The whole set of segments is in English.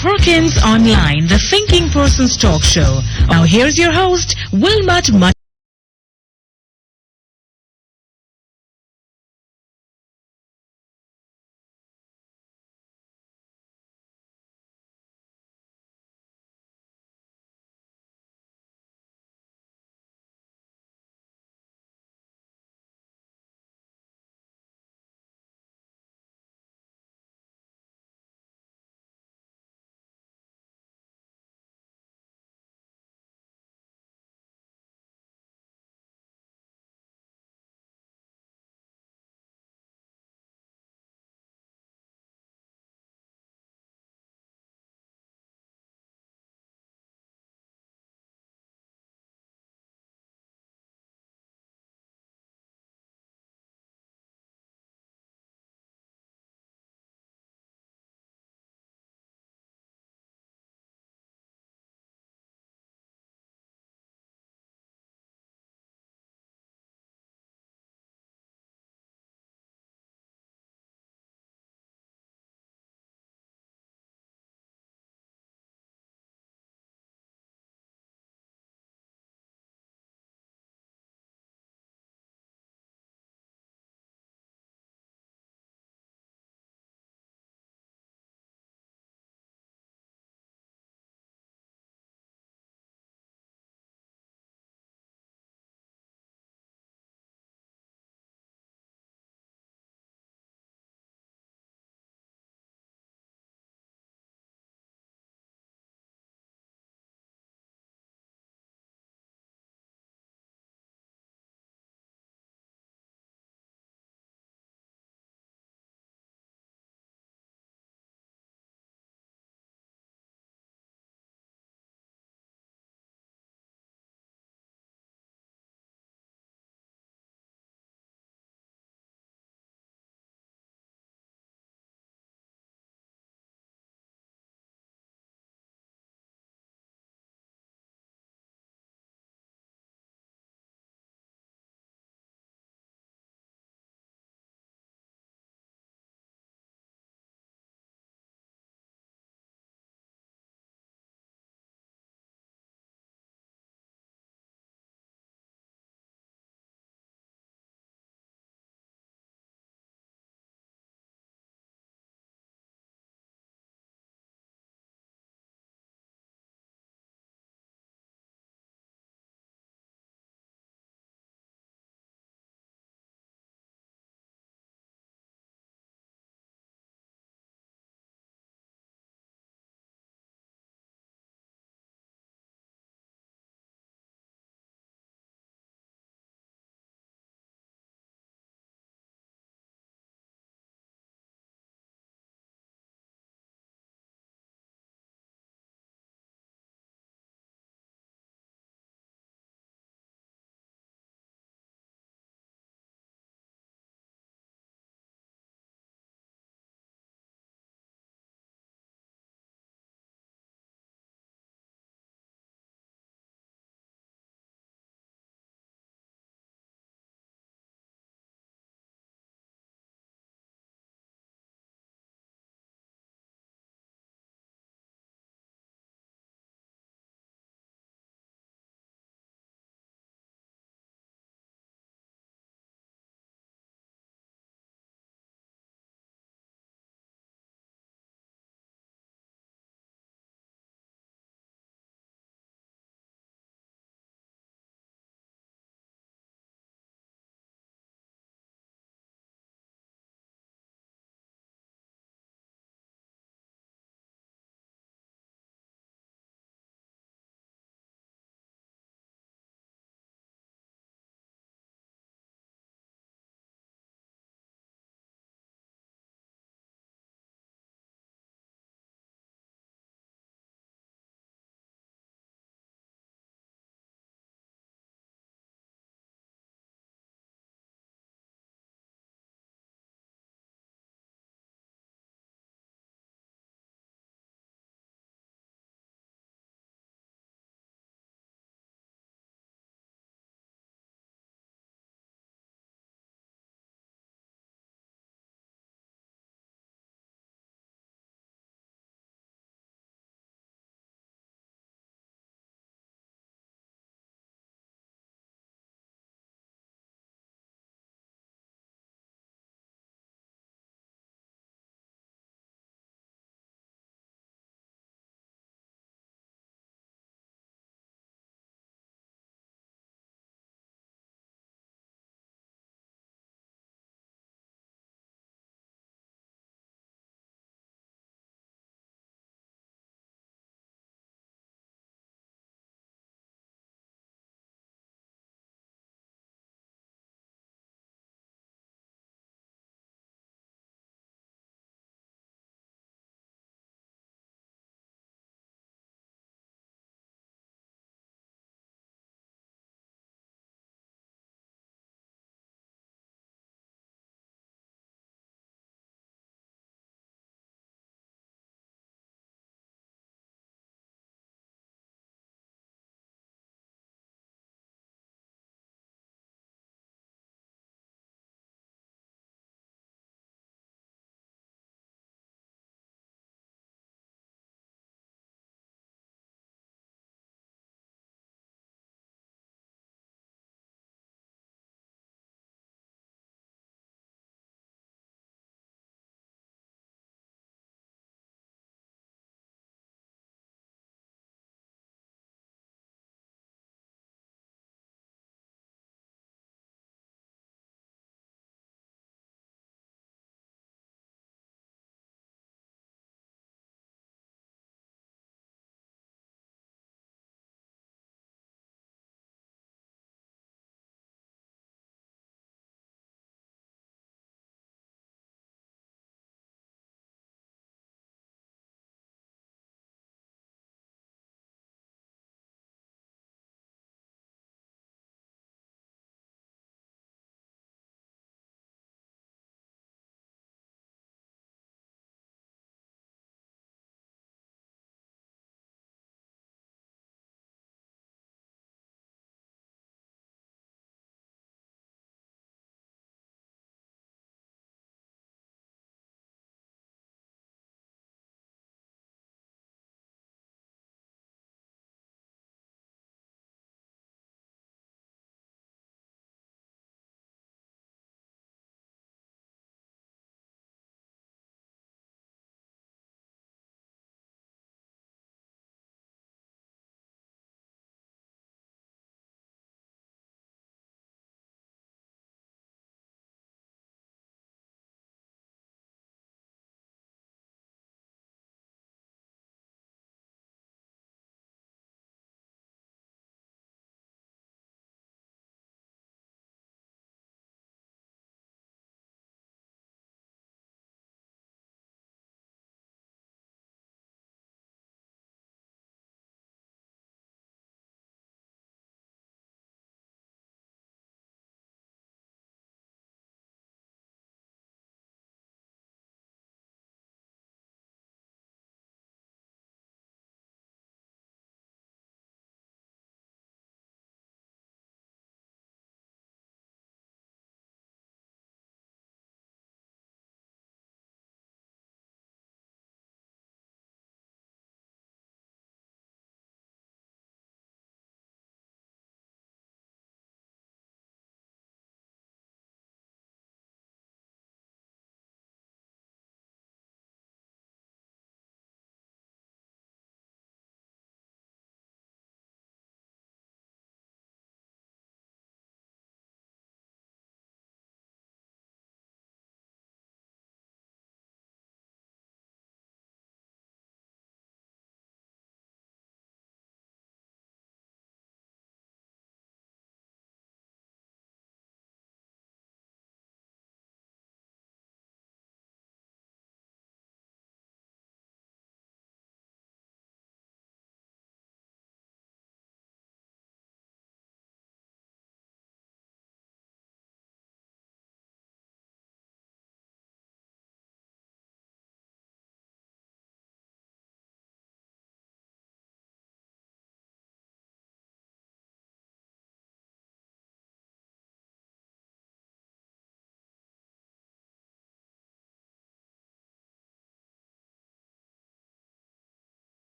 Perkins Online, the Thinking Person's talk show. Now here's your host, Wilmot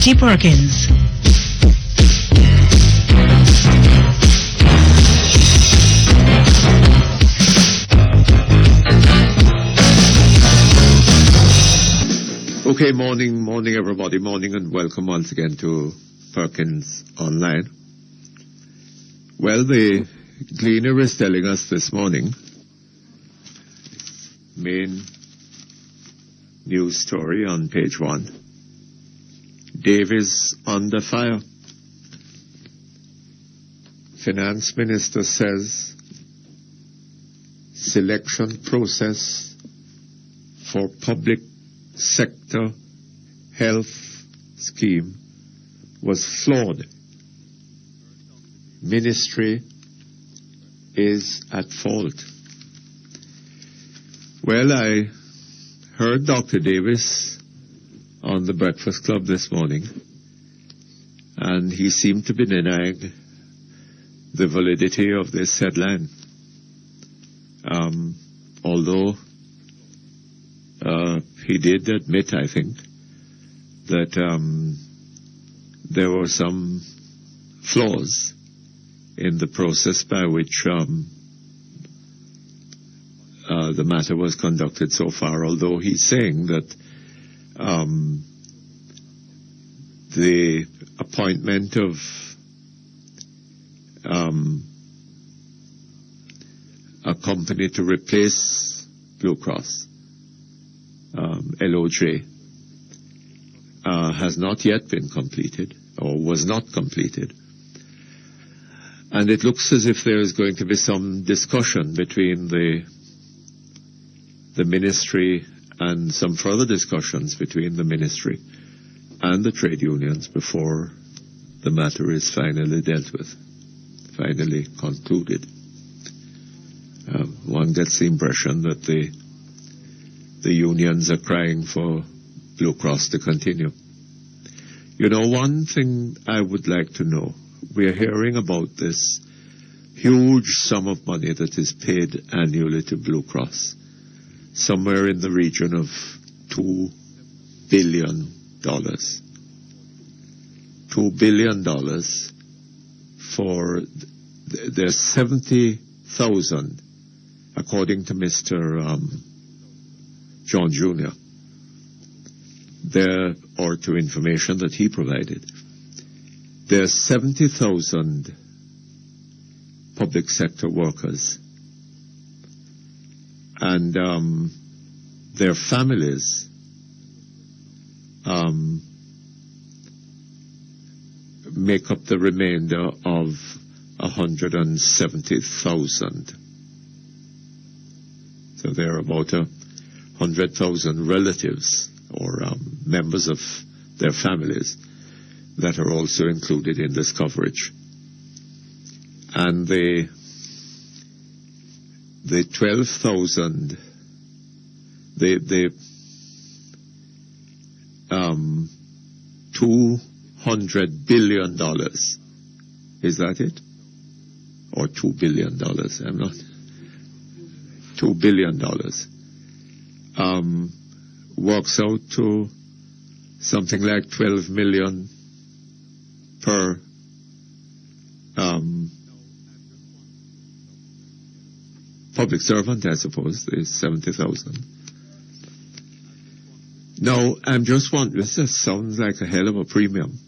Mutty Perkins. Okay, morning everybody, morning and welcome once again to Perkins Online. Well, the Gleaner is telling us this morning, main news story on page 1, Davis under fire. Finance Minister says selection process for public sector health scheme was flawed. Ministry is at fault. Well, I heard Dr. Davis on the Breakfast Club this morning, and he seemed to be denying the validity of this headline. Although he did admit, I think, that there were some flaws in the process by which the matter was conducted so far, although he's saying that the appointment of a company to replace Blue Cross, LOJ, has not yet been completed, or was not completed. And it looks as if there is going to be some discussion between the ministry and some further discussions between the ministry and the trade unions before the matter is finally dealt with, finally concluded. One gets the impression that the unions are crying for Blue Cross to continue. You know, one thing I would like to know, we're hearing about this huge sum of money that is paid annually to Blue Cross, somewhere in the region of $2 billion. $2 billion for there's 70,000, according to Mr. John Jr., there, or to information that he provided, there's 70,000 public sector workers, and their families make up the remainder of 170,000. So there are about 100,000 relatives or members of their families that are also included in this coverage. And the 12,000, $200 billion, is that it? Or $2 billion? I'm not. $2 billion. Works out to something like 12 million per public servant, I suppose. There's 70,000. Now, I'm just wondering, this just sounds like a hell of a premium.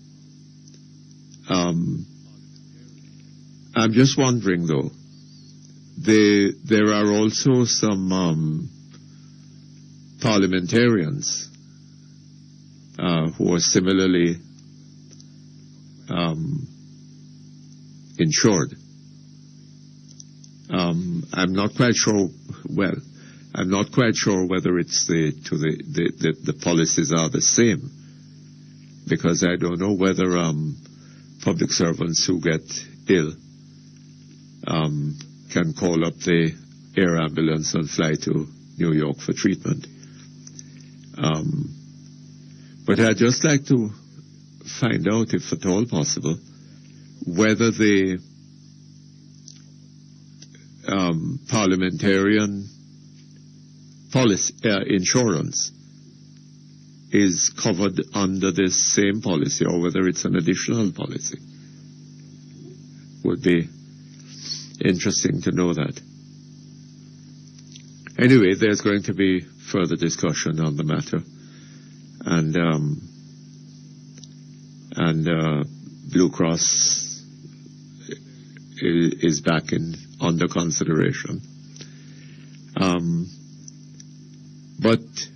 I'm just wondering, though, there are also some parliamentarians who are similarly insured. I'm not quite sure. Well, I'm not quite sure whether it's the policies are the same, because I don't know whether public servants who get ill can call up the air ambulance and fly to New York for treatment. But I'd just like to find out, if at all possible, whether the parliamentarian policy insurance is covered under this same policy or whether it's an additional policy. Would be interesting to know that. Anyway, there's going to be further discussion on the matter, and Blue Cross is back under consideration. But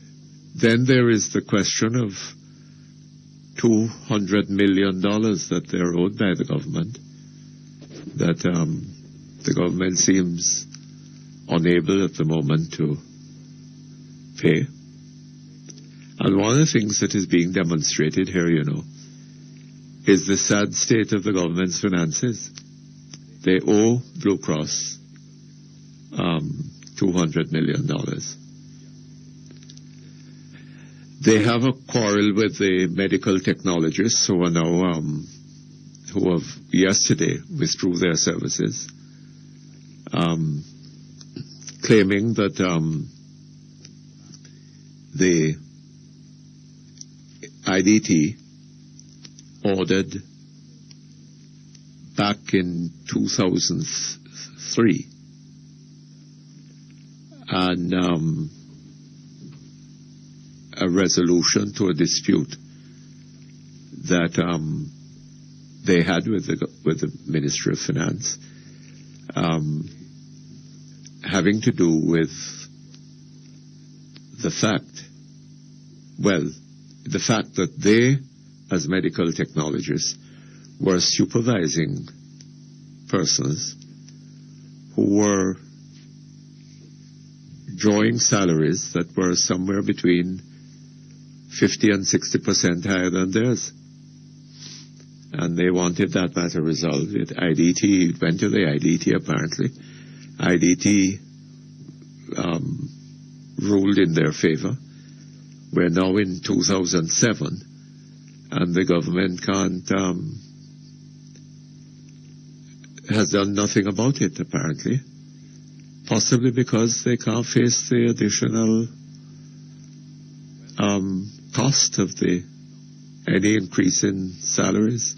then there is the question of $200 million that they're owed by the government, that the government seems unable at the moment to pay. And one of the things that is being demonstrated here, is the sad state of the government's finances. They owe Blue Cross $200 million. They have a quarrel with the medical technologists who are now, who have yesterday withdrew their services, claiming that the IDT ordered back in 2003 and a resolution to a dispute that they had with the Ministry of Finance, having to do with the fact that they, as medical technologists, were supervising persons who were drawing salaries that were somewhere between 50 and 60% higher than theirs. And they wanted that matter resolved. IDT, it went to the IDT apparently. IDT ruled in their favor. We're now in 2007, and the government has done nothing about it apparently. Possibly because they can't face the additional cost of any increase in salaries.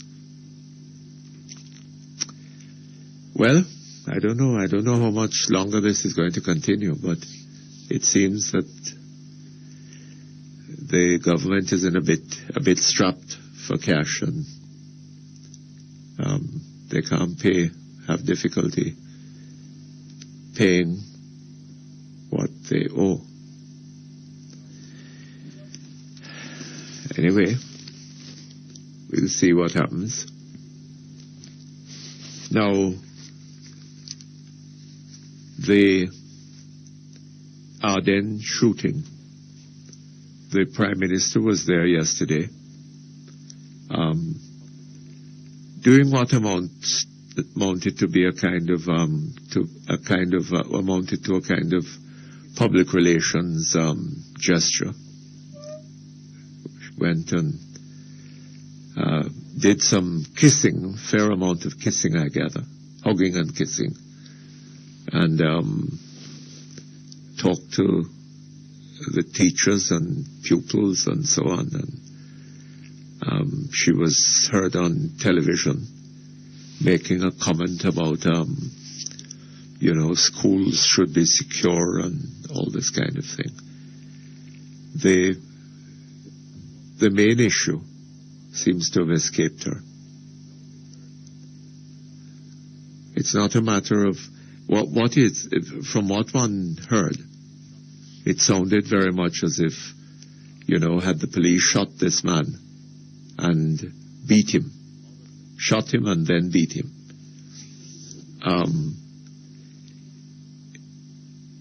Well, I don't know. I don't know how much longer this is going to continue, but it seems that the government is in a bit strapped for cash, and they can't have difficulty paying what they owe. Anyway, we'll see what happens. Now, the Ardennes shooting. The Prime Minister was there yesterday, doing what amounted to be a kind of public relations gesture. Went and did some kissing, fair amount of kissing, I gather, hugging and kissing, and talked to the teachers and pupils and so on. And she was heard on television making a comment about, schools should be secure and all this kind of thing. The main issue seems to have escaped her. It's not a matter of what is, from what one heard, it sounded very much as if, had the police shot this man and beat him, shot him and then beat him.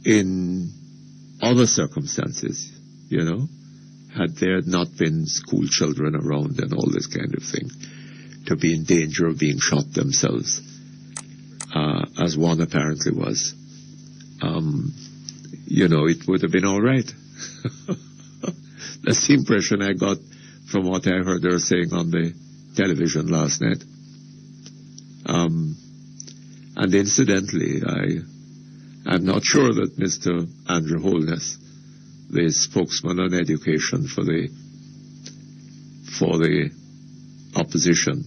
In other circumstances, had there not been school children around and all this kind of thing, to be in danger of being shot themselves, as one apparently was, it would have been all right. That's the impression I got from what I heard her saying on the television last night. And incidentally, I'm not sure that Mr. Andrew Holness, the spokesman on education for the for the opposition,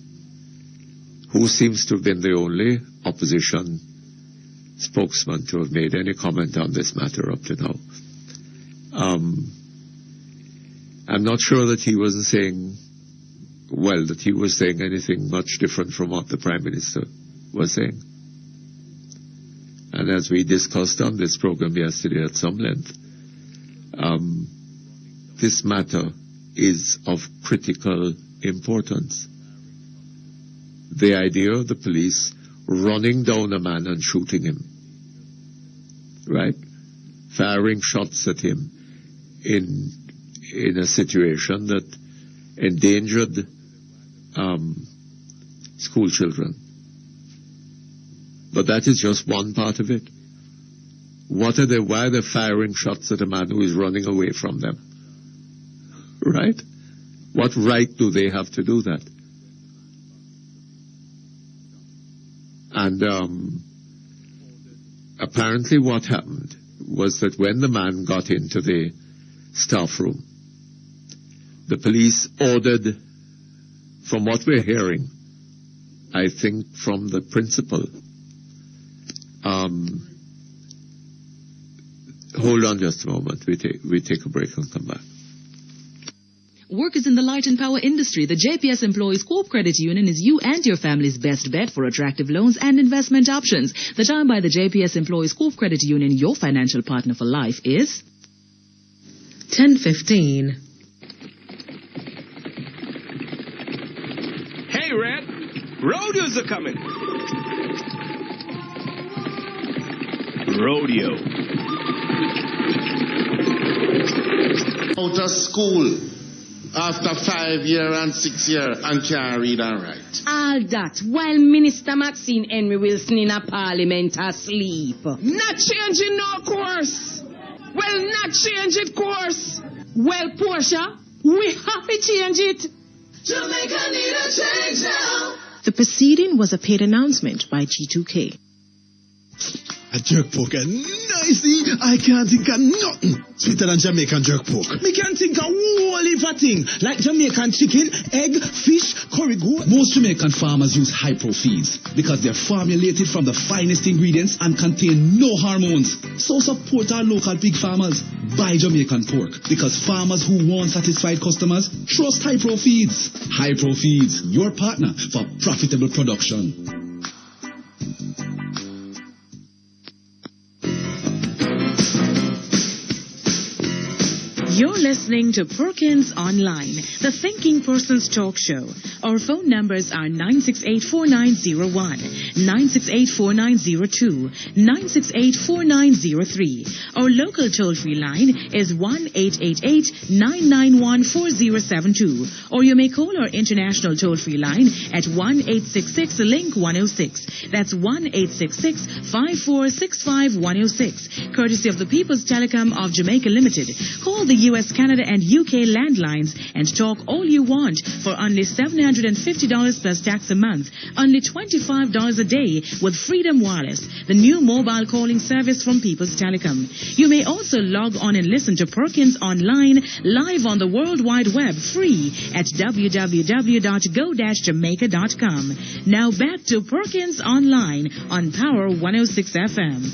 who seems to have been the only opposition spokesman to have made any comment on this matter up to now. I'm not sure that he wasn't saying, that he was saying anything much different from what the Prime Minister was saying. And as we discussed on this program yesterday at some length, this matter is of critical importance. The idea of the police running down a man and shooting him, right? Firing shots at him in a situation that endangered school children. But that is just one part of it. Why are they firing shots at a man who is running away from them? Right? What right do they have to do that? And apparently what happened was that when the man got into the staff room, the police ordered, from what we're hearing, I think from the principal, hold on just a moment. We take a break and come back. Workers in the light and power industry, the JPS Employees Co-op Credit Union is you and your family's best bet for attractive loans and investment options. The time by the JPS Employees Co-op Credit Union, your financial partner for life, is 10:15. Hey, Red, rodeos are coming. Rodeo. Out of school after 5 years and 6 years and can't read and write. All that while Minister Maxine Henry Wilson in a parliament asleep. Not changing no course. Well, not change it course. Well, Portia, we have to change it. Jamaica need a change now. The proceeding was a paid announcement by G2K. A jerk pork, nicely, I can't think of nothing sweeter than Jamaican jerk pork. Me can't think of whole heap of thing, like Jamaican chicken, egg, fish, curry goat. Most Jamaican farmers use high-pro feeds because they're formulated from the finest ingredients and contain no hormones. So support our local pig farmers. Buy Jamaican pork because farmers who want satisfied customers trust high-pro feeds. High-pro feeds, your partner for profitable production. You're listening to Perkins Online, the Thinking Person's Talk Show. Our phone numbers are 968-4901, 968-4902, 968-4903. Our local toll-free line is 1-888-991-4072. Or you may call our international toll-free line at 1-866-LINK-106. That's 1-866-5465-106. Courtesy of the People's Telecom of Jamaica Limited. Call the U.S., Canada, and UK landlines and talk all you want for only $750 plus tax a month, only $25 a day with Freedom Wireless, the new mobile calling service from People's Telecom. You may also log on and listen to Perkins Online live on the World Wide Web free at www.go-jamaica.com. Now back to Perkins Online on Power 106 FM.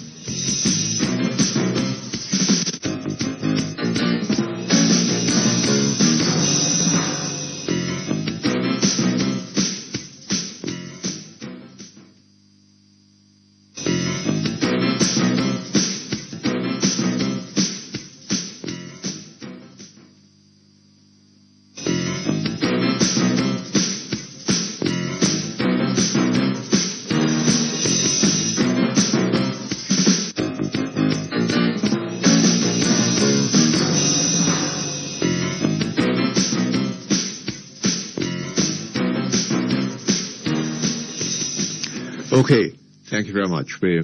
Okay, thank you very much. We're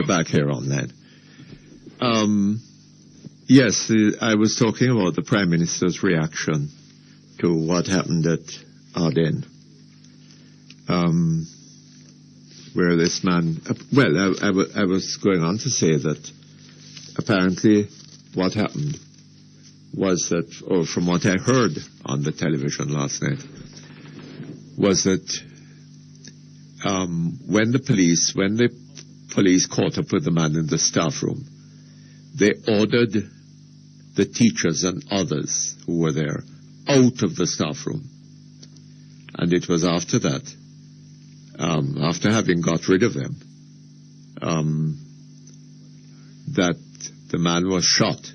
back here on that. Yes, I was talking about the Prime Minister's reaction to what happened at Ardennes, where this man, I was going on to say that apparently what happened was that, or from what I heard on the television last night, was that when the police caught up with the man in the staff room, they ordered the teachers and others who were there out of the staff room. And it was after that, after having got rid of them, that the man was shot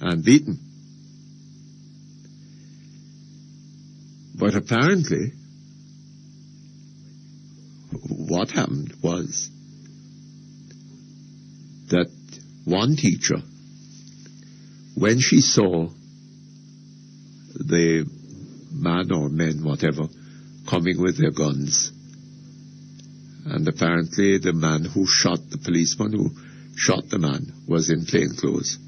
and beaten. But apparently, what happened was that one teacher, when she saw the man or men, whatever, coming with their guns, and apparently the man who shot the policeman who shot the man was in plain clothes,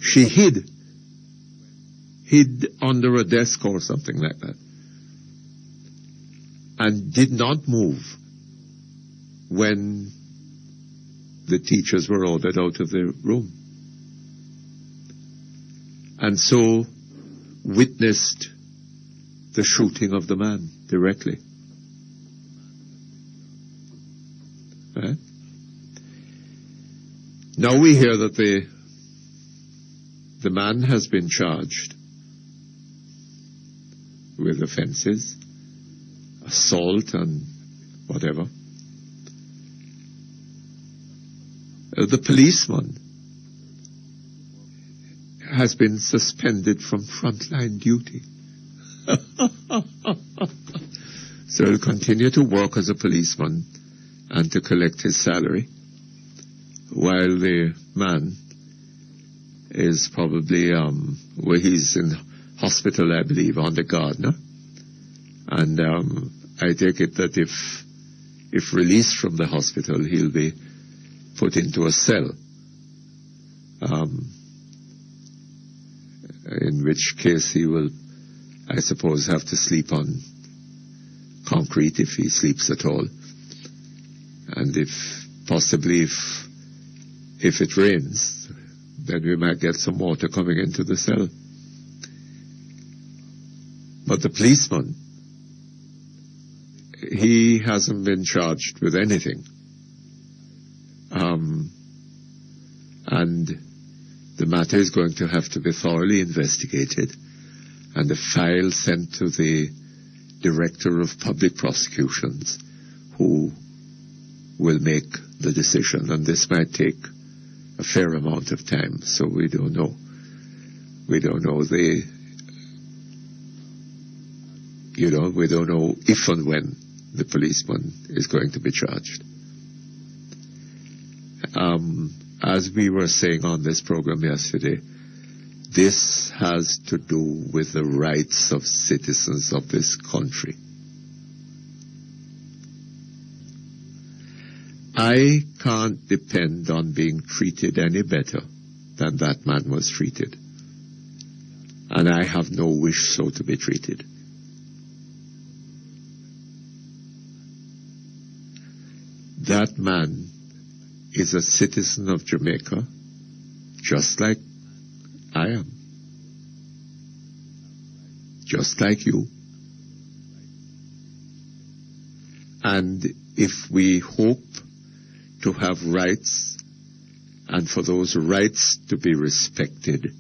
she hid under a desk or something like that, and did not move when the teachers were ordered out of the room, and so witnessed the shooting of the man directly. Right? Now we hear that the man has been charged with offenses, assault and whatever. The policeman has been suspended from frontline duty. So he'll continue to work as a policeman and to collect his salary, while the man is probably, where he's in hospital, I believe, on the Gardner. And I take it that if released from the hospital, he'll be put into a cell, in which case he will, I suppose, have to sleep on concrete if he sleeps at all. And if it rains, then we might get some water coming into the cell. But the policeman, he hasn't been charged with anything. And the matter is going to have to be thoroughly investigated, and the file sent to the Director of Public Prosecutions, who will make the decision. And this might take a fair amount of time, so we don't know. We don't know we don't know if and when the policeman is going to be charged. As we were saying on this program yesterday, this has to do with the rights of citizens of this country. I can't depend on being treated any better than that man was treated. And I have no wish so to be treated. That man is a citizen of Jamaica, just like I am. Just like you. And if we hope to have rights, and for those rights to be respected,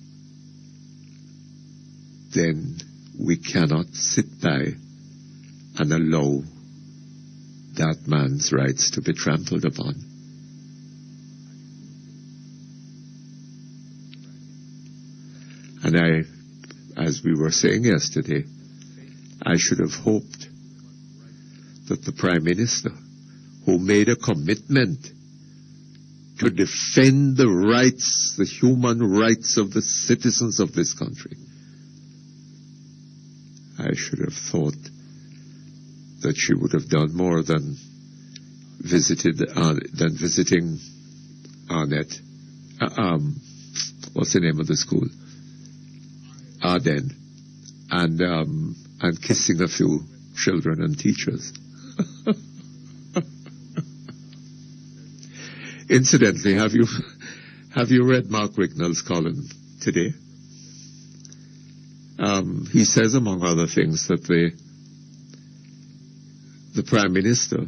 then we cannot sit by and allow that man's rights to be trampled upon. And as we were saying yesterday, I should have hoped that the Prime Minister, who made a commitment to defend the rights, the human rights of the citizens of this country, I should have thought that she would have done more than visiting Arnett. What's the name of the school? Arden, and kissing a few children and teachers. Incidentally, Have you read Mark Rignall's column today? He says, among other things, that the Prime Minister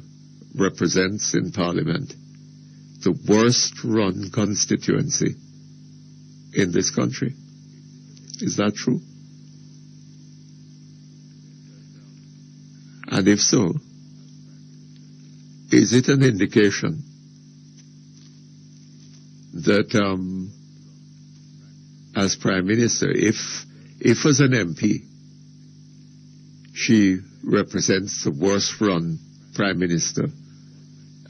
represents in Parliament the worst-run constituency in this country. Is that true? And if so, is it an indication that as Prime Minister, if as an MP she represents the worst-run Prime Minister,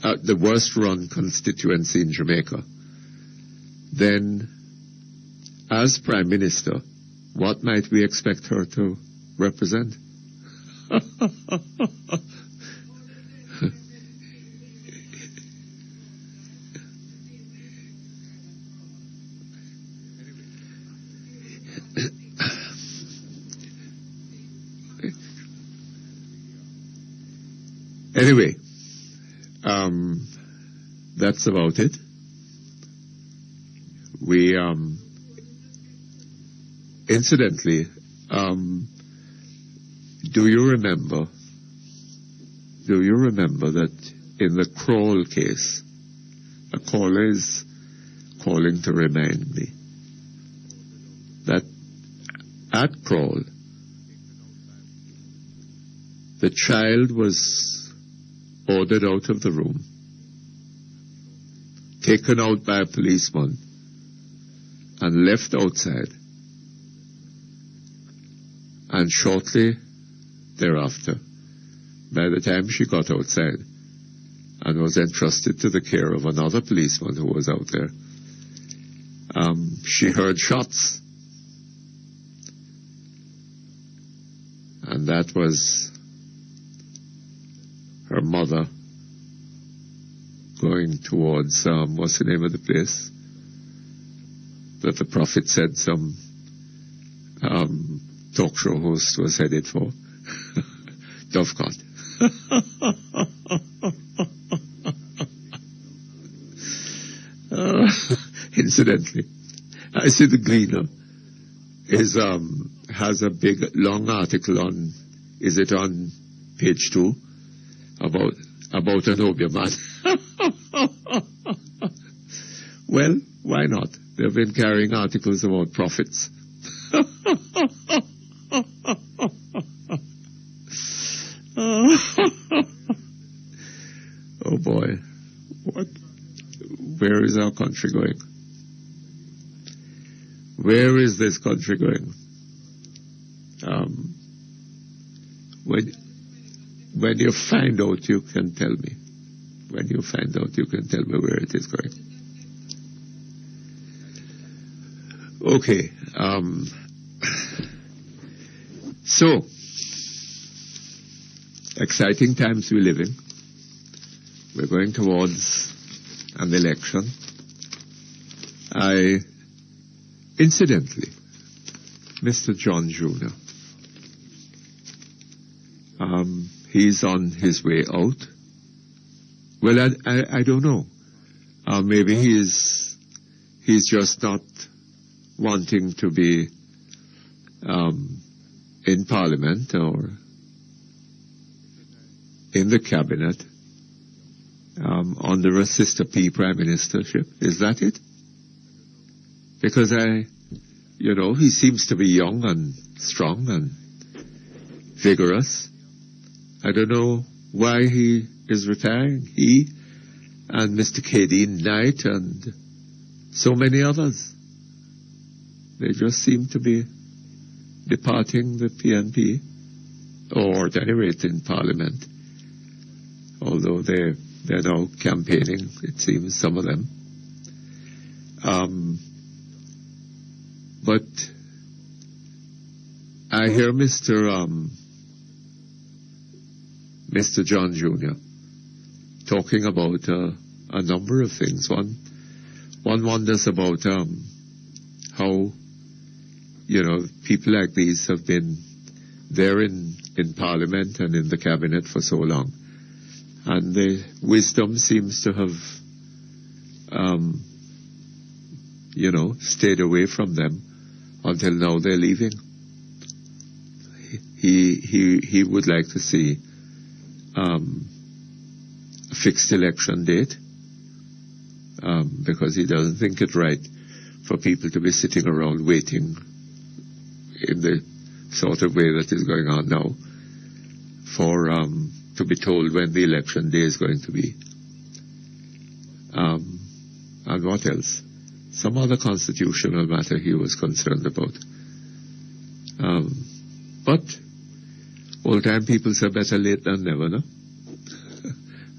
the worst-run constituency in Jamaica, then as Prime Minister, what might we expect her to represent? Anyway, that's about it. We, incidentally, do you remember that in the Kroll case, a caller is calling to remind me that at Kroll, the child was ordered out of the room, taken out by a policeman, and left outside. And shortly thereafter, by the time she got outside and was entrusted to the care of another policeman who was out there, she heard shots. And that was her mother going towards, what's the name of the place that the Prophet said some talk show host was headed for? Dovecot. Incidentally, I see the Gleaner has a big long article on, is it on page 2, about an Obia man. Well, why not? They've been carrying articles about prophets. Oh boy, where is our country going? Where is this country going? When you find out, you can tell me. When you find out, you can tell me where it is going. Okay. So, exciting times we live in. We're going towards an election. Incidentally, Mr. John Jr., he's on his way out. Well, I don't know. Maybe he's just not wanting to be in Parliament or in the cabinet under a Sister P Prime Ministership. Is that it? Because he seems to be young and strong and vigorous. I don't know why he is retiring. He and Mr. K.D. Knight and so many others. They just seem to be departing the PNP, or at any rate in Parliament. Although they're now campaigning, it seems, some of them. But I hear Mr. John Jr. talking about a number of things. One wonders about how, people like these have been there in Parliament and in the Cabinet for so long. And the wisdom seems to have stayed away from them until now they're leaving. He would like to see a fixed election date because he doesn't think it right for people to be sitting around waiting in the sort of way that is going on now for to be told when the election day is going to be. And what else? Some other constitutional matter he was concerned about. But old-time people say better late than never, no?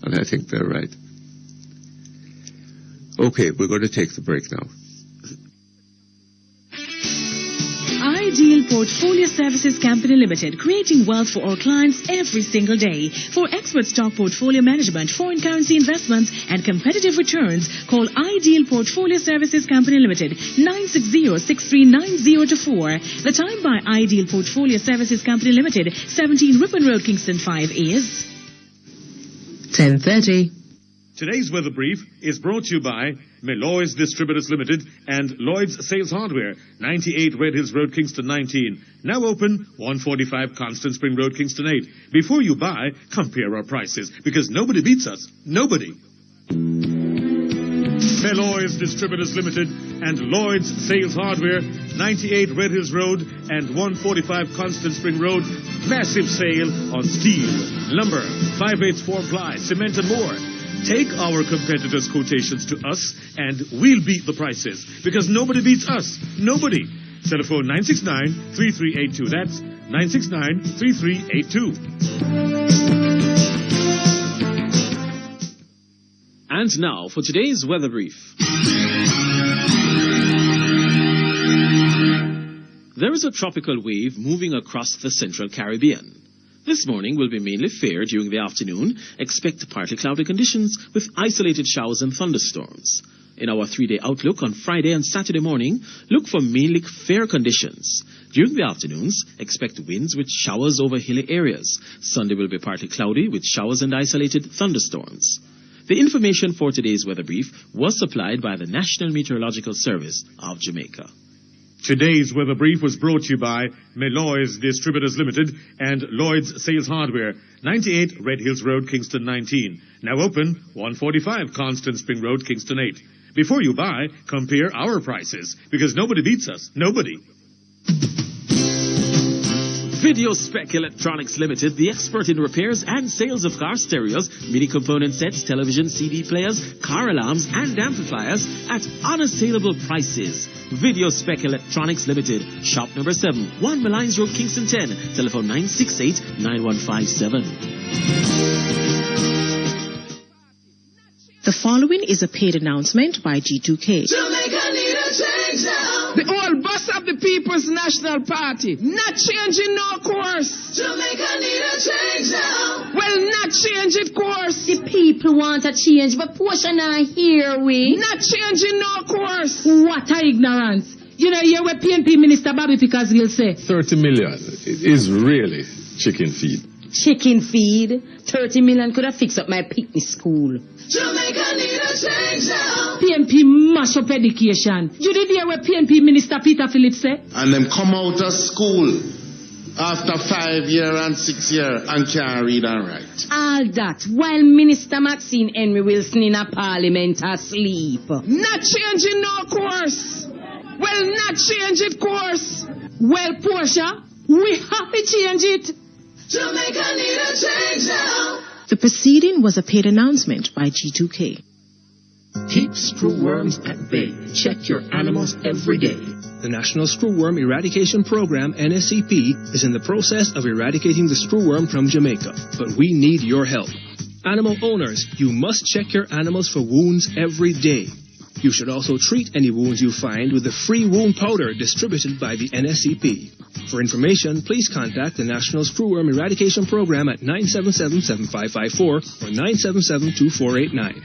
And I think they're right. Okay, we're going to take the break now. Ideal Portfolio Services Company Limited, creating wealth for our clients every single day. For expert stock portfolio management, foreign currency investments, and competitive returns, call Ideal Portfolio Services Company Limited, 960-6390-4. The time by Ideal Portfolio Services Company Limited, 17 Ripon Road, Kingston 5 is 10:30. Today's weather brief is brought to you by Meloy's Distributors Limited and Lloyd's Sales Hardware, 98 Red Hills Road, Kingston 19. Now open, 145 Constant Spring Road, Kingston 8. Before you buy, compare our prices, because nobody beats us. Nobody. Meloy's Distributors Limited and Lloyd's Sales Hardware, 98 Red Hills Road and 145 Constant Spring Road. Massive sale on steel, lumber, 5/8 form ply, cement and more. Take our competitors' quotations to us, and we'll beat the prices, because nobody beats us. Nobody. Telephone 969-3382. That's 969-3382. And now for today's weather brief. There is a tropical wave moving across the central Caribbean. This morning will be mainly fair during the afternoon. Expect partly cloudy conditions with isolated showers and thunderstorms. In our 3-day outlook on Friday and Saturday morning, look for mainly fair conditions. During the afternoons, expect winds with showers over hilly areas. Sunday will be partly cloudy with showers and isolated thunderstorms. The information for today's weather brief was supplied by the National Meteorological Service of Jamaica. Today's weather brief was brought to you by Meloy's Distributors Limited and Lloyd's Sales Hardware, 98 Red Hills Road, Kingston 19. Now open, 145 Constant Spring Road, Kingston 8. Before you buy, compare our prices, because nobody beats us. Nobody. Video Spec Electronics Limited, the expert in repairs and sales of car stereos, MIDI component sets, television, CD players, car alarms, and amplifiers at unassailable prices. Video Spec Electronics Limited, shop number 7, 1 Malines Road, Kingston 10, telephone 968-9157. The following is a paid announcement by G2K. Jamaica need a change now. The old boss of the People's National Party, not changing no course. Jamaica need a change now. Well, not change it course. The people want a change, but portion not here we. Not changing no course. What a ignorance. You know, you're with PNP Minister Bobby Pickers will say. 30 million is really chicken feed. Chicken feed? 30 million could have fixed up my picnic school. Jamaica need a change now. PNP mash up education. You did hear what PNP Minister Peter Phillips say? And them come out of school after 5 year and 6 year and can't read and write. All that while Minister Maxine Henry Wilson in a parliament asleep. Not changing no course. Well, not change it course. Well, Portia, we have to change it. Jamaica need a change now. The proceeding was a paid announcement by G2K. Keep screwworms at bay. Check your animals every day. The National Screwworm Eradication Program, NSEP, is in the process of eradicating the screwworm from Jamaica. But we need your help. Animal owners, you must check your animals for wounds every day. You should also treat any wounds you find with the free wound powder distributed by the NSEP. For information, please contact the National Screwworm Eradication Program at 977-7554 or 977-2489.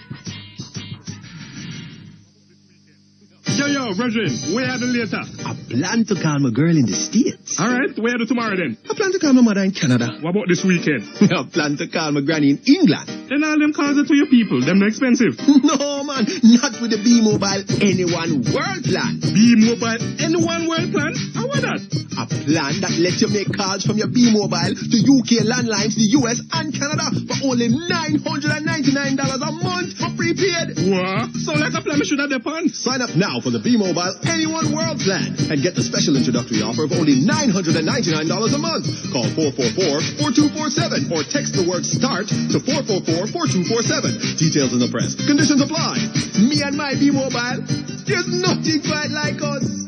Yo, Brethren, where are the later? I plan to call my girl in the States. All right, where are you tomorrow then? I plan to call my mother in Canada. What about this weekend? I plan to call my granny in England. Then all them calls are to your people. Them are expensive. No, man. Not with the B-Mobile Anyone World Plan. B-Mobile Anyone World Plan? How was that? A plan that lets you make calls from your B-Mobile to UK landlines, the US and Canada for only $999 a month for prepaid. What? So like a plan we should have done. Sign up now for the B-Mobile Anyone World Plan and get the special introductory offer of only $999 a month. Call 444-4247 or text the word START to 444-4247. Details in the press. Conditions apply. Me and my B-Mobile, there's nothing quite like us.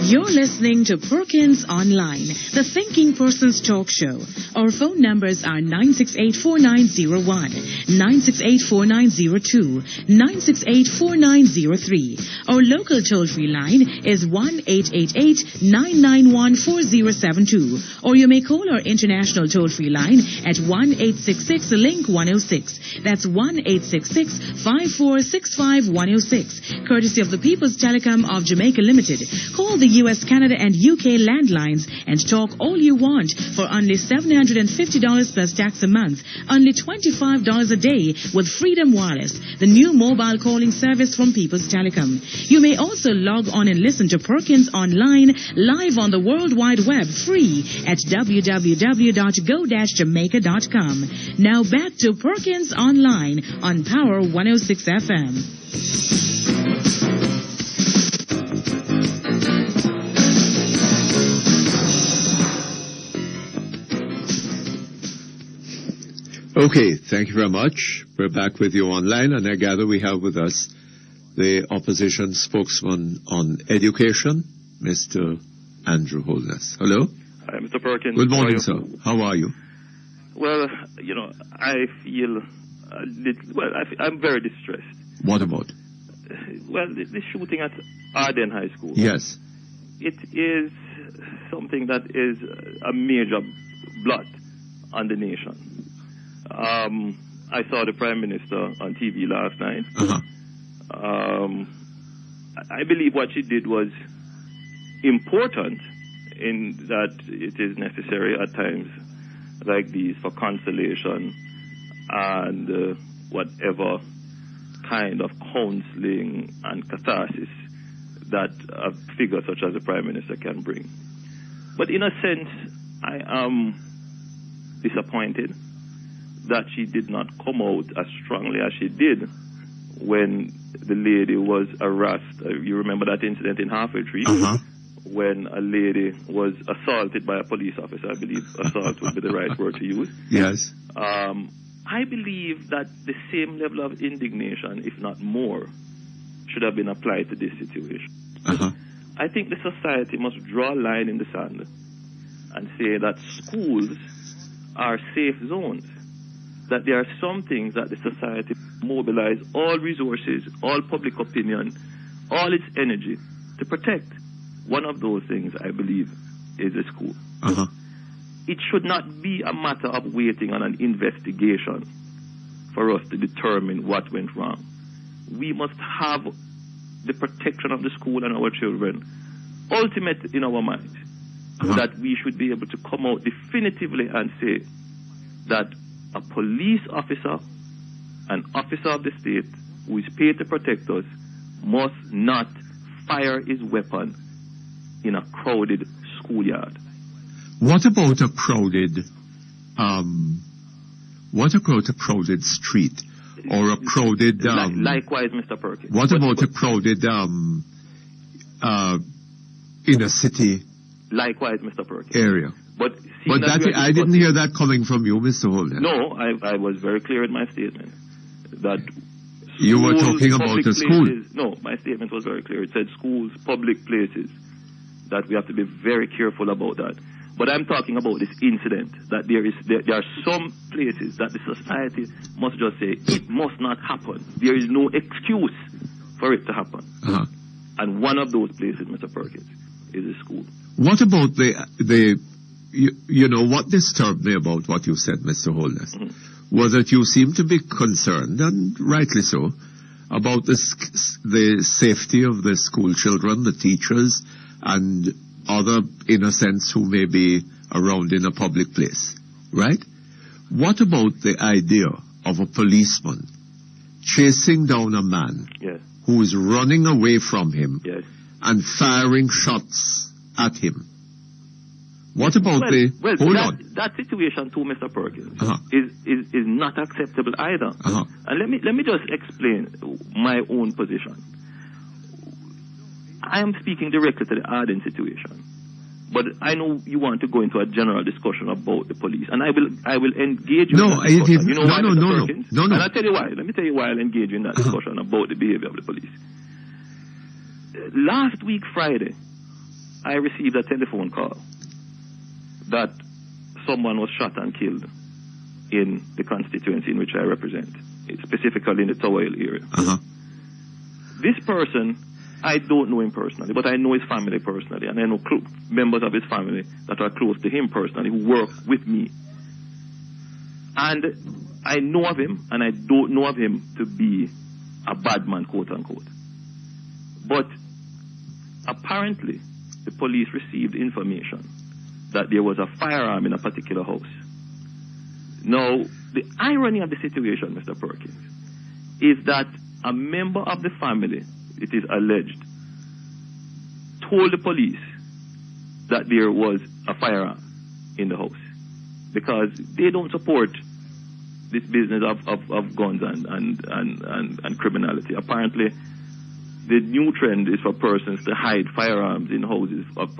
You're listening to Perkins Online, the Thinking Person's Talk Show. Our phone numbers are 968-4901, 968-4902, 968-4903. Our local toll-free line is 1-888-991-4072. Or you may call our international toll-free line at 1-866-LINK-106. That's 1-866-5465-106. Courtesy of the People's Telecom of Jamaica Limited. Call the U.S., Canada, and UK landlines and talk all you want for only $750 plus tax a month, only $25 a day with Freedom Wireless, the new mobile calling service from People's Telecom. You may also log on and listen to Perkins Online live on the World Wide Web free at www.go-jamaica.com. Now back to Perkins Online on Power 106 FM. Okay, thank you very much. We're back with you online, and I gather we have with us the opposition spokesman on education, Mr. Andrew Holness. Hello? Hi, Mr. Perkins. Good morning, sir. How are you? Well, I feel I'm very distressed. What about? Well, the shooting at Arden High School. Yes. It is something that is a major blot on the nation. I saw the Prime Minister on TV last night. Uh-huh. I believe what she did was important in that it is necessary at times like these for consolation and whatever kind of counseling and catharsis that a figure such as the Prime Minister can bring. But in a sense, I am disappointed that she did not come out as strongly as she did when the lady was harassed. You remember that incident in Halfway Tree? Uh-huh. When a lady was assaulted by a police officer. I believe assault would be the right word to use. Yes. I believe that the same level of indignation, if not more, should have been applied to this situation. Uh-huh. I think the society must draw a line in the sand and say that schools are safe zones, that there are some things that the society mobilize all resources, all public opinion, all its energy to protect. One of those things, I believe, is a school. Uh-huh. It should not be a matter of waiting on an investigation for us to determine what went wrong. We must have the protection of the school and our children ultimate in our minds. Uh-huh. That we should be able to come out definitively and say that a police officer, an officer of the state who is paid to protect us, must not fire his weapon in a crowded schoolyard. What about a crowded street or a crowded? Likewise, Mr. Perkins. What about a crowded inner city? Likewise, Mr. Perkins. Area. But that I didn't hear that coming from you, Mr. Holden. No, I was very clear in my statement that you were talking about the school. No, my statement was very clear. It said schools, public places, that we have to be very careful about that. But I'm talking about this incident, that there are some places that the society must just say, it must not happen. There is no excuse for it to happen. Uh-huh. And one of those places, Mr. Perkins, is a school. What about what disturbed me about what you said, Mr. Holness, was that you seem to be concerned, and rightly so, about the safety of the school children, the teachers, and other innocents who may be around in a public place, right? What about the idea of a policeman chasing down a man who is running away from him and firing shots at him? What about that situation too, Mr. Perkins, is not acceptable either. And let me just explain my own position. I am speaking directly to the Arden situation, but I know you want to go into a general discussion about the police, and I will engage you in that discussion. You know why, Mr. Perkins? No. And I'll tell you why. Let me tell you why I'll engage you in that discussion about the behavior of the police. Last week, Friday, I received a telephone call that someone was shot and killed in the constituency in which I represent, specifically in the Tower Hill area. This person, I don't know him personally, but I know his family personally, and I know members of his family that are close to him personally who work with me. And I know of him, and I don't know of him to be a bad man, quote unquote. But apparently, the police received information that there was a firearm in a particular house. Now, the irony of the situation, Mr. Perkins, is that a member of the family, it is alleged, told the police that there was a firearm in the house because they don't support this business of guns and criminality. Apparently, the new trend is for persons to hide firearms in houses of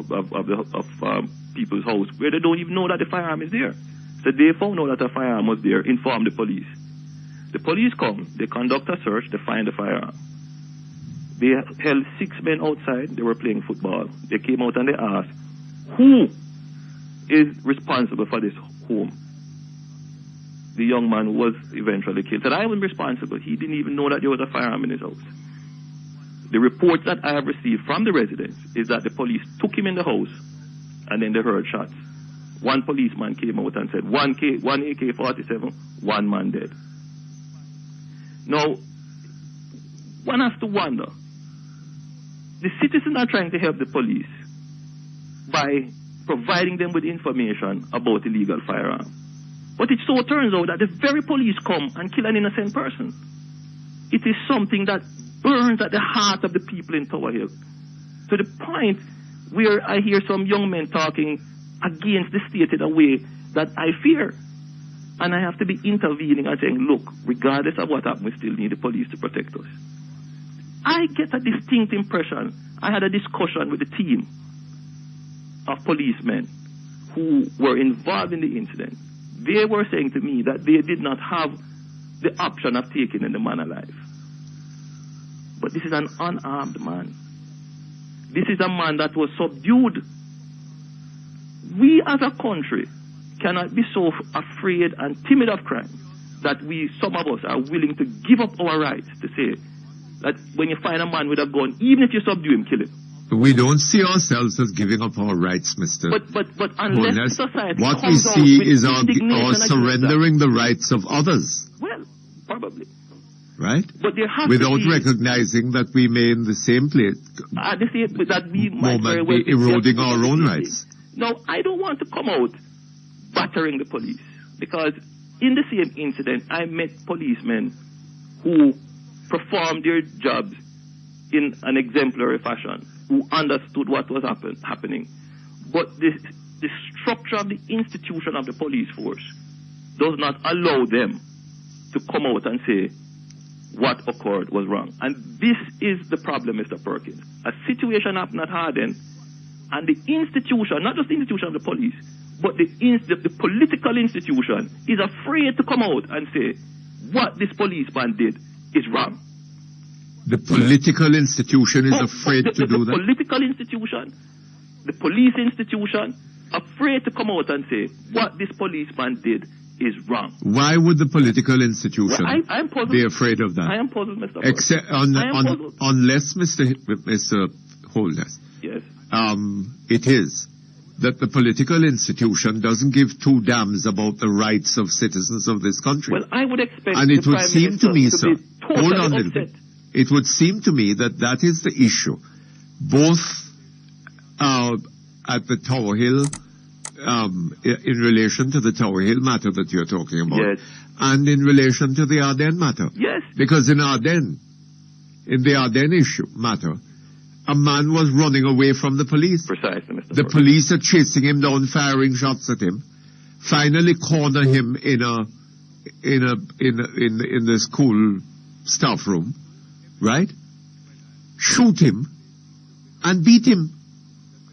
people's house where they don't even know that the firearm is there. So they found out that a firearm was there, informed the police. The police come, they conduct a search, they find the firearm. They held 6 men outside, they were playing football. They came out and they asked, who is responsible for this home? The young man was eventually killed. Said, I was responsible. He didn't even know that there was a firearm in his house. The report that I have received from the residents is that the police took him in the house and then they heard shots. One policeman came out and said, one AK-47, one man dead. Now, one has to wonder, the citizens are trying to help the police by providing them with information about illegal firearms. But it so turns out that the very police come and kill an innocent person. It is something that burns at the heart of the people in Tower Hill, to the point where I hear some young men talking against the state in a way that I fear. And I have to be intervening and saying, look, regardless of what happens, we still need the police to protect us. I get a distinct impression. I had a discussion with the team of policemen who were involved in the incident. They were saying to me that they did not have the option of taking the man alive. But this is an unarmed man. This is a man that was subdued. We as a country cannot be so afraid and timid of crime that some of us are willing to give up our rights to say that when you find a man with a gun, even if you subdue him, kill him. We don't see ourselves as giving up our rights, Mr. But unless society what we see is our surrendering the rights of others. Well, probably. Right? But there has without to be, recognizing that we may in the same place that we might very well be eroding our own rights. Now, I don't want to come out battering the police, because in the same incident, I met policemen who performed their jobs in an exemplary fashion, who understood what was happening. But the structure of the institution of the police force does not allow them to come out and say what occurred was wrong. And this is the problem, Mr. Perkins. A situation happened at Harden, and the institution, not just the institution of the police, but the political institution is afraid to come out and say what this policeman did is wrong. The political institution is afraid to do that? The political institution, the police institution, afraid to come out and say what this policeman did is wrong. Why would the political institution I'm puzzled. Be afraid of that? I am puzzled, Mr. Except unless, Mr. Holness, yes, it is that the political institution doesn't give two damns about the rights of citizens of this country. Well, I would expect and it the would Prime seem to Minister me, to sir, be totally hold on a little upset. bit. it would seem to me that that is the issue, both at the Tower Hill, in relation to the Tower Hill matter that you're talking about, Yes. and in relation to the Ardennes matter. Yes. Because in the Ardennes issue matter, a man was running away from the police. Precisely, Mr. The Perkins. police are chasing him down, firing shots at him. Finally corner him in the school staff room, right? Shoot him and beat him.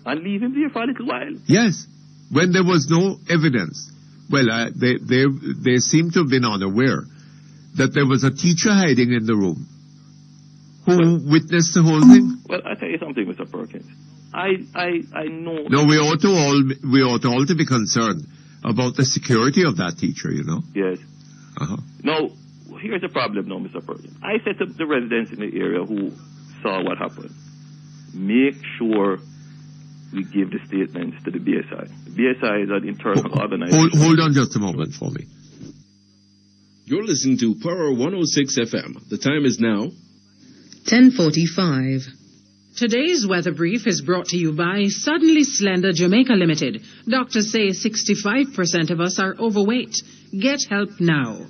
And leave him there for a little while. Yes, when there was no evidence. Well, they seem to have been unaware that there was a teacher hiding in the room who witnessed the whole thing. Well, I tell you something, Mr. Perkins. I know. No, we ought all to be concerned about the security of that teacher, you know. Yes. Uh-huh. Now, here's the problem now, Mr. Perkins. I said to the residents in the area who saw what happened, make sure we give the statements to the BSI. The BSI is an internal organization. Hold on just a moment for me. You're listening to Power 106 FM. The time is now 10:45. Today's weather brief is brought to you by Suddenly Slender Jamaica Limited. Doctors say 65% of us are overweight. Get help now.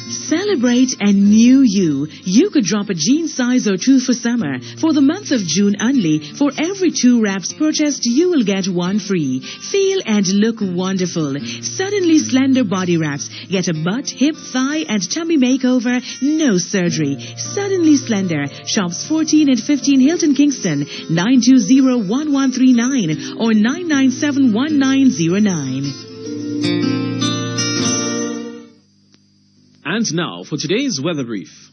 Celebrate a new you. You could drop a jean size or two for summer. For the month of June only, for every 2 wraps purchased, you will get 1 free. Feel and look wonderful. Suddenly Slender body wraps. Get a butt, hip, thigh, and tummy makeover. No surgery. Suddenly Slender. Shops 14 and 15 Hilton Kingston. 920-1139 or 997-1909. And now for today's weather brief.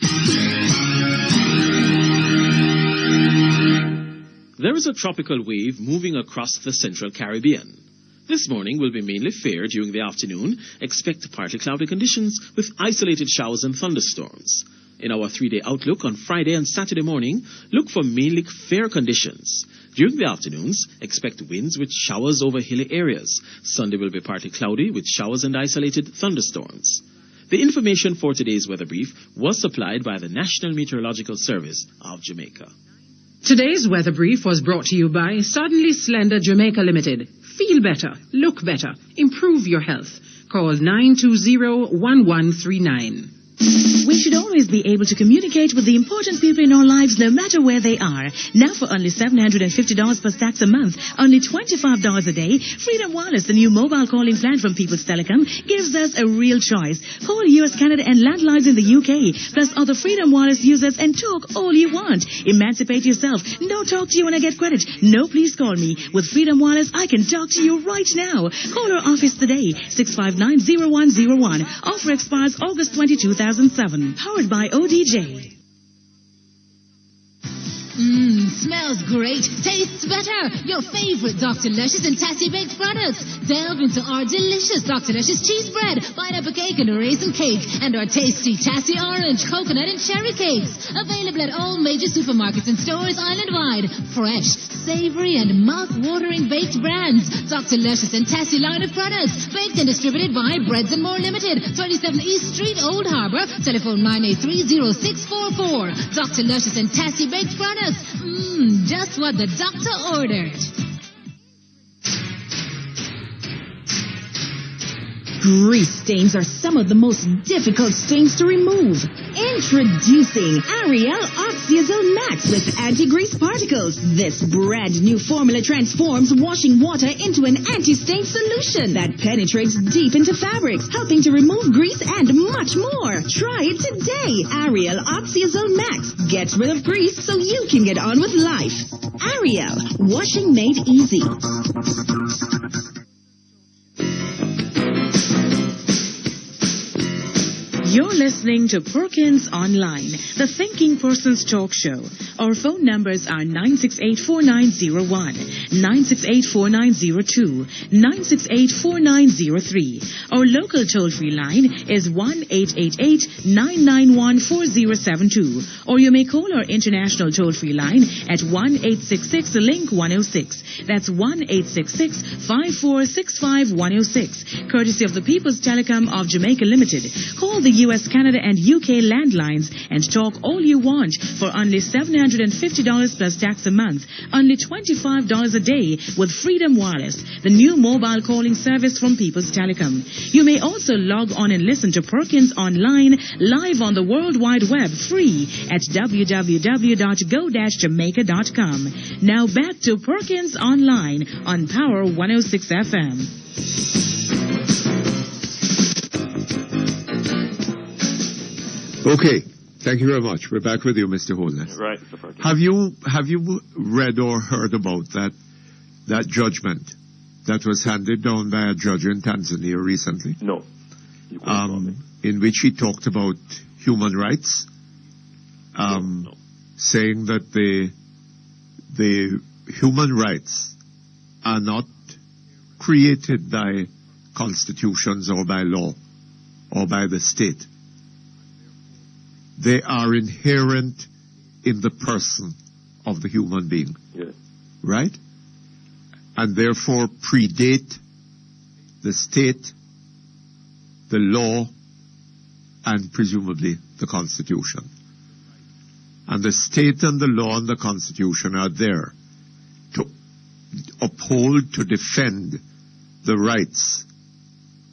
There is a tropical wave moving across the central Caribbean. This morning will be mainly fair during the afternoon. Expect partly cloudy conditions with isolated showers and thunderstorms. In our 3-day outlook on Friday and Saturday morning, look for mainly fair conditions. During the afternoons, expect winds with showers over hilly areas. Sunday will be partly cloudy with showers and isolated thunderstorms. The information for today's weather brief was supplied by the National Meteorological Service of Jamaica. Today's weather brief was brought to you by Suddenly Slender Jamaica Limited. Feel better, look better, improve your health. Call 920-1139. We should always be able to communicate with the important people in our lives no matter where they are. Now for only $750 plus tax a month, only $25 a day, Freedom Wireless, the new mobile calling plan from People's Telecom, gives us a real choice. Call US, Canada and landlines in the UK, plus other Freedom Wireless users and talk all you want. Emancipate yourself. No talk to you when I get credit. No please call me. With Freedom Wireless, I can talk to you right now. Call our office today, 659-0101. Offer expires August 20, 2007. Powered by ODJ. Smells great, tastes better. Your favorite Dr. Luscious and Tasty Baked products. Delve into our delicious Dr. Luscious cheese bread, pineapple cake and a raisin cake, and our tasty Tasty orange, coconut and cherry cakes. Available at all major supermarkets and stores island-wide. Fresh, savory and mouth-watering baked brands. Dr. Luscious and Tasty line of products. Baked and distributed by Breads and More Limited, 27 East Street, Old Harbor. Telephone 983-0644. Dr. Luscious and Tasty Baked products. Just what the doctor ordered. Grease stains are some of the most difficult stains to remove. Introducing Ariel Oxyazole Max with anti-grease particles. This brand new formula transforms washing water into an anti-stain solution that penetrates deep into fabrics, helping to remove grease and much more. Try it today. Ariel Oxyazole Max gets rid of grease so you can get on with life. Ariel, washing made easy. You're listening to Perkins Online, the Thinking Person's Talk Show. Our phone numbers are 968-4901, 968-4902, 968-4903. Our local toll-free line is 1-888-991-4072. Or you may call our international toll-free line at 1-866-LINK-106. That's 1-866-546-5106. Courtesy of the People's Telecom of Jamaica Limited. Call the US, Canada, and UK landlines and talk all you want for only $750 plus tax a month, only $25 a day with Freedom Wireless, the new mobile calling service from People's Telecom. You may also log on and listen to Perkins online live on the World Wide Web free at www.go-jamaica.com. Now back to Perkins online on Power 106 FM. Okay, thank you very much. We're back with you, Mr. Holness. Right, Mr. Perkins. Have you read or heard about that judgment that was handed down by a judge in Tanzania recently? No. In which he talked about human rights, saying that the human rights are not created by constitutions or by law or by the state. They are inherent in the person of the human being. Yes. Right? And therefore predate the state, the law, and presumably the Constitution. And the state and the law and the Constitution are there to uphold, to defend the rights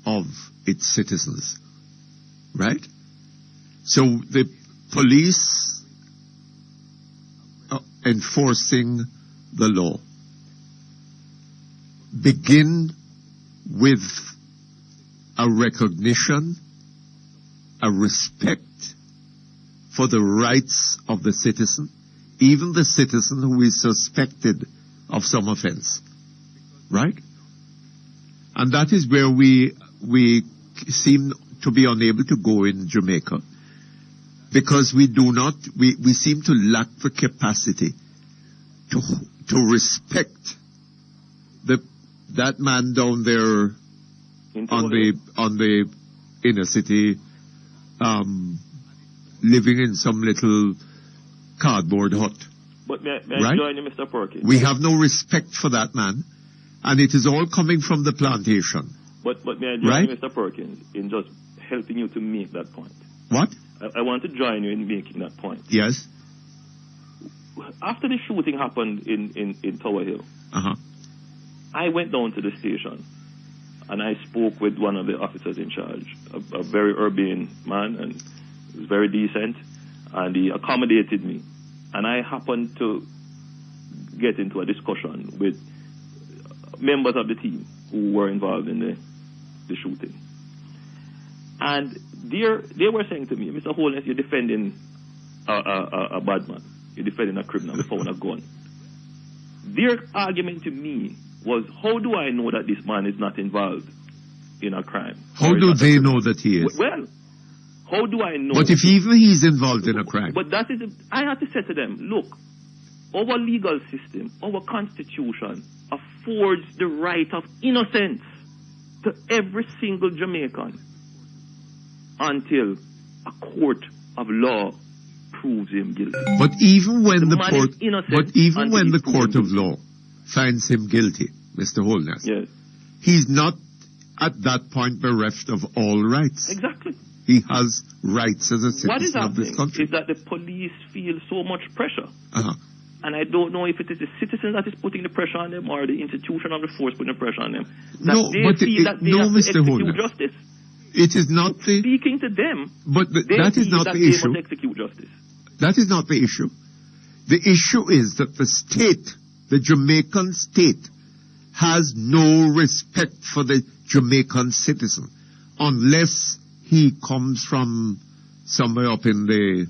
of its citizens. Right? So the police enforcing the law begin with a recognition, a respect for the rights of the citizen, even the citizen who is suspected of some offense. Right? And that is where we seem to be unable to go in Jamaica, because we seem to lack the capacity to respect that man down there on the inner city, living in some little cardboard hut. But may right? I join you, Mr. Perkins? We have no respect for that man, and it is all coming from the plantation. But may I join you, Mr. Perkins, in just helping you to make that point? What? I want to join you in making that point. Yes. After the shooting happened in Tower Hill, I went down to the station and I spoke with one of the officers in charge, a very urbane man, and he was very decent, and he accommodated me. And I happened to get into a discussion with members of the team who were involved in the shooting. And they were saying to me, Mr. Holness, you're defending a bad man. You're defending a criminal who found a gun. Their argument to me was, how do I know that this man is not involved in a crime? How do they know that he is? Well, how do I know? But if even he's involved in a crime. But that is, I had to say to them, look, our legal system, our constitution affords the right of innocence to every single Jamaican until a court of law proves him guilty. But even when the court of law finds him guilty, Mr. Holness, yes, he's not at that point bereft of all rights. Exactly. He has rights as a citizen of this country. What is happening is that the police feel so much pressure. And I don't know if it is the citizen that is putting the pressure on them or the institution of the force putting the pressure on them. That they have to execute justice. It is not speaking to them. But that is not the issue. They must execute justice. That is not the issue. The issue is that the state, the Jamaican state, has no respect for the Jamaican citizen unless he comes from somewhere up in the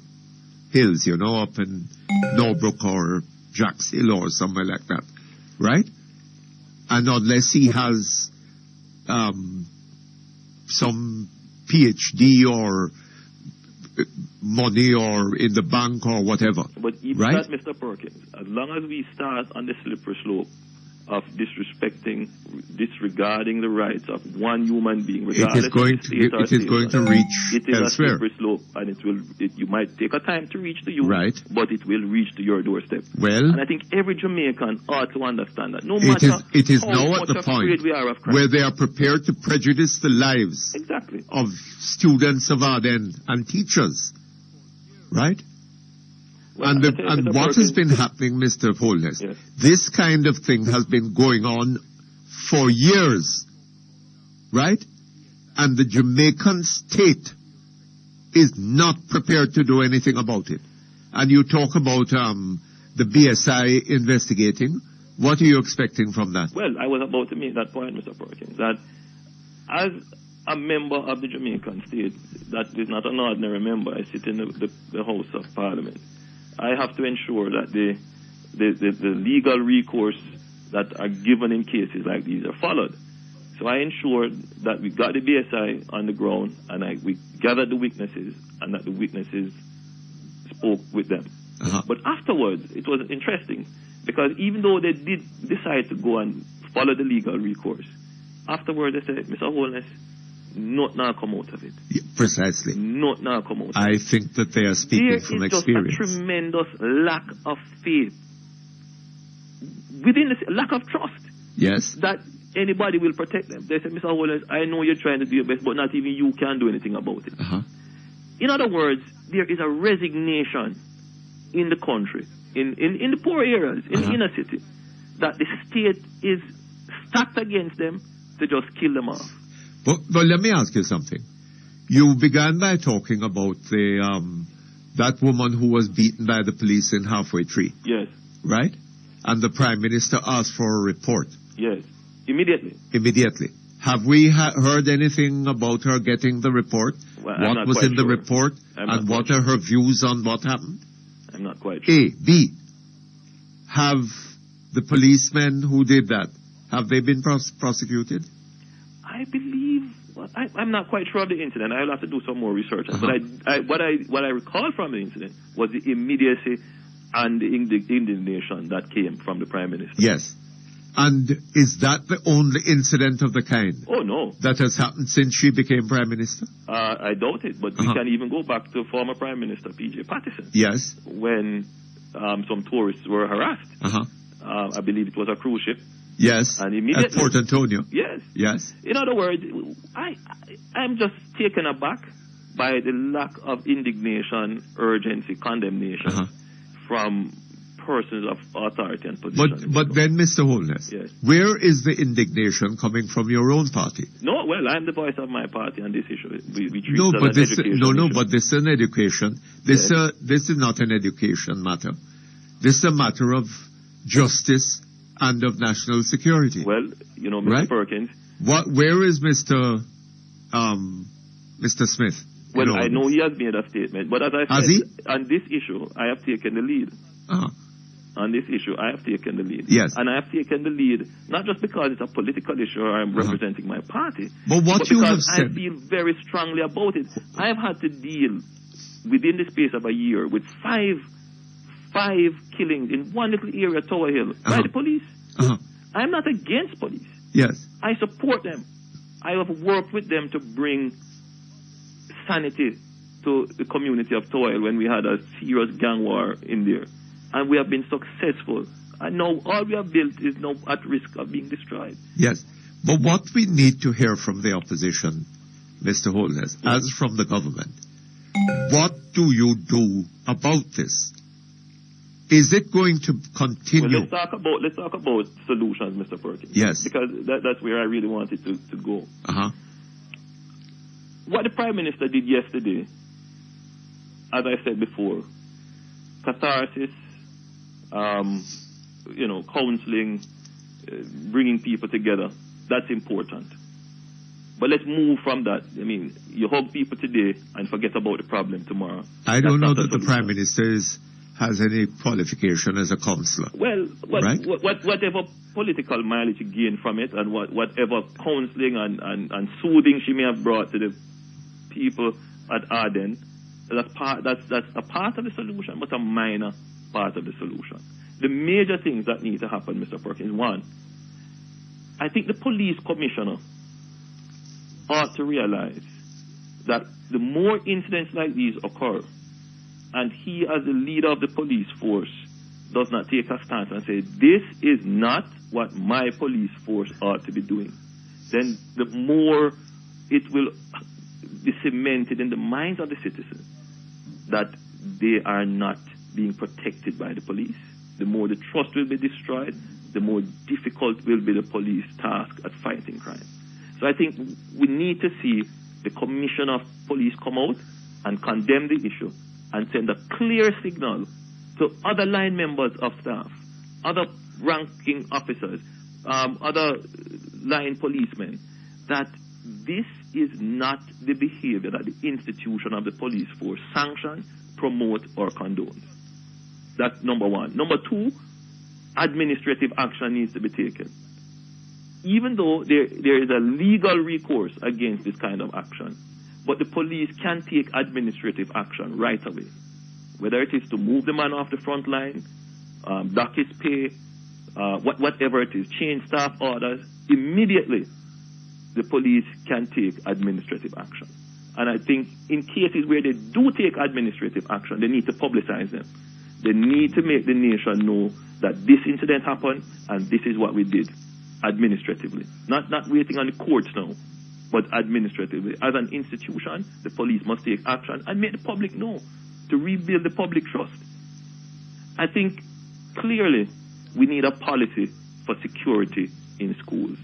hills, up in Norbrook or Jacks Hill or somewhere like that, right? And unless he has some PhD or money or in the bank or whatever. But even that, Mr. Perkins, as long as we start on the slippery slope of disregarding the rights of one human being, regardless it is going of state or to reach it is elsewhere. a slippery slope, and you might take a time to reach to you, right? But it will reach to your doorstep. Well, and I think every Jamaican ought to understand that. No matter it is how now much at the afraid point we are of crime, where they are prepared to prejudice the lives of students of Arden and teachers, right? Well, and what has been happening, Mr. Holness, this kind of thing has been going on for years, right? And the Jamaican state is not prepared to do anything about it. And you talk about the BSI investigating. What are you expecting from that? Well, I was about to make that point, Mr. Perkins, that as a member of the Jamaican state, that is not an ordinary member, I sit in the House of Parliament, I have to ensure that the legal recourse that are given in cases like these are followed. So I ensured that we got the BSI on the ground and we gathered the witnesses and that the witnesses spoke with them. But afterwards, it was interesting because even though they did decide to go and follow the legal recourse, afterwards they said, Mr. Holness, not now come out of it. Yeah, precisely. Not now come out of it. I think that they are speaking from experience. There is just a tremendous lack of faith within this, lack of trust. Yes. That anybody will protect them. They said, Mr. Holness, I know you're trying to do your best, but not even you can do anything about it. In other words, there is a resignation in the country, in the poor areas, in the inner city, that the state is stacked against them to just kill them off. But let me ask you something. You began by talking about that woman who was beaten by the police in Halfway Tree. Yes. Right? And the Prime Minister asked for a report. Yes. Immediately. Immediately. Have we heard anything about her getting the report? Well, what was in the report? And what are her views on what happened? I'm not quite sure. A. B. Have the policemen who did that, have they been prosecuted? I believe, I'm not quite sure of the incident. I'll have to do some more research. But what I recall from the incident was the immediacy and the indignation that came from the Prime Minister. Yes. And is that the only incident of the kind? Oh, no. That has happened since she became Prime Minister? I doubt it, but we can even go back to former Prime Minister P.J. Patterson. Yes. When some tourists were harassed. I believe it was a cruise ship. Yes, and immediately, at Port Antonio. Yes. Yes. In other words, I'm just taken aback by the lack of indignation, urgency, condemnation from persons of authority and position. But then, Mr. Holness, where is the indignation coming from your own party? No, well, I'm the voice of my party on this issue. We treat no, it but as an this education issue. but this is an education. This is not an education matter. This is a matter of justice and of national security. Well, you know, Mr. Perkins. Where is Mr. Smith? Well, I know he has made a statement, but as I said, on this issue, I have taken the lead. On this issue, I have taken the lead. Yes. And I have taken the lead, not just because it's a political issue or I'm representing my party, but you have said, I feel very strongly about it. I have had to deal, within the space of a year, with five killings in one little area, Tower Hill, by the police. I'm not against police. Yes. I support them. I have worked with them to bring sanity to the community of Tower Hill when we had a serious gang war in there. And we have been successful. And now all we have built is now at risk of being destroyed. Yes. But what we need to hear from the opposition, Mr. Holness, as from the government, what do you do about this? Is it going to continue? Well, let's talk about solutions, Mr. Perkins. Yes. Because that's where I really wanted to go. What the Prime Minister did yesterday, as I said before, catharsis, counseling, bringing people together, that's important. But let's move from that. I mean, you hug people today and forget about the problem tomorrow. I don't know that the Prime Minister has any qualification as a counsellor. Well, whatever political mileage you gain from it and whatever counseling and soothing she may have brought to the people at Arden, that's a part of the solution, but a minor part of the solution. The major things that need to happen, Mr. Perkins, one, I think the police commissioner ought to realize that the more incidents like these occur, and he as the leader of the police force does not take a stance and say, this is not what my police force ought to be doing, then the more it will be cemented in the minds of the citizens that they are not being protected by the police. The more the trust will be destroyed, the more difficult will be the police task at fighting crime. So I think we need to see the Commissioner of Police come out and condemn the issue and send a clear signal to other line members of staff, other ranking officers, other line policemen, that this is not the behavior that the institution of the police force sanctions, promote, or condone. That's number one. Number two, administrative action needs to be taken. Even though there is a legal recourse against this kind of action, but the police can take administrative action right away. Whether it is to move the man off the front line, dock his pay, whatever it is, change staff orders, immediately the police can take administrative action. And I think in cases where they do take administrative action, they need to publicize them. They need to make the nation know that this incident happened and this is what we did administratively. Not waiting on the courts now, but administratively. As an institution, the police must take action and make the public know to rebuild the public trust. I think clearly we need a policy for security in schools.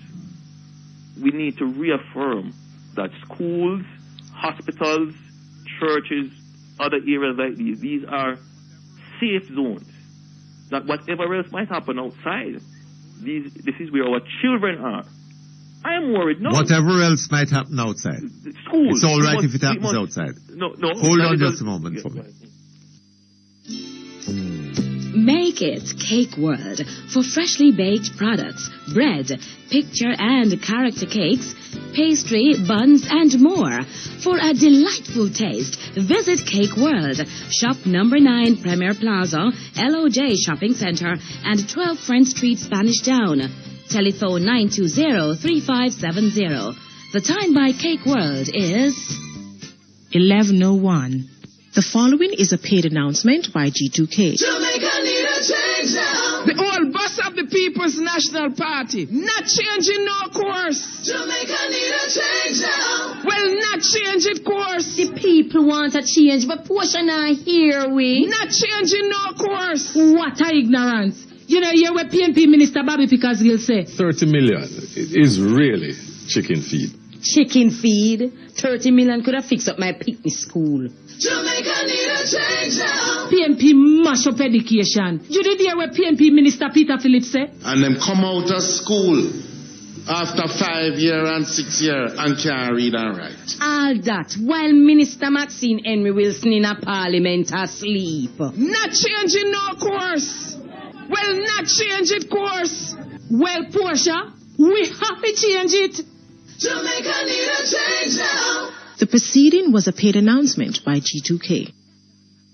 We need to reaffirm that schools, hospitals, churches, other areas like these are safe zones. That whatever else might happen outside, this is where our children are. I am worried. No. Whatever else might happen outside. Schools. It's all right if it happens outside. No. Hold on just a moment for me. Make it Cake World for freshly baked products, bread, picture and character cakes, pastry, buns, and more. For a delightful taste, visit Cake World, shop number 9 Premier Plaza, LOJ Shopping Center, and 12 French Street, Spanish Town. Telephone 920-3570. The time by Cake World is 11:01. The following is a paid announcement by G2K. Jamaica need a change now. The old boss of the People's National Party, not changing no course. Jamaica need a change now. Well, not change it course. The people want a change, but Portia not here, we. Not changing no course. What a ignorance. You know, you're what PNP Minister Bobby Pickers will say. 30 million is really chicken feed. Chicken feed? 30 million could have fixed up my picnic school. Jamaica need a change now. PNP mash up education. You did hear what PNP Minister Peter Phillips say? And them come out of school after 5 years and 6 years and can't read and write. All that while Minister Maxine Henry Wilson in a parliament asleep. Not changing no course. Well, not change it course. Well, Portia, we have to change it. Jamaica need a change now. The proceeding was a paid announcement by G2K.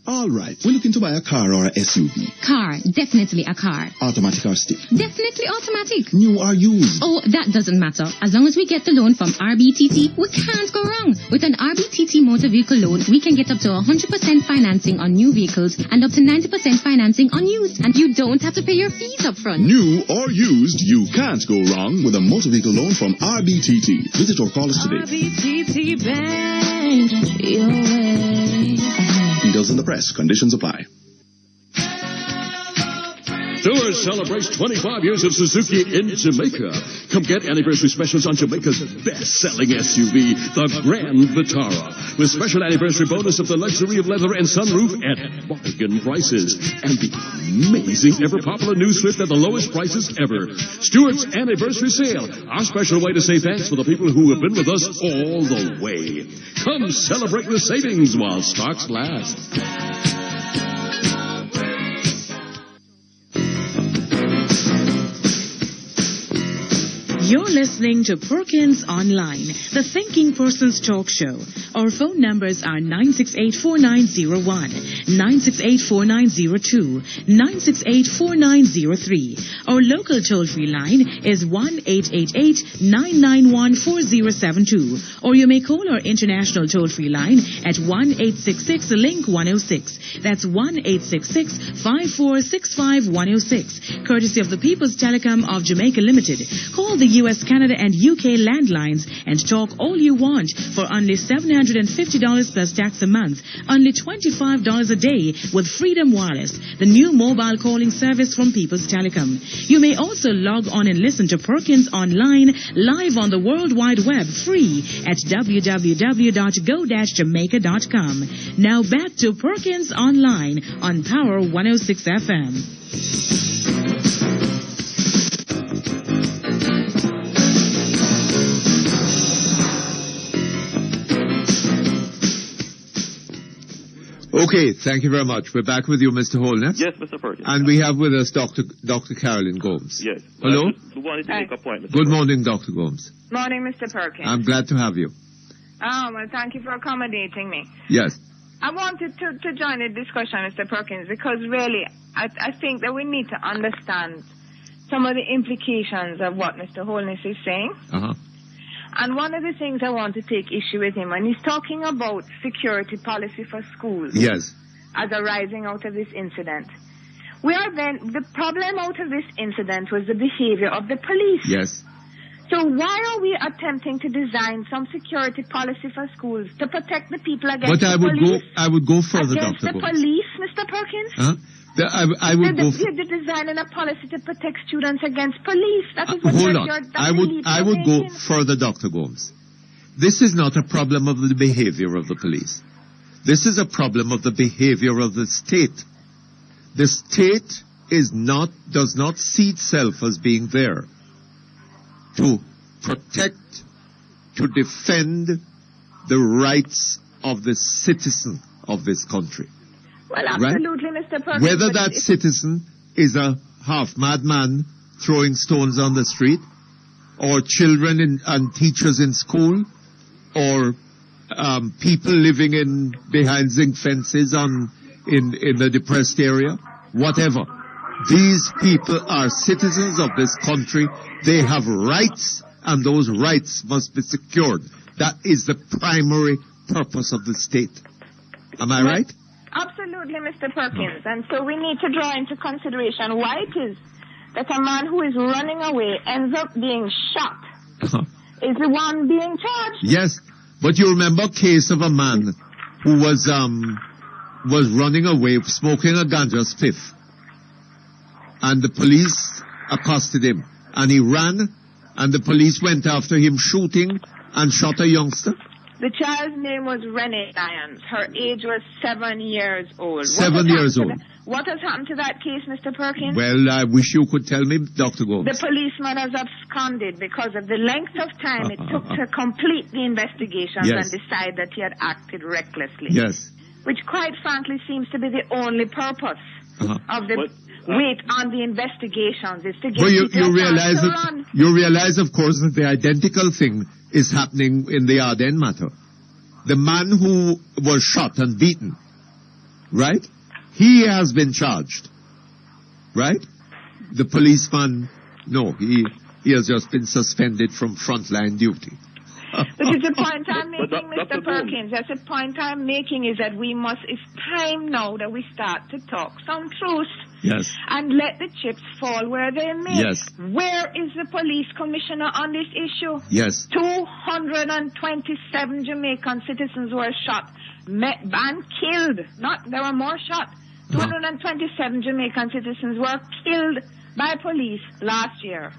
All right, we're looking to buy a car or a SUV. Car, definitely a car. Automatic or stick? Definitely automatic. New or used? Oh, that doesn't matter. As long as we get the loan from RBTT, we can't go wrong. With an RBTT motor vehicle loan, we can get up to 100% financing on new vehicles and up to 90% financing on used. And you don't have to pay your fees up front. New or used, you can't go wrong with a motor vehicle loan from RBTT. Visit or call us today. RBTT Bank, your way. Details in the press. Conditions apply. Tours celebrates 25 years of Suzuki in Jamaica. Come get anniversary specials on Jamaica's best-selling SUV, the Grand Vitara, with special anniversary bonus of the luxury of leather and sunroof at bargain prices, and the amazing ever-popular new Swift at the lowest prices ever. Stewart's anniversary sale, our special way to say thanks for the people who have been with us all the way. Come celebrate with savings while stocks last. You're listening to Perkins Online, the thinking person's talk show. Our phone numbers are 968-4901, 968-4902, 968-4903. Our local toll-free line is 1-888-991-4072. Or you may call our international toll-free line at 1-866-LINK-106. That's 1-866-5465-106. Courtesy of the People's Telecom of Jamaica Limited. Call the U.S., Canada, and UK landlines and talk all you want for only $750 plus tax a month, only $25 a day with Freedom Wireless, the new mobile calling service from People's Telecom. You may also log on and listen to Perkins Online live on the World Wide Web free at www.go-jamaica.com. Now back to Perkins Online on Power 106 FM. Okay, thank you very much. We're back with you, Mr. Holness. Yes, Mr. Perkins. And we have with us Dr. Carolyn Gomes. Yes. Hello? I just wanted to make a point, Mr. Good morning, Dr. Gomes. Morning, Mr. Perkins. I'm glad to have you. Oh, well, thank you for accommodating me. Yes. I wanted to join the discussion, Mr. Perkins, because really, I think that we need to understand some of the implications of what Mr. Holness is saying. Uh-huh. And one of the things I want to take issue with him, and he's talking about security policy for schools. Yes. As arising out of this incident. The problem out of this incident was the behavior of the police. Yes. So why are we attempting to design some security policy for schools to protect the people against But the police? I would go further, against Dr. the Gomes. police, Mr. Perkins? Huh? I would go. You're designing a policy to protect students against police. That is what Hold you're, on. you're, I would go further, Dr. Gomes. This is not a problem of the behavior of the police. This is a problem of the behavior of the state. The state does not see itself as being there to protect, to defend the rights of the citizen of this country. Well, absolutely, right? Mr. Perkins. Whether that citizen is a half-mad man throwing stones on the street, or children and teachers in school, or people living behind zinc fences in the depressed area, whatever. These people are citizens of this country. They have rights, and those rights must be secured. That is the primary purpose of the state. Am I right? Absolutely, Mr. Perkins. And so we need to draw into consideration why it is that a man who is running away ends up being shot. Is the one being charged? Yes, but you remember a case of a man who was running away smoking a ganja spliff, and the police accosted him, and he ran, and the police went after him, shooting and shot a youngster. The child's name was Renee Lyons. Her age was 7 years old. 7 years old. What has happened to that case, Mr. Perkins? Well, I wish you could tell me, Dr. Gomes. The policeman has absconded because of the length of time it took to complete the investigations and decide that he had acted recklessly. Yes. Which, quite frankly, seems to be the only purpose of the wait on the investigations is to get people you realize, of course, that the identical thing is happening in the Ardennes matter. The man who was shot and beaten, right? He has been charged, right? The policeman, no, he has just been suspended from frontline duty. Which is the point I'm making, Mr. Perkins. That's the point I'm making is that it's time now that we start to talk some truth. Yes. And let the chips fall where they may. Yes. Where is the police commissioner on this issue? Yes. 227 Jamaican citizens were shot and killed. There were more shot. 227 Jamaican citizens were killed by police last year.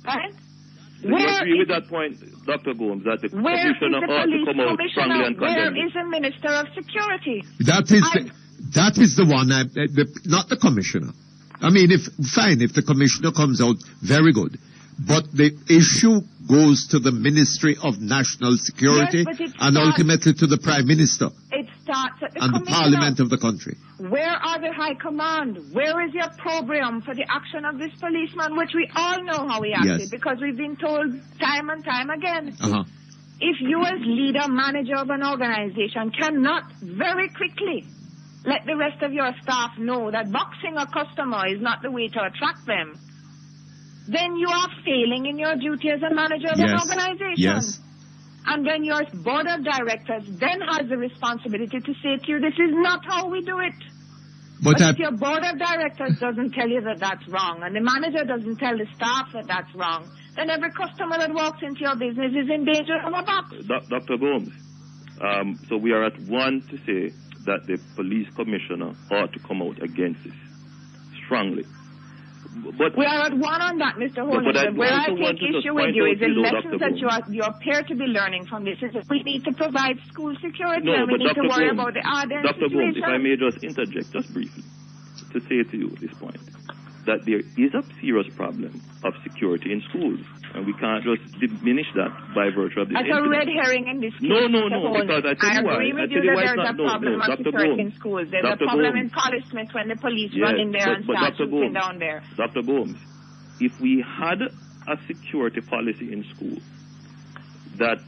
Right? Do you agree with that point, Dr. Gomes, that the commissioner ought to come out strongly and condemn Where is the Minister of Security? That is the one, not the commissioner. I mean, if the commissioner comes out, very good. But the issue goes to the Ministry of National Security and ultimately to the Prime Minister. It starts at the and the parliament of the country. Where are the high command? Where is your program for the action of this policeman, which we all know how he acted, Yes. because we've been told time and time again. Uh-huh. If you as leader, manager of an organization cannot very quickly let the rest of your staff know that boxing a customer is not the way to attract them, then you are failing in your duty as a manager of an organization. Yes. And then your board of directors then has the responsibility to say to you, this is not how we do it. But if your board of directors doesn't tell you that that's wrong, and the manager doesn't tell the staff that that's wrong, then every customer that walks into your business is in danger of a box. Dr. Gomes, so we are at one to say that the police commissioner ought to come out against this strongly. But we are at one on that, Mr. Holmes. Where I take issue with you is the lessons that you appear to be learning from this is that we need to provide school security and we need to worry about the Arden Dr. Gomes, situation. if I may just interject just briefly to say to you at this point that there is a serious problem of security in schools, and we can't just diminish that by virtue of this That's a red herring in this case. No, Mr. because I tell I you why. agree with you that there's a problem of security in schools. There's a problem in policemen when the police run in there and start shooting down there. Dr. Gomes, if we had a security policy in school that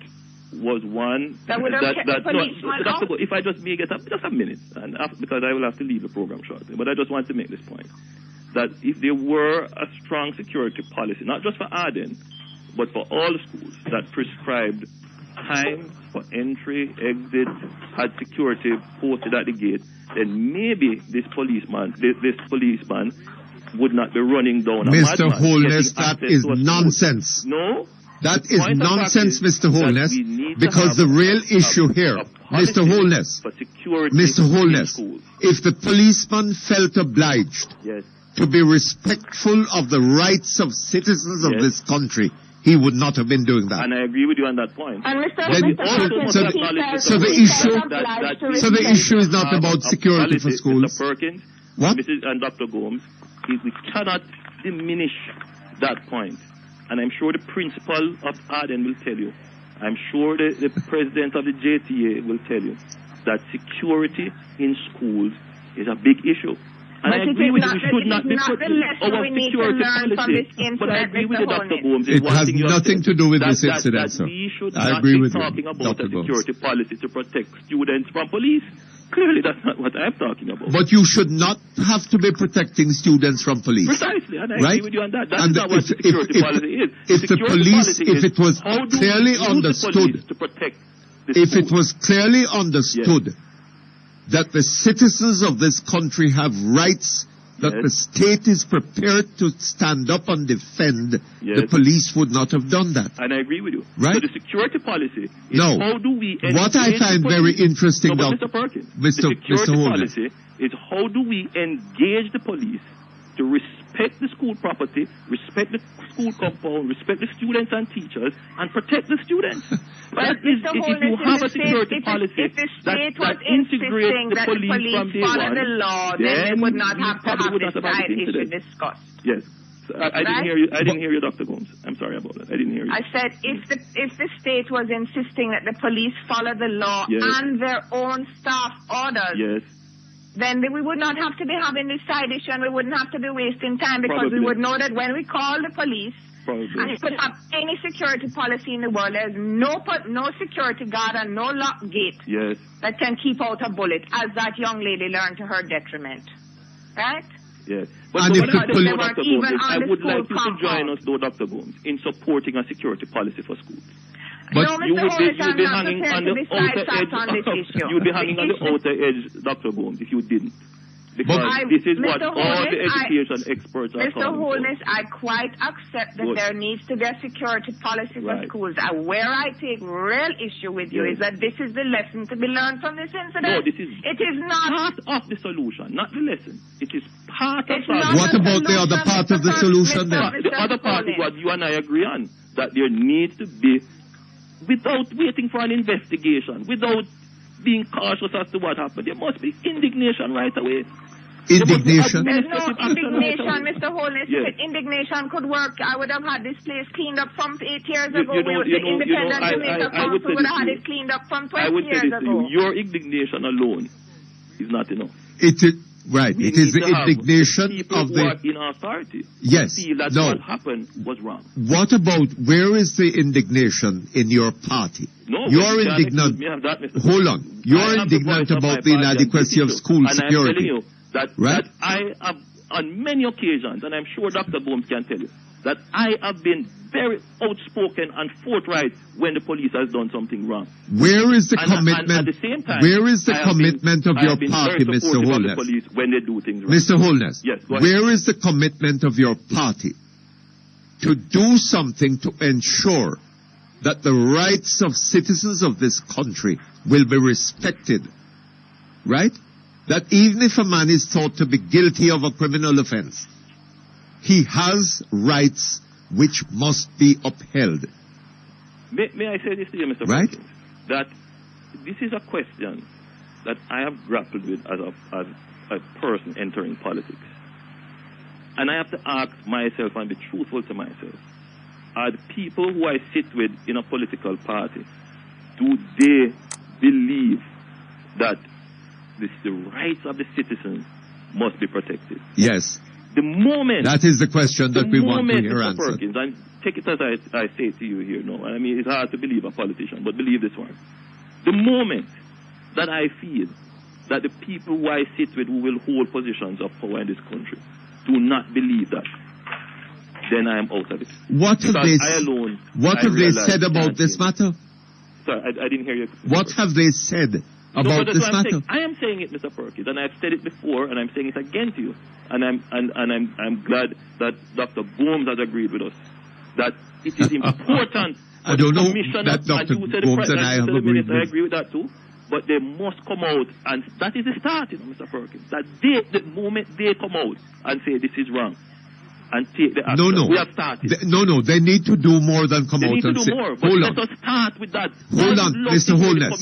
was one that would have kept the policeman out. If I just may get up just a minute, and because I will have to leave the program shortly, but I just want to make this point. That if there were a strong security policy, not just for Arden, but for all schools, that prescribed time for entry, exit, had security posted at the gate, then maybe this policeman would not be running down a Mr. madman, Holness, getting that access is to a school. nonsense. No. That is nonsense, Mr. Holness, because the real issue here, Mr. Holness, if the policeman felt obliged to be respectful of the rights of citizens of this country, he would not have been doing that. And I agree with you on that point. And So the issue is not about security for schools. Mr. Perkins, what? Mrs. and Dr. Gomes, we cannot diminish that point. And I'm sure the principal of Arden will tell you. I'm sure the president of the JTA will tell you that security in schools is a big issue. And I agree with you, we should not be putting our security policy. But I agree with you, Dr. Gomes. It has nothing to do with this incident, sir. We should I not agree be with talking you, about Dr. a Gomes. security policy to protect students from police. Clearly, that's not what I'm talking about. But you should not have to be protecting students from police. Precisely, and I right? agree with you on that. That's and not what security policy is. If the police, if it was clearly understood, to protect if it was clearly understood that the citizens of this country have rights that the state is prepared to stand up and defend, the police would not have done that. And I agree with you. Right? So the security policy is No. how do we engage What I find the very police? interesting, No, but Dr. Mr. Perkins, Mr. the security Holness. policy is how do we engage the police to respect the school property, respect the school compound, respect the students and teachers, and protect the students. That is, if you have a security policy that integrates the police from day follow one, the law, then they would not have to have this side issue discussed. Yes. I didn't hear you. I didn't hear you, Dr. Gomes. I'm sorry about that. I didn't hear you. I said if the state was insisting that the police follow the law and their own staff orders, then we would not have to be having this side issue and we wouldn't have to be wasting time because we would know that when we call the police, and you could have any security policy in the world, there's no security guard and no lock gate that can keep out a bullet, as that young lady learned to her detriment. Right? Yes. And But if the police, Dr. Gomes, I would like you to join us, though, Dr. Gomes, in supporting a security policy for schools. But no, Mr. You would Holness, be I'm not hanging prepared on to the be outer sidetracked on this edge. issue. You would be hanging on the outer edge, Dr. Gomes, if you didn't. Because this is what Mr. all the Holness, education experts are Mr. calling for. Holness, I quite accept that there needs to be a security policy for schools. Where I take real issue with you is that this is the lesson to be learned from this incident. No, this is it is not part of the solution, not the lesson. It is part of the not what about the other part of the solution then? The other part is what you and I agree on, that there needs to be, without waiting for an investigation, without being cautious as to what happened, there must be indignation right away. Indignation? There's no indignation, Mr. Holness. If indignation could work, I would have had this place cleaned up from 8 years ago. The Independent Jamaica Council would have had it cleaned up from 20 years ago. Your indignation alone is not enough. It is the indignation people of who are in authority. Yes. Feel that No. what happened was wrong. What about, where is the indignation in your party? No, you're we can't indignant. exclude me of that, Mr. Hold on. I You're am the indignant voice of about my the party on inadequacy this of issue. school And security. I'm telling you that, Right? that I have, on many occasions, and I'm sure Dr. Gomes can tell you, that I have been very outspoken and forthright when the police has done something wrong. Where is the And commitment? at the same time, where is the I have commitment of I your have been party, very Mr. supportive of the Holness? police when they do things wrong. Mr. Holness, Yes, go ahead. where is the commitment of your party to do something to ensure that the rights of citizens of this country will be respected? Right? That even if a man is thought to be guilty of a criminal offense, he has rights which must be upheld. May I say this to you, Mr. Right? Perkins, that this is a question that I have grappled with as a person entering politics. And I have to ask myself and be truthful to myself. Are the people who I sit with in a political party, do they believe that the rights of the citizens must be protected? Yes. The moment... That is the question that we want to hear Mr. answered. Perkins, and take it as I say to you here now. I mean, it's hard to believe a politician, but believe this one. The moment that I feel that the people who I sit with who will hold positions of power in this country do not believe that, then I am out of it. What have they said about this matter? Sorry, I didn't hear you. What have they said about this matter? I am saying it, Mr. Perkins, and I've said it before, and I'm saying it again to you. And I'm glad that Dr. Gomes has agreed with us that it is important. I don't know that Dr. Gomes and I have agreed with. I agree with that too. But they must come out, and that is the start, Mr. Perkins. That the moment they come out and say this is wrong, and take the action, we have started. They need to do more than come they out need to and do say. more, but let us start with that. Hold on, Mr. Holness.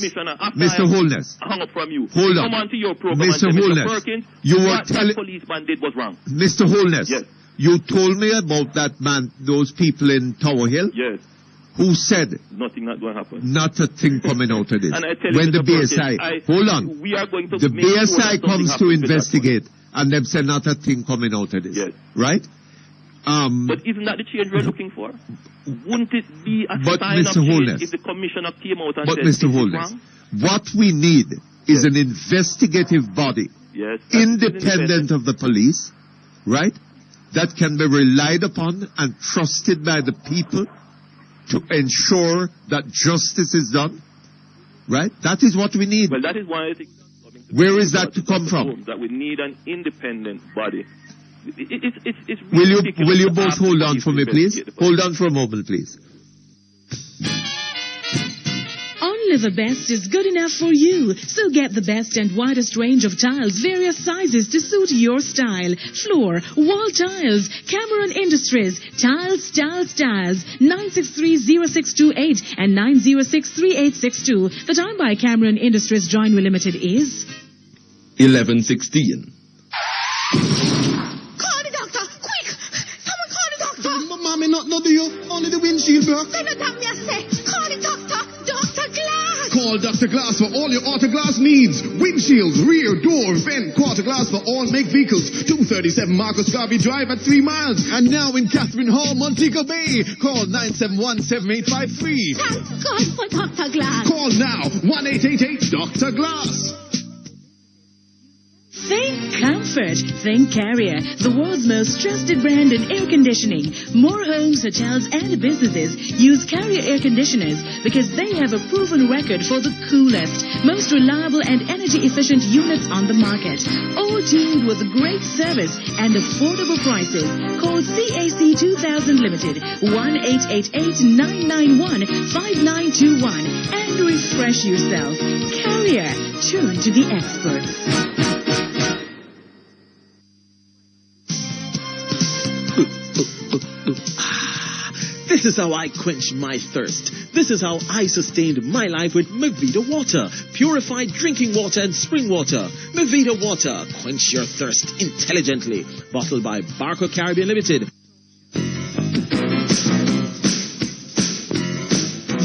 Mr. Holness. Hung up from you. Hold on. Come on to your program Mr. and say, Holness. Mr. Perkins, you were what that policeman did was wrong. Mr. Holness. Yes. You told me about that man, those people in Tower Hill. Yes. Who said nothing not going to happen. Not a thing coming out of this. And I tell when you, the Mr. BSI, Perkins, hold on, we are going to the make sure BSI that comes to happens with that investigate, and them say not a thing coming out of this. Yes. Right? But isn't that the change we're looking for? Wouldn't it be a but sign Mr. of Holness, change if the commissioner came out and but said Mr. this is Holness, wrong? what we need is an investigative body, yes, independent of the police, right? That can be relied upon and trusted by the people to ensure that justice is done, right? That is what we need. Well, that is why I think... Where is that to come from? That we need an independent body. It's will you both hold on for me, please? Hold on for a moment, please. Only the best is good enough for you. So get the best and widest range of tiles, various sizes to suit your style. Floor, wall tiles, Cameron Industries, tiles, 963-0628 and 906-3862. The time by Cameron Industries Joinery Limited is 11:16. Mommy, not do you. Only the windshield broke. Call the doctor. Dr. Glass. Call Dr. Glass for all your auto glass needs. Windshields, rear, door, vent, quarter glass for all make vehicles. 237 Marcus Garvey Drive at 3 miles. And now in Catherine Hall, Montego Bay. Call 971-7853. Thank God for Dr. Glass. Call now. 1-888-Dr. Glass. Think comfort. Think Carrier, the world's most trusted brand in air conditioning. More homes, hotels, and businesses use Carrier air conditioners because they have a proven record for the coolest, most reliable, and energy-efficient units on the market. All tuned with great service and affordable prices. Call CAC 2000 Limited, 1-888-991-5921, and refresh yourself. Carrier, tuned to the experts. This is how I quench my thirst. This is how I sustained my life with Mavita water. Purified drinking water and spring water. Mavita water. Quench your thirst intelligently. Bottled by Barco Caribbean Limited.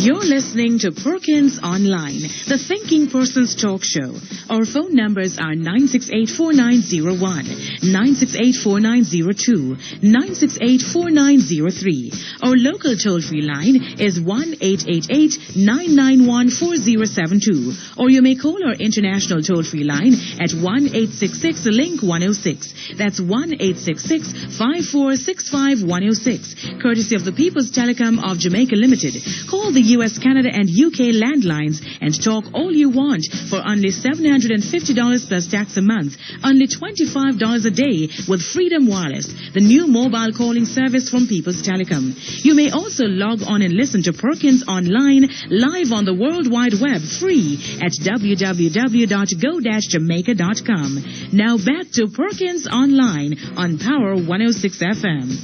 You're listening to Perkins Online, the thinking person's talk show. Our phone numbers are 968-4901, 968-4902, 968-4903. Our local toll-free line is 1-888-991-4072. Or you may call our international toll-free line at 1-866-LINK-106. That's 1-866-5465-106. Courtesy of the People's Telecom of Jamaica Limited. Call the U.S., Canada, and UK landlines and talk all you want for only $750 plus tax a month, only $25 a day with Freedom Wireless, the new mobile calling service from People's Telecom. You may also log on and listen to Perkins online live on the World Wide Web free at www.go-jamaica.com. Now back to Perkins online on Power 106 FM.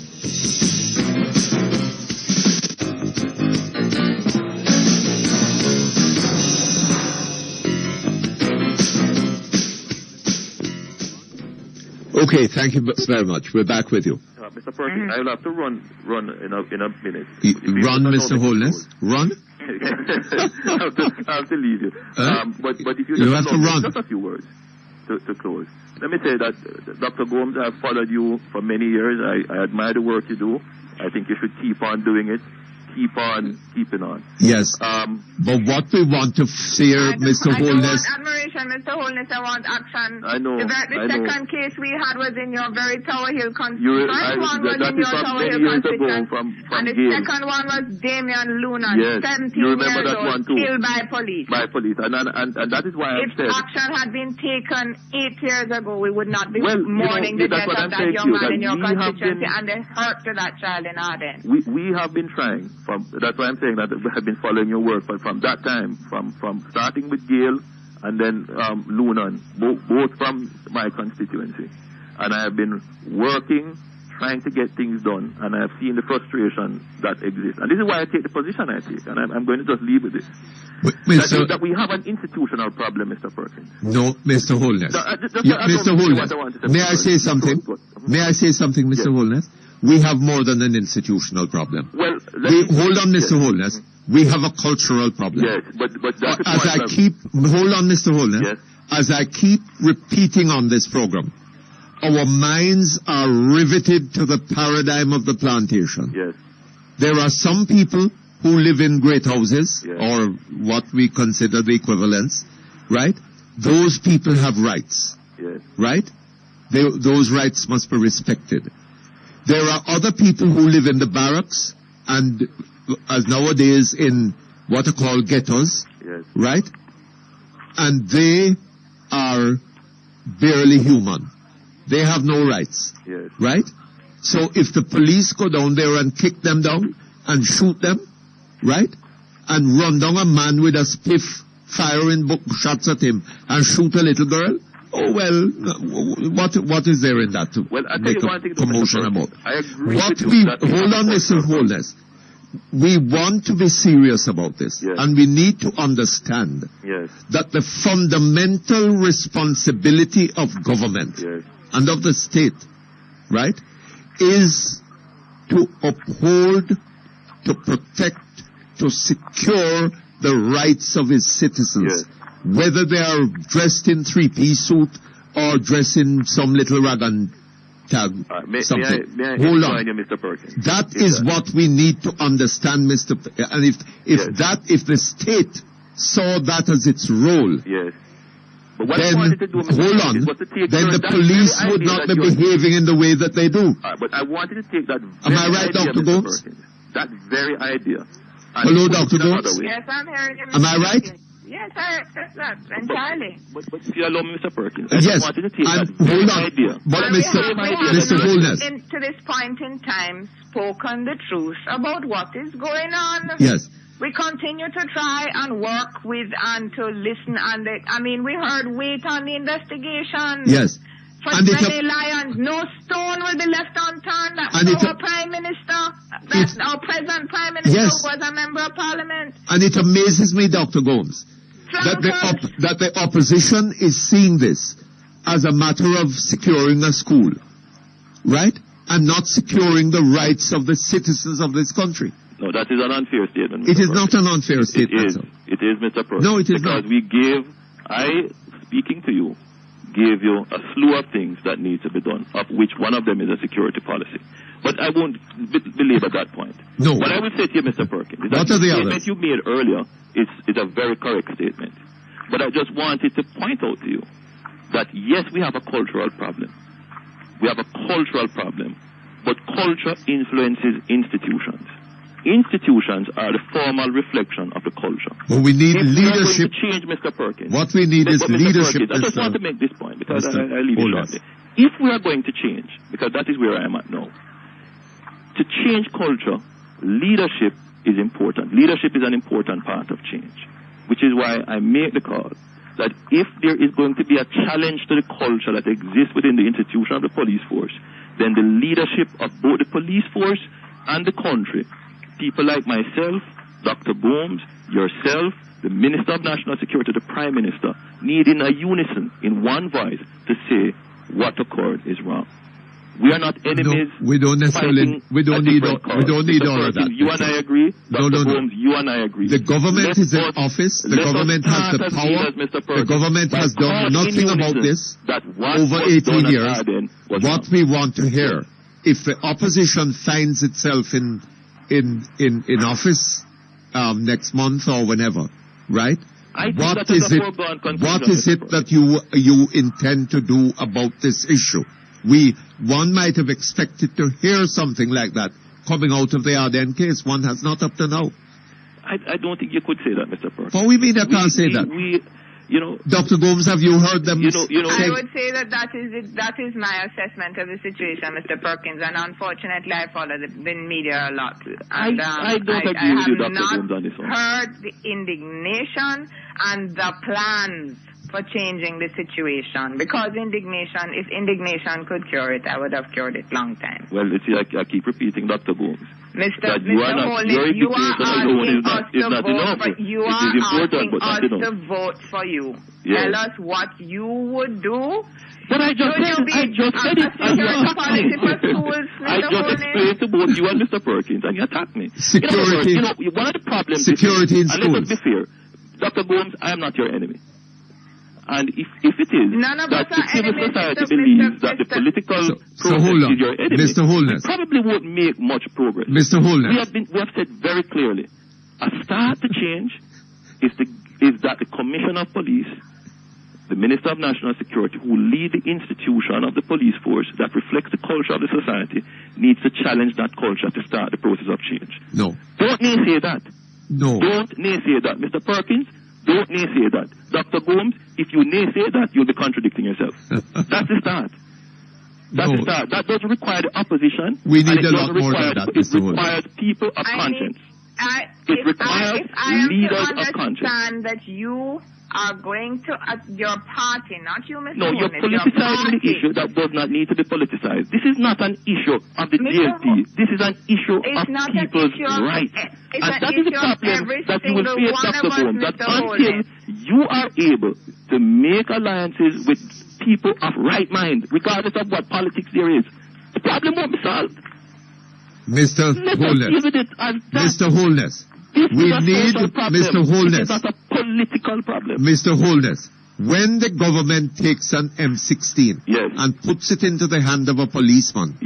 Okay, thank you very much. We're back with you. Mr. Perkins, I'll have to run in a minute. Run, Mr. Holness? Run? I have to leave you. But if you have to run. Just a few words to close. Let me say that, Dr. Gomes, I've followed you for many years. I admire the work you do. I think you should keep on doing it. Keep on keeping on. Yes. But what we want to see here, Mr. Holness. I don't want admiration, Mr. Holness. I want action. I know. The second case we had was in your very Tower Hill constituency. First one was in your Tower Hill constituency. And the second one was Damian Luna, yes. 17 you remember years that old, one too. killed by police. By police. And that is why I said, if action had been taken 8 years ago, we would not be the mourning the death of that young man in your constituency been, and the hurt to that child in Arden. We have been trying. That's why I'm saying that we have been following your work, but from that time, from starting with Gail and then Lunan, both from my constituency, and I have been working, trying to get things done, and I have seen the frustration that exists, and this is why I take the position I take, and I'm going to just leave with this. That we have an institutional problem, Mr. Perkins. No, Mr. Holness. Mr. Holness, may I say something? May I say something, Mr. Holness? We have more than an institutional problem. Well, hold on, Mr. Holness. We have a cultural problem. Yes, but that's hold on, Mr. Holness. Yes. As I keep repeating on this program, our minds are riveted to the paradigm of the plantation. Yes. There are some people who live in great houses, or what we consider the equivalents, right? Those people have rights, right? Those rights must be respected. There are other people who live in the barracks and as nowadays in what are called ghettos, right? And they are barely human. They have no rights, right? So if the police go down there and kick them down and shoot them, right? And run down a man with a spiff, firing shots at him and shoot a little girl, oh, well, what is there in that to make a commotion about? I agree hold on, Mr. Holness. We want to be serious about this, and we need to understand that the fundamental responsibility of government and of the state, right, is to uphold, to protect, to secure the rights of its citizens. Whether they are dressed in three-piece suit or dressed in some little rag and tag something. May I hold on. You, Mr. Perkins? That is what we need to understand, Mr. And if the state saw that as its role, but what then I to do, hold on. Then the police would not be behaving in the way that they do. But I wanted to take that. Am I right, Dr. Gomes? That very idea. Hello, Dr. Gomes. Yes, I'm hearing you. Am I right? Yes, I accept that entirely. But if you allow me, Mr. Perkins, yes, I wanted to take that hold on. idea. But we Mr. Holness, to this point in time, spoken the truth about what is going on. Yes. We continue to try and work with and to listen. And we heard wait on the investigation. Yes. For many lions, no stone will be left unturned. Our Prime Minister, our present Prime Minister was a member of Parliament. And it amazes me, Dr. Gomes, that the opposition is seeing this as a matter of securing a school, right? And not securing the rights of the citizens of this country. No, that is an unfair statement, Mr. It is not an unfair statement, It is, Mr. Perkins. No, it is because not. I speaking to you, gave you a slew of things that need to be done, of which one of them is a security policy. But I won't belabor that point. No. What I will say to you, Mr. Perkins, is that What are the statement others? you made earlier is a very correct statement. But I just wanted to point out to you that, yes, we have a cultural problem. We have a cultural problem. But culture influences institutions. Institutions are the formal reflection of the culture. But we need if leadership. We are going to change, Mr. Perkins. What we need is Mr. leadership. Perkins, I just want to make this point because Mr. I leave it shortly. If we are going to change, because that is where I am at now, to change culture, leadership is important. Leadership is an important part of change, which is why I make the call that if there is going to be a challenge to the culture that exists within the institution of the police force, then the leadership of both the police force and the country, people like myself, Dr. Booms, yourself, the Minister of National Security, the Prime Minister, need in a unison, in one voice, to say what occurred is wrong. We are not enemies. No, we don't necessarily. We don't need all of that. You and I agree. No. Booms, you and I agree. The government is in office. The government has the power. The government has done nothing about this over 18 years. What we want to hear, if the opposition finds itself in office next month or whenever, right? What is it that you intend to do about this issue? One might have expected to hear something like that coming out of the Ardennes case. One has not up to now. I don't think you could say that, Mr. Perkins. What we mean I can't say that? Dr. Gomes, have you heard them? I would say that is my assessment of the situation, Mr. Perkins, and unfortunately I follow the media a lot. And, I don't agree with you, Dr. Gomes, on this one. I have not heard the indignation and the plans for changing the situation, because if indignation could cure it, I would have cured it long time. Well, you see, I keep repeating, Dr. Gomes. Mr. Holness, you are asking us to vote for you. Are asking us to vote for you. Yes. Tell us what you would do. But I just said it. I just explained to both you and Mr. Perkins, and you attacked me. Security. One of the problems. Security in schools. Let us be fair, Dr. Gomes, I am not your enemy. And if it is that the civil society believes that the political process is your enemy, Mr. Holness, we probably won't make much progress. Mr. Holness, we have said very clearly, a start to change is that the Commissioner of Police, the Minister of National Security, who lead the institution of the police force that reflects the culture of the society, needs to challenge that culture to start the process of change. No. Don't naysay that. No. Don't naysay that, Mr. Perkins. Don't naysay that. Dr. Gomes, if you naysay that, you'll be contradicting yourself. That's the start. That's the start. That doesn't require the opposition. We need a lot more than that, It requires people of conscience. It requires leaders of conscience. I understand that you are going to, your party, not you, Mr. No, you're politicizing the issue that does not need to be politicized. This is not an issue of the DLP. This is an issue of people's rights. And that is the problem that you will face, Dr. Gomes, that until you are able to make alliances with people of right mind, regardless of what politics there is, the problem won't be solved. Mr. Holness, we need Mr. Holness. It's not a political problem. Mr. Holness, when the government takes an M16 and puts it into the hand of a policeman,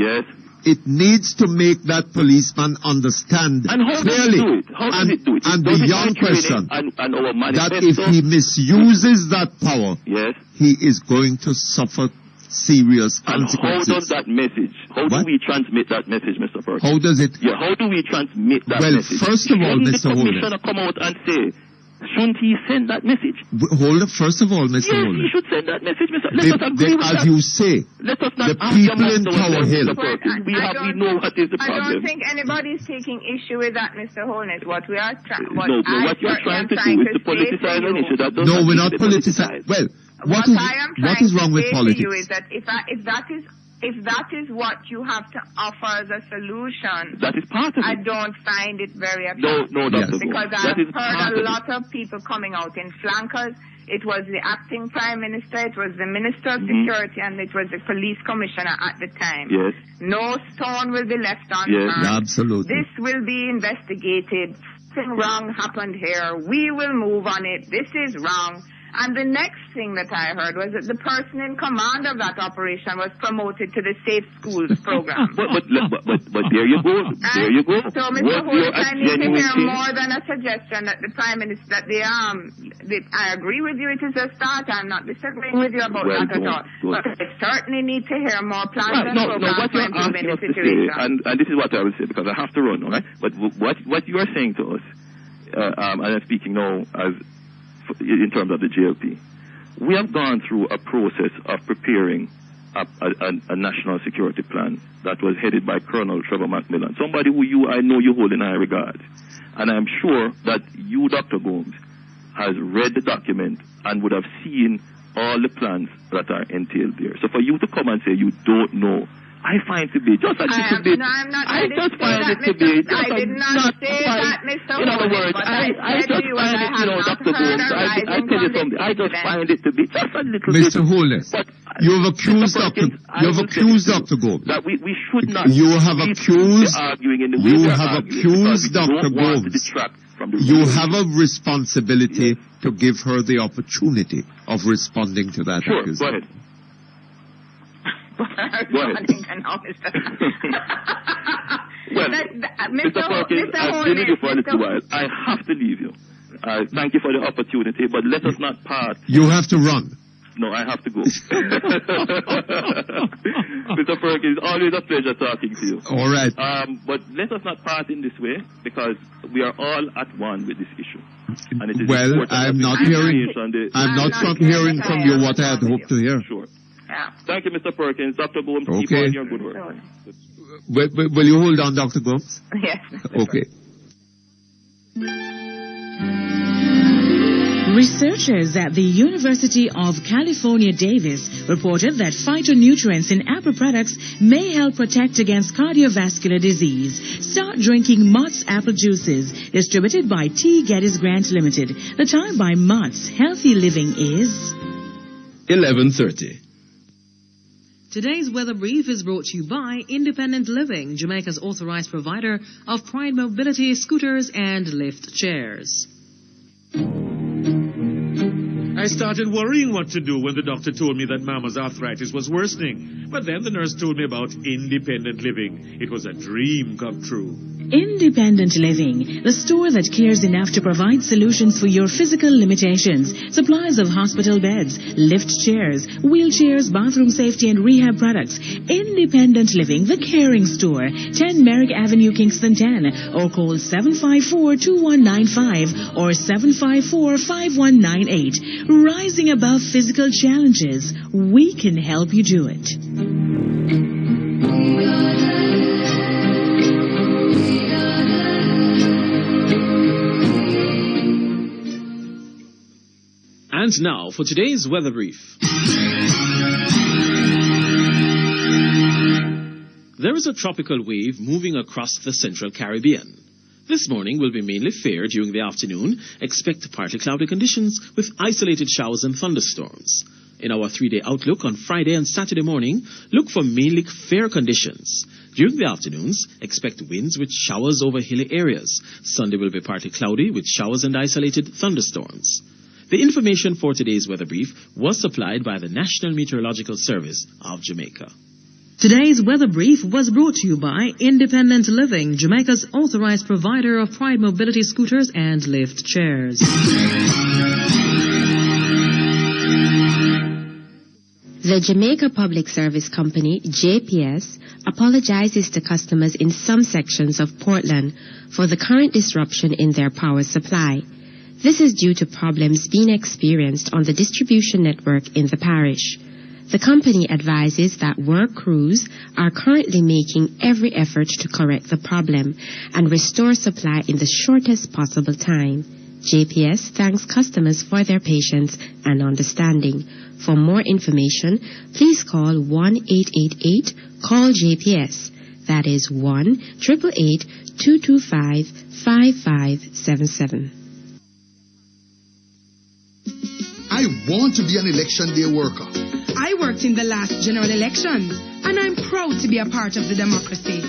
it needs to make that policeman understand clearly. And the young question that if he misuses that power, he is going to suffer serious consequences. How does that message? How do we transmit that message, Mr. Perkins? How does it? Yeah, how do we transmit that message? Well, first of all, Mr. Holness. Shouldn't the commissioner come out and say, shouldn't he send that message? First of all, Mr. Holness. He should send that message, Mr. Let us agree with as that. you say, let us not the people in Tower Hill. We know what is the problem. I don't think anybody's taking issue with that, Mr. Holness. What you're trying to do is to politicize an issue that does No, we're not politicizing. Well, what is wrong with politics? To you is that if that is what you have to offer as a solution, that is part of it. I don't find it very attractive. No, because I've heard a lot of people coming out in flankers. It was the acting Prime Minister, it was the Minister of Security, and it was the Police Commissioner at the time. Yes. No stone will be left unturned. Yes, absolutely. This will be investigated. Something wrong happened here. We will move on it. This is wrong. And the next thing that I heard was that the person in command of that operation was promoted to the Safe Schools program. But there you go. There you go. So, Mr. Holt, I need to hear more than a suggestion that the Prime Minister, that I agree with you, it is a start. I'm not disagreeing with you about that at all. But I certainly need to hear more plans and programs for improving the situation. And this is what I will say, because I have to run, all right? But what you are saying to us, and I'm speaking now in terms of the JLP, we have gone through a process of preparing a national security plan that was headed by Colonel Trevor Macmillan, somebody who I know you hold in high regard. And I'm sure that you, Dr. Gomes, has read the document and would have seen all the plans that are entailed there. So for you to come and say you don't know, I find to be just a little bit. I just find it to be just I did not say that, Mr. In other words, I just find it, Dr. Gomes, I tell you something, I just find it to be just a little bit. Mr. Holness, you have accused Dr. Gomes. That we should not. You have accused Dr. Gomes. You have a responsibility to give her the opportunity of responding to that accusation. Go ahead. Well, Mr. Perkins, I've been with you for a little while. I have to leave you. Thank you for the opportunity, but let us not part. You have to run. No, I have to go. Mr. Perkins, always a pleasure talking to you. All right. But let us not part in this way, because we are all at one with this issue. And it is well, I'm not hearing from you what I had hoped to hear. Sure. Yeah. Thank you, Mr. Perkins. Dr. Gomes, keep on your good work. Will you hold on, Dr. Gomes? Yes. Okay. Researchers at the University of California, Davis reported that phytonutrients in apple products may help protect against cardiovascular disease. Start drinking Mott's apple juices, distributed by T. Geddes Grant Limited. The time by Mott's Healthy Living is 11:30. Today's weather brief is brought to you by Independent Living, Jamaica's authorized provider of Pride Mobility scooters and lift chairs. I started worrying what to do when the doctor told me that Mama's arthritis was worsening. But then the nurse told me about Independent Living. It was a dream come true. Independent Living, the store that cares enough to provide solutions for your physical limitations. Supplies of hospital beds, lift chairs, wheelchairs, bathroom safety and rehab products. Independent Living, the caring store. 10 Merrick Avenue, Kingston 10. Or call 754-2195 or 754-5198. Rising above physical challenges, we can help you do it. And now for today's weather brief. There is a tropical wave moving across the central Caribbean. This morning will be mainly fair during the afternoon. Expect partly cloudy conditions with isolated showers and thunderstorms. In our 3-day outlook on Friday and Saturday morning, look for mainly fair conditions. During the afternoons, expect winds with showers over hilly areas. Sunday will be partly cloudy with showers and isolated thunderstorms. The information for today's weather brief was supplied by the National Meteorological Service of Jamaica. Today's weather brief was brought to you by Independent Living, Jamaica's authorized provider of Pride Mobility scooters and lift chairs. The Jamaica Public Service Company, JPS, apologizes to customers in some sections of Portland for the current disruption in their power supply. This is due to problems being experienced on the distribution network in the parish. The company advises that work crews are currently making every effort to correct the problem and restore supply in the shortest possible time. JPS thanks customers for their patience and understanding. For more information, please call 1-888-CALL-JPS. That is 1-888-225-5577. I want to be an election day worker. I worked in the last general elections, and I'm proud to be a part of the democracy.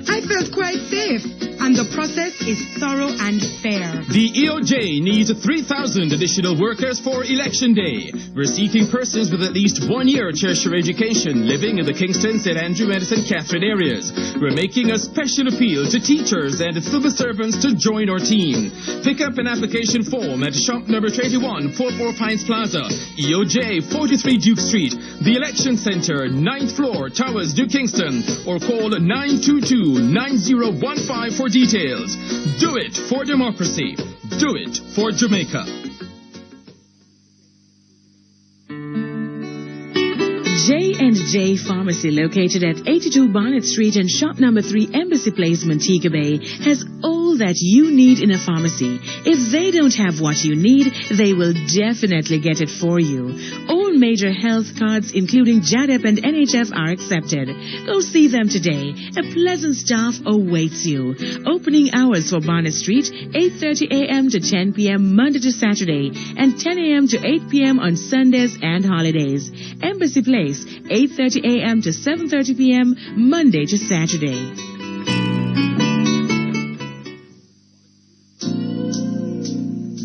I felt quite safe. and the process is thorough and fair. The EOJ needs 3,000 additional workers for Election Day. We're seeking persons with at least 1 year tertiary education living in the Kingston, St. Andrew, and St. Catherine areas. We're making a special appeal to teachers and civil servants to join our team. Pick up an application form at shop number 21, 44 Pines Plaza, EOJ, 43 Duke Street, the Election Center, 9th floor, Towers, New Kingston, or call 922-9015 for details. Do it for democracy. Do it for Jamaica. J&J Pharmacy, located at 82 Barnett Street and shop number 3, Embassy Place, Montego Bay, has all that you need in a pharmacy. If they don't have what you need, they will definitely get it for you. All major health cards, including JADEP and NHF, are accepted. Go see them today. A pleasant staff awaits you. Opening hours for Barnett Street, 8:30 a.m. to 10 p.m. Monday to Saturday, and 10 a.m. to 8 p.m. on Sundays and holidays. Embassy Place, 8:30 a.m. to 7:30 p.m. Monday to Saturday.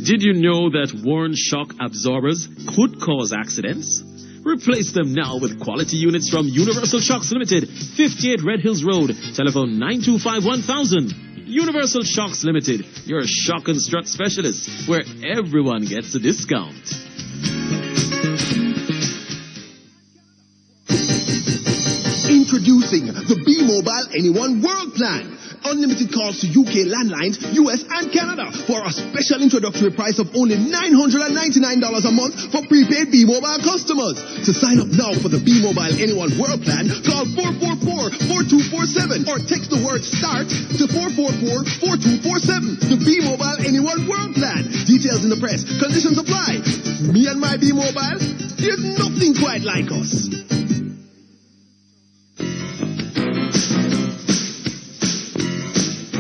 Did you know that worn shock absorbers could cause accidents? Replace them now with quality units from Universal Shocks Limited, 58 Red Hills Road, telephone 925-1000. Universal Shocks Limited, your shock and strut specialist, where everyone gets a discount. Introducing the B-Mobile Anyone World Plan. Unlimited calls to UK landlines, US and Canada for a special introductory price of only $999 a month for prepaid B-Mobile customers. To sign up now for the B-Mobile Anyone World Plan, call 444-4247 or text the word START to 444-4247. The B-Mobile Anyone World Plan. Details in the press. Conditions apply. Me and my B-Mobile, there's nothing quite like us.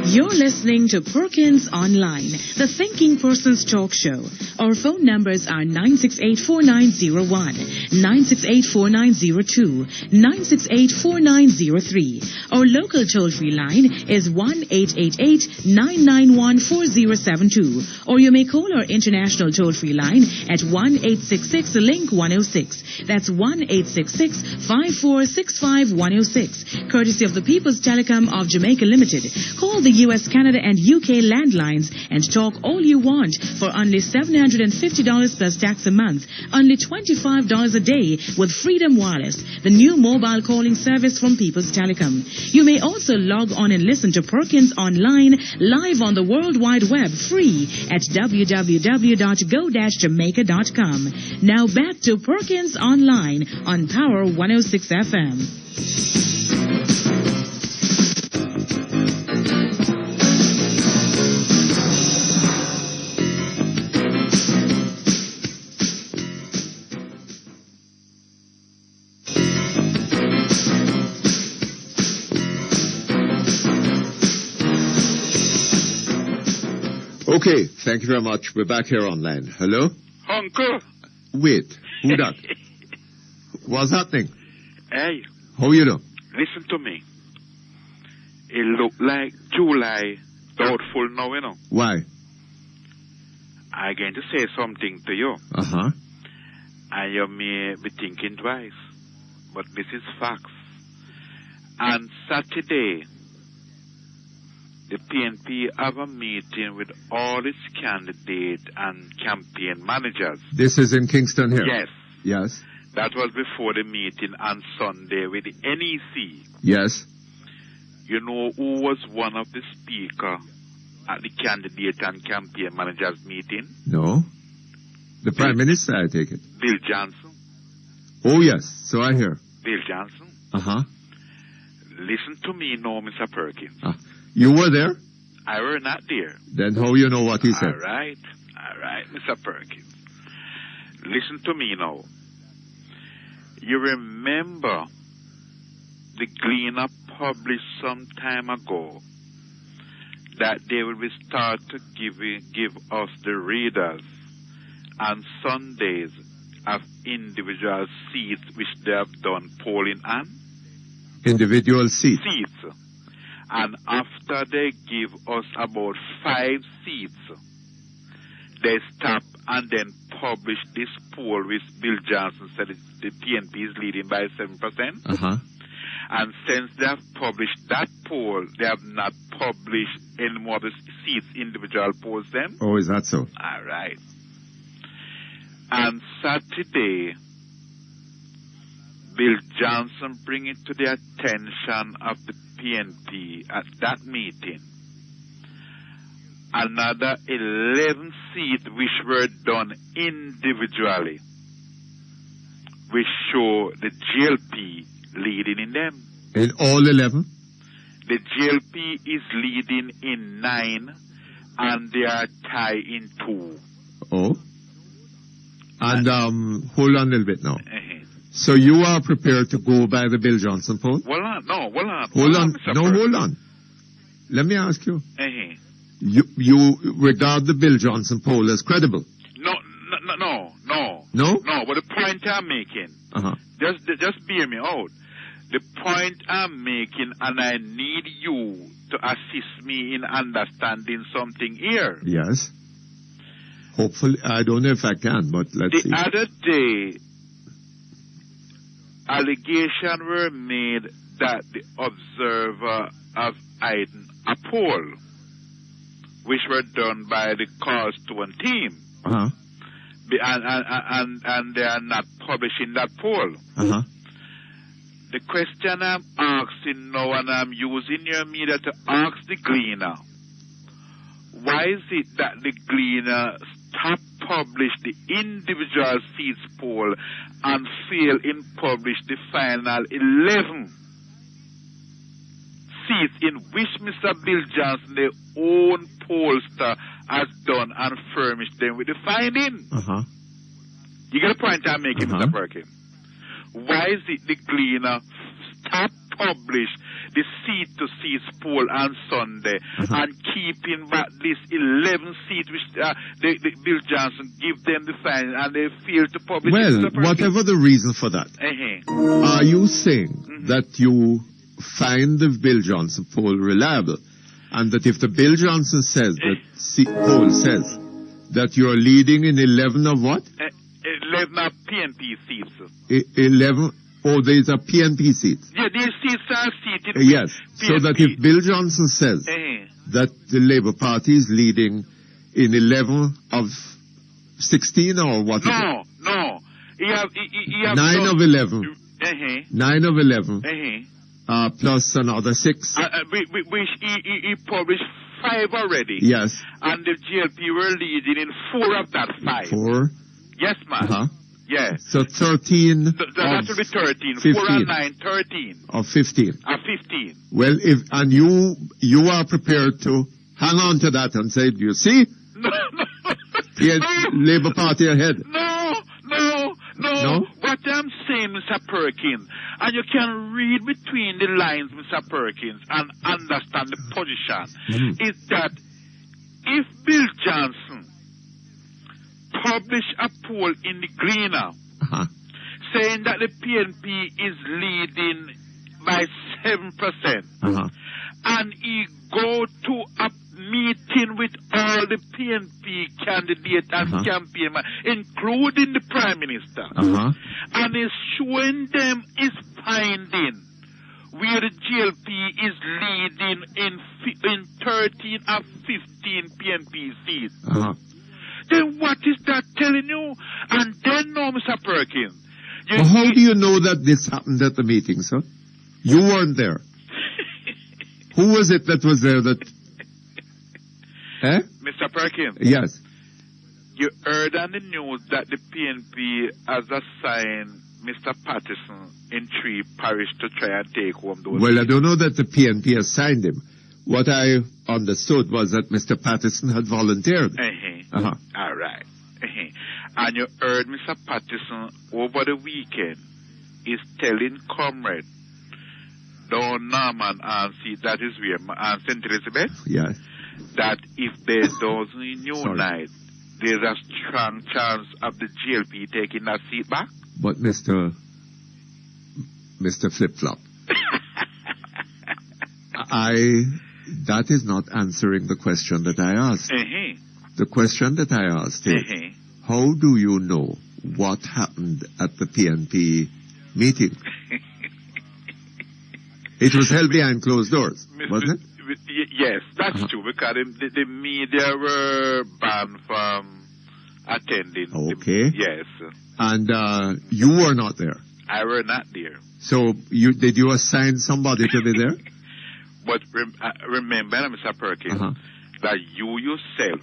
You're listening to Perkins Online, the Thinking Person's Talk Show. Our phone numbers are 968-4901, 968-4902, 968-4903. Our local toll-free line is 1-888-991-4072. Or you may call our international toll-free line at 1-866-LINK-106. That's 1-866-5465-106. Courtesy of the People's Telecom of Jamaica Limited. Call the U.S., Canada, and UK landlines and talk all you want for only $750 plus tax a month, only $25 a day with Freedom Wireless, the new mobile calling service from People's Telecom. You may also log on and listen to Perkins Online live on the World Wide Web free at www.go-jamaica.com. Now back to Perkins Online on Power 106 FM. Okay, thank you very much. We're back here online. Hello? Uncle. Wait, who that? What's happening? Hey. How you doing? Listen to me. It look like July doubtful now, you know. Why? I'm going to say something to you. Uh-huh. And you may be thinking twice. But this is facts. On Saturday, the PNP have a meeting with all its candidates and campaign managers. This is in Kingston here? Yes. Yes. That was before the meeting on Sunday with the NEC. Yes. You know who was one of the speakers at the candidate and campaign managers meeting? No. The Prime Minister, I take it. Bill Johnson. Oh, yes. So I hear. Bill Johnson. Uh-huh. Listen to me now, Mr. Perkins. You were there? I were not there. Then how you know what he said? All right, Mr. Perkins. Listen to me now. You remember the Gleaner published some time ago that they will start to give us the readers on Sundays of individual seats which they have done polling on? Individual seats? Seats. And after they give us about 5 seats, they stop and then publish this poll which Bill Johnson said the PNP is leading by 7%. And since they have published that poll, they have not published any more of the seats individual polls then. Oh, is that so? All right. And Saturday, Bill Johnson bring it to the attention of the PNP at that meeting. Another 11 seats which were done individually, which show the GLP leading in them. In all 11? The GLP is leading in 9 and they are tied in 2. Oh. And hold on a little bit now. So you are prepared to go by the Bill Johnson poll? Hold on. Hold on. Let me ask you. You regard the Bill Johnson poll as credible? No. No? No, but the point I'm making, just bear me out. The point I'm making, and I need you to assist me in understanding something here. Yes. Hopefully, I don't know if I can, but let's see. The other day, allegations were made that the Observer have hidden a poll, which were done by the Carlstone team. And they are not publishing that poll. The question I'm asking now, and I'm using your media to ask the Gleaner, why is it that the Gleaner stop publish the individual seats poll and fail in publish the final 11 seats in which Mr. Bill Johnson, their own pollster, has done and furnished them with the finding? You get the point I'm making, Mr. Perkins? Why is it the Gleaner stop publish the seat-to-seat poll on Sunday and keeping back this 11 seats which the Bill Johnson give them the finding and they fail to publish it? Well, whatever the reason for that, are you saying that you find the Bill Johnson poll reliable, and that if the Bill Johnson says that poll says that you are leading in 11 of what? 11 of PNP seats. 11. Oh, these are PNP seats. Yeah, these seats are seated. Yes. PNP. So that if Bill Johnson says that the Labour Party is leading in 11 of 16 or what? No. He have 9 of 11. 9 of 11. Plus another 6. Which he published 5 already. Yes. And the GLP were leading in 4 of that 5. 4? Yes, ma'am. Yes. So 13. That will be 13. 15. 4 and 9, 13. Or 15. 15. Well, and you are prepared to hang on to that and say, do you see? No. Labour Party ahead. No. What I'm saying, Mr. Perkins, and you can read between the lines, Mr. Perkins, and understand the position, is that if Bill Johnson published a poll in the Gleaner saying that the PNP is leading by 7%, and he go to a meeting with all the PNP candidates and campaign, including the Prime Minister, and is showing them his finding where the GLP is leading in 13 or 15 PNP seats. Then what is that telling you? And then now, Mr. Perkins. Well, how do you know that this happened at the meeting, sir? You weren't there. Who was it that was there that... Mr. Perkins. Yes. You heard on the news that the PNP has assigned Mr. Patterson in 3 parishes to try and take home those... Well, I don't know that the PNP assigned him. What I understood was that Mr. Patterson had volunteered. All right. And you heard Mr. Patterson over the weekend is telling comrade Don Norman and see that is where St. Elizabeth. Yes. That if they doesn't unite, there's a strong chance of the GLP taking that seat back. But Mr. Flip-Flop, That is not answering the question that I asked. The question that I asked is, how do you know what happened at the PNP meeting? It was held behind closed doors, wasn't it? Yes, that's true, because the media were banned from attending. Okay. Yes. And you were not there? I were not there. So did you assign somebody to be there? But remember, Mr. Perkins, that you yourself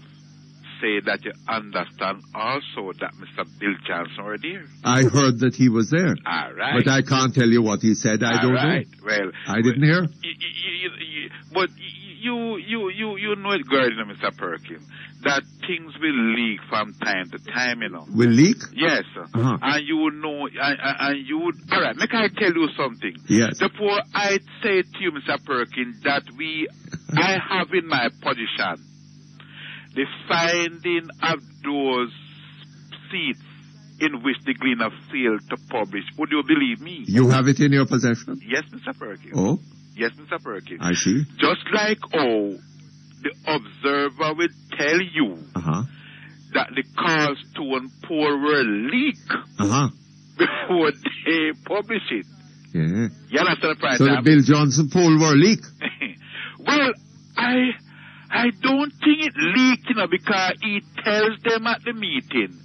say that you understand also that Mr. Bill Johnson were there. I heard that he was there. All right. But I can't tell you what he said. I don't know. Well, I didn't hear. But you know it, Gordon, Mr. Perkins, that things will leak from time to time, you know. Will leak? Yes. And you will know, and you would, all right, make I tell you something. Yes. Therefore, I say to you, Mr. Perkins, that I have in my position the finding of those seats in which the Gleaner failed to publish. Would you believe me? You have it in your possession? Yes, Mr. Perkins. Oh? Yes, Mr. Perkins. I see. Just like the Observer will tell you that the Carlstone poll will leak before they publish it. Yeah. You understand, right? So the Bill Johnson poll were leak? Well, I don't think it leaked, you know, because he tells them at the meeting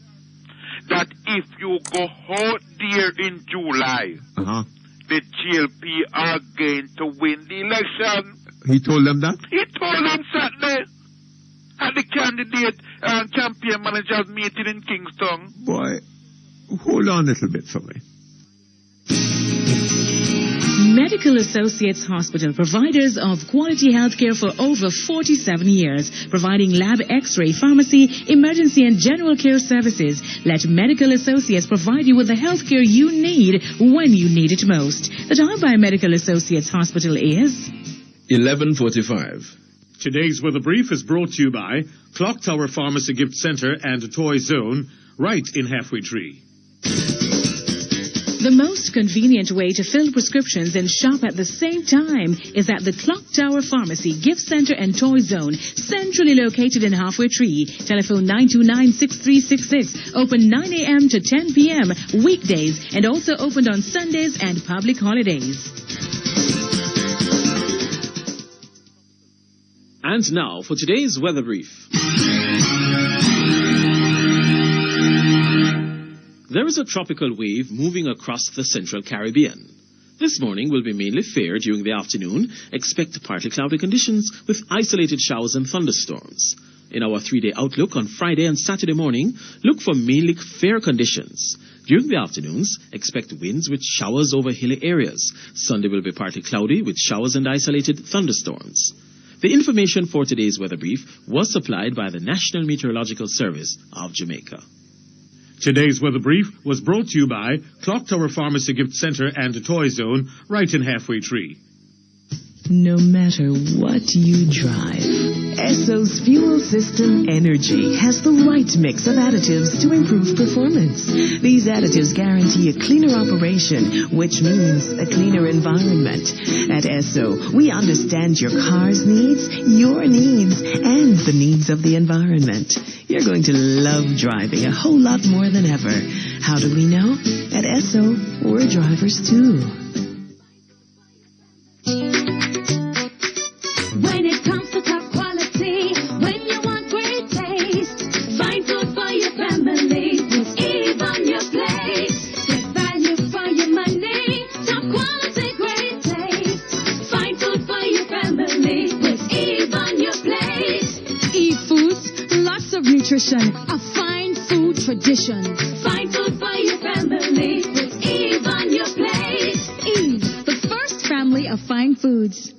that if you go out there in July, the GLP are going to win the election. He told them that? He told them Saturday at the candidate and campaign managers meeting in Kingston. Boy, hold on a little bit for me. Medical Associates Hospital, providers of quality healthcare for over 47 years, providing lab, x-ray, pharmacy, emergency and general care services. Let Medical Associates provide you with the healthcare you need when you need it most. The time by Medical Associates Hospital is 11:45. Today's weather brief is brought to you by Clock Tower Pharmacy Gift Center and Toy Zone, right in Halfway Tree. The most convenient way to fill prescriptions and shop at the same time is at the Clock Tower Pharmacy Gift Center and Toy Zone, centrally located in Halfway Tree. Telephone 929-6366. Open 9 a.m. to 10 p.m. weekdays and also opened on Sundays and public holidays. And now for today's weather brief. There is a tropical wave moving across the central Caribbean. This morning will be mainly fair during the afternoon. Expect partly cloudy conditions with isolated showers and thunderstorms. In our 3-day outlook on Friday and Saturday morning, look for mainly fair conditions. During the afternoons, expect winds with showers over hilly areas. Sunday will be partly cloudy with showers and isolated thunderstorms. The information for today's weather brief was supplied by the National Meteorological Service of Jamaica. Today's weather brief was brought to you by Clock Tower Pharmacy Gift Center and Toy Zone, right in Halfway Tree. No matter what you drive, Esso's fuel system Energy has the right mix of additives to improve performance. These additives guarantee a cleaner operation, which means a cleaner environment. At Esso, we understand your car's needs, your needs, and the needs of the environment. You're going to love driving a whole lot more than ever. How do we know? At Esso, we're drivers too. When it comes to top quality, when you want great taste, find food for your family with Eve on your plate. Get value for your money, top quality, great taste. Find food for your family with Eve on your plate. Eve Foods, lots of nutrition, a fine food tradition. Find food for your family with Eve on your plate. Eve, the first family of fine foods.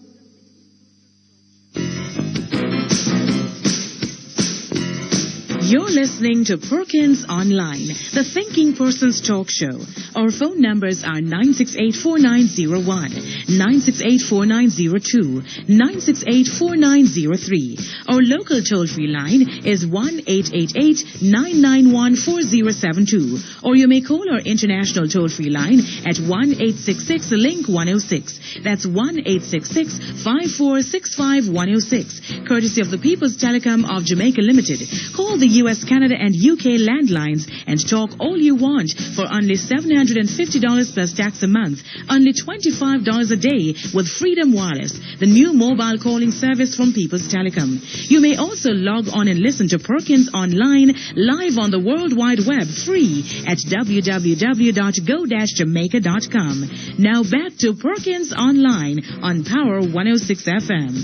You're listening to Perkins Online, the thinking person's talk show. Our phone numbers are 968-4901, 968-4902, 968-4903. Our local toll-free line is 1-888-991-4072. Or you may call our international toll-free line at 1-866-LINK-106. That's 1-866-5465-106. Courtesy of the People's Telecom of Jamaica Limited. Call the U.S., Canada, and UK landlines and talk all you want for only $750 plus tax a month, only $25 a day with Freedom Wireless, the new mobile calling service from People's Telecom. You may also log on and listen to Perkins Online live on the World Wide Web free at www.go-jamaica.com. Now back to Perkins Online on Power 106 FM.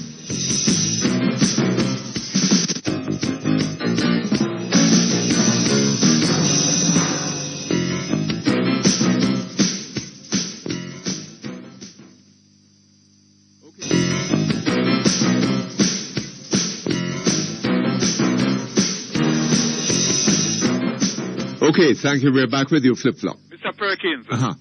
Okay, thank you. We're back with you, Flip Flop. Mr. Perkins, Uh-huh.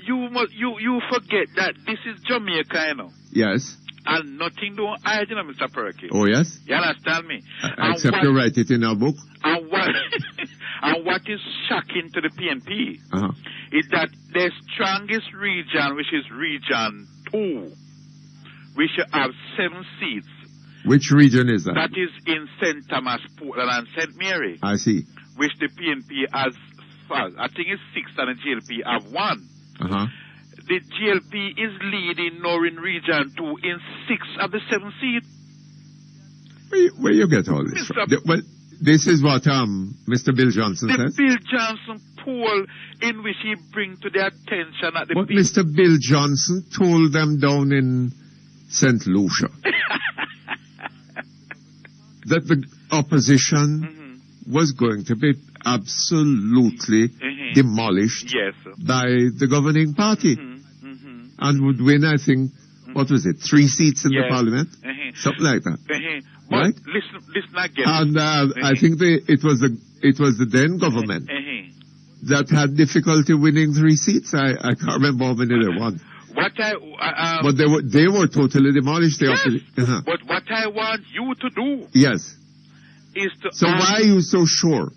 you forget that this is Jamaica, you know. Yes. And nothing don't hide, you know, Mr. Perkins. Oh, yes? You understand me? Except you write it in our book. And what is shocking to the PNP Uh-huh. is that the strongest region, which is Region 2, we should have 7 seats. Which region is that? That is in St. Thomas, Portland, and St. Mary. I see. Which the PNP has, I think it's 6 and the GLP have 1. Uh-huh. The GLP is leading now in Region 2 in 6 of the 7 seats. Where you get all this from? Well, this is what Mr. Bill Johnson says. The Bill Johnson poll in which he brings to their attention at the What Mr. Bill Johnson told them down in St. Lucia. That the opposition was going to be absolutely demolished by the governing party. And would win, I think, what was it, 3 seats in the parliament? Something like that. Right? Listen again. And I think it was the then government that had difficulty winning 3 seats. I can't remember how many there won. But they were totally demolished. The opposition. But what I want you to do yes. is to... So why are you so sure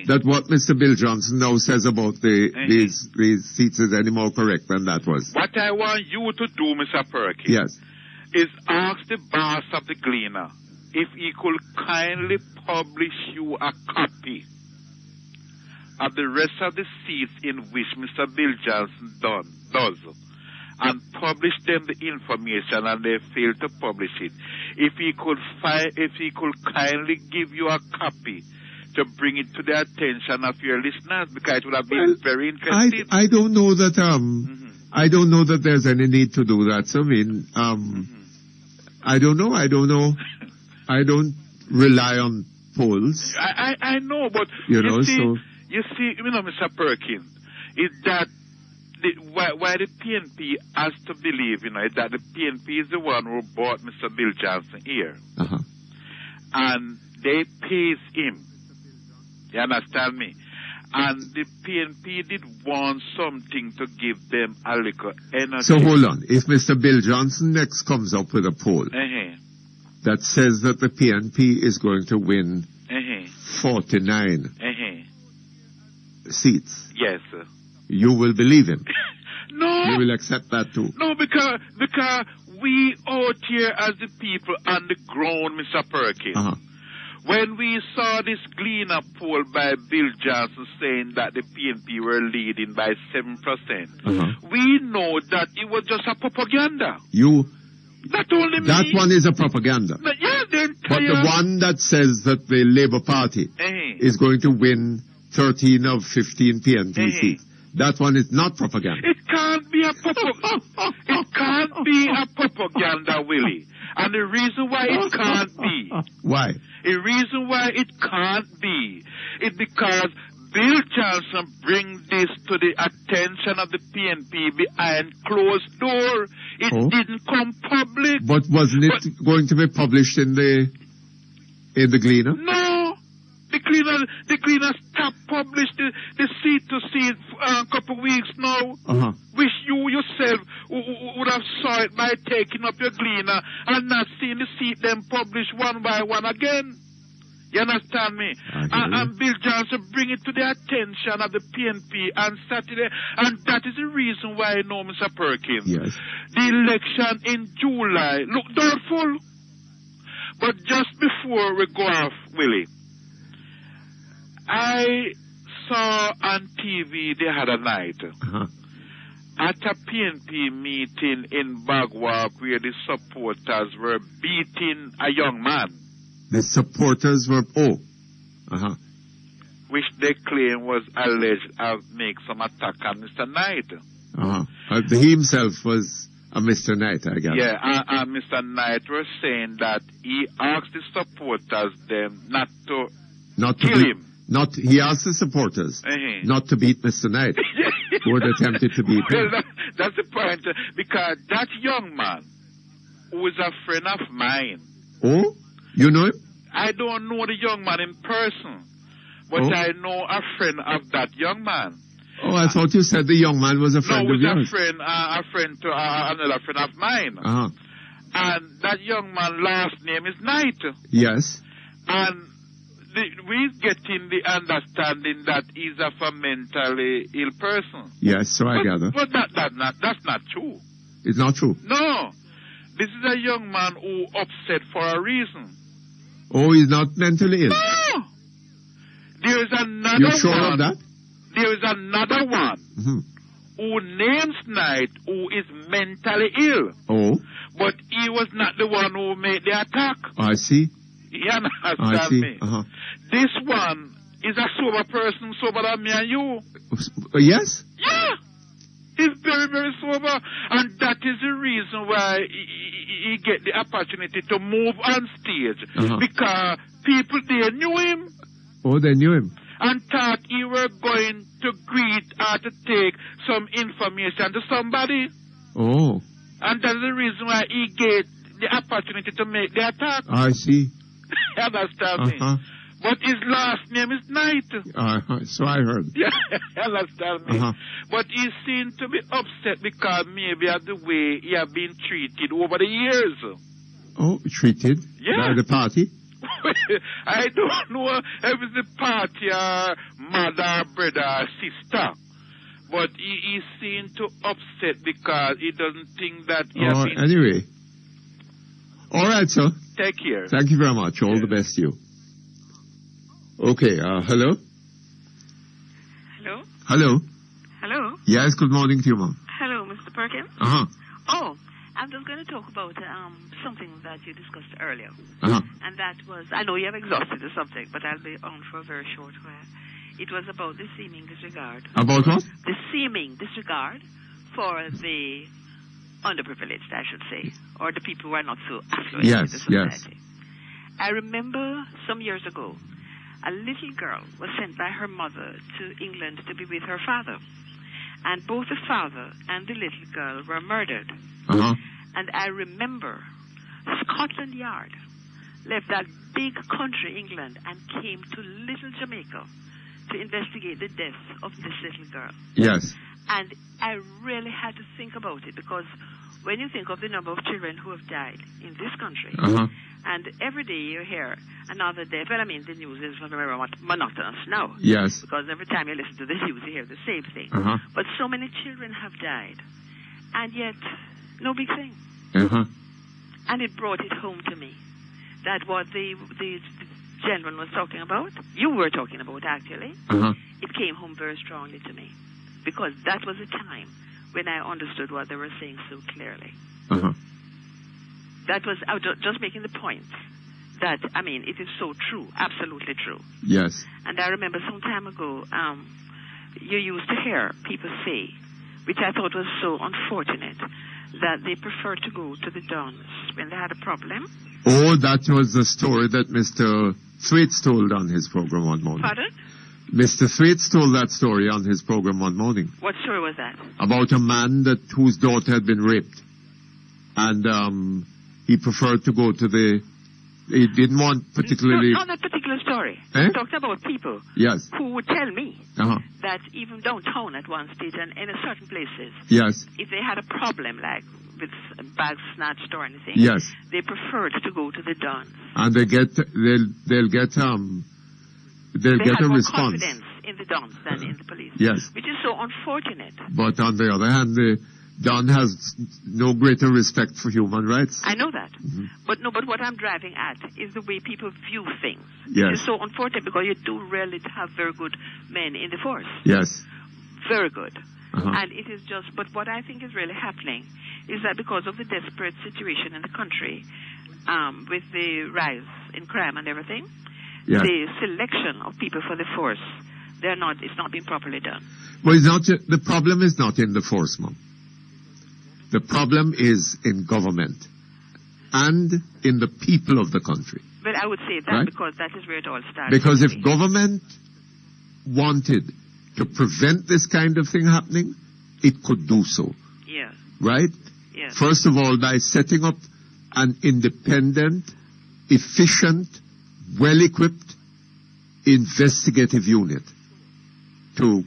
that what Mr. Bill Johnson now says about these seats is any more correct than that was? What I want you to do, Mr. Perkins, yes, is ask the boss of the Gleaner if he could kindly publish you a copy of the rest of the seats in which Mr. Bill Johnson does. And publish them the information, and they fail to publish it. If he could kindly give you a copy to bring it to the attention of your listeners, because it would have been very interesting. I don't know that I don't know that there's any need to do that. So I mean, I don't know. I don't rely on polls. I know, but you see, Mr. Perkins, is that. Why the PNP has to believe, that the PNP is the one who brought Mr. Bill Johnson here. Uh-huh. And they pays him. You understand me? And the PNP did want something to give them a little energy. So hold on. If Mr. Bill Johnson next comes up with a poll that says that the PNP is going to win 49 seats. Yes, sir. You will believe him. No. You will accept that too. No, because we out here as the people on the ground, Mr. Perkins, when we saw this Gleaner poll by Bill Johnson saying that the PNP were leading by 7%, we know that it was just a propaganda. Not only that me. one is a propaganda. But the one that says that the Labour Party is going to win 13 of 15 PNP seats, that one is not propaganda. It can't be a propaganda, Willie. And the reason why it can't be. Why? The reason why it can't be is because Bill Johnson bring this to the attention of the PNP behind closed door. It didn't come public. But wasn't it going to be published in the Gleaner? No. The Queen has stopped published the seat to seat a couple of weeks now. Wish you yourself would have saw it by taking up your gleaner and not seeing the seat them published one by one again. You understand me? And Bill Johnson bring it to the attention of the PNP on Saturday, and that is the reason why I know, Mr. Perkins. Yes. The election in July look doubtful. But just before we go off, Willie, I saw on TV the other night at a PNP meeting in Bagwalk where the supporters were beating a young man. The supporters were, which they claim was alleged to make some attack on Mr. Knight. He himself was a Mr. Knight, I guess. Yeah, and Mr. Knight was saying that he asked the supporters them not to kill him. He asked the supporters not to beat Mr. Knight, who had attempted to beat him. Well, that's the point, because that young man, who is a friend of mine. Oh? You know him? I don't know the young man in person, but I know a friend of that young man. Oh, I thought you said the young man was a friend of yours. No, a friend to another friend of mine. And that young man's last name is Knight. Yes. And we're getting the understanding that he's a mentally ill person. Yes, so I gather. But that's not true. It's not true? No. This is a young man who upset for a reason. Oh, he's not mentally ill? No! There is another one. You're sure of that? There is another one who names Knight who is mentally ill. Oh? But he was not the one who made the attack. I see. You understand me? This one is a sober person, sober than me and you. Yes? Yeah! He's very, very sober. And that is the reason why he get the opportunity to move on stage. Because people there knew him. Oh, they knew him. And thought he were going to greet or to take some information to somebody. Oh. And that's the reason why he get the opportunity to make the attack. I see. You understand me? But his last name is Knight. So I heard. Yeah, you understand me? But he seemed to be upset because maybe of the way he have been treated over the years. Oh, treated? Yeah. By the party? I don't know if it's the party or mother, brother, or sister. But he seemed to upset because he doesn't think that he has been... Anyway. All right, sir. Take care. Thank you very much. All the best to you. Okay, hello? Hello? Hello? Hello? Yes, good morning to you, ma'am. Hello, Mr. Perkins? Oh, I'm just going to talk about something that you discussed earlier. And that was, I know you have exhausted the subject, but I'll be on for a very short while. It was about the seeming disregard. About what? The seeming disregard for the underprivileged, I should say, or the people who are not so affluent in the society. I remember some years ago, a little girl was sent by her mother to England to be with her father. And both the father and the little girl were murdered. And I remember Scotland Yard left that big country, England, and came to little Jamaica to investigate the death of this little girl. Yes. And I really had to think about it, because when you think of the number of children who have died in this country, and every day you hear another death. Well, I mean, the news is very monotonous now. Yes. Because every time you listen to the news, you hear the same thing. But so many children have died, and yet no big thing. And it brought it home to me that what the gentleman was talking about, you were talking about actually, it came home very strongly to me. Because that was a time when I understood what they were saying so clearly. That was, I was just making the point that, I mean, it is so true, absolutely true. Yes. And I remember some time ago, you used to hear people say, which I thought was so unfortunate, that they preferred to go to the Dons when they had a problem. Oh, that was the story that Mr. Thwaites told on his program one morning. Pardon? Mr. Thwaites told that story on his program one morning. What story was that? About a man whose daughter had been raped. And he preferred to go to the he didn't want particularly... No, not that particular story. Eh? He talked about people Yes. who would tell me Uh-huh. that even downtown at one stage and in certain places, Yes. if they had a problem like with bags snatched or anything, Yes. they preferred to go to the Dons. And they'll get a They had a more response. confidence in the Dons than in the police. Yes. Which is so unfortunate. But on the other hand, the Don has no greater respect for human rights. I know that. But what I'm driving at is the way people view things. Yes. It's so unfortunate because you do rarely have very good men in the force. Yes. Very good. Uh-huh. And it is just, but what I think is really happening is that because of the desperate situation in the country, with the rise in crime and everything, Yeah. the selection of people for the force, it's not being properly done. Well, it's not, the problem is not in the force, Mom. The problem is in government and in the people of the country. But I would say that Right? because that is where it all starts. Because if government wanted to prevent this kind of thing happening, it could do so. Yeah. Right? Yes. First of all, by setting up an independent, efficient, well-equipped investigative unit to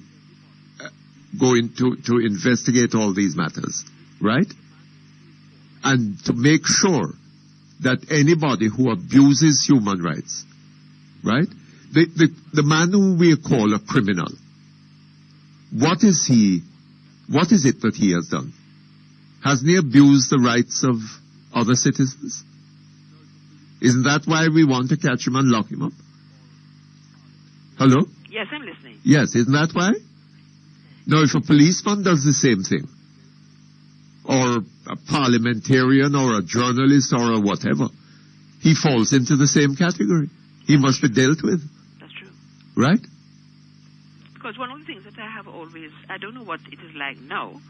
go into to investigate all these matters, right? And to make sure that anybody who abuses human rights, right? The man who we call a criminal, what is it that he has done? Hasn't he abused the rights of other citizens? Isn't that why we want to catch him and lock him up? Hello? Yes, I'm listening. Yes, isn't that why? Now, if a policeman does the same thing, or a parliamentarian, or a journalist, or a whatever, he falls into the same category. He must be dealt with. That's true. Right? Because one of the things that I have always, I don't know what it is like now,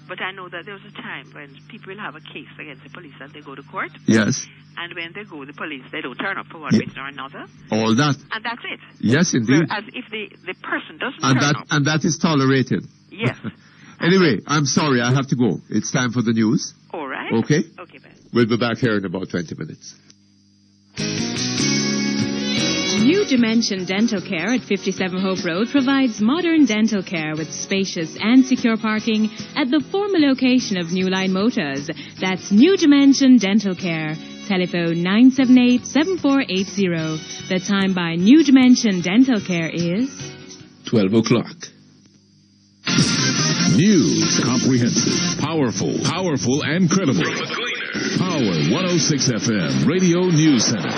but I know that there was a time when people will have a case against the police and they go to court. Yes. And when they go, the police, they don't turn up for one Yeah. reason or another. All that. And that's it. Yes, indeed. Whereas if the person doesn't And turn that up. and that is tolerated. Yes. Anyway, I'm sorry, I have to go. It's time for the news. All right. Okay? Okay, bye. We'll be back here in about 20 minutes. New Dimension Dental Care at 57 Hope Road provides modern dental care with spacious and secure parking at the former location of New Line Motors. That's New Dimension Dental Care. Telephone 978-7480. The time by New Dimension Dental Care is 12 o'clock. News, comprehensive, powerful, and credible. Power 106 FM, Radio News Center.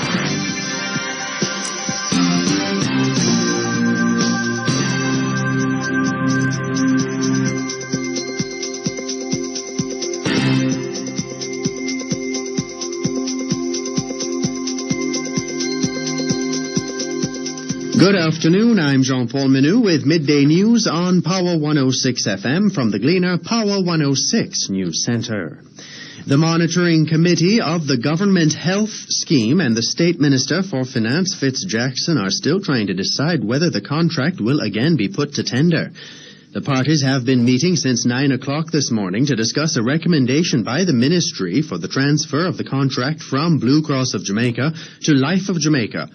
Good afternoon, I'm Jean-Paul Menu with Midday News on Power 106 FM from the Gleaner Power 106 News Center. The Monitoring Committee of the Government Health Scheme and the State Minister for Finance, Fitz Jackson, are still trying to decide whether the contract will again be put to tender. The parties have been meeting since 9 o'clock this morning to discuss a recommendation by the Ministry for the transfer of the contract from Blue Cross of Jamaica to Life of Jamaica.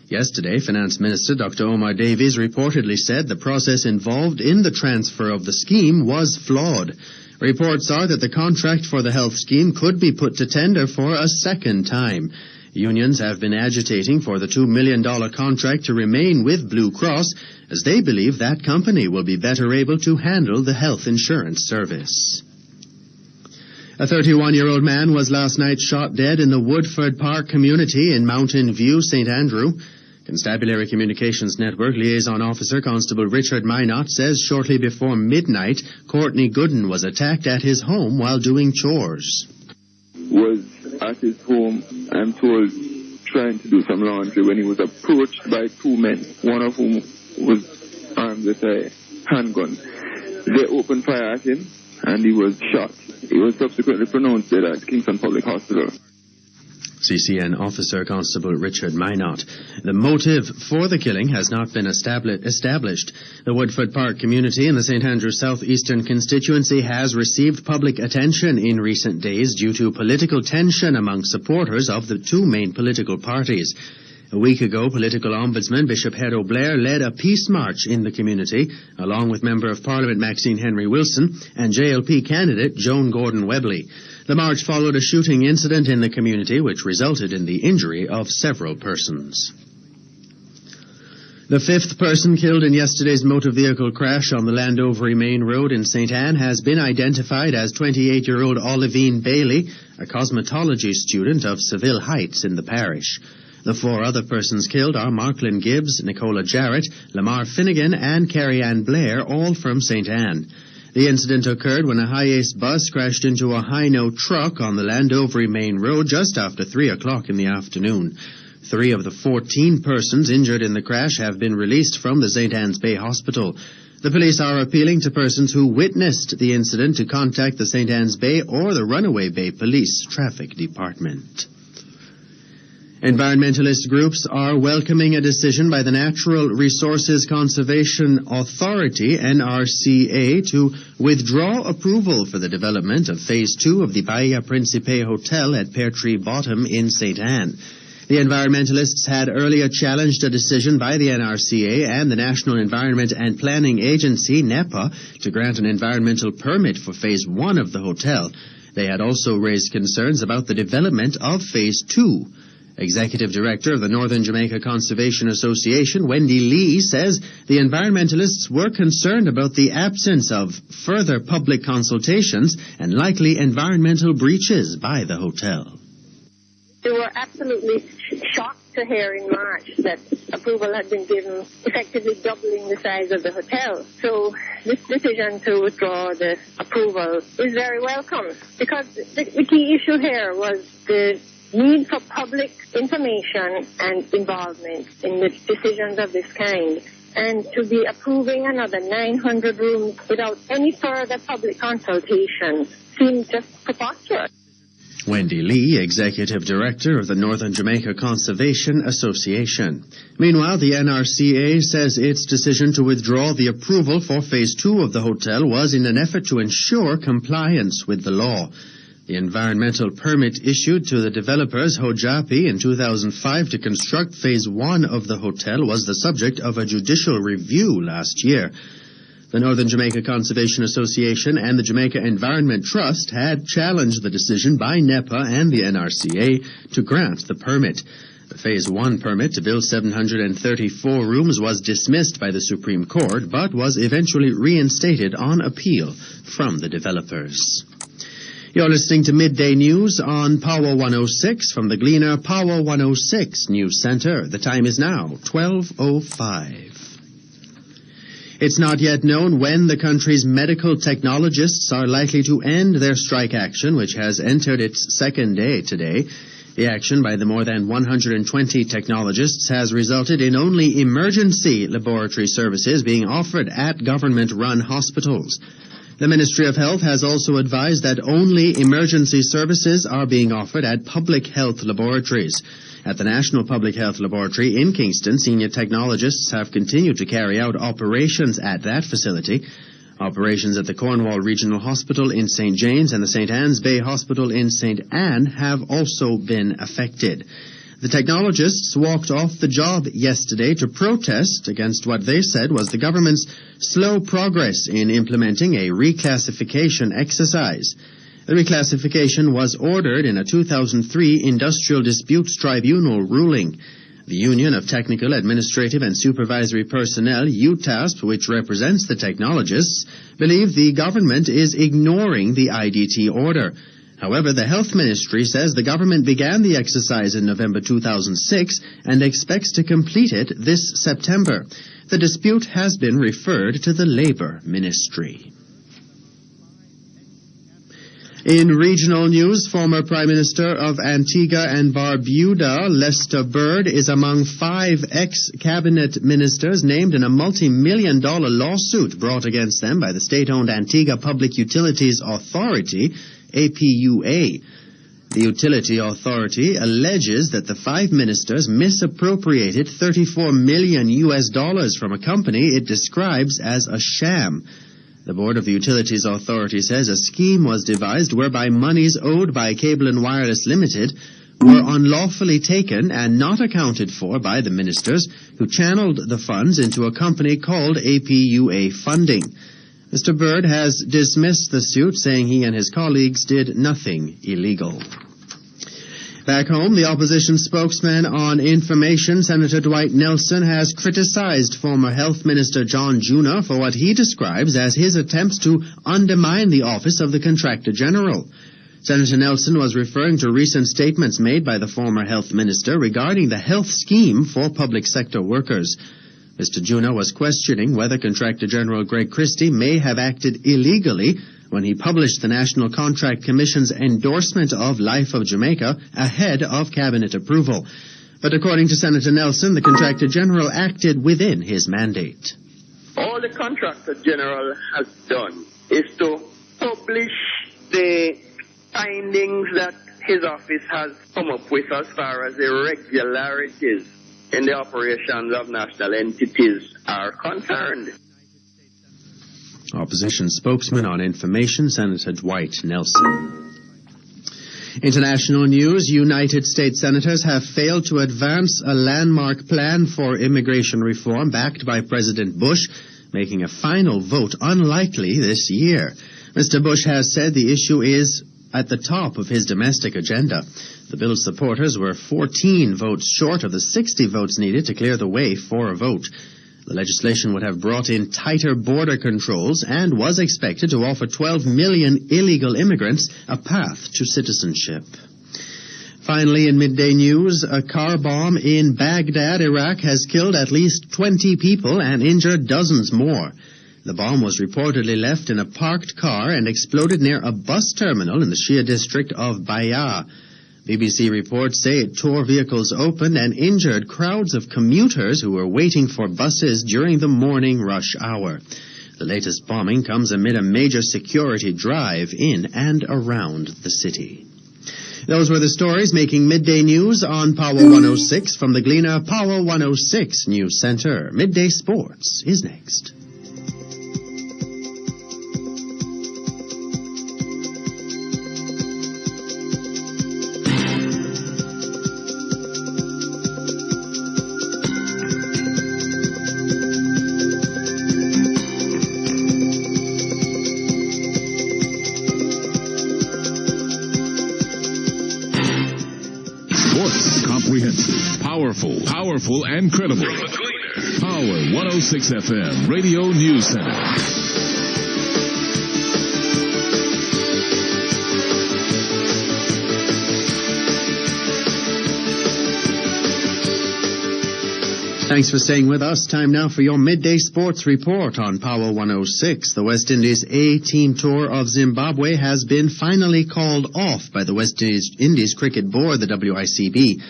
Yesterday, Finance Minister Dr. Omar Davies reportedly said the process involved in the transfer of the scheme was flawed. Reports are that the contract for the health scheme could be put to tender for a second time. Unions have been agitating for the $2 million contract to remain with Blue Cross, as they believe that company will be better able to handle the health insurance service. A 31-year-old man was last night shot dead in the Woodford Park community in Mountain View, St. Andrew. Constabulary Communications Network liaison officer Constable Richard Minot says shortly before midnight, Courtney Gooden was attacked at his home while doing chores. Was at his home, I'm told, trying to do some laundry when he was approached by two men, one of whom was armed with a handgun. They opened fire at him and he was shot. He was subsequently pronounced dead at Kingston Public Hospital. CCN Officer Constable Richard Minot. The motive for the killing has not been established. The Woodford Park community in the St. Andrews Southeastern constituency has received public attention in recent days due to political tension among supporters of the two main political parties. A week ago, political ombudsman Bishop Hero Blair led a peace march in the community, along with Member of Parliament Maxine Henry Wilson and JLP candidate Joan Gordon Webley. The march followed a shooting incident in the community which resulted in the injury of several persons. The fifth person killed in yesterday's motor vehicle crash on the Landovery Main Road in St. Anne has been identified as 28-year-old Olivine Bailey, a cosmetology student of Seville Heights in the parish. The four other persons killed are Marklyn Gibbs, Nicola Jarrett, Lamar Finnegan, and Carrie Ann Blair, all from St. Anne. The incident occurred when a Hi-Ace bus crashed into a Hino truck on the Landovery Main Road just after 3 o'clock in the afternoon. 3 of the 14 persons injured in the crash have been released from the St. Anne's Bay Hospital. The police are appealing to persons who witnessed the incident to contact the St. Anne's Bay or the Runaway Bay Police Traffic Department. Environmentalist groups are welcoming a decision by the Natural Resources Conservation Authority, NRCA, to withdraw approval for the development of Phase 2 of the Bahia Principe Hotel at Pear Tree Bottom in St. Anne. The environmentalists had earlier challenged a decision by the NRCA and the National Environment and Planning Agency, NEPA, to grant an environmental permit for Phase 1 of the hotel. They had also raised concerns about the development of Phase 2. Executive Director of the Northern Jamaica Conservation Association, Wendy Lee, says the environmentalists were concerned about the absence of further public consultations and likely environmental breaches by the hotel. They were absolutely shocked to hear in March that approval had been given, effectively doubling the size of the hotel. So this decision to withdraw the approval is very welcome, because the key issue here was the need for public information and involvement in the decisions of this kind. And to be approving another 900 rooms without any further public consultation seems just preposterous. Wendy Lee, Executive Director of the Northern Jamaica Conservation Association. Meanwhile, the NRCA says its decision to withdraw the approval for Phase 2 of the hotel was in an effort to ensure compliance with the law. The environmental permit issued to the developers Hojapi in 2005 to construct Phase 1 of the hotel was the subject of a judicial review last year. The Northern Jamaica Conservation Association and the Jamaica Environment Trust had challenged the decision by NEPA and the NRCA to grant the permit. The Phase 1 permit to build 734 rooms was dismissed by the Supreme Court, but was eventually reinstated on appeal from the developers. You're listening to Midday News on Power 106 from the Gleaner Power 106 News Center. The time is now 12:05. It's not yet known when the country's medical technologists are likely to end their strike action, which has entered its second day today. The action by the more than 120 technologists has resulted in only emergency laboratory services being offered at government-run hospitals. The Ministry of Health has also advised that only emergency services are being offered at public health laboratories. At the National Public Health Laboratory in Kingston, senior technologists have continued to carry out operations at that facility. Operations at the Cornwall Regional Hospital in St. James and the St. Anne's Bay Hospital in St. Anne have also been affected. The technologists walked off the job yesterday to protest against what they said was the government's slow progress in implementing a reclassification exercise. The reclassification was ordered in a 2003 Industrial Disputes Tribunal ruling. The Union of Technical, Administrative and Supervisory Personnel, UTASP, which represents the technologists, believe the government is ignoring the IDT order. However, the Health Ministry says the government began the exercise in November 2006 and expects to complete it this September. The dispute has been referred to the Labour Ministry. In regional news, former Prime Minister of Antigua and Barbuda, Lester Bird, is among 5 ex-cabinet ministers named in a multi-million-dollar lawsuit brought against them by the state-owned Antigua Public Utilities Authority, APUA. The utility authority alleges that the 5 ministers misappropriated $34 million from a company it describes as a sham. The Board of the Utilities Authority says a scheme was devised whereby monies owed by Cable and Wireless Limited were unlawfully taken and not accounted for by the ministers, who channeled the funds into a company called APUA Funding. Mr. Bird has dismissed the suit, saying he and his colleagues did nothing illegal. Back home, the opposition spokesman on information, Senator Dwight Nelson, has criticized former Health Minister John Juna for what he describes as his attempts to undermine the office of the Contractor General. Senator Nelson was referring to recent statements made by the former health minister regarding the health scheme for public sector workers. Mr. Juna was questioning whether Contractor General Greg Christie may have acted illegally when he published the National Contract Commission's endorsement of Life of Jamaica ahead of cabinet approval. But according to Senator Nelson, the Contractor General acted within his mandate. All the Contractor General has done is to publish the findings that his office has come up with as far as irregularities in the operations of national entities are concerned. Opposition spokesman on information, Senator Dwight Nelson. International news, United States senators have failed to advance a landmark plan for immigration reform backed by President Bush, making a final vote unlikely this year. Mr. Bush has said the issue is at the top of his domestic agenda. The bill's supporters were 14 votes short of the 60 votes needed to clear the way for a vote. The legislation would have brought in tighter border controls and was expected to offer 12 million illegal immigrants a path to citizenship. Finally, in midday news, a car bomb in Baghdad, Iraq, has killed at least 20 people and injured dozens more. The bomb was reportedly left in a parked car and exploded near a bus terminal in the Shia district of Bayah. BBC reports say it tore vehicles open and injured crowds of commuters who were waiting for buses during the morning rush hour. The latest bombing comes amid a major security drive in and around the city. Those were the stories making midday news on Power 106 from the Gleaner Power 106 News Center. Midday Sports is next. Powerful and credible. Power 106 FM Radio News Center. Thanks for staying with us. Time now for your midday sports report on Power 106. The West Indies A-Team Tour of Zimbabwe has been finally called off by the West Indies Cricket Board, the WICB.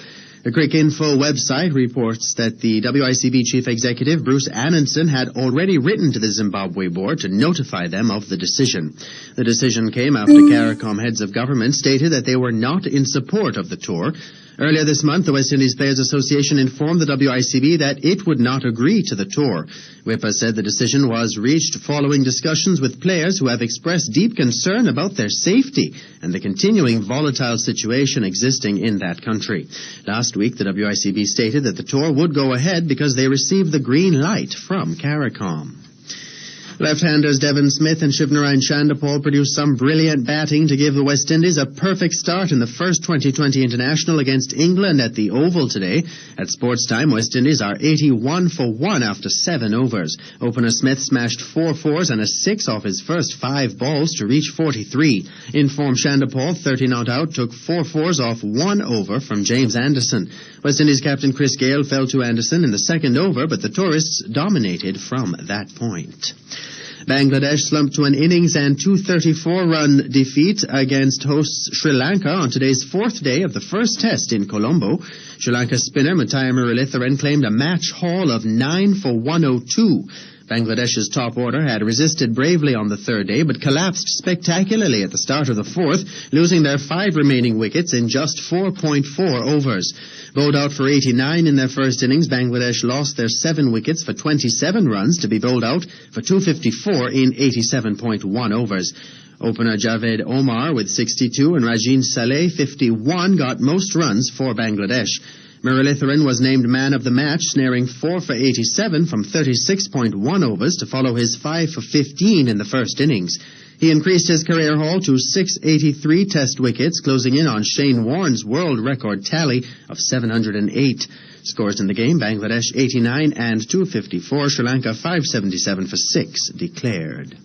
The Cricinfo website reports that the WICB chief executive, Bruce Annanson, had already written to the Zimbabwe board to notify them of the decision. The decision came after CARICOM heads of government stated that they were not in support of the tour. Earlier this month, the West Indies Players Association informed the WICB that it would not agree to the tour. WIPA said the decision was reached following discussions with players who have expressed deep concern about their safety and the continuing volatile situation existing in that country. Last week, the WICB stated that the tour would go ahead because they received the green light from CARICOM. Left-handers Devon Smith and Shivnarine Chandapal produced some brilliant batting to give the West Indies a perfect start in the first 2020 international against England at the Oval today. At sports time, West Indies are 81 for 1 after 7 overs. Opener Smith smashed 4 fours and a 6 off his first 5 balls to reach 43. In form, Chandapal, 30 not out, took 4 fours off 1 over from James Anderson. West Indies captain Chris Gale fell to Anderson in the second over, but the tourists dominated from that point. Bangladesh slumped to an innings and 234-run defeat against hosts Sri Lanka on today's 4th day of the first test in Colombo. Sri Lanka spinner Mutty Perkins claimed a match haul of 9 for 102. Bangladesh's top order had resisted bravely on the third day, but collapsed spectacularly at the start of the fourth, losing their 5 remaining wickets in just 4.4 overs. Bowled out for 89 in their first innings, Bangladesh lost their 7 wickets for 27 runs to be bowled out for 254 in 87.1 overs. Opener Javed Omar with 62 and Rajin Saleh 51 got most runs for Bangladesh. Muralitharan was named man of the match, snaring 4 for 87 from 36.1 overs to follow his 5 for 15 in the first innings. He increased his career haul to 683 test wickets, closing in on Shane Warne's world record tally of 708. Scores in the game, Bangladesh 89 and 254, Sri Lanka 577 for 6 declared.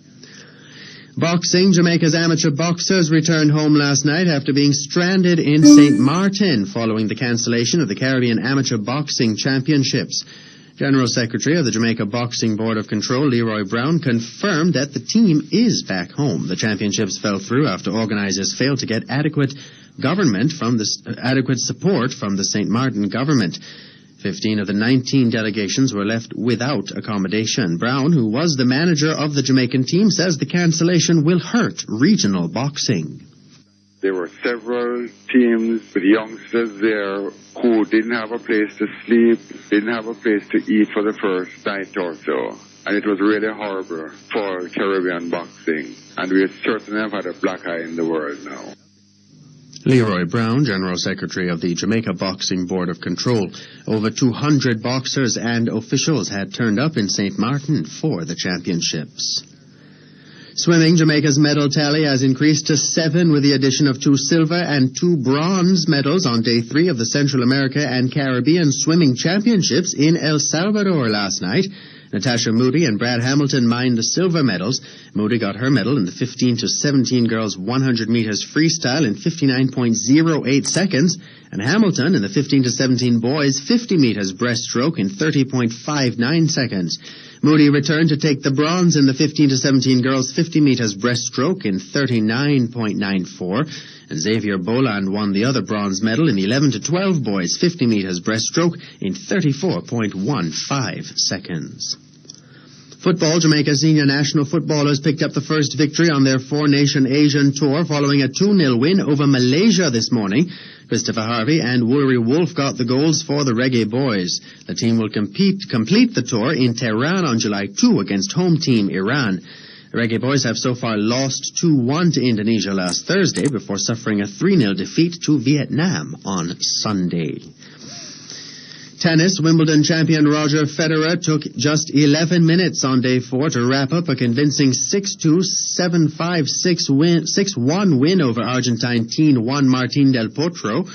Boxing, Jamaica's amateur boxers returned home last night after being stranded in St. Martin following the cancellation of the Caribbean Amateur Boxing Championships. General Secretary of the Jamaica Boxing Board of Control, Leroy Brown, confirmed that the team is back home. The championships fell through after organizers failed to get adequate support from the St. Martin government. 15 of the 19 delegations were left without accommodation. Brown, who was the manager of the Jamaican team, says the cancellation will hurt regional boxing. There were several teams with youngsters there who didn't have a place to sleep, didn't have a place to eat for the first night or so. And it was really horrible for Caribbean boxing. And we certainly have had a black eye in the world now. Leroy Brown, General Secretary of the Jamaica Boxing Board of Control. Over 200 boxers and officials had turned up in St. Martin for the championships. Swimming, Jamaica's medal tally has increased to 7 with the addition of 2 silver and 2 bronze medals on Day 3 of the Central America and Caribbean Swimming Championships in El Salvador last night. Natasha Moody and Brad Hamilton mined the silver medals. Moody got her medal in the 15 to 17 girls 100 meters freestyle in 59.08 seconds, and Hamilton in the 15 to 17 boys 50 meters breaststroke in 30.59 seconds. Moody returned to take the bronze in the 15 to 17 girls 50 meters breaststroke in 39.94, and Xavier Boland won the other bronze medal in the 11 to 12 boys 50 meters breaststroke in 34.15 seconds. Football, Jamaica's senior national footballers picked up the first victory on their 4-nation Asian tour following a 2-0 win over Malaysia this morning. Christopher Harvey and Woolry Wolf got the goals for the Reggae Boys. The team will complete the tour in Tehran on July 2 against home team Iran. The Reggae Boys have so far lost 2-1 to Indonesia last Thursday before suffering a 3-0 defeat to Vietnam on Sunday. Tennis, Wimbledon champion Roger Federer took just 11 minutes on Day 4 to wrap up a convincing 6-2, 7-5, 6-1 win over Argentine teen Juan Martín del Potro.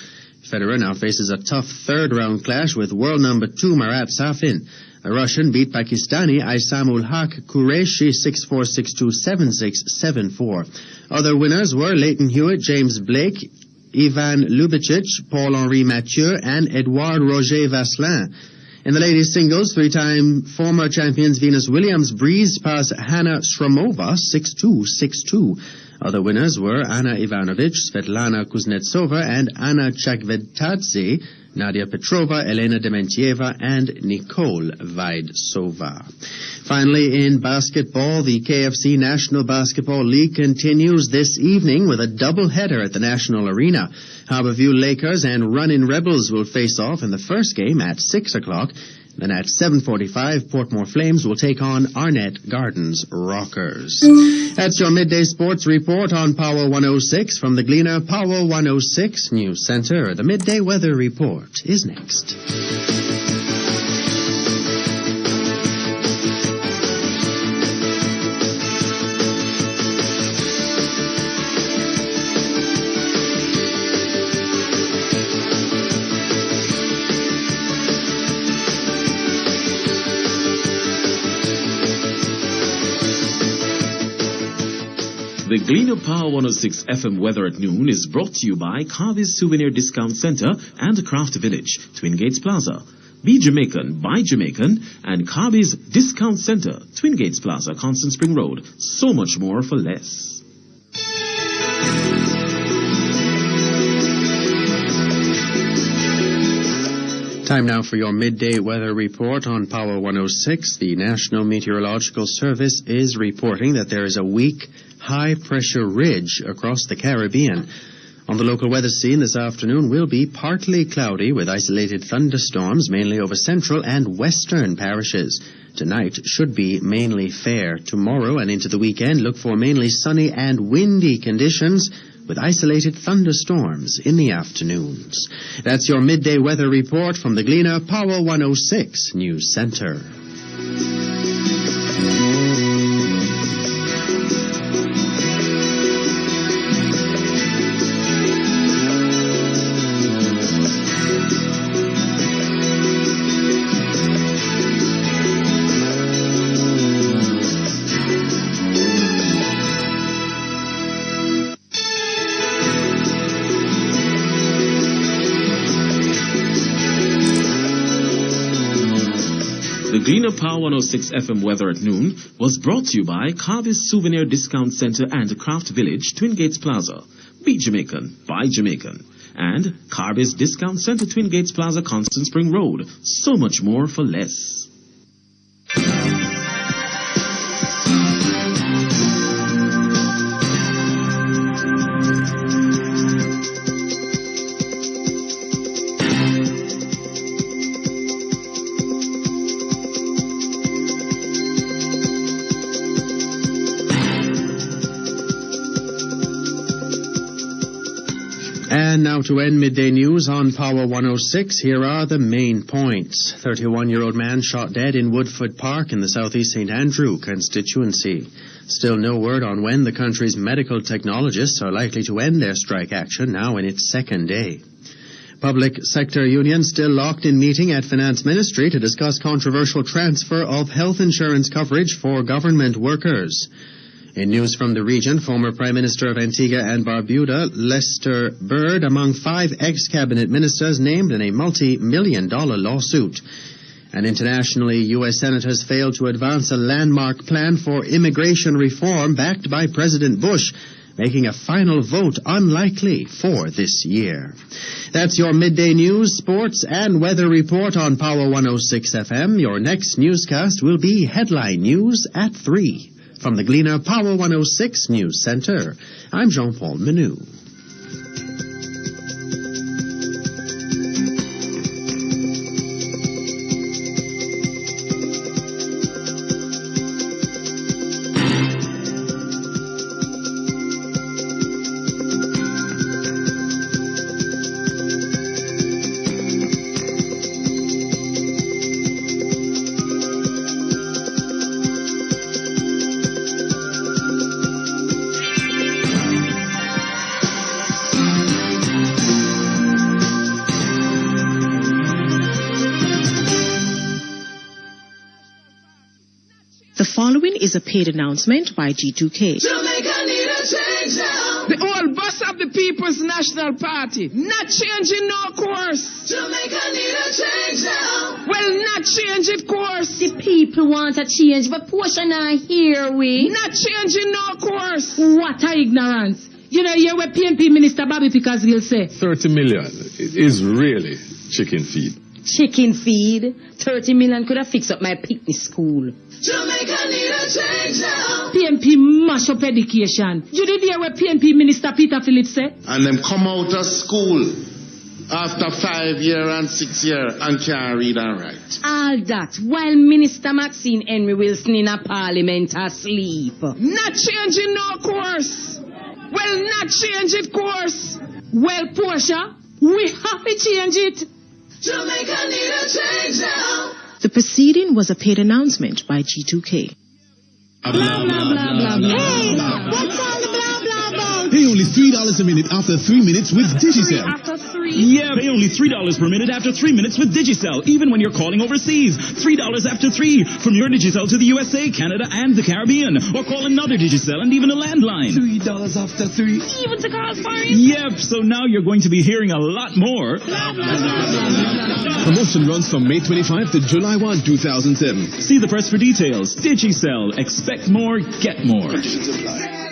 Federer now faces a tough third-round clash with world number 2 Marat Safin. The Russian beat Pakistani Aisamul Haq Qureshi 6-4, 6-2, 7-6, 7-4. Other winners were Leighton Hewitt, James Blake, Ivan Lubicic, Paul-Henri Mathieu, and Edouard Roger Vasselin. In the ladies' singles, 3-time former champions Venus Williams breezed past Hana Shromova 6-2, 6-2. Other winners were Anna Ivanovic, Svetlana Kuznetsova, and Anna Chakvedtadze, Nadia Petrova, Elena Dementieva, and Nicole Vaidsova. Finally, in basketball, the KFC National Basketball League continues this evening with a doubleheader at the National Arena. Harborview Lakers and Run-In Rebels will face off in the first game at 6 o'clock. Then at 7:45, Portmore Flames will take on Arnett Gardens Rockers. That's your midday sports report on Power 106 from the Gleaner Power 106 News Center. The midday weather report is next. The Gleaner Power 106 FM weather at noon is brought to you by Carby's Souvenir Discount Center and Craft Village, Twin Gates Plaza. Be Jamaican, buy Jamaican, and Carby's Discount Center, Twin Gates Plaza, Constant Spring Road. So much more for less. Time now for your midday weather report on Power 106. The National Meteorological Service is reporting that there is a weak, high-pressure ridge across the Caribbean. On the local weather scene this afternoon will be partly cloudy with isolated thunderstorms mainly over central and western parishes. Tonight should be mainly fair. Tomorrow and into the weekend, look for mainly sunny and windy conditions with isolated thunderstorms in the afternoons. That's your midday weather report from the Gleaner Power 106 News Center. The Gleaner Power 106 FM weather at noon was brought to you by Carby's Souvenir Discount Center and Craft Village, Twin Gates Plaza. Be Jamaican, buy Jamaican. And Carby's Discount Center, Twin Gates Plaza, Constant Spring Road. So much more for less. And now to end midday news on Power 106, here are the main points. 31-year-old man shot dead in Woodford Park in the southeast St. Andrew constituency. Still no word on when the country's medical technologists are likely to end their strike action, now in its second day. Public sector unions still locked in meeting at Finance Ministry to discuss controversial transfer of health insurance coverage for government workers. In news from the region, former Prime Minister of Antigua and Barbuda, Lester Bird, among 5 ex-cabinet ministers named in a multi-million-dollar lawsuit. And internationally, U.S. senators failed to advance a landmark plan for immigration reform backed by President Bush, making a final vote unlikely for this year. That's your midday news, sports, and weather report on Power 106 FM. Your next newscast will be Headline News at 3. From the Gleaner Power 106 News Center, I'm Jean-Paul Menou. Is a paid announcement by G2K. Jamaica need a change now. The old boss of the People's National Party, not changing no course. Jamaica need a change now. Well, not change it course. The people want a change, but portion are here, we. Not changing no course. What a ignorance. You know, you're what PNP Minister Bobby Pickers will say. 30 million is really chicken feed. Chicken feed? 30 million could have fixed up my picnic school. Jamaica need a change now. PNP mash up education. You did hear what PNP Minister Peter Phillips said? And them come out of school after 5 years and 6 years and can't read and write. All that while Minister Maxine Henry Wilson in a parliament asleep. Not changing no course. Well, not change it course. Well, Portia, we have to change it. Jamaica need a change now. The proceeding was a paid announcement by G2K. Blah, blah, blah, blah, blah. Hey, what's all the blah, blah, blah? Pay only $3 a minute after 3 minutes with Digicel. After 3? Yeah, pay only $3 per minute after 3 minutes with Digicel, even when you're calling overseas. $3 after 3 from your Digicel to the USA, Canada, and the Caribbean. Or call another Digicel and even a landline. $3 after 3. Even to call foreign? Yep, so now you're going to be hearing a lot more. Blah, blah, blah, blah, blah. Promotion runs from May 25 to July 1, 2007. See the press for details. Digicel. Expect more, get more. Conditions apply.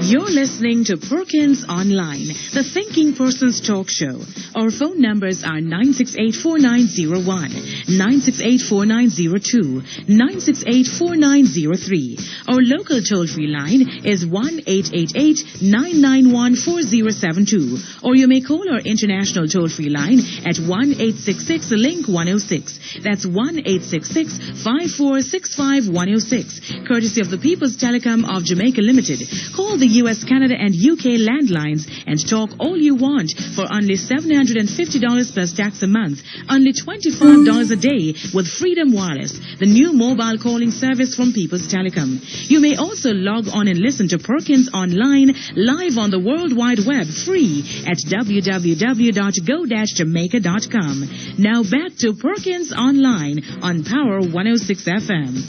You're You're listening to Perkins Online, the thinking person's talk show. Our phone numbers are 968-4901, 968-4902, 968-4903. Our local toll-free line is 1-888-991-4072. Or you may call our international toll-free line at 1-866-LINK-106. That's 1-866-5465-106. Courtesy of the People's Telecom of Jamaica Limited. Call the U.S., Canada, and UK landlines and talk all you want for only $750 plus tax a month, only $25 a day with Freedom Wireless, the new mobile calling service from People's Telecom. You may also log on and listen to Perkins Online live on the World Wide Web free at www.go-jamaica.com. Now back to Perkins Online on Power 106 FM.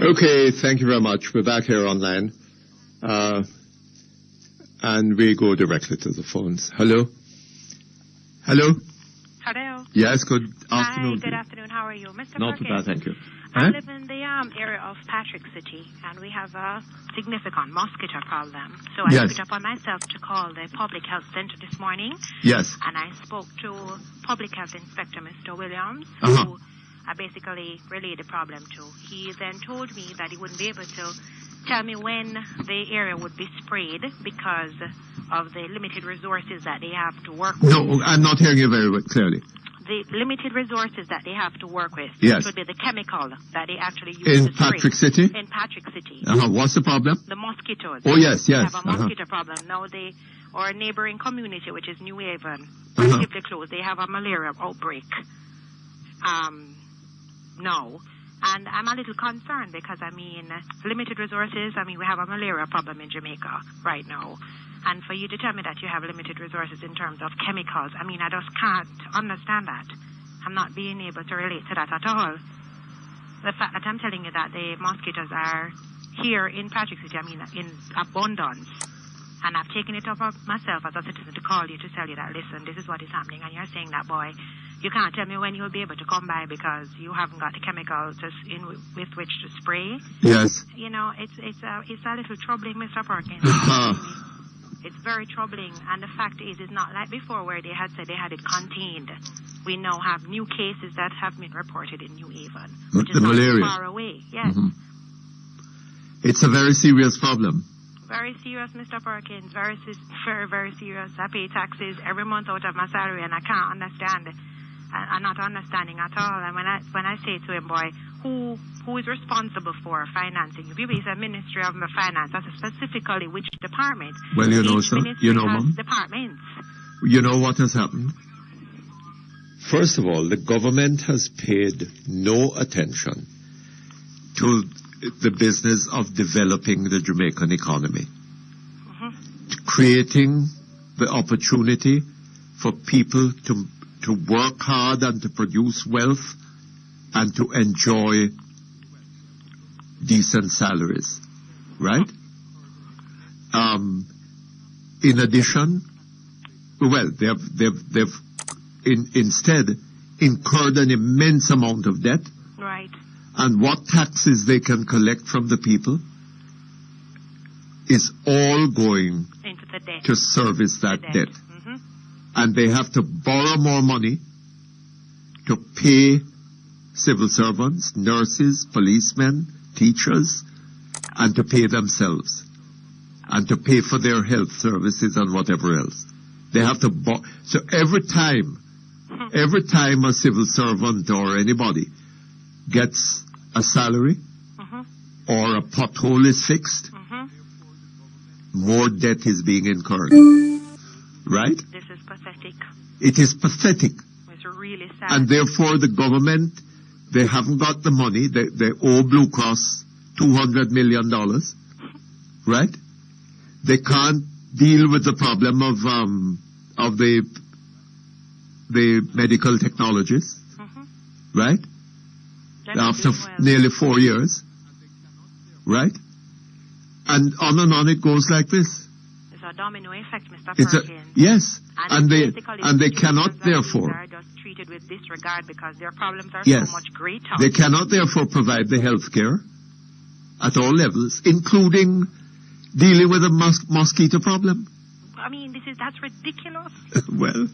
Okay, thank you very much. We're back here online. And we go directly to the phones. Hello? Hello? Hello. Yes, good afternoon. Hi, good afternoon. How are you? Mr. Not too bad, Perkins. thank you. I live in the area of Patrick City, and we have a significant mosquito problem. So I took it upon myself to call the Public Health Center this morning. Yes. And I spoke to Public Health Inspector Mr. Williams, who I basically relayed the problem to. He then told me that he wouldn't be able to tell me when the area would be sprayed because of the limited resources that they have to work with. No, I'm not hearing you very clearly. The limited resources that they have to work with. Yes. Would be the chemical that they actually use In to spray. Patrick City? In Patrick City. What's the problem? The mosquitoes. Oh, yes. They have a mosquito problem. Now our neighboring community, which is New Haven, relatively close, they have a malaria outbreak. No. And I'm a little concerned because, limited resources, we have a malaria problem in Jamaica right now. And for you to tell me that you have limited resources in terms of chemicals, I just can't understand that. I'm not being able to relate to that at all. The fact that I'm telling you that the mosquitoes are here in Patrick City, in abundance. And I've taken it up myself as a citizen to call you to tell you that, listen, this is what is happening. And you're saying that, boy, you can't tell me when you'll be able to come by because you haven't got the chemicals with which to spray. Yes. It's a little troubling, Mr. Perkins. It's very troubling. And the fact is, it's not like before where they had said they had it contained. We now have new cases that have been reported in New Haven, which is not too far away. Yes. Mm-hmm. It's a very serious problem. Very serious, Mr. Perkins. Very, very serious. I pay taxes every month out of my salary, and I can't understand. I'm not understanding at all. And when I say to him, boy, who is responsible for financing? If it's a Ministry of Finance, that's specifically which department? Well, sir, Mom. Departments. You know what has happened? First of all, the government has paid no attention to the business of developing the Jamaican economy, creating the opportunity for people to work hard and to produce wealth and to enjoy decent salaries, right? In addition, they've instead incurred an immense amount of debt. Right. And what taxes they can collect from the people is all going into the debt. To service that debt. Mm-hmm. And they have to borrow more money to pay civil servants, nurses, policemen, teachers, and to pay themselves, and to pay for their health services and whatever else. They have to so every time a civil servant or anybody gets a salary or a pothole is fixed, more debt is being incurred. Right? This is pathetic. It is pathetic. It's really sad. And therefore the government, they haven't got the money. They owe Blue Cross $200 million. Right? They can't deal with the problem of the medical technologists. Right? After nearly 4 years. Right? And on it goes like this. It's a domino effect, Mr. Perkins. Yes. And they cannot therefore. Are just treated with disregard because their problems are Yes. so much greater. They cannot therefore provide the health care at all levels, including dealing with the mosquito problem. I mean, that's ridiculous. Well,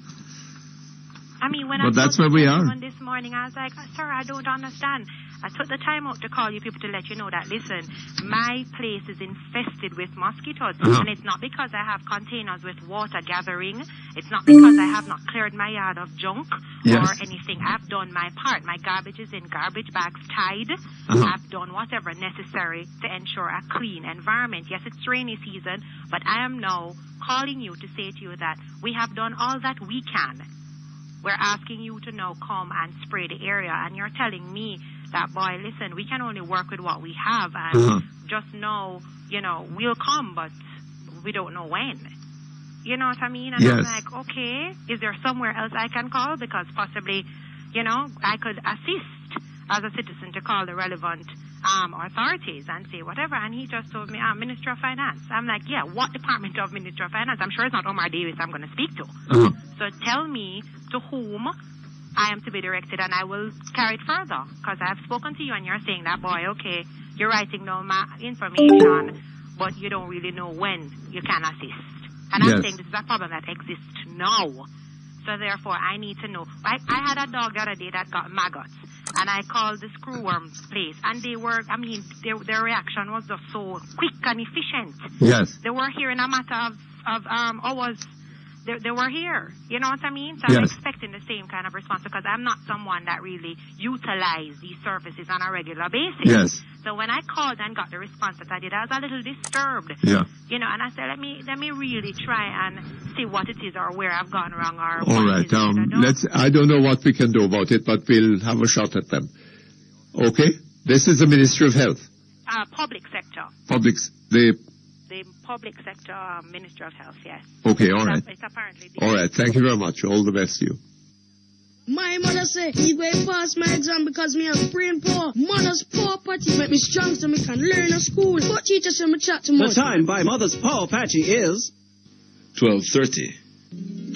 I mean, when but that's where we are. This morning, I was like, sir, I don't understand. I took the time out to call you people to let you know that, listen, my place is infested with mosquitoes. And it's not because I have containers with water gathering. It's not because I have not cleared my yard of junk or anything. I've done my part. My garbage is in garbage bags tied. I've done whatever necessary to ensure a clean environment. Yes, it's rainy season, but I am now calling you to say to you that we have done all that we can. We're asking you to now come and spray the area, and you're telling me that, boy, listen, we can only work with what we have, and just know, we'll come, but we don't know when. You know what I mean? And I'm like, okay, is there somewhere else I can call? Because possibly, I could assist as a citizen to call the relevant authorities and say whatever. And he just told me, Minister of Finance. I'm like, yeah, what department of Minister of Finance? I'm sure it's not Omar Davis I'm going to speak to. So tell me to whom I am to be directed, and I will carry it further. Because I've spoken to you, and you're saying that, boy, okay, you're writing down my information, but you don't really know when you can assist. And I'm saying this is a problem that exists now. So therefore, I need to know. I had a dog the other day that got maggots. And I called the screwworm place, and their reaction was just so quick and efficient. Yes. They were here in a matter of hours. They were here. You know what I mean? So I'm expecting the same kind of response because I'm not someone that really utilize these services on a regular basis. Yes. So when I called and got the response that I did, I was a little disturbed. Yeah. And I said, let me really try and see what it is or where I've gone wrong or all right. I don't know what we can do about it, but we'll have a shot at them. Okay? This is the Ministry of Health. Public sector. The public sector Minister of Health, yes. Okay, all right. It's apparently all right, thank you very much. All the best to you. My mother say, he going pass my exam because me have brain poor. Mother's poor patty make me strong so me can learn at school. But teacher say me chat too much. The time by Mother's Power Patchy is 12:30.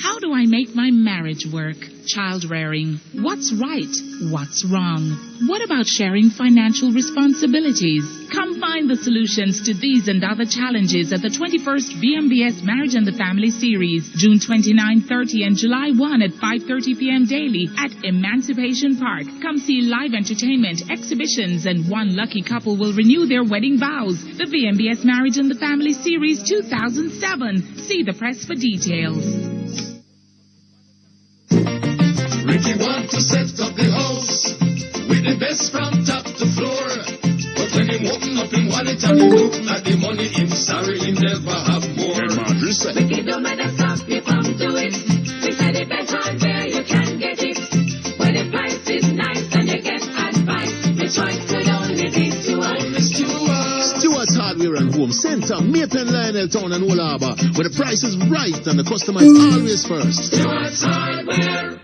How do I make my marriage work? Child rearing. What's right? What's wrong? What about sharing financial responsibilities? Come find the solutions to these and other challenges at the 21st BMBS Marriage and the Family Series, June 29, 30 and July 1 at 5:30 p.m. daily at Emancipation Park. Come see live entertainment, exhibitions, and one lucky couple will renew their wedding vows. The BMBS Marriage and the Family Series 2007. See the press for details. Ricky want to set up the house with the best from top to floor. But when he open up in wallet and he look at the money in sorry, he never have more. Ricky don't matter stop you come to it. We said the best hardware you can get it. When the price is nice and you get advice, the choice could only be Stewart's Hardware and Home Center, Maitland, Lionel Town and Old Harbour, where the price is right and the customer is always first. Stewart's Hardware.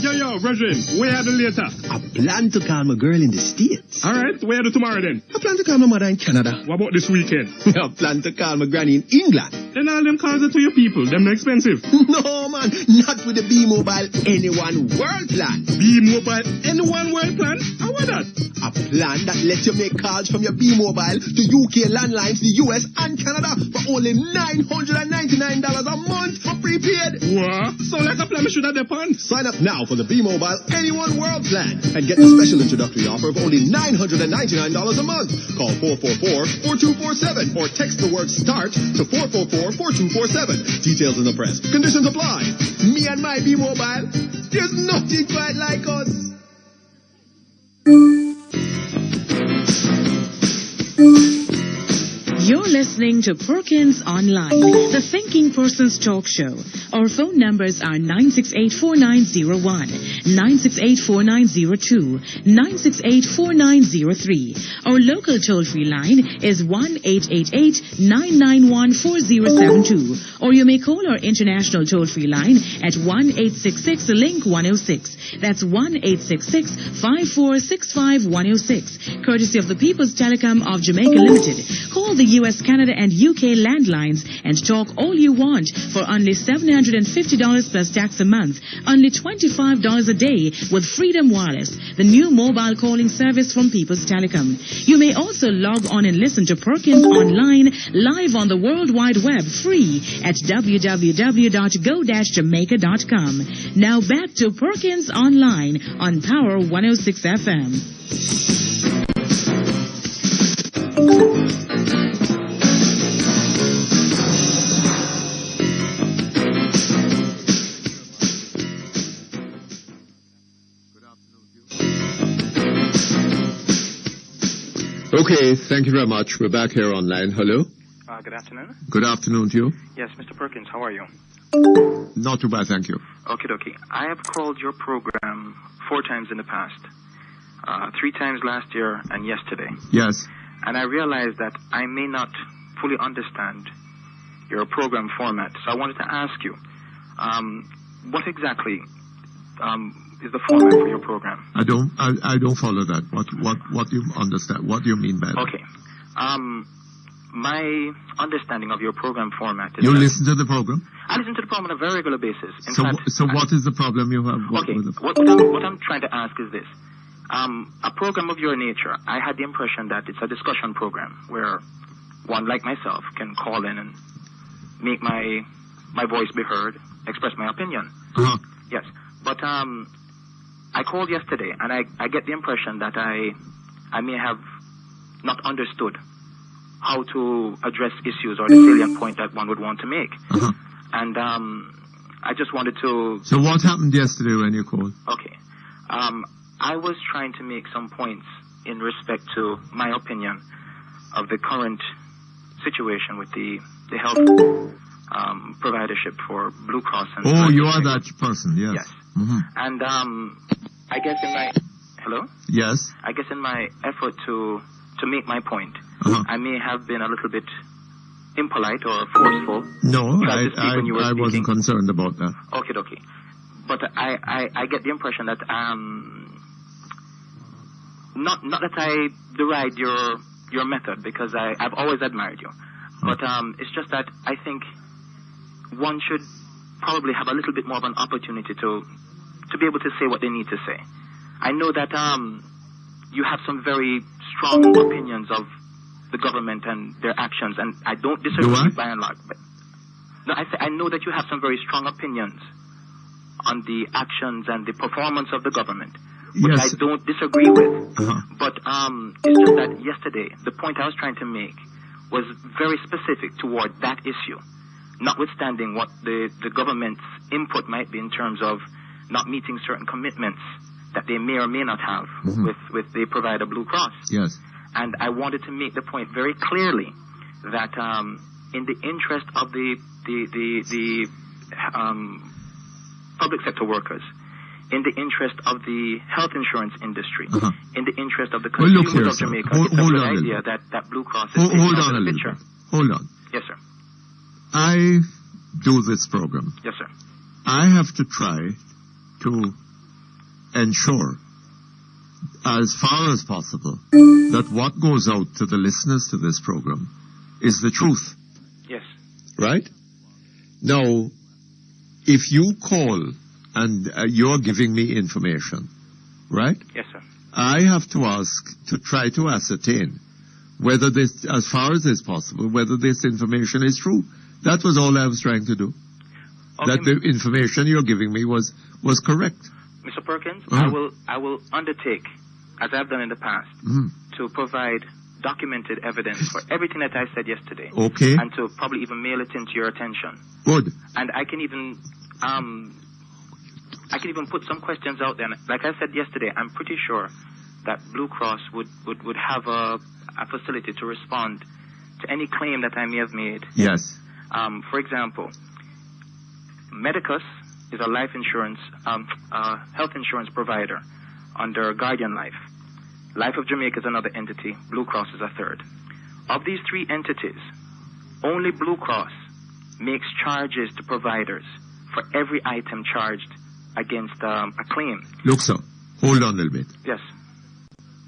Yo, Brethren, where are the later? I plan to call my girl in the States. All right, where are the tomorrow then? I plan to call my mother in Canada. What about this weekend? I plan to call my granny in England. Then all them calls are to your people. Them are expensive. No, man, not with the B-Mobile Anyone World Plan. B-Mobile Anyone World Plan? How was that? A plan that lets you make calls from your B-Mobile to UK landlines, the US and Canada for only $999 a month for prepaid. What? Sound like a plan we should have done. Sign up now for the B-Mobile Anyone World Plan and get the special introductory offer of only $999 a month. Call 444-4247 or text the word START to 444-4247. Details in the press. Conditions apply. Me and my B-Mobile, there's nothing quite like us. You're listening to Perkins Online, the Thinking Person's Talk Show. Our phone numbers are 968-4901, 968-4902, 968-4903. Our local toll-free line is 1-888-991-4072. Or you may call our international toll-free line at 1-866-LINK-106. That's 1-866-5465-106. Courtesy of the People's Telecom of Jamaica Limited. Call the U.S., Canada, and UK landlines and talk all you want for only $750 plus tax a month, only $25 a day with Freedom Wireless, the new mobile calling service from People's Telecom. You may also log on and listen to Perkins Online live on the World Wide Web free at www.go-jamaica.com. Now back to Perkins Online on Power 106 FM. Okay, thank you very much. We're back here online. Hello? Good afternoon. Good afternoon to you. Yes, Mr. Perkins, how are you? Not too bad, thank you. Okay. I have called your program 4 times in the past. 3 times last year and yesterday. Yes. And I realized that I may not fully understand your program format. So I wanted to ask you, what exactly is the format for your program? I don't follow that. What do you understand? What do you mean by that? Okay. My understanding of your program format is... You listen to the program? I listen to the program on a very regular basis. So what is the problem you have? What I'm trying to ask is this. A program of your nature, I had the impression that it's a discussion program where one like myself can call in and make my voice be heard, express my opinion. Uh-huh. Yes. But I called yesterday, and I get the impression that I may have not understood how to address issues or the salient point that one would want to make. Uh-huh. And I just wanted to... So what happened yesterday when you called? Okay. I was trying to make some points in respect to my opinion of the current situation with the health providership for Blue Cross. And you are that person, yes. Yes. Mm-hmm. And I guess in my... Hello? Yes. I guess in my effort to make my point, uh-huh. I may have been a little bit impolite or forceful. No, I wasn't concerned about that. Okay. But I get the impression that not that I deride your method, because I've always admired you. But it's just that I think one should probably have a little bit more of an opportunity to be able to say what they need to say. I know that you have some very strong opinions of the government and their actions, and I don't disagree by and large. But no, I know that you have some very strong opinions on the actions and the performance of the government, which I don't disagree with. Uh-huh. But it's just that yesterday, the point I was trying to make was very specific toward that issue, notwithstanding what the government's input might be in terms of not meeting certain commitments that they may or may not have mm-hmm. with the provider Blue Cross. Yes. And I wanted to make the point very clearly that in the interest of the public sector workers, in the interest of the health insurance industry, uh-huh. in the interest of the consumers of Jamaica, it's a good idea that Blue Cross is taking out of the picture. Hold on. Yes, sir. I do this program. Yes, sir. I have to try to ensure, as far as possible, that what goes out to the listeners to this program is the truth. Yes. Right? Now, if you call and you're giving me information, right? Yes, sir. I have to ask to try to ascertain whether this, as far as is possible, whether this information is true. That was all I was trying to do. Okay. That the information you're giving me was correct. Mr. Perkins, uh-huh. I will undertake, as I've done in the past, mm-hmm. to provide documented evidence for everything that I said yesterday. Okay. And to probably even mail it into your attention. Good. And I can even put some questions out there. Like I said yesterday, I'm pretty sure that Blue Cross would have a facility to respond to any claim that I may have made. Yes. For example, Medicus is a life insurance, health insurance provider under Guardian Life. Life of Jamaica is another entity. Blue Cross is a third. Of these three entities, only Blue Cross makes charges to providers for every item charged against a claim. Look, sir, hold on a little bit. Yes.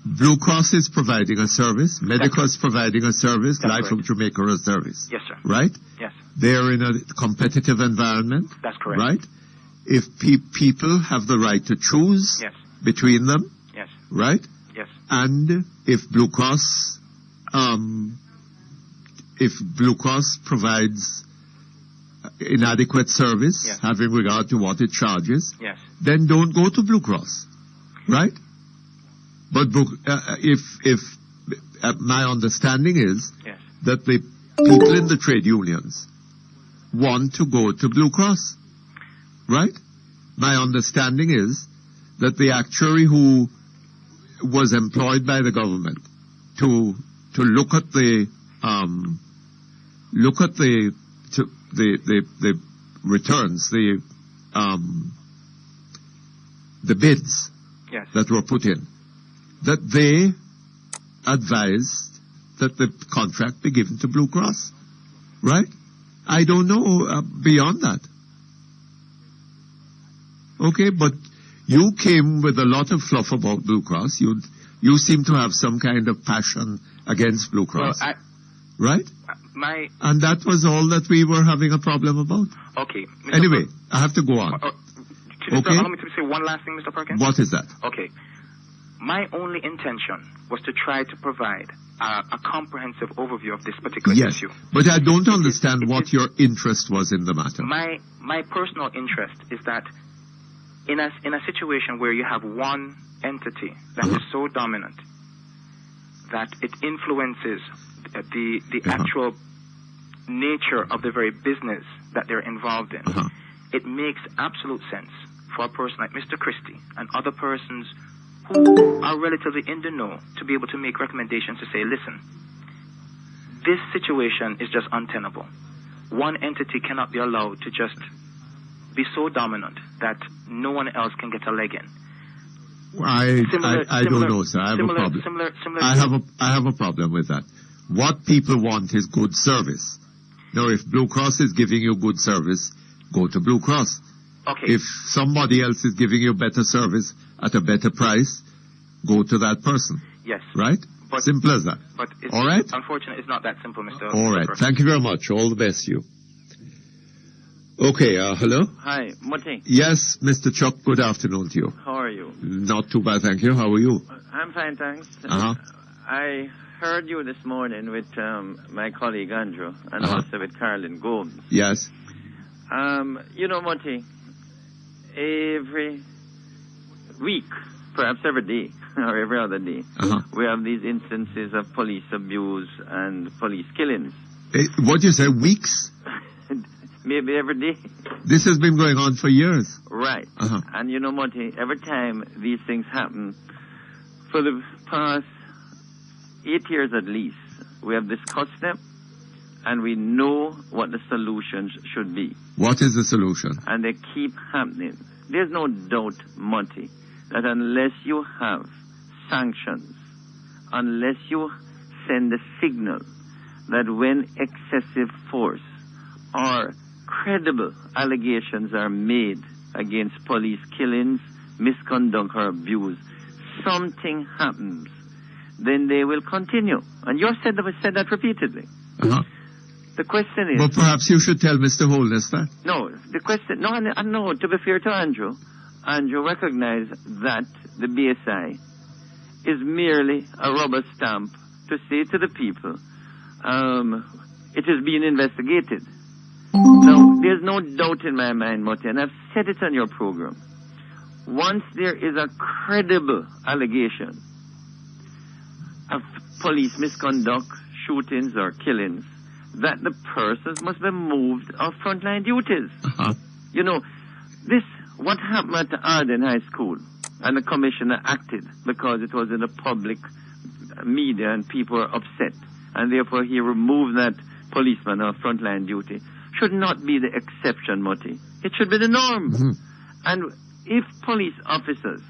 Blue Cross is providing a service, Medicus is providing a service, That's Life of Jamaica a service. Yes, sir. Right? Yes. They're in a competitive environment. That's correct. Right? If people have the right to choose Yes. between them, Yes. right? Yes. And if Blue Cross provides inadequate service, Yes. having regard to what it charges, Yes. then don't go to Blue Cross, right? But my understanding is Yes. that the people in the trade unions want to go to Blue Cross, right? My understanding is that the actuary who was employed by the government to look at the returns, the bids Yes. that were put in, that they advised that the contract be given to Blue Cross, right? I don't know beyond that. Okay, but you came with a lot of fluff about Blue Cross. You seem to have some kind of passion against Blue Cross, Well, right? And that was all that we were having a problem about. Okay. Mr. Anyway, I have to go on. Okay. Allow me to say one last thing, Mr. Perkins. What is that? Okay. My only intention was to try to provide a comprehensive overview of this particular Yes, issue. but I don't understand what your interest was in the matter. My personal interest is that in a situation where you have one entity that is so dominant that it influences the actual nature of the very business that they're involved in, it makes absolute sense for a person like Mr. Christie and other persons who are relatively in the know to be able to make recommendations to say, listen, this situation is just untenable. One entity cannot be allowed to just be so dominant that no one else can get a leg in. I don't know, sir. I have a problem. I have a problem with that. What people want is good service. Now, if Blue Cross is giving you good service, go to Blue Cross. Okay. If somebody else is giving you better service at a better price, go to that person. Yes. Right? But, simple as that. But it's, all right? Unfortunately, it's not that simple, Mr. All right. Thank you very much. All the best to you. Okay, hello? Hi, Mutty. Yes, Mr. Chuck, good afternoon to you. How are you? Not too bad, thank you. How are you? I'm fine, thanks. Uh-huh. I heard you this morning with my colleague Andrew and also with Carolyn Gomes. Yes. You know, Mutty, every week, perhaps every day, or every other day, we have these instances of police abuse and police killings. What do you say, weeks? Maybe every day. This has been going on for years. Right. And you know, Monty, every time these things happen, for the past 8 years at least, we have discussed them, and we know what the solutions should be. What is the solution? And they keep happening. There's no doubt, Monty, that unless you have sanctions, unless you send a signal that when excessive force or credible allegations are made against police killings, misconduct, or abuse, something happens, then they will continue. And you said that repeatedly. The question is... But perhaps you should tell Mr. Holness that. No, the question... No, to be fair to Andrew recognized that the BSI is merely a rubber stamp to say to the people, it is being investigated. Now, there's no doubt in my mind, Mutty, and I've said it on your program. Once there is a credible allegation of police misconduct, shootings, or killings, that the persons must be moved off frontline duties. You know, what happened at Arden High School, and the commissioner acted because it was in the public media and people were upset. and therefore he removed that policeman off frontline duty, should not be the exception, Mutty. It should be the norm. Mm-hmm. And if police officers,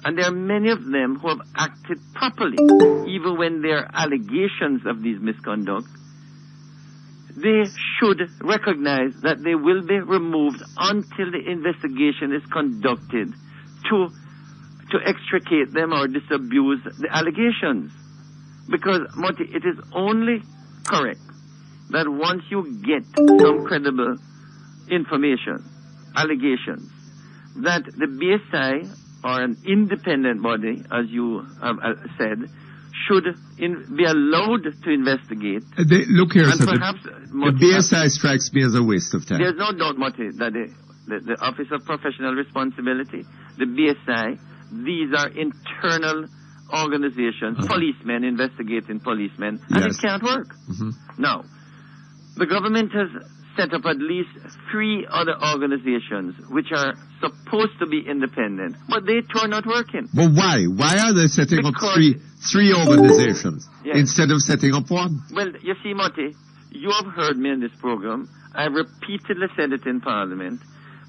and there are many of them who have acted properly, even when there are allegations of these misconduct, they should recognize that they will be removed until the investigation is conducted to extricate them or disabuse the allegations. Because, Mutty, it is only correct that once you get some credible information, allegations, that the BSI or an independent body, as you have said, should be allowed to investigate. Look here, and sir. Perhaps, The BSI strikes me as a waste of time. There's no doubt, Mutty, that the Office of Professional Responsibility, the BSI, these are internal organizations, policemen investigating policemen, and it can't work. Mm-hmm. Now, the government has set up at least 3 other organizations which are supposed to be independent, but they too are not working. But why? Why are they setting up three organizations instead of setting up one? Well, you see, Mutty, you have heard me in this program. I repeatedly said it in Parliament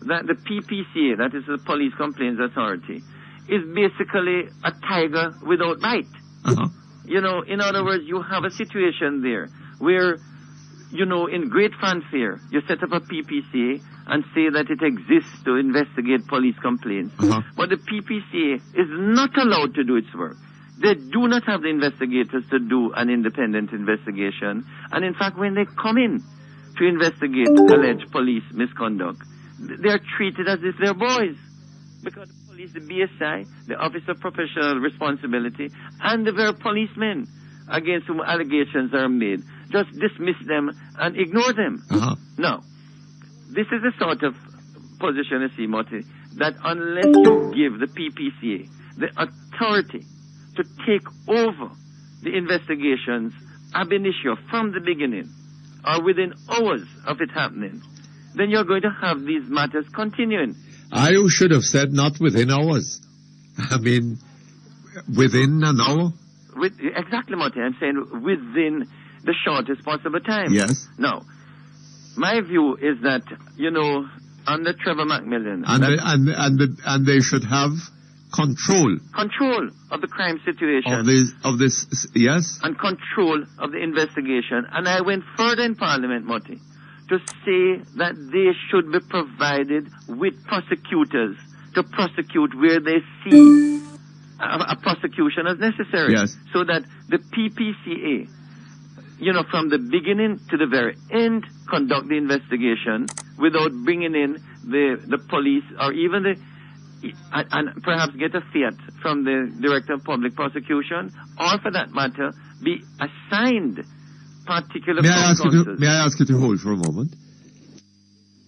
that the PPCA, that is the Police Complaints Authority, is basically a tiger without bite. You know, in other words, you have a situation there where, you know, in great fanfare, you set up a PPCA and say that it exists to investigate police complaints. But the PPCA is not allowed to do its work. They do not have the investigators to do an independent investigation. And in fact, when they come in to investigate alleged police misconduct, they are treated as if they're boys. Because the police, the BSI, the Office of Professional Responsibility, and the very policemen against whom allegations are made, just dismiss them and ignore them. Now, this is the sort of position, you see, Mutty, that unless you give the PPCA the authority to take over the investigations ab initio from the beginning, or within hours of it happening, then you're going to have these matters continuing. I should have said not within hours. I mean, within an hour? Exactly, Mutty. I'm saying within the shortest possible time. Yes. Now, my view is that, you know, under Trevor Macmillan... And they should have control. Control of the crime situation. Of this, yes. And control of the investigation. And I went further in Parliament, Mutty, to say that they should be provided with prosecutors to prosecute where they see a prosecution as necessary. Yes. So that the PPCA, you know, from the beginning to the very end, conduct the investigation without bringing in the police or even and perhaps get a fiat from the Director of Public Prosecution, or for that matter, be assigned particular May I ask you to hold for a moment?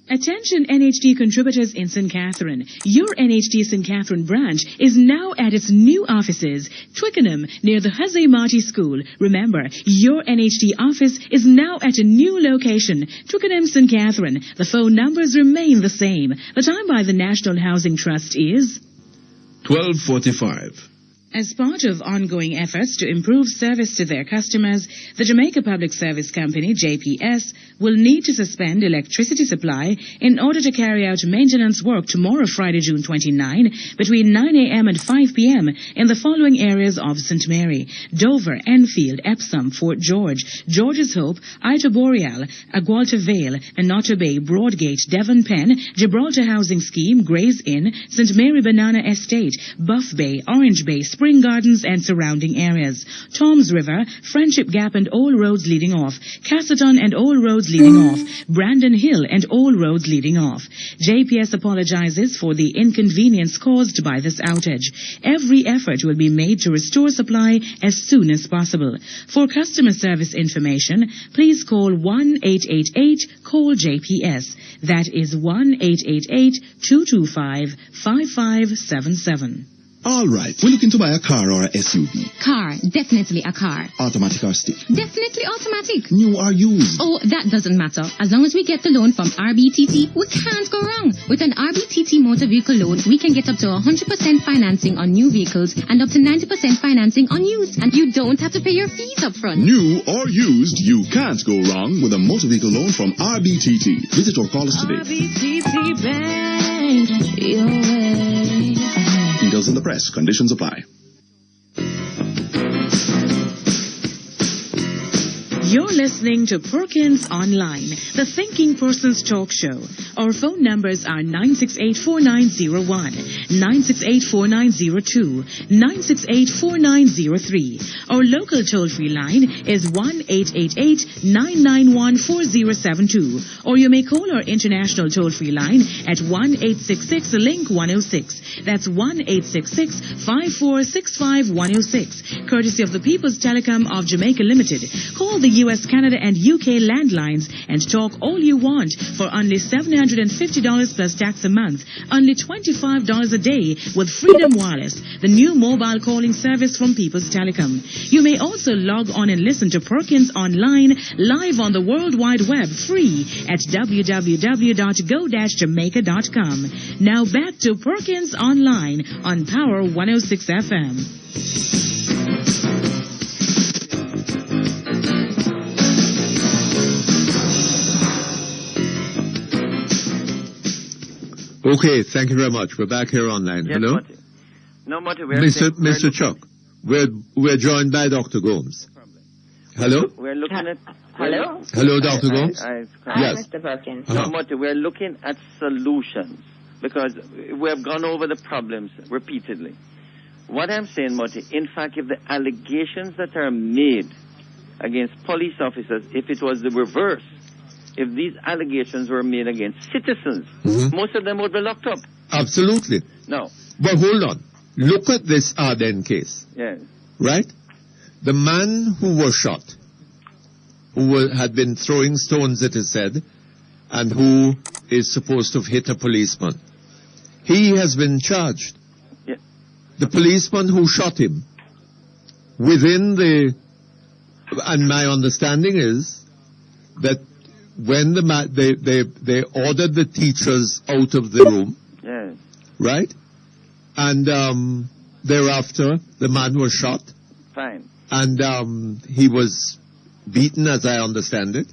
Attention NHD contributors in St. Catherine. Your NHD St. Catherine branch is now at its new offices, Twickenham, near the Hussey Marty School. Remember, your NHD office is now at a new location, Twickenham, St. Catherine. The phone numbers remain the same. The time by the National Housing Trust is 12:45. As part of ongoing efforts to improve service to their customers, the Jamaica Public Service Company, JPS, will need to suspend electricity supply in order to carry out maintenance work tomorrow, Friday, June 29, between 9 a.m. and 5 p.m. in the following areas of St. Mary: Dover, Enfield, Epsom, Fort George, George's Hope, Ita Boreal, Agualta Vale, Anoto Bay, Broadgate, Devon Pen, Gibraltar Housing Scheme, Gray's Inn, St. Mary Banana Estate, Buff Bay, Orange Bay, Spring Gardens and surrounding areas, Toms River, Friendship Gap and all roads leading off, Castleton and all roads leading off, Brandon Hill and all roads leading off. JPS apologizes for the inconvenience caused by this outage. Every effort will be made to restore supply as soon as possible. For customer service information, please call 1-888-CALL-JPS. That is 1-888-225-5577. All right. We're looking to buy a car or a SUV. Car. Definitely a car. Automatic or stick. Definitely automatic. New or used. Oh, that doesn't matter. As long as we get the loan from RBTT, we can't go wrong. With an RBTT motor vehicle loan, we can get up to 100% financing on new vehicles and up to 90% financing on used. And you don't have to pay your fees up front. New or used, you can't go wrong with a motor vehicle loan from RBTT. Visit or call us today. RBTT Bank, your way. Details in the press. Conditions apply. You're listening to Perkins Online, the Thinking Person's Talk Show. Our phone numbers are 968-4901, 968-4902, 968-4903. Our local toll-free line is 1-888-991-4072. Or you may call our international toll-free line at 1-866-LINK-106. That's 1-866-5465-106. Courtesy of the People's Telecom of Jamaica Limited. Call the U.S., Canada, and UK landlines and talk all you want for only $750 plus tax a month, only $25 a day with Freedom Wireless, the new mobile calling service from People's Telecom. You may also log on and listen to Perkins Online live on the World Wide Web free at www.go-jamaica.com. Now back to Perkins Online on Power 106 FM. Okay, thank you very much. We're back here online. Yes, Hello? Mutty. No, Mutty, we're Mr. Chuck, we're joined by Dr. Gomes. Hello? We're looking at... Hello? Hello, Dr. Gomes? Hi, Yes. Mr. Perkins. No, Mutty, we're looking at solutions because we have gone over the problems repeatedly. What I'm saying, Mutty, in fact, if the allegations that are made against police officers, if it was the reverse, if these allegations were made against citizens, most of them would be locked up. Absolutely. No. But hold on. Look at this Arden case. Yes. Right? The man who was shot, who had been throwing stones at his head, and who is supposed to have hit a policeman, he has been charged. Yeah. The policeman who shot him, within the... And my understanding is that when they ordered the teachers out of the room, Yes. right? And thereafter, the man was shot. Fine. And he was beaten, as I understand it.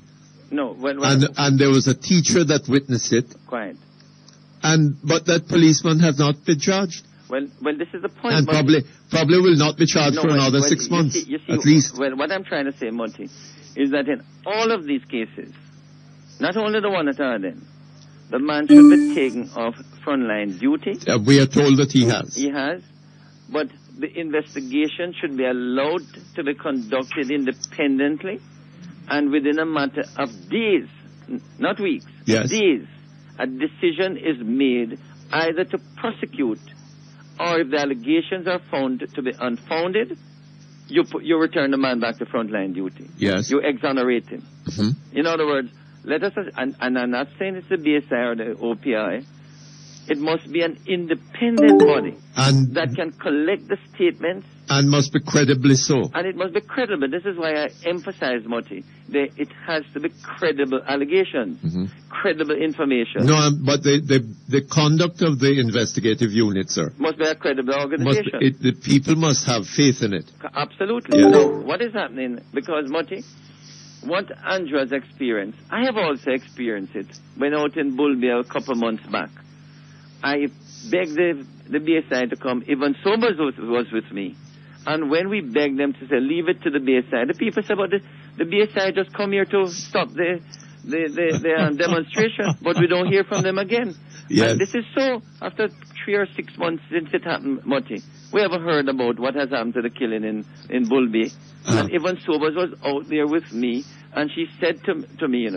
No. And there was a teacher that witnessed it. Quiet. But that policeman has not been charged. Well, this is the point. And probably will not be charged for another 6 months, at least. Well, what I'm trying to say, Monty, is that in all of these cases, not only the one at Arden, the man should be taken off frontline duty. We are told that he has. He has. But the investigation should be allowed to be conducted independently and within a matter of days, not weeks, Yes. days, a decision is made either to prosecute or if the allegations are found to be unfounded, you return the man back to frontline duty. Yes. You exonerate him. Mhm. In other words, let us, and I'm not saying it's the BSI or the OPI, it must be an independent body that can collect the statements. And must be credibly so. And it must be credible. This is why I emphasize, Moti, it has to be credible allegations, credible information. No, but the conduct of the investigative unit, sir, Must be a credible organization. the people must have faith in it. Absolutely. Yes. So what is happening? Because, Moti, what Andrew has experienced, I have also experienced it when out in Bulby a couple months back. I begged the BSI to come. Even Sobers was with me. And when we begged them to say, leave it to the BSI, the people said, but the BSI just come here to stop the demonstration, but we don't hear from them again. Yes. And this is so, after 3 or 6 months since it happened, Moti, we haven't heard about what has happened to the killing in Bulby. And Yvonne Sobers was out there with me, and she said to me,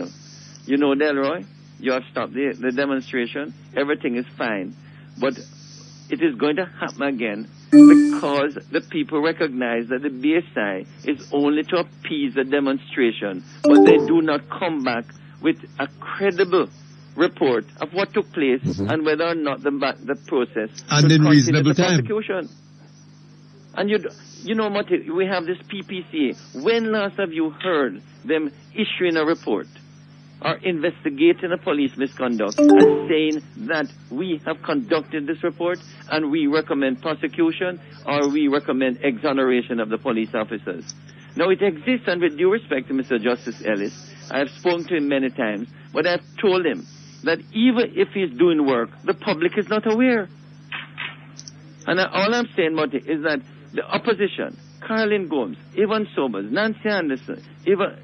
you know, Delroy, you have stopped the demonstration, everything is fine, but it is going to happen again because the people recognize that the BSI is only to appease the demonstration, but they do not come back with a credible report of what took place and whether or not the process and in reasonable time. Prosecution. And you know, Mutty, we have this PPCA. When last have you heard them issuing a report or investigating a police misconduct and saying that we have conducted this report and we recommend prosecution or we recommend exoneration of the police officers? Now, it exists, and with due respect to Mr. Justice Ellis, I have spoken to him many times, but I've told him that even if he's doing work, the public is not aware. And all I'm saying, Mutty, is that the opposition, Carlin Gomes, Evan Sobers, Nancy Anderson,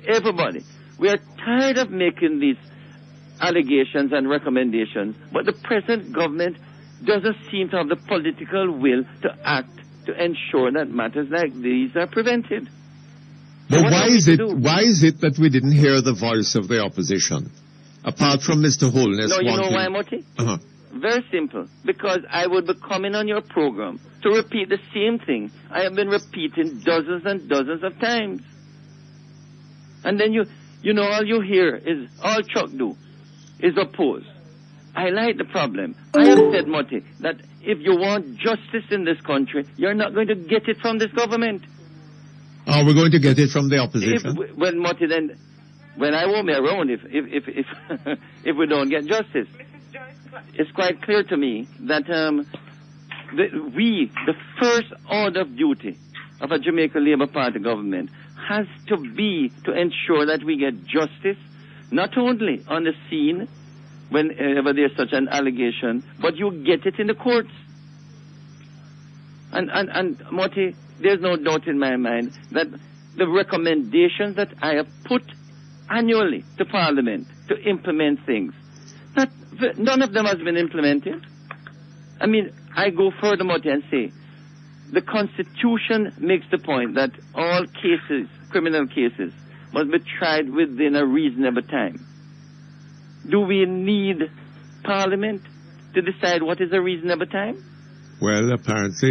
everybody, we are tired of making these allegations and recommendations, but the present government doesn't seem to have the political will to act to ensure that matters like these are prevented. But why is it that we didn't hear the voice of the opposition, apart from Mr. Holness? No, you know why, Mutty? Very simple. Because I would be coming on your program to repeat the same thing I have been repeating dozens and dozens of times. And then you know, all you hear is, all Chuck do is oppose. I like the problem. I have said, Mutty, that if you want justice in this country, you're not going to get it from this government. Are we going to get it from the opposition? Well, Mutty, then, when I won't be around if if we don't get justice. It's quite clear to me that the first order of duty of a Jamaica Labour Party government has to be to ensure that we get justice, not only on the scene whenever there's such an allegation, but you get it in the courts. And Mutty, there's no doubt in my mind that the recommendations that I have put annually to Parliament to implement things, that none of them has been implemented. I mean, I go further, Mutty, and say the Constitution makes the point that all cases, criminal cases, must be tried within a reasonable time. Do we need Parliament to decide what is a reasonable time? Well, apparently,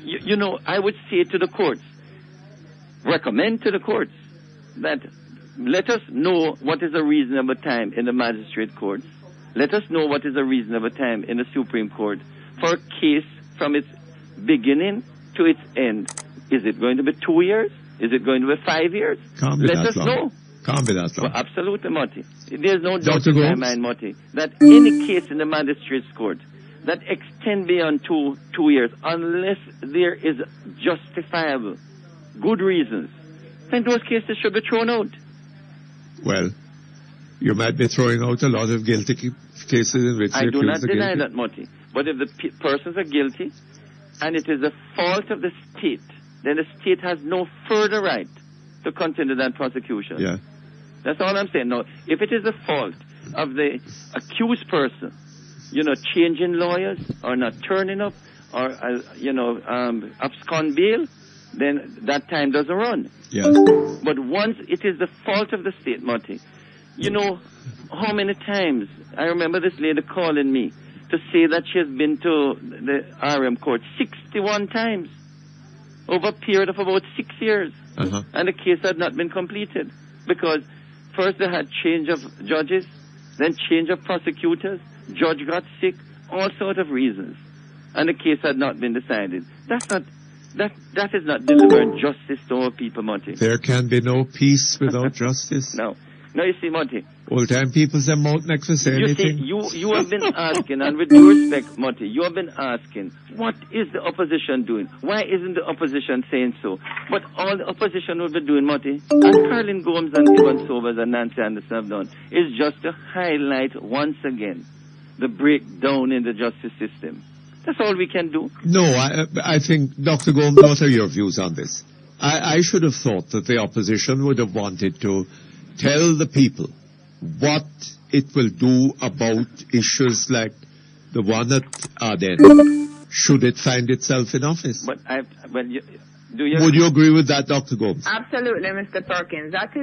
you know, I would say to the courts, recommend to the courts that let us know what is a reasonable time in the magistrate courts. Let us know what is a reasonable time in the Supreme Court for a case from its beginning to its end. Is it going to be 2 years? Is it going to be 5 years? Let us know. Can't be that long. Well, absolutely, Mutty. There's no doubt in my mind, Mutty, that any case in the magistrate's court that extend beyond two years, unless there is justifiable, good reasons, then those cases should be thrown out. Well, you might be throwing out a lot of guilty cases in which I do not deny that, Mutty. But if the persons are guilty, and it is the fault of the state, then the state has no further right to continue that prosecution. Yeah. That's all I'm saying. Now, if it is the fault of the accused person, you know, changing lawyers or not turning up or, abscond bail, then that time doesn't run. Yes. But once it is the fault of the state, Mutty, you know how many times I remember this lady calling me to say that she has been to the RM court 61 times over a period of about 6 years. And the case had not been completed because first they had change of judges, then change of prosecutors, judge got sick, all sorts of reasons, and the case had not been decided. That is not delivering justice to our people, Mutty. There can be no peace without justice. No. Now you see, Mutty. Old-time people say mouth next to say anything. You see, you have been asking, and with due respect, Mutty, you have been asking, what is the opposition doing? Why isn't the opposition saying so? But all the opposition will be doing, Mutty, as Carlin Gomes and Evan Sobers and Nancy Anderson have done, is just to highlight once again the breakdown in the justice system. That's all we can do. No, I think, Dr. Gomes, what are your views on this? I should have thought that the opposition would have wanted to tell the people what it will do about issues like the one at Aden, should it find itself in office. But would you agree with that, Dr. Gomes? Absolutely, Mr. Perkins. That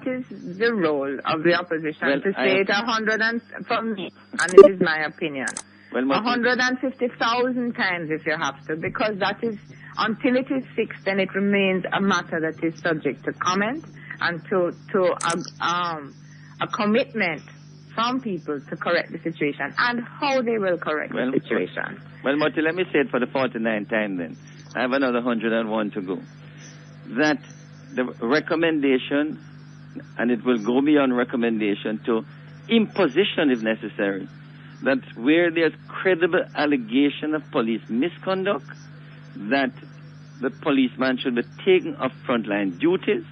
is the role of the opposition, to say it 100 and from me, and it is my opinion. 150,000 times if you have to, because that is, until it is fixed, then it remains a matter that is subject to comment and to a commitment from people to correct the situation and how they will correct the situation. Well, Mutty, let me say it for the 49th time then. I have another 101 to go. That the recommendation, and it will go beyond recommendation to imposition if necessary, that where there's credible allegation of police misconduct, that the policeman should be taken off frontline duties.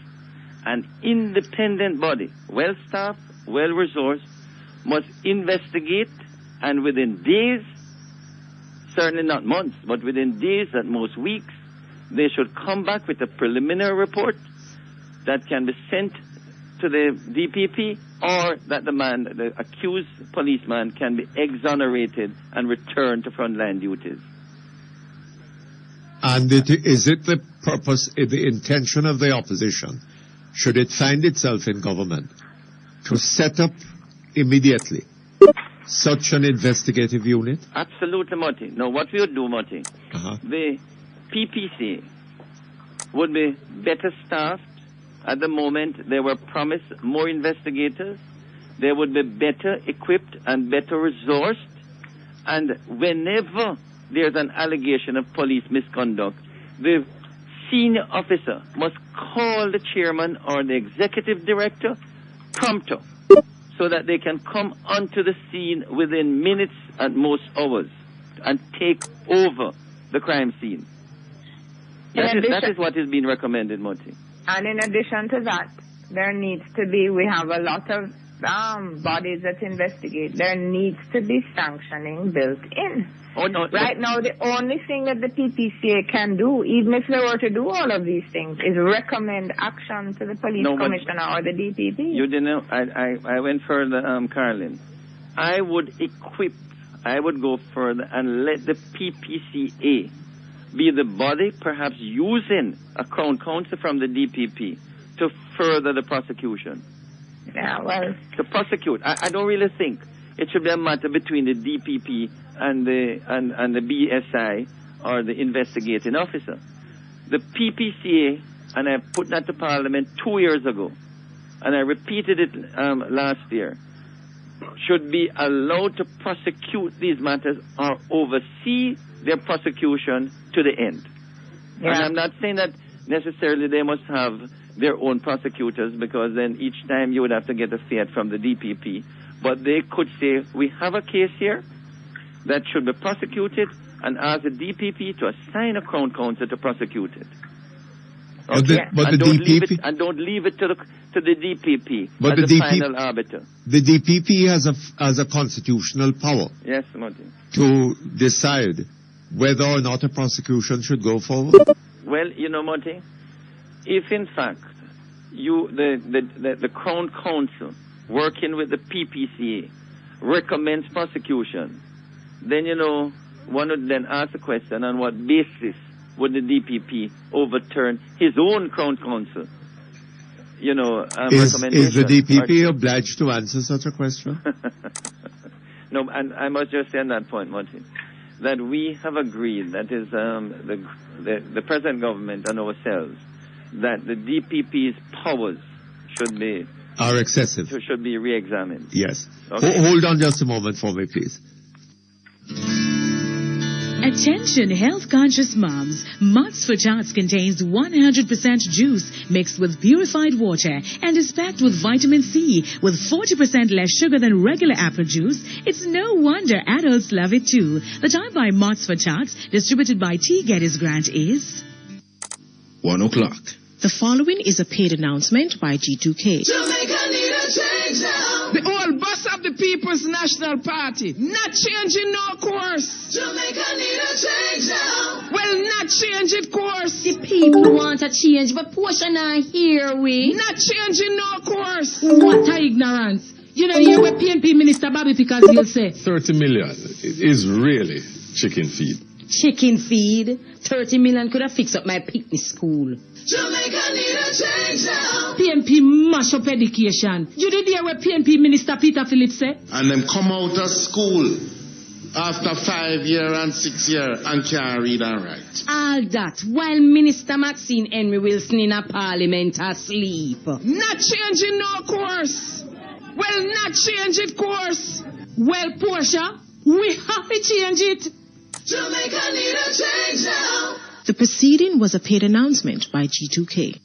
An independent body, well-staffed, well-resourced, must investigate, and within days, certainly not months, but within days, at most weeks, they should come back with a preliminary report that can be sent to the DPP, or that the accused policeman can be exonerated and returned to frontline duties. And is it the purpose, the intention of the opposition, should it find itself in government, to set up immediately such an investigative unit? Absolutely, Mutty. Now, what we would do, Mutty, the PPC would be better staffed. At the moment, they were promised more investigators. They would be better equipped and better resourced. And whenever there's an allegation of police misconduct, the senior officer must call the chairman or the executive director prompter, so that they can come onto the scene within minutes, at most hours, and take over the crime scene. That is what is being recommended, Mutty. And in addition to that, there needs to be, we have a lot of bodies that investigate. There needs to be sanctioning built in. Oh, no, right now, the only thing that the PPCA can do, even if they were to do all of these things, is recommend action to the police commissioner or the DPP. You didn't know, I went further, Carlin. I would go further and let the PPCA be the body, perhaps using a crown counsel from the DPP to further the prosecution. Yeah, well, to prosecute. I don't really think it should be a matter between the DPP and the BSI or the investigating officer. The PPCA, and I put that to Parliament 2 years ago, and I repeated it last year, should be allowed to prosecute these matters or oversee their prosecution to the end. Yeah. And I'm not saying that necessarily they must have their own prosecutors, because then each time you would have to get a fiat from the DPP. But they could say, we have a case here that should be prosecuted, and ask the DPP to assign a crown counsel to prosecute it. Okay? And don't leave it to the DPP as the final arbiter. The DPP has a constitutional power. Yes, Mutty. To decide whether or not a prosecution should go forward. Well, you know, Mutty, if in fact the Crown Counsel working with the PPCA recommends prosecution, then, you know, one would then ask the question, on what basis would the DPP overturn his own Crown Counsel, you know, recommendation? Is the DPP obliged to answer such a question? No, and I must just say on that point, Mutty, that we have agreed, that is the present government and ourselves, that the DPP's powers are excessive. Should be re-examined. Yes. Okay. Hold on just a moment for me, please. Attention health-conscious moms. Mutts for Tots contains 100% juice mixed with purified water and is packed with vitamin C with 40% less sugar than regular apple juice. It's no wonder adults love it too. The time by Mutts for Tots, distributed by T. Geddes Grant, is 1 o'clock. The following is a paid announcement by G2K. Jamaica need a change now. The old boss of the People's National Party, not changing no course. Jamaica need a change now. Well, not changing course. The people want a change, but portion are here, we. Not changing no course. What a ignorance. You know, you're a PNP Minister Bobby because he'll say 30 million is really chicken feed. Chicken feed? 30 million could have fixed up my picnic school. Jamaica need a change now. PNP mash up education. You did hear what PNP Minister Peter Phillips said? And them come out of school after 5 year and 6 year and can't read and write. All that while Minister Maxine Henry Wilson in a parliament asleep. Not changing no course. Well, not change it course. Well, Portia, we have to change it. Jamaica need a change now. The proceeding was a paid announcement by G2K.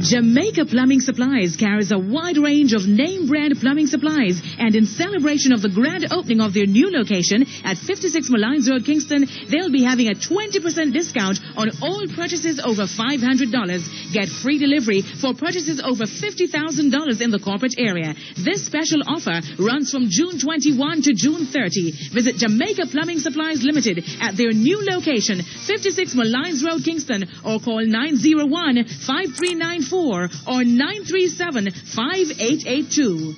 Jamaica Plumbing Supplies carries a wide range of name brand plumbing supplies, and in celebration of the grand opening of their new location at 56 Malines Road, Kingston, they'll be having a 20% discount on all purchases over $500. Get free delivery for purchases over $50,000 in the corporate area. This special offer runs from June 21 to June 30. Visit Jamaica Plumbing Supplies Limited at their new location, 56 Malines Road, Kingston, or call 901-5394 or 937-5882.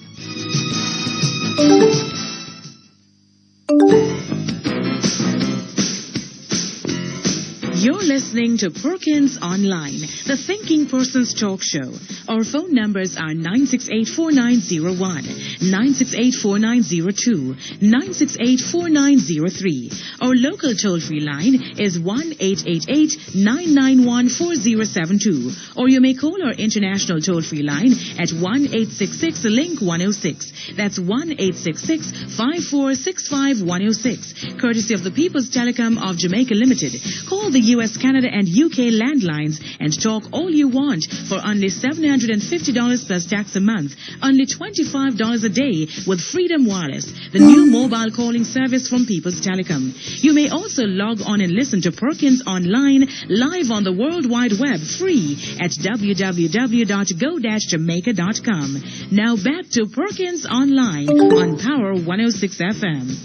You're listening to Perkins Online, the Thinking Person's Talk Show. Our phone numbers are 968-4901, 968-4902, 968-4903. Our local toll-free line is 1-888-991-4072. Or you may call our international toll-free line at 1-866-LINK-106. That's 1-866-5465-106. Courtesy of the People's Telecom of Jamaica Limited. Call the U.S., Canada, and UK landlines and talk all you want for only $750 plus tax a month, only $25 a day with Freedom Wireless, the new mobile calling service from People's Telecom. You may also log on and listen to Perkins Online live on the World Wide Web free at www.go-jamaica.com. Now back to Perkins Online on Power 106 FM.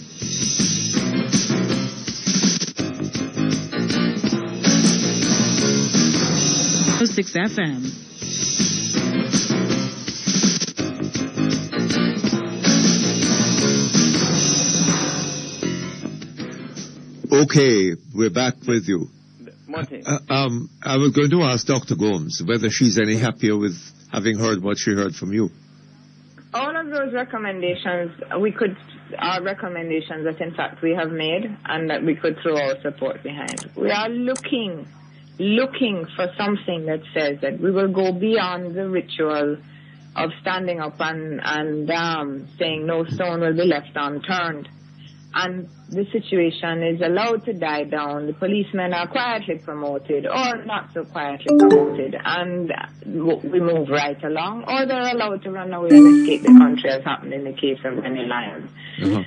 106 FM. Okay, we're back with you. Mutty. I was going to ask Dr. Gomes whether she's any happier with having heard what she heard from you. All of those recommendations, are recommendations that in fact we have made and that we could throw our support behind. We are looking for something that says that we will go beyond the ritual of standing up and saying no stone will be left unturned. And the situation is allowed to die down. The policemen are quietly promoted or not so quietly promoted, and we move right along, or they're allowed to run away and escape the country, as happened in the case of Benny Lyons.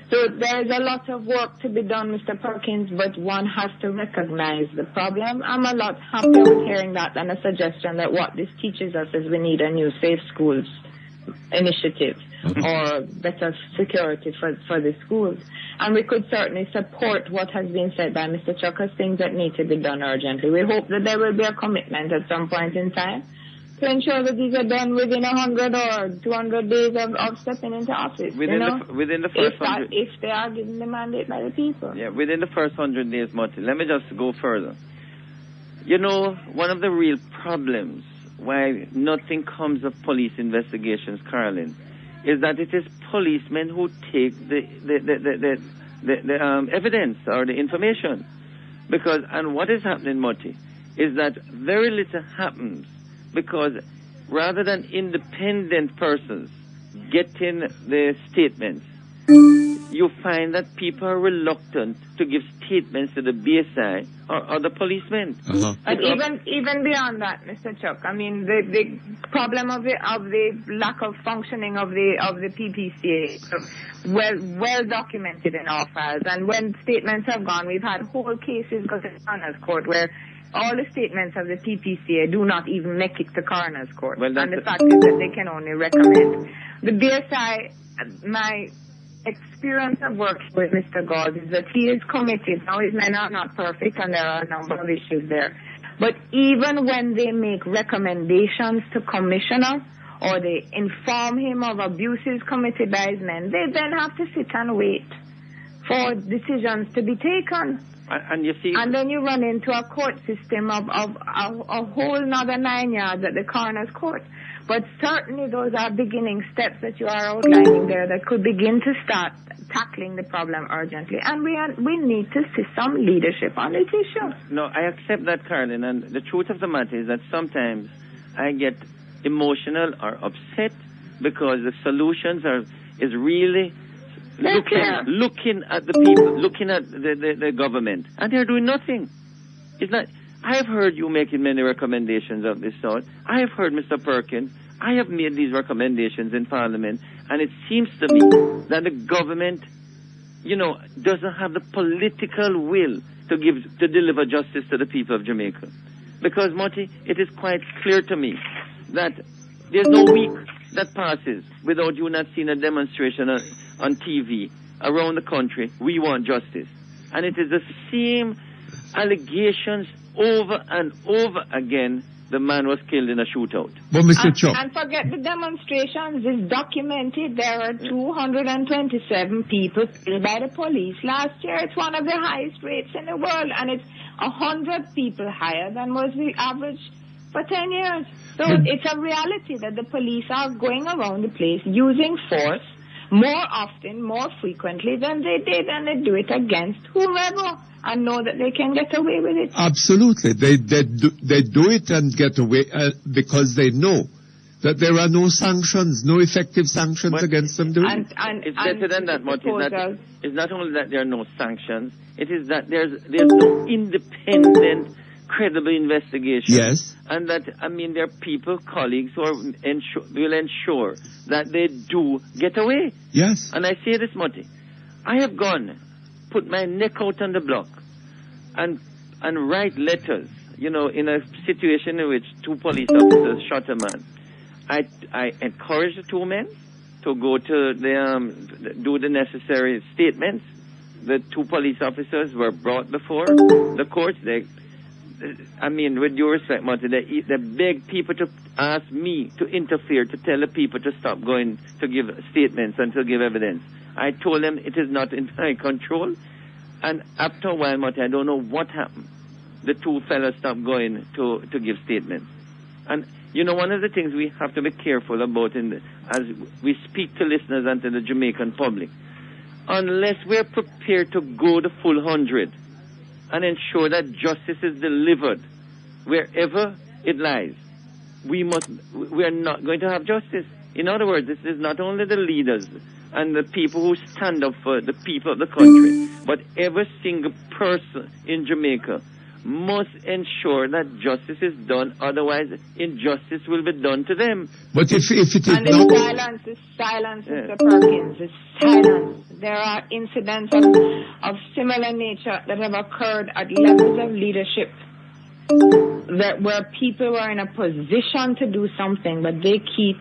So there's a lot of work to be done, Mr. Perkins, but one has to recognize the problem. I'm a lot happier with hearing that than a suggestion that what this teaches us is we need a new safe schools initiative or better security for the schools. And we could certainly support what has been said by Mr. Chuck as things that need to be done urgently. We hope that there will be a commitment at some point in time to ensure that these are done within 100 or 200 days of stepping into office. Within the first 100. If they are given the mandate by the people. Yeah, within the first 100 days, Mutty. Let me just go further. You know, one of the real problems why nothing comes of police investigations, Caroline, is that it is policemen who take the evidence or the information. And what is happening, Mutty, is that very little happens because rather than independent persons getting the statements, you find that people are reluctant to give statements to the BSI or the policemen. And even beyond that, Mr. Chuck, I mean the problem of the lack of functioning of the PPCA, well documented in our files. And when statements have gone, we've had whole cases go to coroner's court where all the statements of the PPCA do not even make it to coroner's court. And the fact is that they can only recommend. The BSI, my experience of working with Mr. God is that he is committed. Now his men are not perfect and there are a number of issues there. But even when they make recommendations to commissioner or they inform him of abuses committed by his men, they then have to sit and wait for decisions to be taken. And you see, and then you run into a court system of a whole nother 9 yards at the coroner's court. But certainly those are beginning steps that you are outlining there that could begin to start tackling the problem urgently. And we need to see some leadership on this issue. No, I accept that, Caroline. And the truth of the matter is that sometimes I get emotional or upset because the solutions is really looking at the people, looking at the government, and they're doing nothing. It's not. I have heard you making many recommendations of this sort. I have heard Mr. Perkins. I have made these recommendations in Parliament, and it seems to me that the government, doesn't have the political will to deliver justice to the people of Jamaica. Because, Mutty, it is quite clear to me that there's no week that passes without you not seeing a demonstration on TV around the country. We want justice. And it is the same allegations over and over again. The man was killed in a shootout. But Mr. Chuck. And forget the demonstrations. It's documented. There are 227 people killed by the police last year. It's one of the highest rates in the world, and it's 100 people higher than was the average for 10 years. So it's a reality that the police are going around the place using force more often, more frequently than they did, and they do it against whoever, and know that they can get away with it. Absolutely. They do it and get away because they know that there are no sanctions, no effective sanctions against them doing it. It's better than that, Mutty. It's not only that there are no sanctions, it is that there's no independent, credible investigation. Yes. And that, there are people, colleagues, who will ensure that they do get away. Yes. And I say this, Mutty, I have put my neck out on the block and write letters, in a situation in which 2 police officers shot a man. I encourage the 2 men to go to do the necessary statements. The 2 police officers were brought before the courts. With due respect, Martin, they begged people to ask me to interfere, to tell the people to stop going to give statements and to give evidence. I told them it is not in my control. And after a while, Martin, I don't know what happened. The 2 fellas stopped going to give statements. And, one of the things we have to be careful about as we speak to listeners and to the Jamaican public, unless we're prepared to go the full 100 and ensure that justice is delivered wherever it lies, we are not going to have justice. In other words, this is not only the leaders and the people who stand up for the people of the country, but every single person in Jamaica must ensure that justice is done, otherwise injustice will be done to them. But if it is and not... it's silence, Mr. Perkins, it's silence. There are incidents of similar nature that have occurred at levels of leadership where people were in a position to do something, but they keep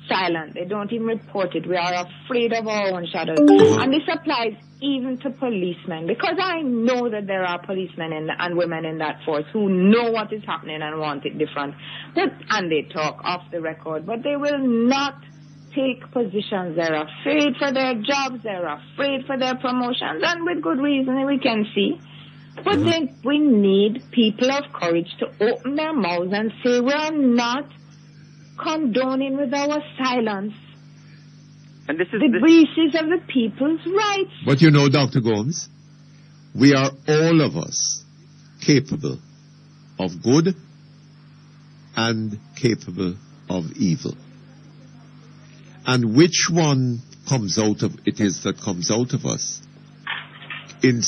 silent. They don't even report it. We are afraid of our own shadows. And this applies even to policemen, because I know that there are policemen and women in that force who know what is happening and want it different. And they talk off the record, but they will not take positions. They're afraid for their jobs. They're afraid for their promotions, and with good reason, we can see. But then we need people of courage to open their mouths and say, we are not condoning with our silence and this is the breaches of the people's rights. But Dr. Gomes, we are all of us capable of good and capable of evil. And which one comes out of us in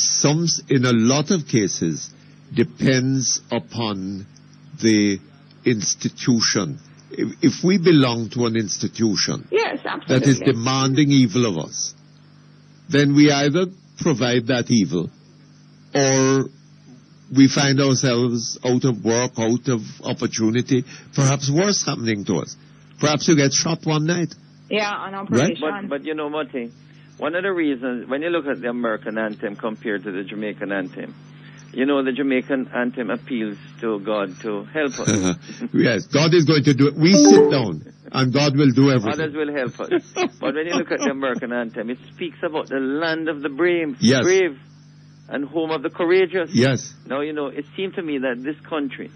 a lot of cases depends upon the institution. If we belong to an institution that is demanding evil of us, then we either provide that evil or we find ourselves out of work, out of opportunity, perhaps worse happening to us. Perhaps you get shot one night. Yeah, on operation. Right? But Mutty, one of the reasons, when you look at the American anthem compared to the Jamaican anthem, the Jamaican anthem appeals to God to help us. Yes, God is going to do it. We sit down, and God will do everything. Others will help us. But when you look at the American anthem, it speaks about the land of the brave, and home of the courageous. Yes. Now, it seems to me that this country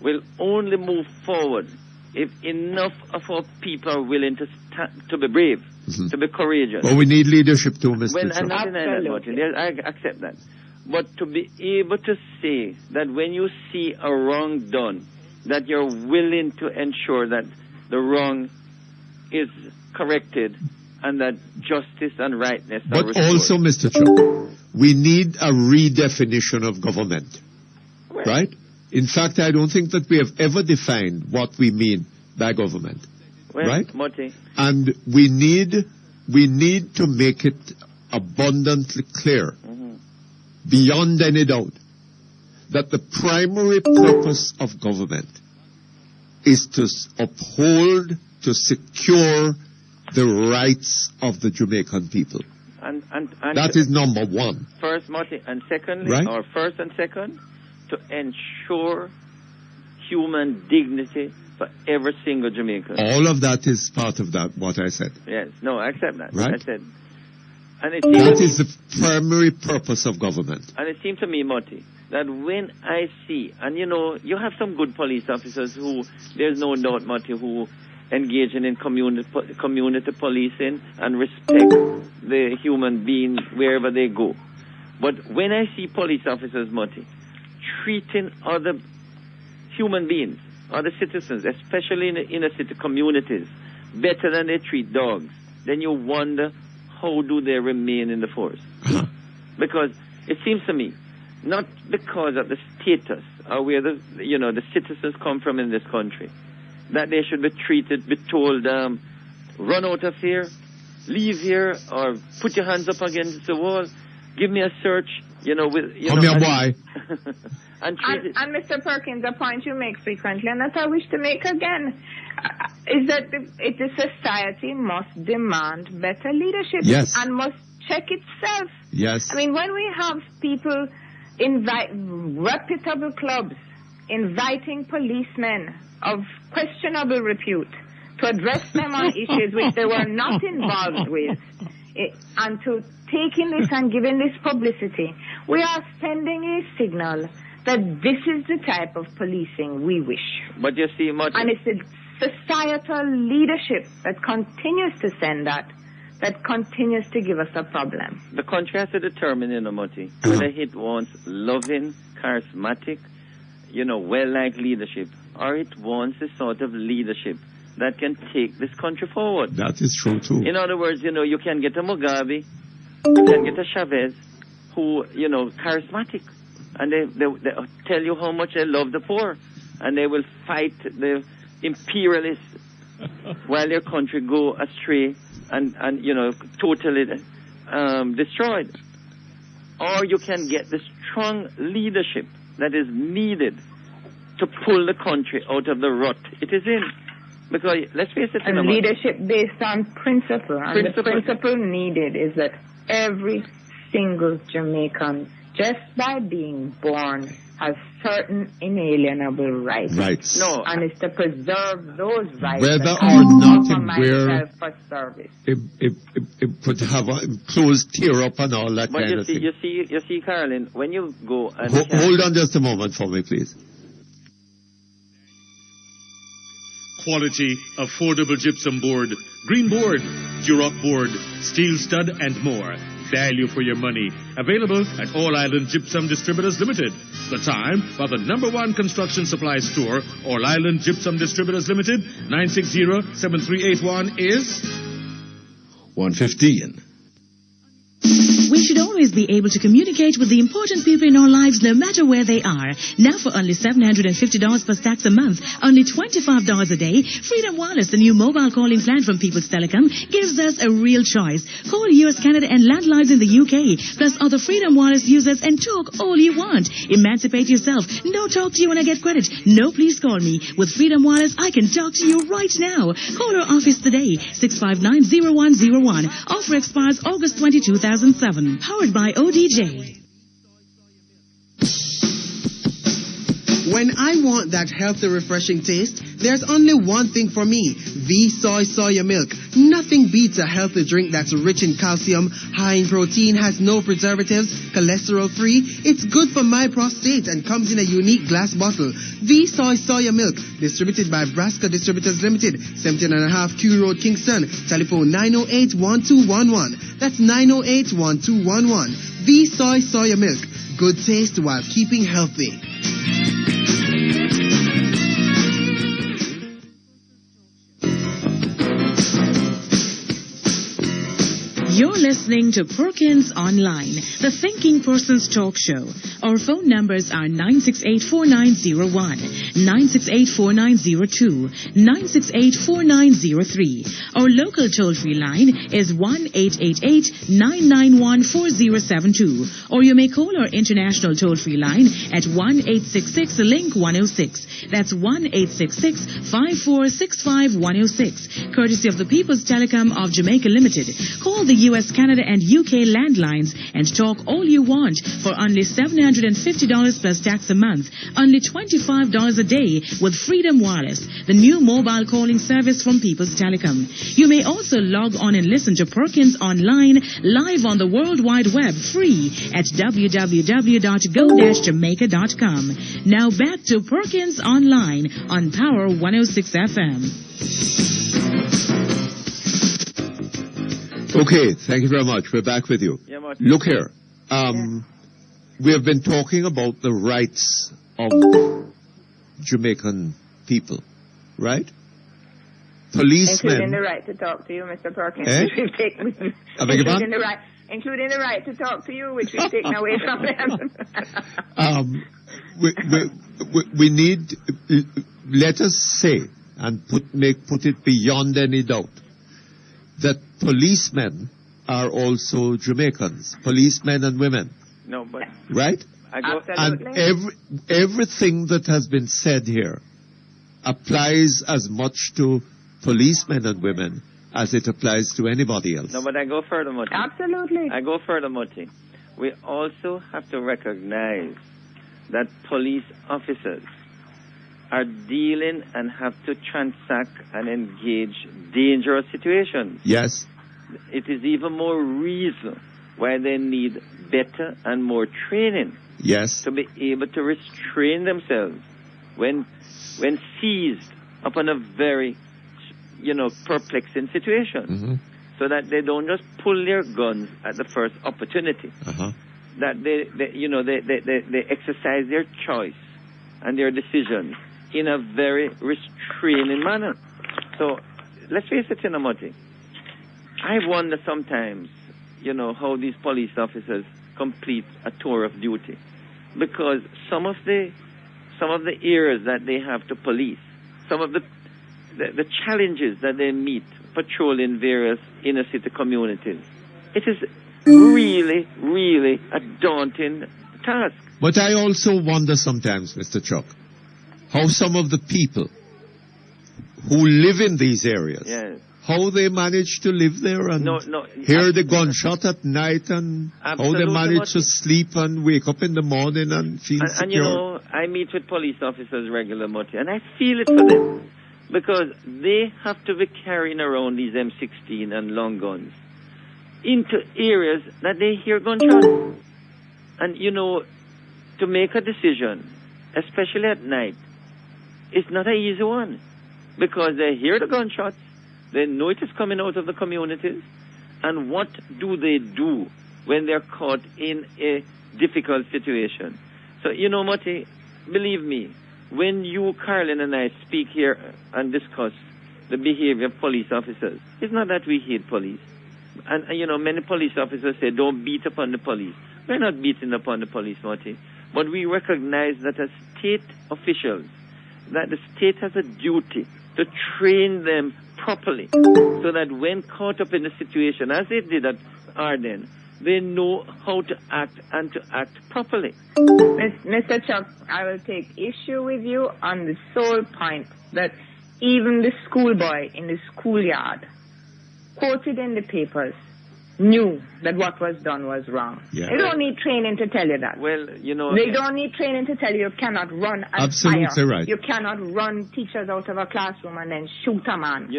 will only move forward if enough of our people are willing to be brave, to be courageous. Well, we need leadership too, Mr. Well, I'm not denying that, Martin. I accept that. But to be able to say that when you see a wrong done, that you're willing to ensure that the wrong is corrected and that justice and rightness are But restored. also, Mr. Chuck, we need a redefinition of government. Well, right? In fact, I don't think that we have ever defined what we mean by government. well, right? Mutty, And we need to make it abundantly clear, beyond any doubt, that the primary purpose of government is to uphold, to secure the rights of the Jamaican people. and That is number one. first, Mutty, and secondly, Right. or first and second, to ensure human dignity for every single Jamaican. All of that is part of that, what I said. Yes, no, I accept that. Right. I said, and it That seems, is the primary purpose of government. and it seems to me, Mutty, that when I see, and you know, you have some good police officers who, there's no doubt, Mutty, who engage in community policing and respect the human being wherever they go. But when I see police officers, Mutty, treating other human beings, other citizens, especially in the inner city communities, better than they treat dogs, then you wonder, how do they remain in the force? Because it seems to me, not because of the status or where the citizens come from in this country, that they should be treated, be told, run out of here, leave here, or put your hands up against the wall, give me a search, Come here, boy. and treat it. And Mr. Perkins, a point you make frequently, and that I wish to make again, is that the society must demand better leadership. Yes. And must check itself. Yes. I mean, when we have people invite reputable clubs inviting policemen of questionable repute to address them on issues which they were not involved with, and to taking this and giving this publicity, we are sending a signal that this is the type of policing we wish. But you see, Mutty, And it's the societal leadership that continues to send that continues to give us a problem. the country has to determine, Mutty, whether it wants loving, charismatic, well-liked leadership, or it wants a sort of leadership that can take this country forward. That is true, too. In other words, you can get a Mugabe, you can get a Chavez, who, charismatic, and they tell you how much they love the poor, and they will fight the imperialists while your country go astray and totally destroyed. Or you can get the strong leadership that is needed to pull the country out of the rut it is in. Because, let's face it, And leadership based on principle. And the principle needed is that every single Jamaican, just by being born, has certain inalienable rights. Rights. No. And it's to preserve those rights. Whether that or I not offer and where myself for service. it could have a closed tear up and all that But kind of thing. you see, Carolyn, when you go and Hold on just a moment for me, please. Quality, affordable gypsum board, green board, Duroc board, steel stud, and more. Value for your money. Available at All Island Gypsum Distributors Limited. The time for the #1 construction supply store, All Island Gypsum Distributors Limited, 960-7381 is 1:15. We should always be able to communicate with the important people in our lives no matter where they are. Now for only $750 plus tax a month, only $25 a day, Freedom Wireless, the new mobile calling plan from People's Telecom, gives us a real choice. Call US, Canada and landlines in the UK, plus other Freedom Wireless users and talk all you want. Emancipate yourself. No talk to you when I get credit. No, please call me. With Freedom Wireless, I can talk to you right now. Call our office today, 659-0101. Offer expires August 20, 2007. Powered by ODJ. When I want that healthy, refreshing taste, there's only one thing for me. V-Soy Soya Milk. Nothing beats a healthy drink that's rich in calcium, high in protein, has no preservatives, cholesterol-free. It's good for my prostate and comes in a unique glass bottle. V-Soy Soya Milk. Distributed by Brasco Distributors Limited, 17.5 Q Road, Kingston. Telephone 908-1211. That's 908-1211. V-Soy Soya Milk. Good taste while keeping healthy. You're listening to Perkins Online, the Thinking Person's Talk Show. Our phone numbers are 968-4901, 968-4902, 968-4903. Our local toll-free line is 1-888-991-4072. Or you may call our international toll-free line at 1-866-LINK-106. That's 1-866-5465-106. Courtesy of the People's Telecom of Jamaica Limited. Call the U.S., Canada, and UK landlines and talk all you want for only $750 plus tax a month, only $25 a day with Freedom Wireless, the new mobile calling service from People's Telecom. You may also log on and listen to Perkins Online live on the World Wide Web free at www.go-jamaica.com. Now back to Perkins Online on Power 106 FM. Okay, thank you very much. We're back with you. Yeah, Martin. Look here. We have been talking about the rights of Jamaican people, right? Policemen. Including the right to talk to you, Mr. Perkins. Eh? Including the right to talk to you, which we've taken away from them. We need, let us say, and put it beyond any doubt, that policemen are also Jamaicans, policemen and women. No, but right? And everything that has been said here applies as much to policemen and women as it applies to anybody else. No, but I go further, Mutty. Absolutely. I go further, Mutty. We also have to recognize that police officers are dealing and have to transact and engage dangerous situations. Yes. It is even more reason why they need better and more training. Yes. To be able to restrain themselves when seized upon a very, perplexing situation. Mm-hmm. So that they don't just pull their guns at the first opportunity. Uh-huh. That they exercise their choice and their decisions in a very restraining manner. So, let's face it, Mutty. I wonder sometimes, how these police officers complete a tour of duty. Because some of the areas that they have to police, some of the challenges that they meet patrolling various inner city communities, it is really, really a daunting task. But I also wonder sometimes, Mr. Chuck, how some of the people who live in these areas, yes, how they manage to live there and hear the gunshot at night, and how they manage to sleep and wake up in the morning and feel secure. And I meet with police officers regularly, Mutty, and I feel it for them. Because they have to be carrying around these M16 and long guns into areas that they hear gunshots. And, to make a decision, especially at night, it's not an easy one. Because they hear the gunshots, they know it is coming out of the communities, and what do they do when they're caught in a difficult situation? So, Mutty, believe me, when you, Carlin, and I speak here and discuss the behavior of police officers, it's not that we hate police. And many police officers say, don't beat upon the police. We're not beating upon the police, Mutty. But we recognize that as state officials, that the state has a duty to train them properly so that when caught up in a situation, as they did at Arden, they know how to act and to act properly. Mr. Chuck, I will take issue with you on the sole point that even the schoolboy in the schoolyard, quoted in the papers, knew that what was done was wrong. Yeah. They don't need training to tell you that. Well, They don't need training to tell you cannot run and absolutely fire. Right. You cannot run teachers out of a classroom and then shoot a man.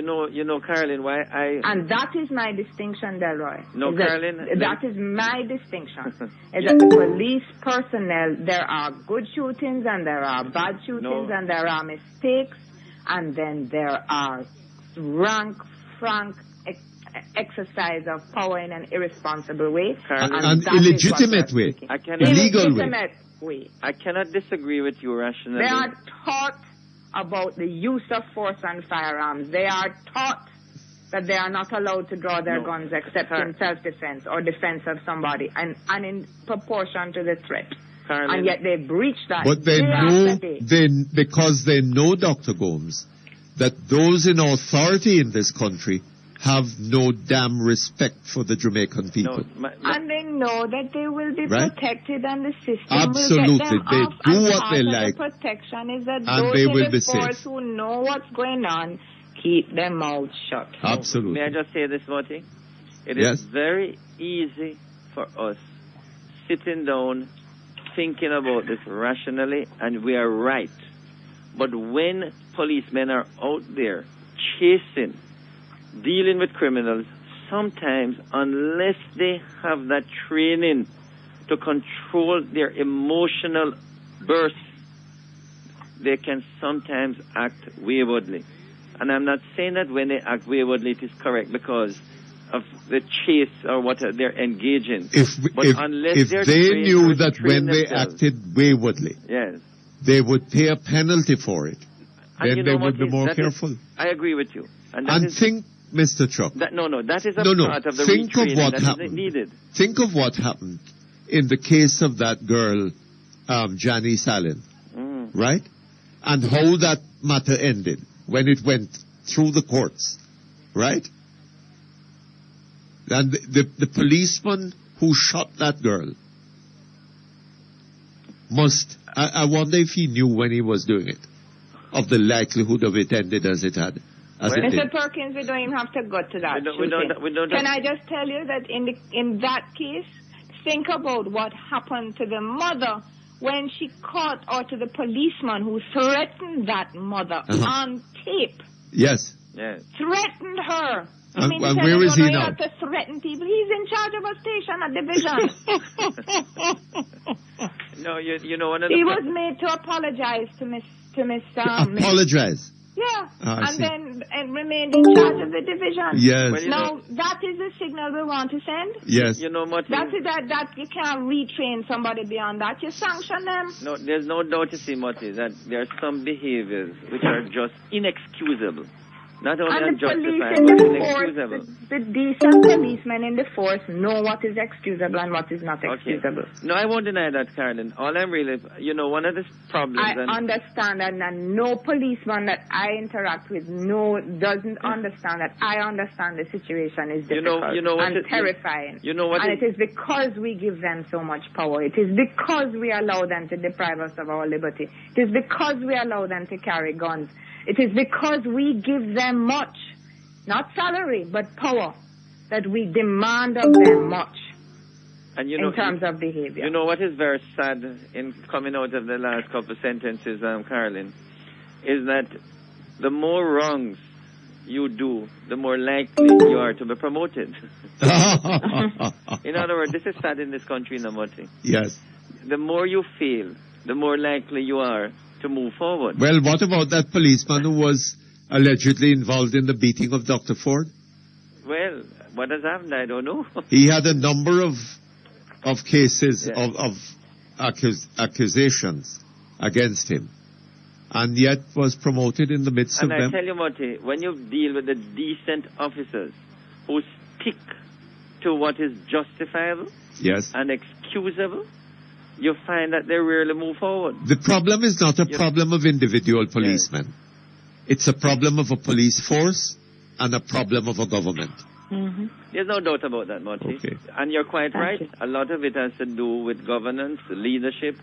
Carolyn, why I... And that is my distinction, Delroy. No, Carolyn... That is my distinction. Is that the police personnel, there are good shootings and there are bad shootings and there are mistakes and then there are frank exercise of power in an irresponsible way. An illegitimate way. Illegal way. I cannot disagree with you rationally. They are taught about the use of force and firearms. They are taught that they are not allowed to draw their guns except in self-defense or defense of somebody, and in proportion to the threat. Caroline. And yet they breach that. But they day know, after day. because they know, Dr. Gomes, that those in authority in this country have no damn respect for the Jamaican people. And they know that they will be Right? protected and the system Absolutely. will get them They off. do and what part they of like. The protection is that And those they in will the be force safe. who know what's going on keep their mouths shut. Absolutely. May I just say this, Mutty? It Yes. is very easy for us sitting down, thinking about this rationally, and we are right. But when policemen are out there chasing, dealing with criminals, sometimes unless they have that training to control their emotional bursts, they can sometimes act waywardly. And I'm not saying that when they act waywardly it is correct because of the chase or what they're engaging. But unless If they're they trained knew to that train when they themselves- acted waywardly, Yes. they would pay a penalty for it, And then you they know would what be more that is- careful. I agree with you. And, that And is, think, Mr. Chuck, that that is a No, part of the think of retraining what that is happened. needed. think of what happened in the case of that girl, Janice Allen, right? And how that matter ended when it went through the courts, right? And the policeman who shot that girl I wonder if he knew when he was doing it, of the likelihood of it ended as it had. As it Mr. did. Perkins, we don't even have to go to that. We don't Can I just tell you that in that case, think about what happened to the mother when she caught, or to the policeman who threatened that mother on tape. Yes. Yes. Threatened her. And he where said, is he you now? have to threaten people. He's in charge of a station at division. No, you know one of the He was made to apologize to Miss. Apologize. Yeah, I and see. then remained in charge of the division. Yes. Well, you now know- that is the signal we want to send. Yes. You know, Martin. That is that you can't retrain somebody beyond that. You sanction them. No, there's no doubt to see, Mutty, that there are some behaviors which are just inexcusable. Not only And the police unjustified, in but the force, inexcusable. the decent policemen in the force know what is excusable and what is not excusable. No, I won't deny that, Carolyn. All I'm really, one of the problems... I understand that, and no policeman that I interact with doesn't understand that. I understand the situation is difficult and terrifying. And it is because we give them so much power. It is because we allow them to deprive us of our liberty. It is because we allow them to carry guns. It is because we give them much, not salary, but power, that we demand of them much. And in terms of behavior. You know what is very sad in coming out of the last couple of sentences, Carolyn, is that the more wrongs you do, the more likely you are to be promoted. In other words, this is sad in this country, Namoti. Yes. The more you fail, the more likely you are to move forward. Well, what about that policeman who was allegedly involved in the beating of Dr. Ford? Well, what has happened, I don't know. He had a number of cases of accusations against him, and yet was promoted in the midst And of I them. tell you, Moti, when you deal with the decent officers who stick to what is justifiable Yes. and excusable, you find that they rarely move forward. The problem is not a problem of individual policemen. It's a problem of a police force and a problem of a government. Mm-hmm. There's no doubt about that, Moti. Okay. And you're quite right. A lot of it has to do with governance, leadership,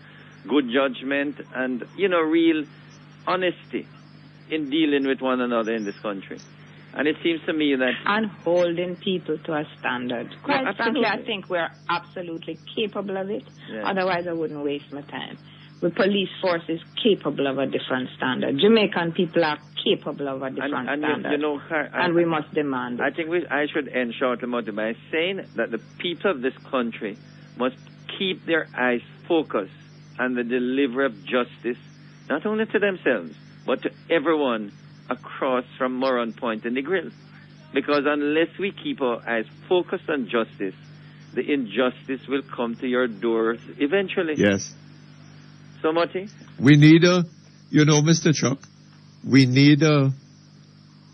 good judgment, and, real honesty in dealing with one another in this country. And it seems to me that... And holding people to a standard. Quite frankly, I absolutely. think we're absolutely capable of it. Yeah. Otherwise, I wouldn't waste my time. The police force is capable of a different standard. Jamaican people are capable of a different standard. And we must demand it. I think I should end shortly, Moti, by saying that the people of this country must keep their eyes focused on the delivery of justice, not only to themselves, but to everyone across from Moron Point and the Grill. Because unless we keep our eyes focused on justice, the injustice will come to your doors eventually. Yes. So, Moti? We need Mr. Chuck, we need a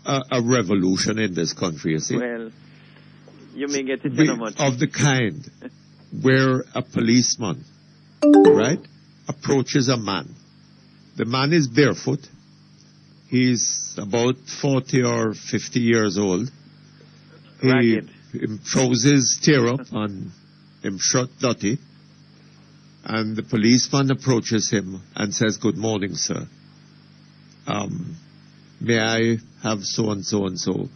a revolution in this country, you see. Well, you may get it in a month. Of the kind where a policeman, right, approaches a man. The man is barefoot. He's about 40 or 50 years old. He throws his tear up and him shirt dirty. And the policeman approaches him and says, "Good morning, sir. May I have so and so and so?"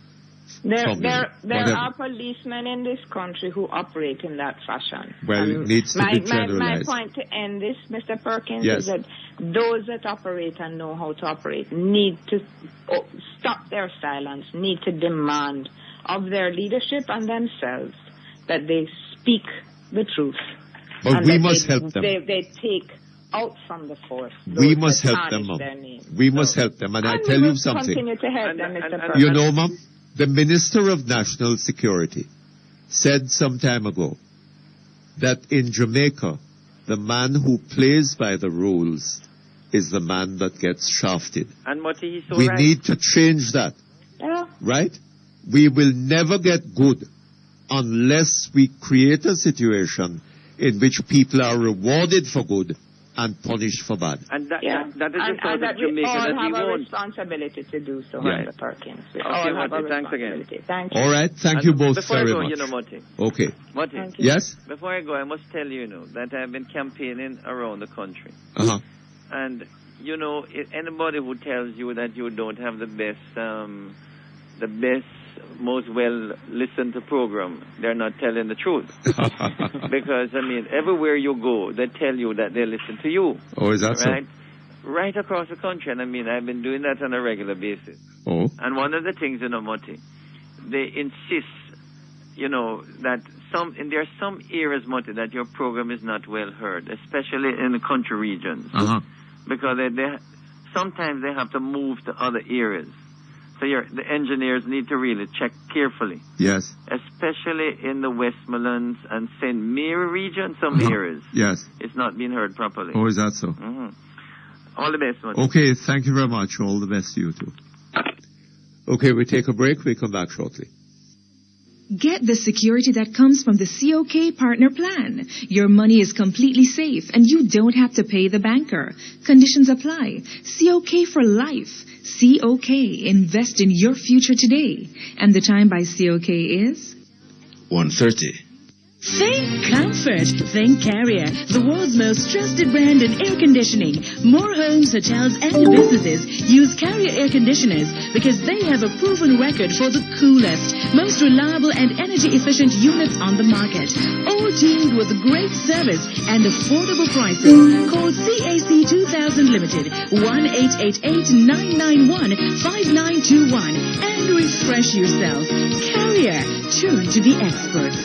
There are policemen in this country who operate in that fashion. Well, it needs to be generalized. My point to end this, Mr. Perkins, Yes. is that those that operate and know how to operate need to stop their silence, need to demand of their leadership and themselves that they speak the truth. But and we that must help them. They take out from the force. We must help them, Mom. We must help them. And I tell you something. Continue to help them, Mr. Perkins. You know, Mom, the Minister of National Security said some time ago that in Jamaica, the man who plays by the rules is the man that gets shafted. And Mutty, he's so We right. need to change that, Yeah. right? We will never get good unless we create a situation in which people are rewarded for good and punished for bad. And that is and the sort of that we Jamaica all that we have a want. responsibility to do so, Yeah. Mr. Perkins. We Okay, all have a Mutty, thanks again. responsibility. Thank you. All right, thank And you both before very I go, much. you know, Mutty. Okay. Mutty. Thank you. Yes? Before I go, I must tell you, that I've been campaigning around the country. Uh-huh. And, anybody who tells you that you don't have the best, most well-listened to program, they're not telling the truth. Because, everywhere you go, they tell you that they listen to you. Oh, is that so? right? Right across the country. And, I've been doing that on a regular basis. Oh. And one of the things, Mutty, they insist, that there are some areas, Mutty, that your program is not well heard, especially in the country regions. Uh-huh. Because sometimes they have to move to other areas. So the engineers need to really check carefully. Yes. Especially in the Westmorelands and St. Mary region, some areas. Yes. It's not being heard properly. Oh, is that so? Mm-hmm. All the best, Mutty. Okay, thank you very much. All the best to you too. Okay, we take a break. We come back shortly. Get the security that comes from the COK Partner Plan. Your money is completely safe and you don't have to pay the banker. Conditions apply. COK for life. COK. Invest in your future today. And the time by COK is? 1:30. Think comfort. Think Carrier, the world's most trusted brand in air conditioning. More homes, hotels, and businesses use Carrier air conditioners because they have a proven record for the coolest, most reliable, and energy-efficient units on the market. All teamed with great service and affordable prices. Call CAC 2000 Limited, 1-888-991-5921, and refresh yourself. Carrier, tuned to the experts.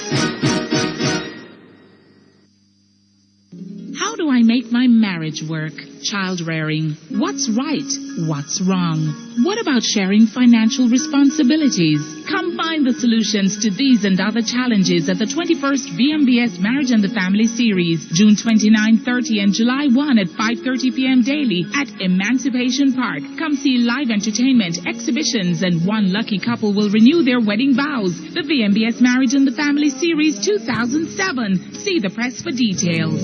How do I make my marriage work? Child rearing. What's right? What's wrong? What about sharing financial responsibilities? Come find the solutions to these and other challenges at the 21st VMBS Marriage and the Family Series, June 29, 30, and July 1 at 5:30 p.m. daily at Emancipation Park. Come see live entertainment, exhibitions, and one lucky couple will renew their wedding vows. The VMBS Marriage and the Family Series 2007. See the press for details.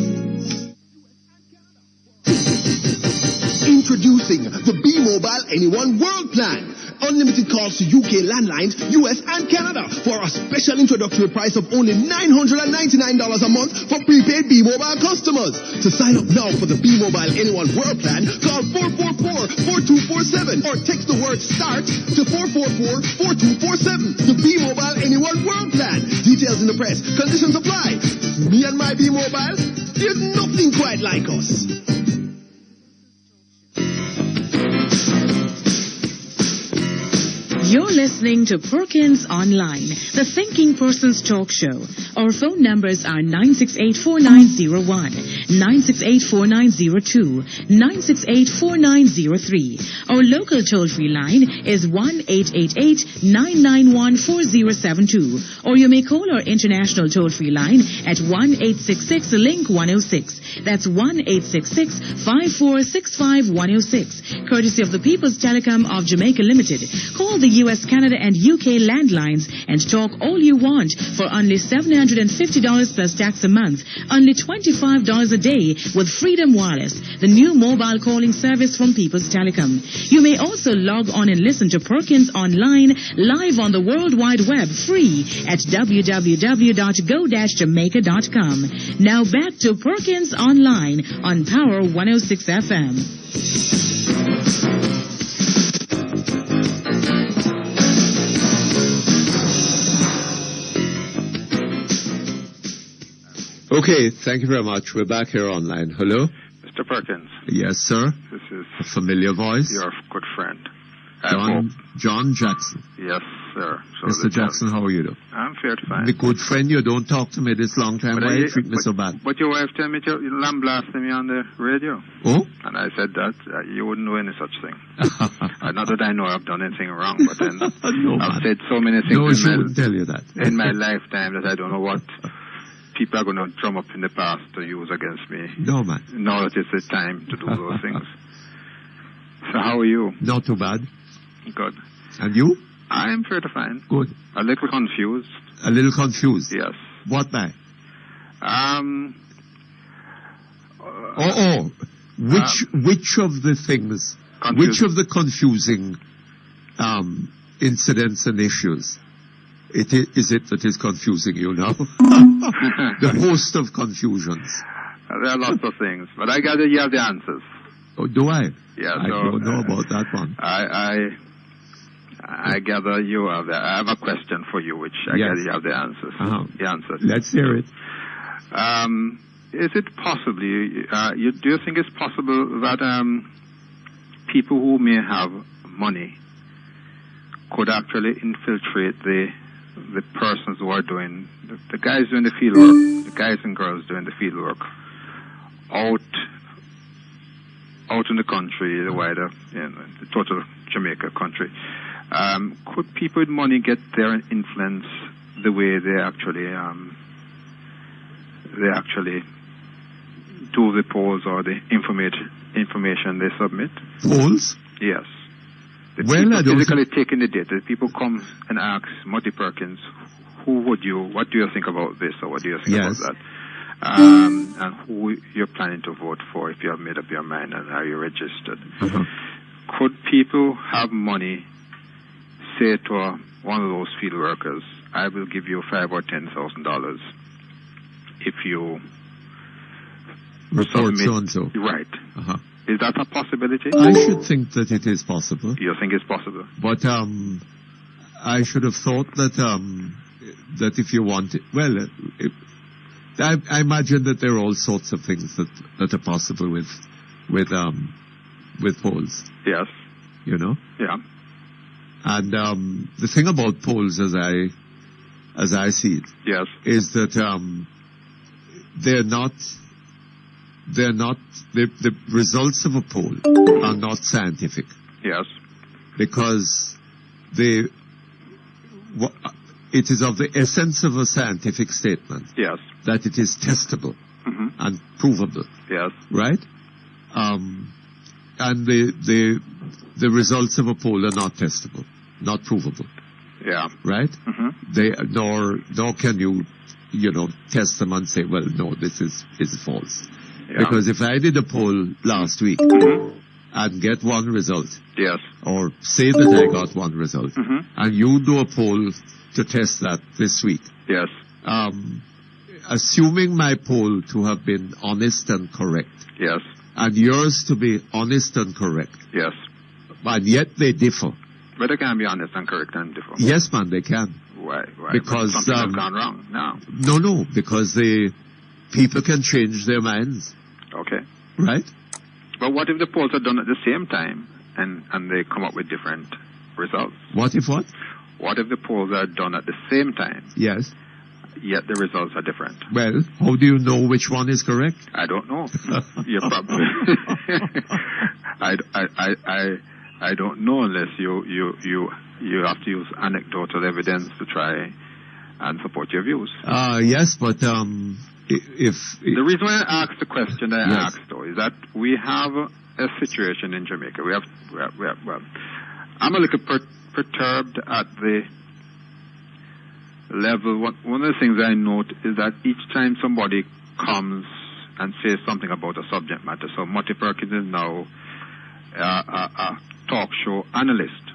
Introducing the B-Mobile Anyone World Plan. Unlimited calls to UK landlines, US and Canada for a special introductory price of only $999 a month for prepaid B-Mobile customers. To sign up now for the B-Mobile Anyone World Plan, call 444-4247 or text the word START to 444-4247. The B-Mobile Anyone World Plan. Details in the press. Conditions apply. Me and my B-Mobile, there's nothing quite like us. You're listening to Perkins Online, the thinking person's talk show. Our phone numbers are 968-4901, 968-4902, 968-4903. Our local toll-free line is 1-888-991-4072. Or you may call our international toll-free line at 1-866-LINK-106. That's 1-866-5465106. Courtesy of the People's Telecom of Jamaica Limited. Call the US, Canada, and UK landlines and talk all you want for only $750 plus tax a month. Only $25 a day with Freedom Wireless, the new mobile calling service from People's Telecom. You may also log on and listen to Perkins online live on the World Wide Web free at www.go-jamaica.com. Now back to Perkins online on Power 106 FM. Okay, thank you very much. We're back here online. Hello? Mr. Perkins. Yes, sir. This is a familiar voice. Your good friend. John Jackson. Yes, sir. So Mr. Jackson, how are you doing? I'm fair to fine. My good friend, you don't talk to me this long time. Why you treat me so bad? But your wife told me to lambasted me on the radio. Oh? And I said that you wouldn't do any such thing. Not that I know I've done anything wrong, but then I've said so many things wouldn't tell you that. in my lifetime that I don't know what people are going to drum up in the past to use against me. No, man. Now that it's the time to do those things. So how are you? Not too bad. Good. And you? I'm fair to fine. Good. A little confused. A little confused? Yes. What by? Which of the things, which of the confusing incidents and issues is it that is confusing you now? The host of confusions. There are lots of things, but I gather you have the answers. Oh, do I? Yeah, I don't know about that one. I gather you have I have a question for you, which I gather you have the answers. The answers. Let's hear it. Is it possibly, do you think it's possible that people who may have money could actually infiltrate the persons who are doing, the guys doing the field work, the guys and girls doing the field work, out in the country, the wider, the total Jamaica country? Could people with money get there and influence the way they actually do the polls or the information they submit? Polls? Yes. Well, I don't physically taking the data. People come and ask Mutty Perkins, what do you think about this, or what do you think about that? And who you're planning to vote for if you have made up your mind, and are you registered? Could people have money, say to one of those field workers, I will give you $5,000 or $10,000 if you report so-and-so. Right. Is that a possibility? I should think that it is possible. You think it's possible? But I should have thought that that if you want it, well, I imagine that there are all sorts of things that are possible with polls. Yes. You know? Yeah. And the thing about polls, as I see it, yes, is that the results of a poll are not scientific. Yes. Because it is of the essence of a scientific statement. Yes. That it is testable and provable. Yes. Right? And the results of a poll are not testable, not provable. Yeah. Right? Nor can you test them and say, well, no, this is false. Yeah. Because if I did a poll last week and get one result, yes, or say that I got one result, and you do a poll to test that this week, yes, assuming my poll to have been honest and correct, yes, and yours to be honest and correct, yes, and yet they differ. But they can be honest and correct and differ. Yes, man, they can. Why? Because something has gone wrong now. No, because people can change their minds. Okay. Right? But what if the polls are done at the same time and they come up with different results? What if what? What if the polls are done at the same time? Yes. Yet the results are different. Well, how do you know which one is correct? I don't know. You're probably I don't know unless you have to use anecdotal evidence to try and support your views. Yes, but The reason why I asked the question I asked, though, is that we have a situation in Jamaica. We have well, I'm a little perturbed at the level. One of the things I note is that each time somebody comes and says something about a subject matter, so Mutty Perkins is now a talk show analyst,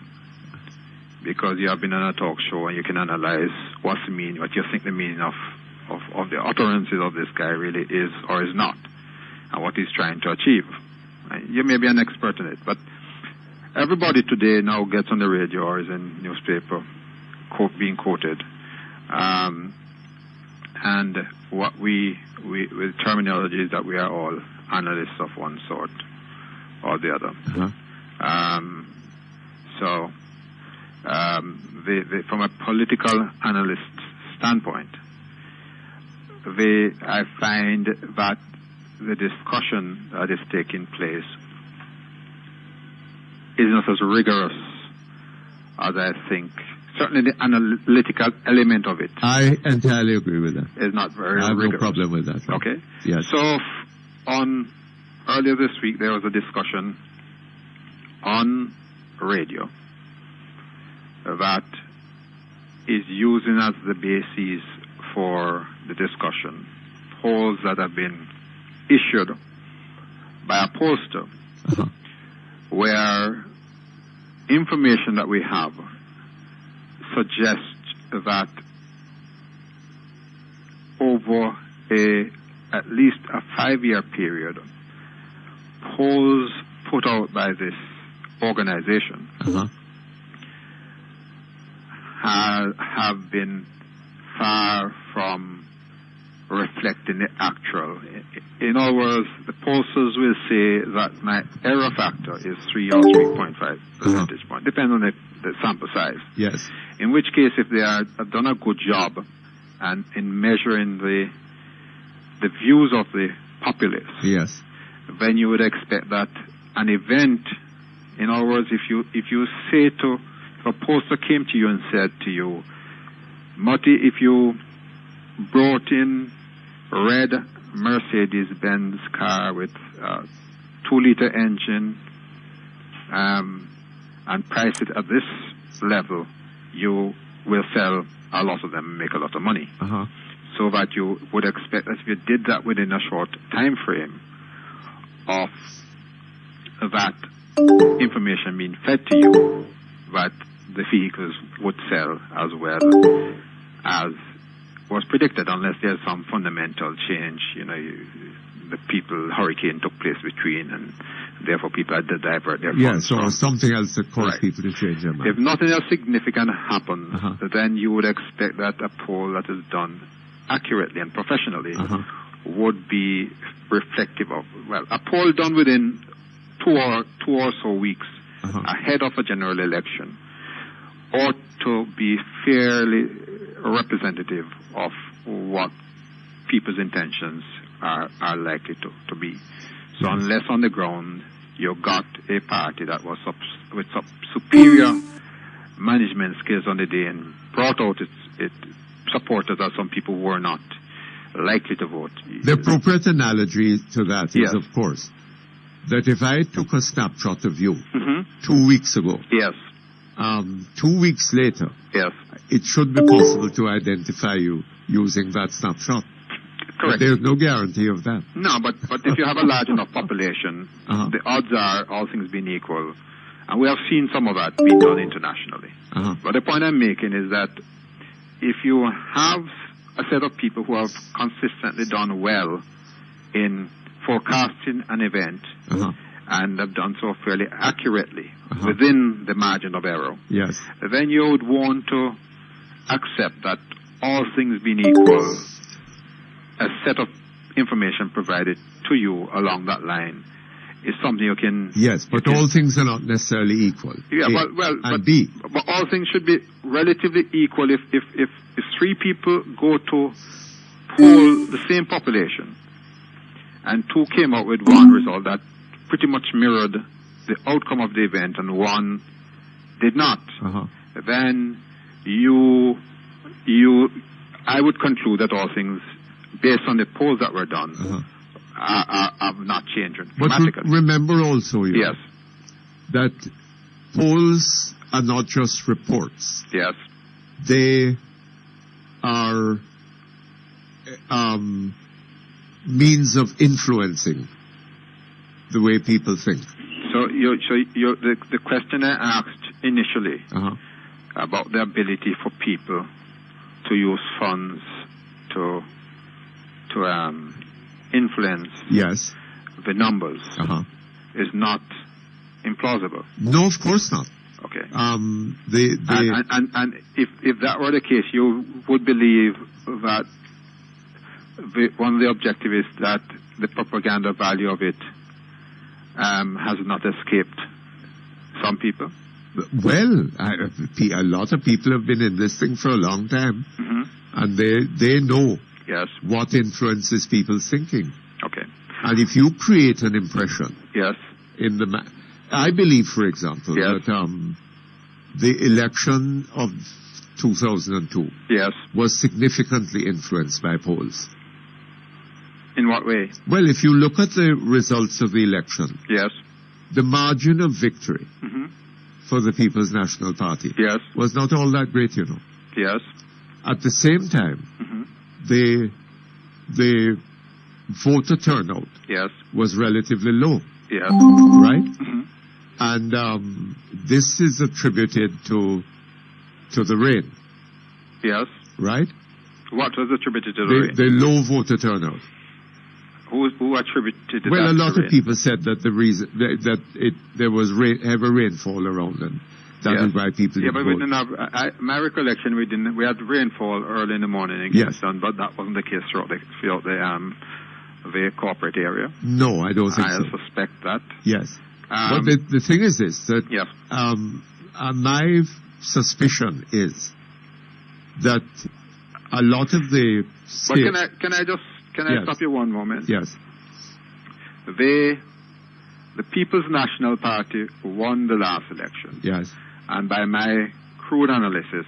because you have been on a talk show and you can analyze what you think the meaning of the utterances of this guy really is or is not, and what he's trying to achieve. You may be an expert in it, but everybody today now gets on the radio or is in newspaper being quoted, and what we with terminology is that we are all analysts of one sort or the other. From a political analyst standpoint, I find that the discussion that is taking place is not as rigorous as I think. Certainly the analytical element of it. I entirely agree with that. Is not very rigorous. I have no problem with that. Okay? Yes. So, earlier this week, there was a discussion on radio that is using as the basis for the discussion polls that have been issued by a pollster, where information that we have suggests that over at least a 5-year period, polls put out by this organization have been far from reflecting the actual. In other words, the pollsters will say that my error factor is 3 or 3.5 percentage point, depending on the sample size. Yes. In which case, if they have done a good job and in measuring the views of the populace, yes, then you would expect that an event, in other words, if you say if a pollster came to you and said to you, Mutty, if you brought in red Mercedes-Benz car with 2-liter engine and price it at this level, you will sell a lot of them and make a lot of money. So that you would expect that if you did that within a short time frame of that information being fed to you, that the vehicles would sell as well as was predicted, unless there's some fundamental change. The hurricane took place between, and therefore people had to divert their funds. So something else that caused people to change their mind. If nothing else significant happened, then you would expect that a poll that is done accurately and professionally would be reflective of, a poll done within two or so weeks ahead of a general election ought to be fairly representative of what people's intentions are likely to be. So unless on the ground you got a party that was with superior management skills on the day and brought out its supporters as some people were not likely to vote. The appropriate analogy to that is, of course, that if I took a snapshot of you 2 weeks ago, 2 weeks later, it should be possible to identify you using that snapshot. Correct. But there's no guarantee of that. No, but if you have a large enough population, the odds are, all things being equal, and we have seen some of that being done internationally. But the point I'm making is that if you have a set of people who have consistently done well in forecasting an event and have done so fairly accurately within the margin of error, then you would want to accept that all things being equal, a set of information provided to you along that line is something you can... Yes, but all things are not necessarily equal. But B. But all things should be relatively equal if 3 people go to poll the same population and 2 came out with one result that pretty much mirrored the outcome of the event and 1 did not, then I would conclude that all things based on the polls that were done, are not changing But dramatically. remember also, Yes. that polls are not just reports. Yes. They are means of influencing the way people think. So the question I asked initially about the ability for people to use funds to influence Yes. the numbers is not implausible. No, of course not. Okay. And if that were the case, you would believe that one of the objectives is that the propaganda value of it has not escaped some people. Well, a lot of people have been in this thing for a long time, and they know what influences people's thinking. Okay. And if you create an impression, yes, in the, I believe, for example, that the election of 2002 was significantly influenced by polls. In what way? Well, if you look at the results of the election, the margin of victory for the People's National Party was not all that great, you know. Yes. At the same time, the voter turnout was relatively low. Yes. Right? And this is attributed to the rain. Yes. Right? What was attributed to the rain? The low voter turnout. Who attributed Well, that a lot to of rain? people said that the reason there was heavy rainfall around, and that is why people Yeah, didn't but we vote. didn't have. My recollection, we had rainfall early in the morning in Kingston, but that wasn't the case throughout the corporate area. No, I don't think I so. suspect that. Yes. But the thing is this, that my suspicion is that a lot of the But can I stop you one moment? Yes. The People's National Party won the last election. Yes. And by my crude analysis,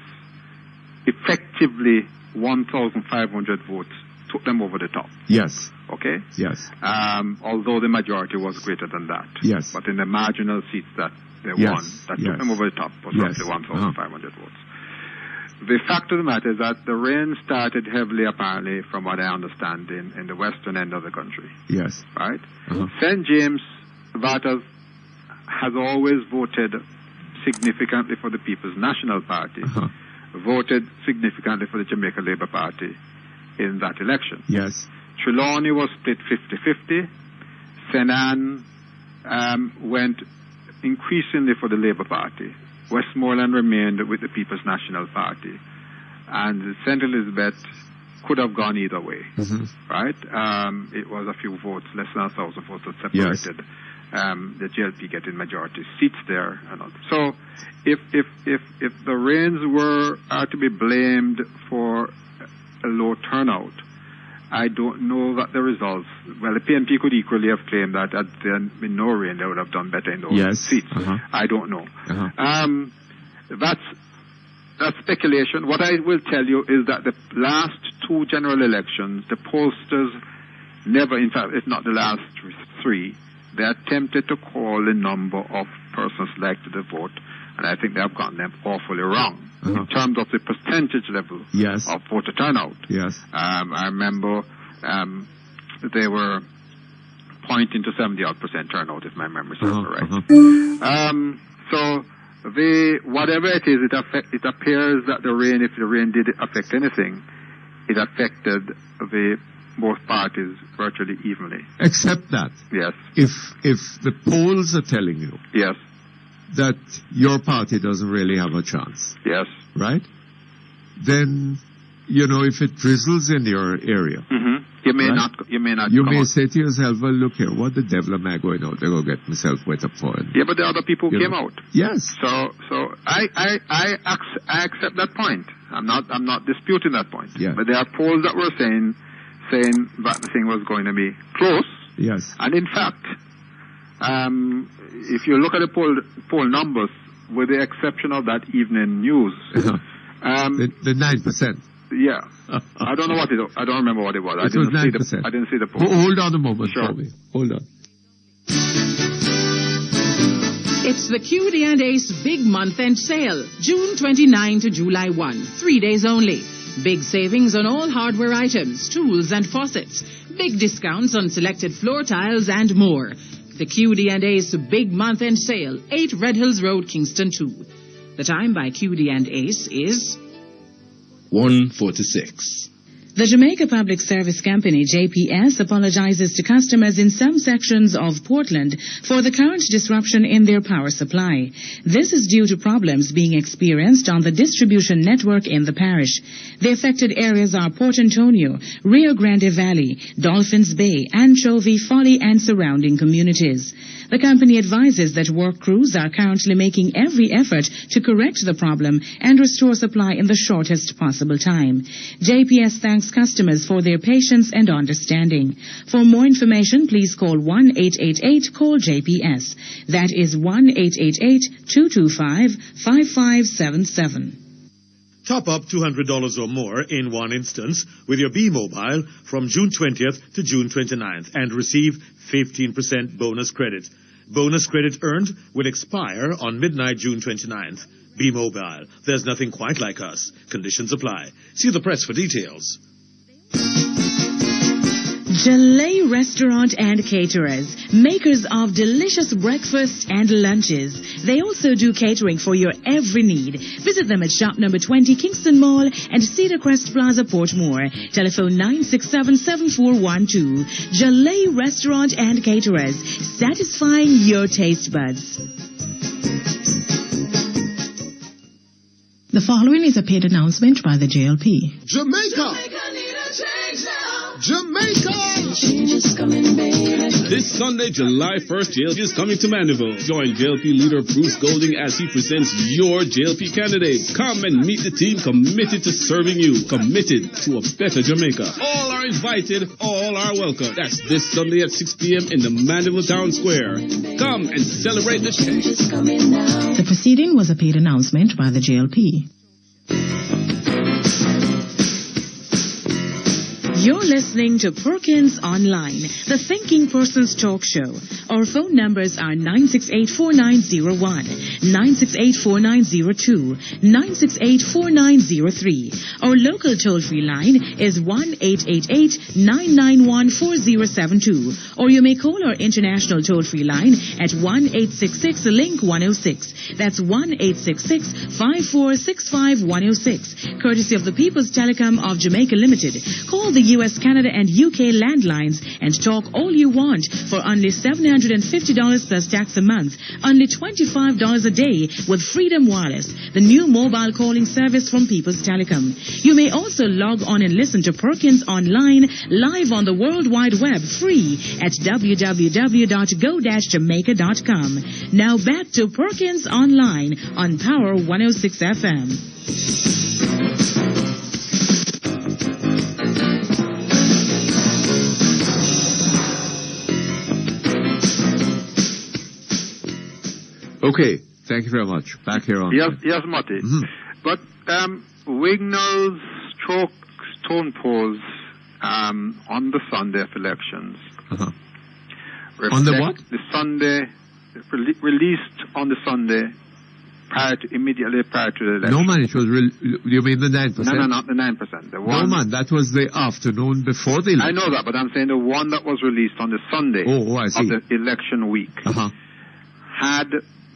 effectively 1,500 votes took them over the top. Yes. Okay? Yes. Although the majority was greater than that. Yes. But in the marginal seats that they Yes. won, that took Yes. them over the top was Yes. roughly 1,500 votes. The fact of the matter is that the rain started heavily, apparently, from what I understand, in the western end of the country. Yes. Right? St. James voters has always voted significantly for the People's National Party, voted significantly for the Jamaica Labour Party in that election. Yes. Trelawney was split 50-50. St. Anne went increasingly for the Labour Party. Westmoreland remained with the People's National Party. And St. Elizabeth could have gone either way, right? It was a few votes, less than 1,000 votes that separated the GLP getting majority seats there. And all. So if the rains are to be blamed for a low turnout, I don't know that the results. Well, the PNP could equally have claimed that had there been no rain, they would have done better in those seats. I don't know. That's speculation. What I will tell you is that the last two general elections, the pollsters never, in fact, if not the last three, they attempted to call the number of persons likely to vote, and I think they have gotten them awfully wrong in terms of the percentage level of voter turnout. Yes. I remember they were pointing to 70-odd% turnout, if my memory serves me right. So whatever it is, it appears that the rain, if the rain did affect anything, it affected both parties virtually evenly. Except that. Yes. If the polls are telling you. Yes. That your party doesn't really have a chance. Yes. Right? Then, if it drizzles in your area. You may not. You may say to yourself, well, look here, what the devil am I going out there to get myself wet up for? Yeah, but the other people came out. Yes. So I accept that point. I'm not disputing that point. Yeah. But there are polls that were saying that the thing was going to be close. Yes. And in fact, if you look at the poll numbers, with the exception of that evening news, the 9%. Yeah. I don't know what it was. I don't remember what it was. I didn't see the poll. Hold on a moment Sure. for me. Hold on. It's the QD and Ace Big Month End Sale, June 29 to July 1, 3 days only. Big savings on all hardware items, tools and faucets. Big discounts on selected floor tiles and more. The QD and Ace Big Month End Sale, 8 Red Hills Road, Kingston 2. The time by QD and Ace is 1:46. The Jamaica Public Service Company, JPS, apologizes to customers in some sections of Portland for the current disruption in their power supply. This is due to problems being experienced on the distribution network in the parish. The affected areas are Port Antonio, Rio Grande Valley, Dolphins Bay, Anchovy, Folly, and surrounding communities. The company advises that work crews are currently making every effort to correct the problem and restore supply in the shortest possible time. JPS thanks customers for their patience and understanding. For more information, please call 1-888-CALL-JPS. That is 1-888-225-5577. Top up $200 or more in one instance with your B-Mobile from June 20th to June 29th and receive 15% bonus credit. Bonus credit earned will expire on midnight June 29th. B-Mobile. There's nothing quite like us. Conditions apply. See the press for details. Jalay Restaurant and Caterers, makers of delicious breakfasts and lunches. They also do catering for your every need. Visit them at shop number 20 Kingston Mall and Cedar Crest Plaza, Portmore. Telephone 967-7412. Jalay Restaurant and Caterers, satisfying your taste buds. The following is a paid announcement by the JLP. Jamaica! Jamaica! This Sunday, July 1st, JLP is coming to Mandeville. Join JLP leader Bruce Golding as he presents your JLP candidate. Come and meet the team committed to serving you, committed to a better Jamaica. All are invited, all are welcome. That's this Sunday at 6 p.m. in the Mandeville Town Square. Come and celebrate the change. The proceeding was a paid announcement by the JLP. You're listening to Perkins Online, the Thinking Person's Talk Show. Our phone numbers are 968-4901, 968-4902, 968-4903. Our local toll-free line is 1-888-991-4072. Or you may call our international toll-free line at 1-866-LINK-106. That's 1-866-5465-106. Courtesy of the People's Telecom of Jamaica Limited. Call the U.S., Canada, and UK landlines and talk all you want for only $750 plus tax a month, only $25 a day with Freedom Wireless, the new mobile calling service from People's Telecom. You may also log on and listen to Perkins Online live on the World Wide Web free at www.go-jamaica.com. Now back to Perkins Online on Power 106 FM. Okay, thank you very much. Back here on. Yes, Mutty. Mm-hmm. But Wignall's tone polls on the Sunday of elections. Uh-huh. On the what? The Sunday, released on the Sunday immediately prior to the election. No, man, it was you mean the 9%? No, not the 9%. The one, no, man, that was the afternoon before the election. I know that, but I'm saying the one that was released on the Sunday I see. of the election week had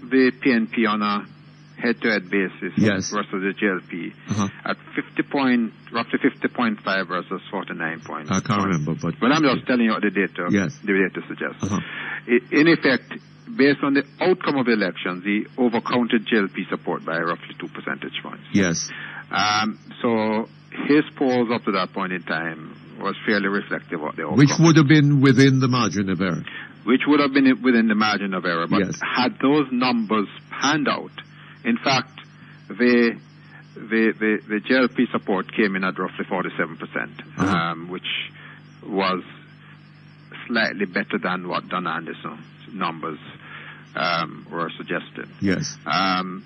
the PNP on a head-to-head basis versus the JLP at roughly 50.5 versus 49 points. I can't remember, but I'm just telling you what the data suggests. In effect, based on the outcome of the elections, he overcounted JLP support by roughly 2 percentage points. Yes. So his polls up to that point in time was fairly reflective of the outcome. Which would have been within the margin of error. Which would have been within the margin of error. But had those numbers panned out, in fact, the JLP support came in at roughly 47%, which was slightly better than what Don Anderson's numbers were suggesting. Yes. And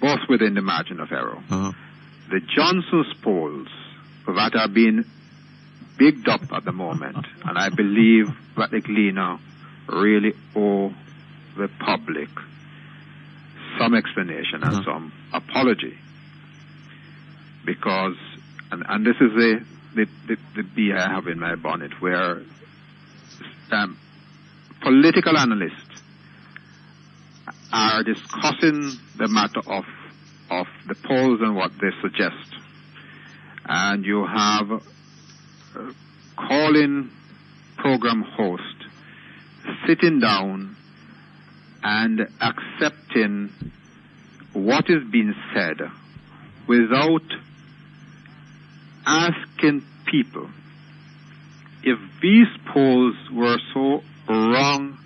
both within the margin of error. The Johnson's polls that are being bigged up at the moment, and I believe that the Gleaner really owe the public some explanation and some apology, because, and this is the bee I have in my bonnet, where political analysts are discussing the matter of the polls and what they suggest, and you have calling program host sitting down and accepting what is being said without asking people if these polls were so wrong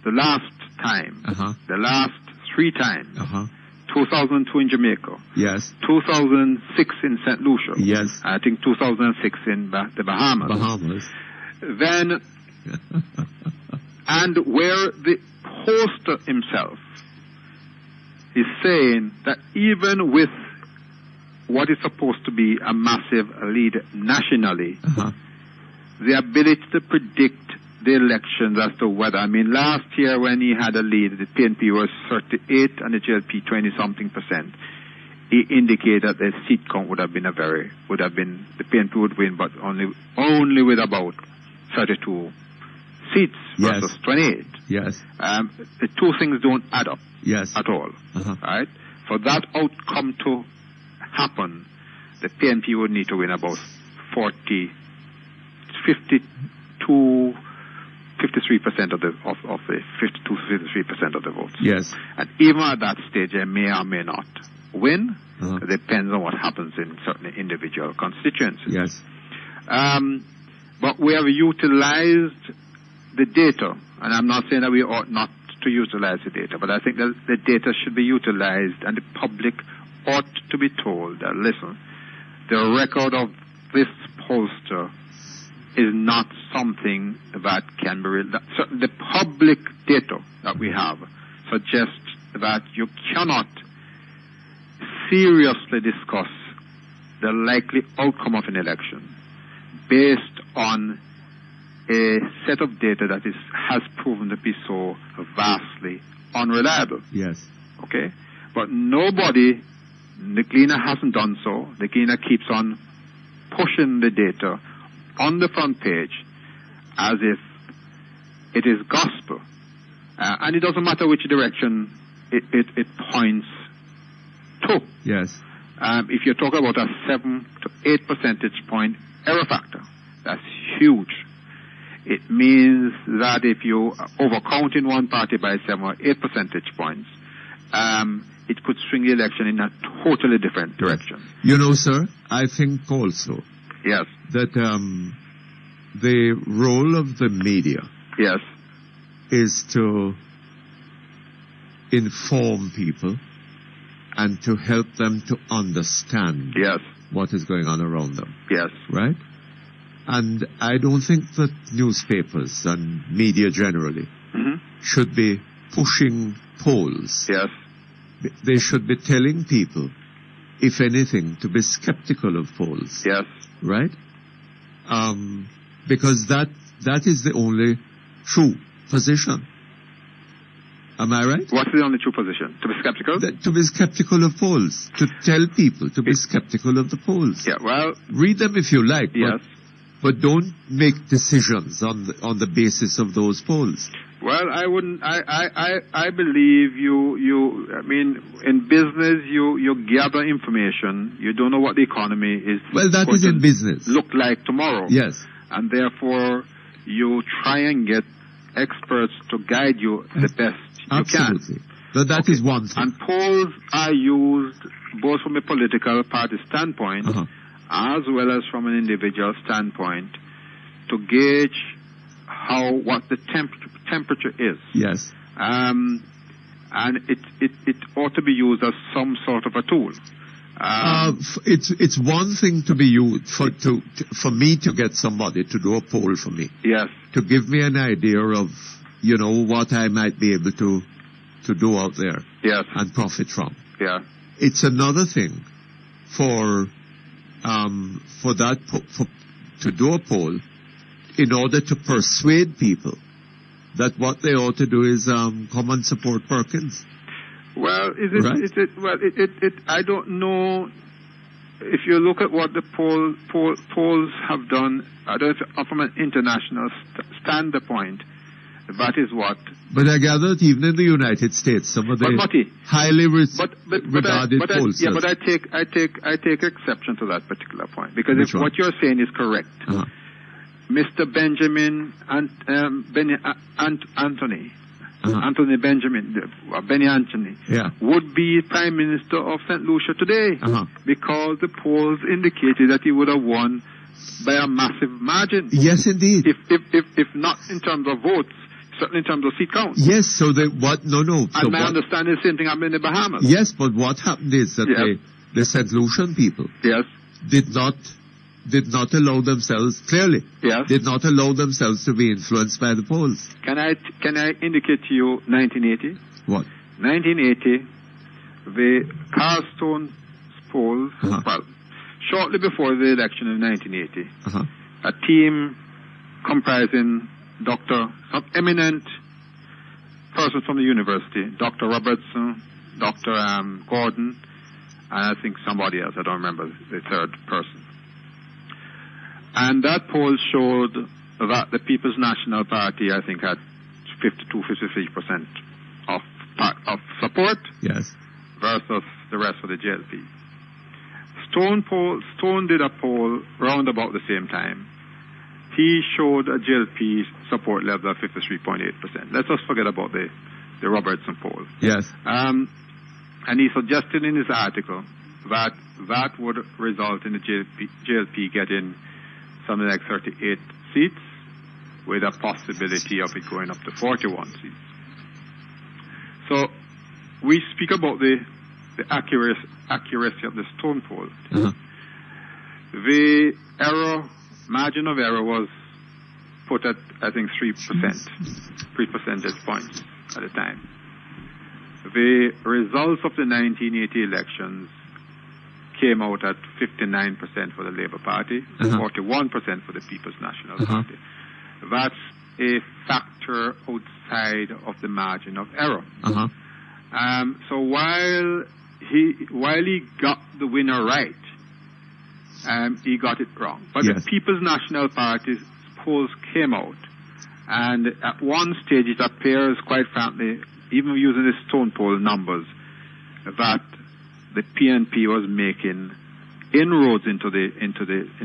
the last time, the last 3 times, 2002 in Jamaica, yes, 2006 in St. Lucia, yes, I think 2006 in the Bahamas, then, and where the host himself is saying that even with what is supposed to be a massive lead nationally, the ability to predict the elections as to whether, I mean, last year when he had a lead, the PNP was 38 and the JLP 20-something%. He indicated that the seat count would have been the PNP would win, but only with about 32 seats versus 28. Yes. The two things don't add up at all. Right? For that outcome to happen, the PNP would need to win about 53% of the 53% of the votes. Yes. And even at that stage, they may or may not win. It depends on what happens in certain individual constituencies. Yes. But we have utilized the data, and I'm not saying that we ought not to utilize the data, but I think that the data should be utilized, and the public ought to be told that, listen, the record of this pollster is not something that can be the public data that we have suggests that you cannot seriously discuss the likely outcome of an election based on a set of data that has proven to be so vastly unreliable. Yes. Okay? But nobody, the Gleaner hasn't done so. The Gleaner keeps on pushing the data on the front page as if it is gospel. And it doesn't matter which direction it points to. Yes. If you're talking about a 7 to 8 percentage point error factor, that's huge. It means that if you overcount in one party by 7 or 8 percentage points, it could swing the election in a totally different direction. You know, sir, I think also yes, that the role of the media is to inform people and to help them to understand what is going on around them. Yes. Right? And I don't think that newspapers and media generally should be pushing polls. Yes. They should be telling people, if anything, to be skeptical of polls. Yes. Right? Because that is the only true position. Am I right? What's the only true position? To be skeptical? To be skeptical of polls. To tell people to be skeptical of the polls. Yeah, well... Read them if you like. Yes. But don't make decisions on the basis of those polls. Well, I wouldn't. I believe you. I mean, in business, you gather information. You don't know what the economy is. Well, that is in business. Look like tomorrow. Yes. And therefore, you try and get experts to guide you the best you Absolutely. can. But that is one thing. And polls are used both from a political party standpoint as well as from an individual standpoint to gauge what the temperature is. Yes. And it ought to be used as some sort of a tool. It's one thing to be used for me to get somebody to do a poll for me. Yes. To give me an idea of, you know, what I might be able to do out there. Yes. And profit from. Yeah. It's another thing for for to do a poll in order to persuade people that what they ought to do is come and support Perkins. Well, I don't know. If you look at what the polls have done, from an international standpoint, that is what. But I gather that even in the United States, some of the highly regarded polls. But I take exception to that particular point, because if what you're saying is correct, Mr. Benjamin Anthony would be Prime Minister of St. Lucia today, because the polls indicated that he would have won by a massive margin. Yes, indeed. If not in terms of votes, certainly in terms of seat count. Yes, so what? No. And my understanding is the same thing happened in the Bahamas. Yes, but what happened is that the St. Lucian people did not allow themselves, clearly, did not allow themselves to be influenced by the polls. Can I indicate to you 1980? What? 1980, the Carlstone polls, well, shortly before the election in 1980, a team comprising some eminent persons from the university, Dr. Robertson, Dr. Gordon, and I think somebody else, I don't remember the third person. And that poll showed that the People's National Party, I think, had 52-53% of support versus the rest of the JLP. Stone did a poll round about the same time. He showed a JLP support level of 53.8%. Let's just forget about the Robertson poll. Yes. And he suggested in his article that would result in the JLP getting something like 38 seats, with a possibility of it going up to 41 seats. So we speak about the accuracy of the Stone poll. The margin of error was put at, I think, 3 percentage points at the time. The results of the 1980 elections came out at 59% for the Labour Party, 41% for the People's National Party. That's a factor outside of the margin of error. So while he got the winner right, he got it wrong. But the People's National Party's polls came out, and at one stage it appears, quite frankly, even using the Stone poll numbers, that the PNP was making inroads into the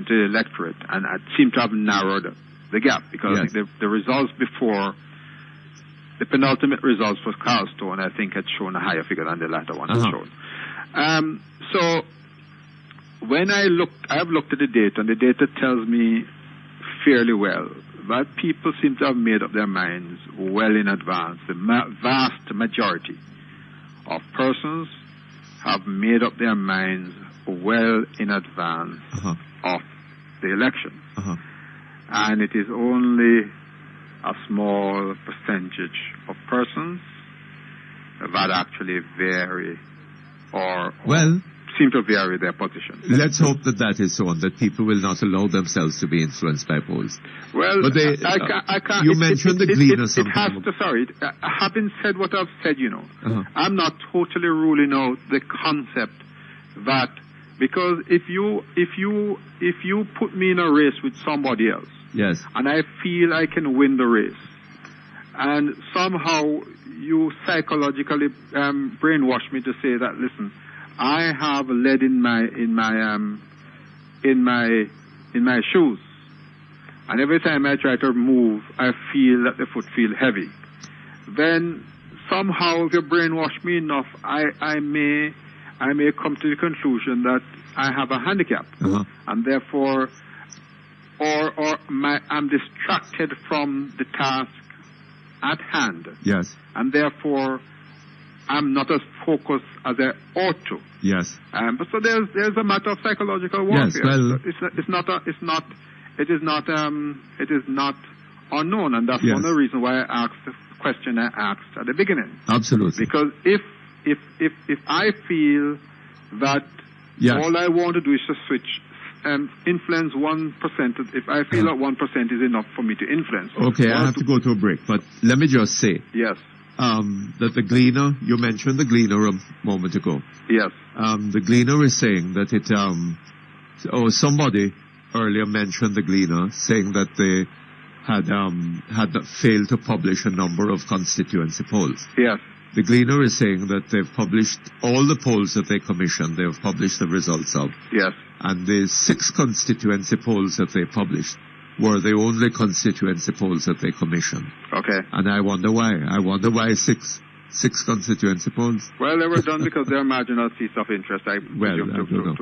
electorate, and it seemed to have narrowed the gap, because the results before, the penultimate results for Carlstone, I think, had shown a higher figure than the latter one had shown. So when I've looked at the data, and the data tells me fairly well that people seem to have made up their minds well in advance. The vast majority of persons have made up their minds well in advance of the election. And it is only a small percentage of persons that actually vary or seem to vary their position. Let's hope that is so, and that people will not allow themselves to be influenced by polls. Well, but I can't. You mentioned the Gleaner something. Having said what I've said, I'm not totally ruling out the concept that, because if you put me in a race with somebody else, and I feel I can win the race, and somehow you psychologically brainwash me to say that, listen, I have lead in my shoes, and every time I try to move, I feel that the foot feels heavy. Then somehow, if you brainwash me enough, I may come to the conclusion that I have a handicap, and therefore, I'm distracted from the task at hand. And therefore, I'm not as focused as I ought to. But so there's a matter of psychological warfare. It is not unknown, and that's one of the reasons why I asked the question I asked at the beginning. Absolutely. Because if I feel that all I want to do is to switch influence 1%. If I feel that 1% is enough for me to influence. Okay, I have to go to a break, but let me just say. Yes. That the Gleaner, you mentioned the Gleaner a moment ago. Yes. The Gleaner is saying that somebody earlier mentioned the Gleaner, saying that they had failed to publish a number of constituency polls. Yes. The Gleaner is saying that they've published all the polls that they commissioned, they've published the results of. Yes. And the 6 constituency polls that they published were the only constituency polls that they commissioned. Okay. And I wonder why. I wonder why six constituency polls. Well, they were done because they're marginal seats of interest. I don't know.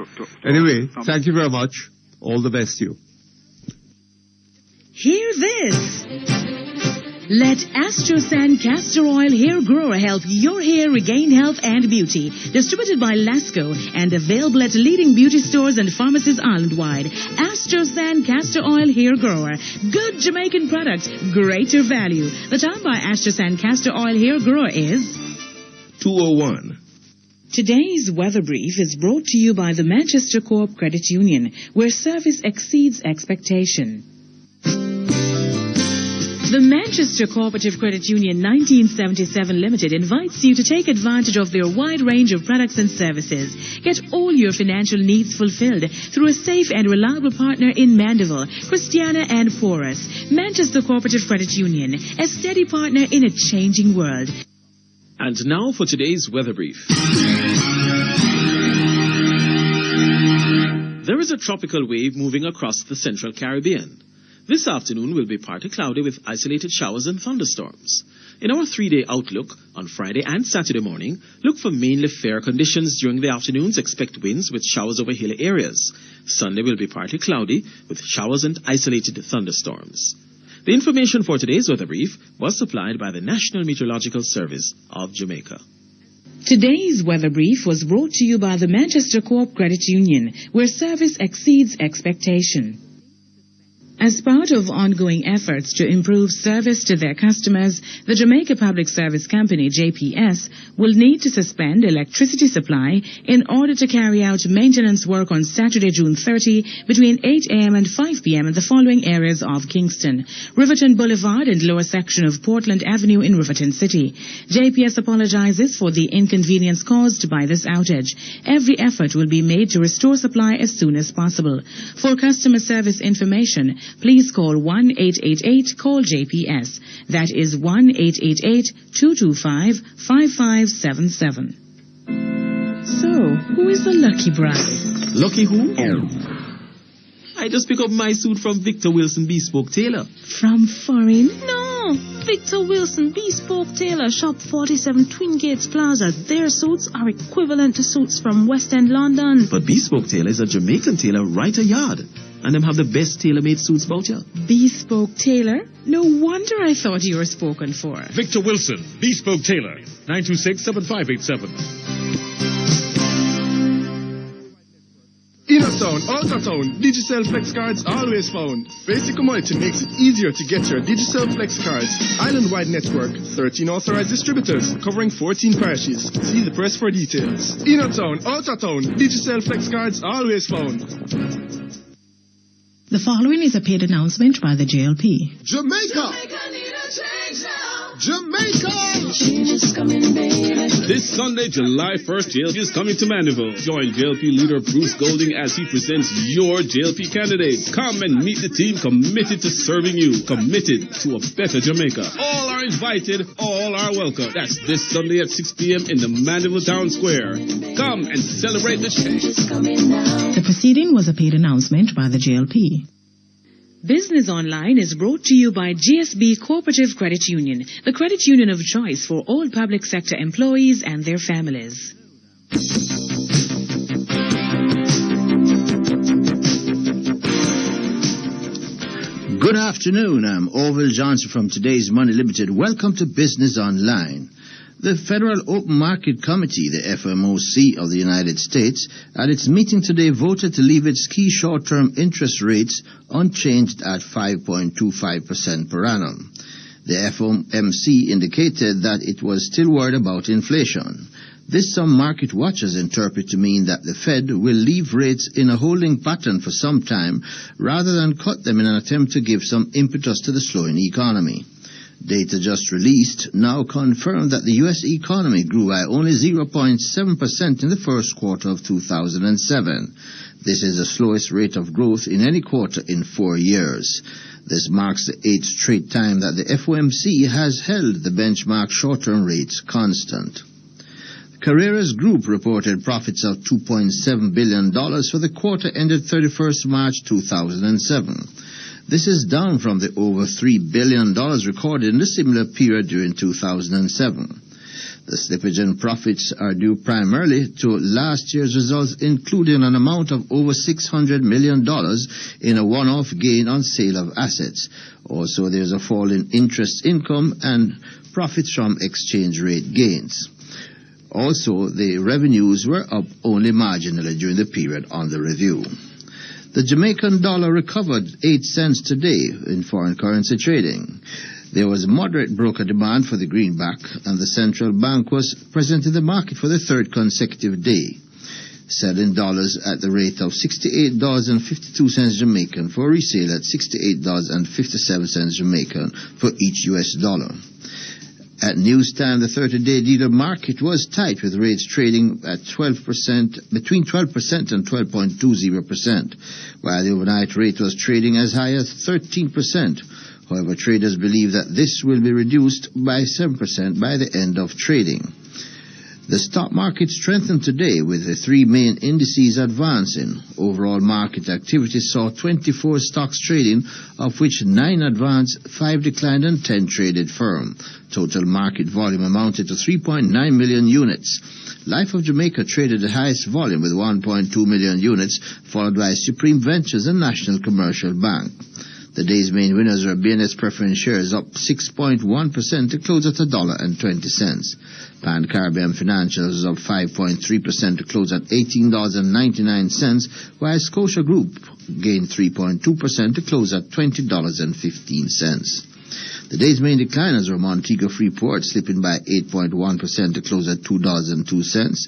Anyway, thank you very much. All the best to you. Hear this. Let Astrosan Castor Oil Hair Grower help your hair regain health and beauty. Distributed by Lasco and available at leading beauty stores and pharmacies island-wide. Astrosan Castor Oil Hair Grower. Good Jamaican product, greater value. The time by Astrosan Castor Oil Hair Grower is 2:01. Today's weather brief is brought to you by the Manchester Co-op Credit Union, where service exceeds expectation. The Manchester Cooperative Credit Union 1977 Limited invites you to take advantage of their wide range of products and services. Get all your financial needs fulfilled through a safe and reliable partner in Mandeville, Christiana and Porus. Manchester Cooperative Credit Union, a steady partner in a changing world. And now for today's weather brief. There is a tropical wave moving across the central Caribbean. This afternoon will be partly cloudy with isolated showers and thunderstorms. In our 3-day outlook, on Friday and Saturday morning, look for mainly fair conditions during the afternoons. Expect winds with showers over hilly areas. Sunday will be partly cloudy with showers and isolated thunderstorms. The information for today's weather brief was supplied by the National Meteorological Service of Jamaica. Today's weather brief was brought to you by the Manchester Co-op Credit Union, where service exceeds expectation. As part of ongoing efforts to improve service to their customers, the Jamaica Public Service Company, JPS, will need to suspend electricity supply in order to carry out maintenance work on Saturday, June 30, between 8 a.m. and 5 p.m. in the following areas of Kingston: Riverton Boulevard and lower section of Portland Avenue in Riverton City. JPS apologizes for the inconvenience caused by this outage. Every effort will be made to restore supply as soon as possible. For customer service information, please call 1-888-CALL-JPS. That is 1-888-225-5577. So, who is the lucky bride? Lucky who? I just picked up my suit from Victor Wilson Bespoke Tailor. From foreign? No! Victor Wilson Bespoke Tailor, Shop 47 Twin Gates Plaza. Their suits are equivalent to suits from West End London. But Bespoke Tailor is a Jamaican tailor right a yard. And them have the best tailor-made suits about you. Bespoke Tailor? No wonder I thought you were spoken for. Victor Wilson, Bespoke Tailor, 926-7587. In a town, out of town, Digicel Flex cards always found. Basic Commodity makes it easier to get your Digicel Flex cards. Island-wide network, 13 authorized distributors, covering 14 parishes. See the press for details. In a town, out of town, Digicel Flex cards always found. The following is a paid announcement by the JLP. Jamaica! Jamaica! This Sunday, July 1st, JLP is coming to Mandeville. Join JLP leader Bruce Golding as he presents your JLP candidate. Come and meet the team committed to serving you, committed to a better Jamaica. All are invited, all are welcome. That's this Sunday at 6 p.m. in the Mandeville Town Square. Come and celebrate the change. The proceeding was a paid announcement by the JLP. Business Online is brought to you by GSB Cooperative Credit Union, the credit union of choice for all public sector employees and their families. Good afternoon. I'm Orville Johnson from Today's Money Limited. Welcome to Business Online. The Federal Open Market Committee, the FOMC of the United States, at its meeting today voted to leave its key short-term interest rates unchanged at 5.25% per annum. The FOMC indicated that it was still worried about inflation. This some market watchers interpret to mean that the Fed will leave rates in a holding pattern for some time rather than cut them in an attempt to give some impetus to the slowing economy. Data just released now confirm that the U.S. economy grew by only 0.7% in the first quarter of 2007. This is the slowest rate of growth in any quarter in 4 years. This marks the 8th straight time that the FOMC has held the benchmark short-term rates constant. Carreras Group reported profits of $2.7 billion for the quarter ended 31st March 2007. This is down from the over $3 billion recorded in a similar period during 2007. The slippage in profits are due primarily to last year's results, including an amount of over $600 million in a one-off gain on sale of assets. Also, there's a fall in interest income and profits from exchange rate gains. Also, the revenues were up only marginally during the period under review. The Jamaican dollar recovered 8 cents today in foreign currency trading. There was moderate broker demand for the greenback, and the central bank was present in the market for the third consecutive day, selling dollars at the rate of $68.52 Jamaican for resale at $68.57 Jamaican for each U.S. dollar. At newstime, the 30-day dealer market was tight, with rates trading at 12%, between 12% and 12.20%, while the overnight rate was trading as high as 13%. However, traders believe that this will be reduced by 7% by the end of trading. The stock market strengthened today with the three main indices advancing. Overall market activity saw 24 stocks trading, of which 9 advanced, 5 declined, and 10 traded firm. Total market volume amounted to 3.9 million units. Life of Jamaica traded the highest volume with 1.2 million units, followed by Supreme Ventures and National Commercial Bank. The day's main winners were BNS preference shares up 6.1% to close at $1.20. Pan Caribbean Financials was up 5.3% to close at $18.99, while Scotia Group gained 3.2% to close at $20.15. The day's main decliners were Montego Freeport, slipping by 8.1% to close at $2.02.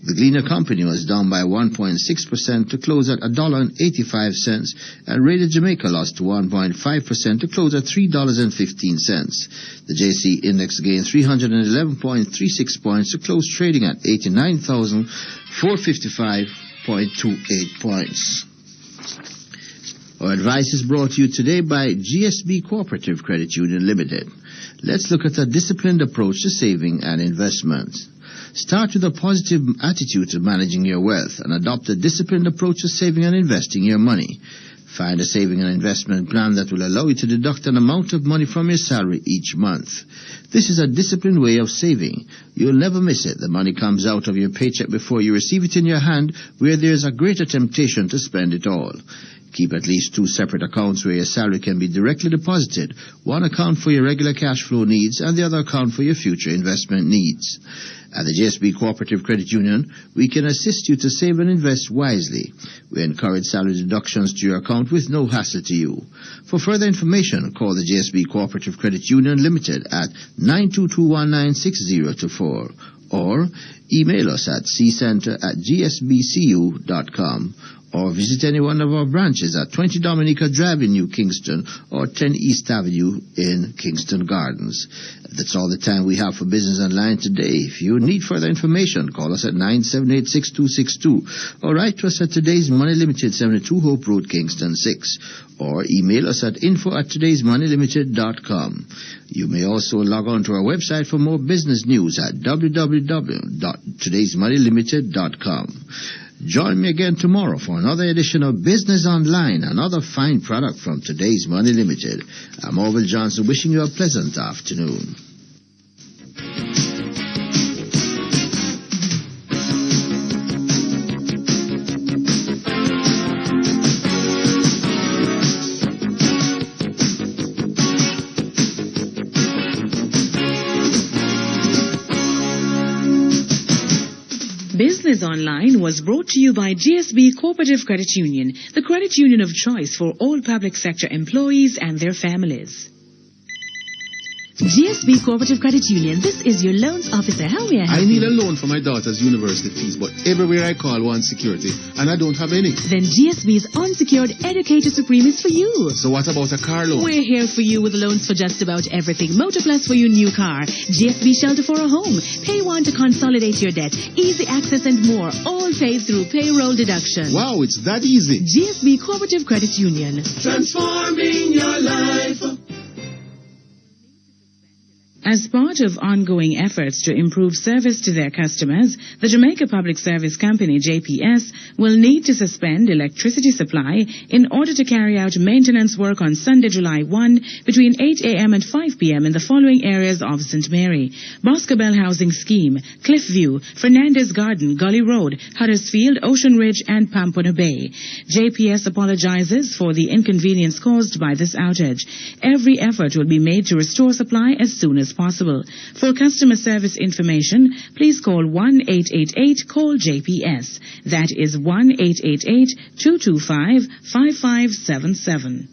The Gleaner Company was down by 1.6% to close at $1.85, and Rated Jamaica lost 1.5% to close at $3.15. The JC Index gained 311.36 points to close trading at 89,455.28 points. Our advice is brought to you today by GSB Cooperative Credit Union Limited. Let's look at a disciplined approach to saving and investment. Start with a positive attitude to managing your wealth and adopt a disciplined approach to saving and investing your money. Find a saving and investment plan that will allow you to deduct an amount of money from your salary each month. This is a disciplined way of saving. You'll never miss it. The money comes out of your paycheck before you receive it in your hand, where there's a greater temptation to spend it all. Keep at least 2 separate accounts where your salary can be directly deposited. One account for your regular cash flow needs and the other account for your future investment needs. At the GSB Cooperative Credit Union, we can assist you to save and invest wisely. We encourage salary deductions to your account with no hassle to you. For further information, call the GSB Cooperative Credit Union Limited at 922196024 or email us atccenter@gsbcu.com. or visit any one of our branches at 20 Dominica Drive in New Kingston or 10 East Avenue in Kingston Gardens. That's all the time we have for Business Online today. If you need further information, call us at 978-6262 or write to us at Today's Money Limited, 72 Hope Road, Kingston 6, or email us at info@todaysmoneylimited.com. You may also log on to our website for more business news at www.todaysmoneylimited.com. Join me again tomorrow for another edition of Business Online, another fine product from Today's Money Limited. I'm Orville Johnson, wishing you a pleasant afternoon. Business Online was brought to you by GSB Cooperative Credit Union, the credit union of choice for all public sector employees and their families. GSB Cooperative Credit Union, this is your loans officer. How may I help I need you? a loan for my daughter's university fees, but everywhere I call wants security, and I don't have any. Then GSB's Unsecured Educator Supreme is for you. So what about a car loan? We're here for you with loans for just about everything. Motor Plus for your new car. GSB Shelter for a home. Pay one to consolidate your debt. Easy access and more. All paid through payroll deduction. Wow, it's that easy. GSB Cooperative Credit Union. Transforming your life. As part of ongoing efforts to improve service to their customers, the Jamaica Public Service Company, JPS, will need to suspend electricity supply in order to carry out maintenance work on Sunday, July 1, between 8 a.m. and 5 p.m. in the following areas of St. Mary: Boscobel Housing Scheme, Cliffview, Fernandez Garden, Gully Road, Huddersfield, Ocean Ridge, and Pampona Bay. JPS apologizes for the inconvenience caused by this outage. Every effort will be made to restore supply as soon as possible. For customer service information, please call 1-888-CALL-JPS. That is 1-888-225-5577.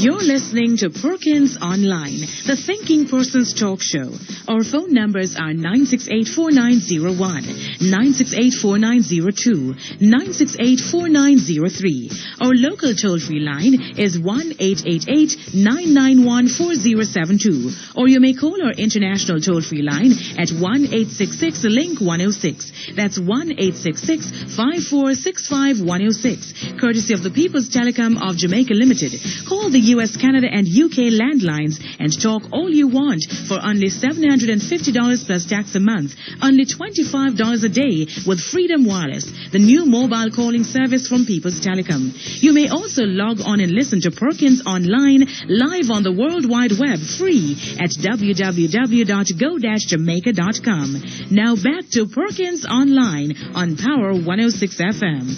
You're listening to Perkins Online, the Thinking Person's Talk Show. Our phone numbers are 968-4901, 968-4902, 968-4903. Our local toll-free line is 1-888-991-4072. Or you may call our international toll-free line at 1-866-LINK-106. That's 1-866-5465-106. Courtesy of the People's Telecom of Jamaica Limited. Call the U.S., Canada, and UK landlines and talk all you want for only $750 plus tax a month, only $25 a day with Freedom Wireless, the new mobile calling service from People's Telecom. You may also log on and listen to Perkins Online live on the World Wide Web free at www.go-jamaica.com. Now back to Perkins Online on Power 106 FM.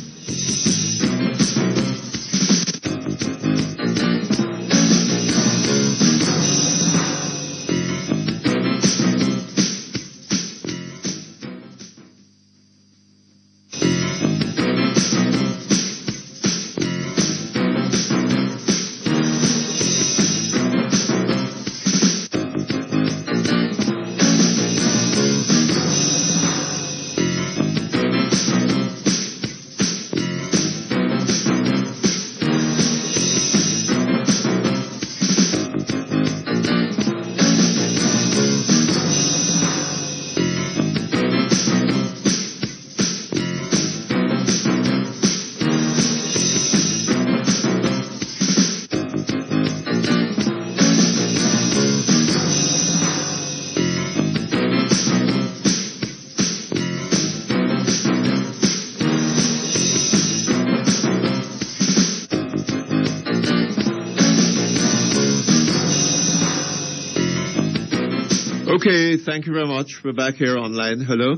Okay, thank you very much. We're back here online. Hello?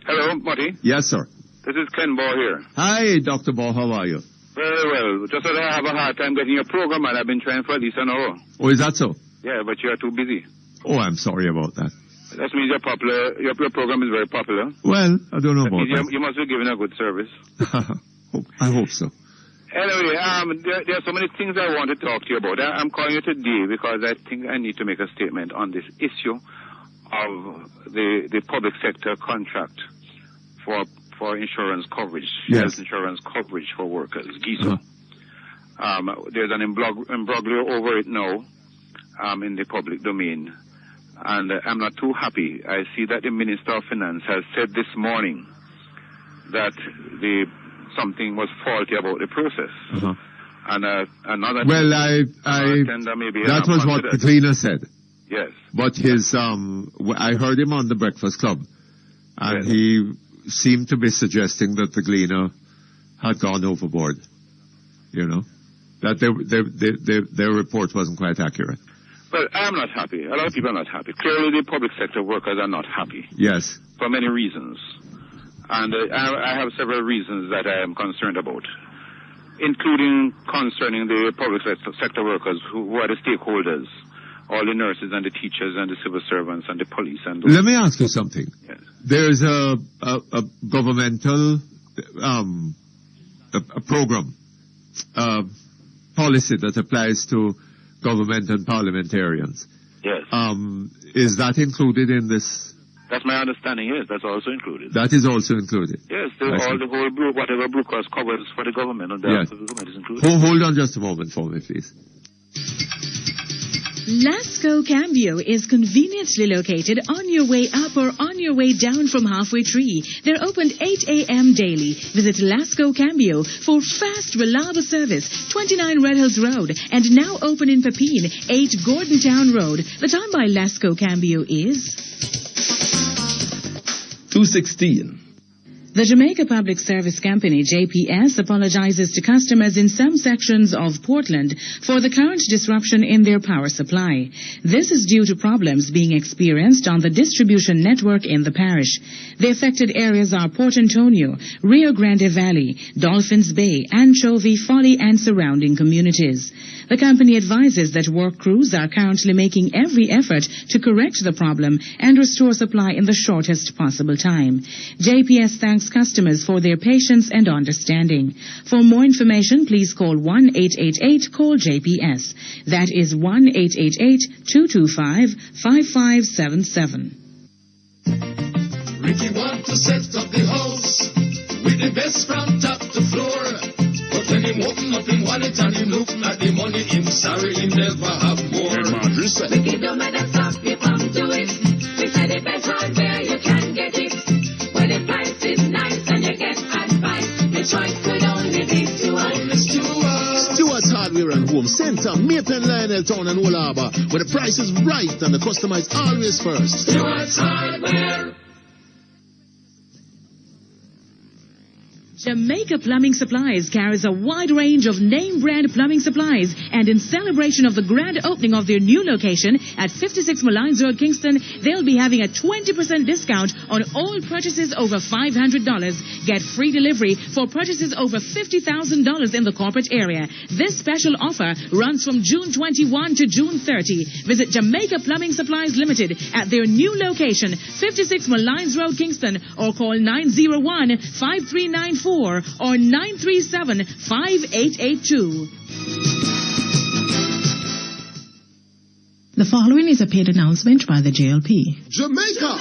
Hello, Mutty. Yes, sir. This is Ken Ball here. Hi, Dr. Ball. How are you? Very well. Just that I have a hard time getting your program, and I've been trying for at least an hour. Oh, is that so? Yeah, but you're too busy. Oh, I'm sorry about that. That means you're popular. Your program is very popular. Well, I don't know about that. You must be giving a good service. I hope so. Anyway, there are so many things I want to talk to you about. I'm calling you today because I think I need to make a statement on this issue of the public sector contract for insurance coverage, health insurance coverage for workers, GISO. There's an imbroglio over it now in the public domain, and I'm not too happy. I see that the Minister of Finance has said this morning that something was faulty about the process. And another that was what the cleaner said. Yes. But I heard him on the Breakfast Club, and he seemed to be suggesting that the Gleaner had gone overboard. You know, that their report wasn't quite accurate. Well, I'm not happy. A lot of people are not happy. Clearly, the public sector workers are not happy. Yes. For many reasons. And I have several reasons that I am concerned about, including concerning the public sector workers who are the stakeholders, all the nurses and the teachers and the civil servants and the police. And let me ask you something. Yes. There's a governmental a program policy that applies to government and parliamentarians. Yes. Is that included in this? That's my understanding, yes. That's also included. That is also included. Yes, whatever Blue Cross covers for the government on behalf of the government is included. Hold on just a moment for me, please. Lasco Cambio is conveniently located on your way up or on your way down from Halfway Tree. They're open 8 a.m. daily. Visit Lasco Cambio for fast, reliable service. 29 Red Hills Road and now open in Pepin, 8 Gordontown Road. The time by Lasco Cambio is 2:16. The Jamaica Public Service Company, JPS, apologizes to customers in some sections of Portland for the current disruption in their power supply. This is due to problems being experienced on the distribution network in the parish. The affected areas are Port Antonio, Rio Grande Valley, Dolphins Bay, Anchovy, Folly, and surrounding communities. The company advises that work crews are currently making every effort to correct the problem and restore supply in the shortest possible time. JPS thanks customers for their patience and understanding. For more information, please call 1-888-CALL-JPS. That is 1-888-225-5577. Ricky want to set up the house with the best from top to floor. But when him open up him wallet and him look at the money, him sorry him never have more. Ricky don't matter stop you come to it. We said the best hardware you can get it. When the price is nice and you get advice, the choice could only be to us. Stewart's Hardware and Home Center, Maitland, Lionel Town and Old Harbour, where the price is right and the customer is always first. Stewart's Hardware. Jamaica Plumbing Supplies carries a wide range of name-brand plumbing supplies, and in celebration of the grand opening of their new location at 56 Malines Road, Kingston, they'll be having a 20% discount on all purchases over $500. Get free delivery for purchases over $50,000 in the corporate area. This special offer runs from June 21 to June 30. Visit Jamaica Plumbing Supplies Limited at their new location, 56 Malines Road, Kingston, or call 901-5394 or 937-5882. The following is a paid announcement by the JLP. Jamaica!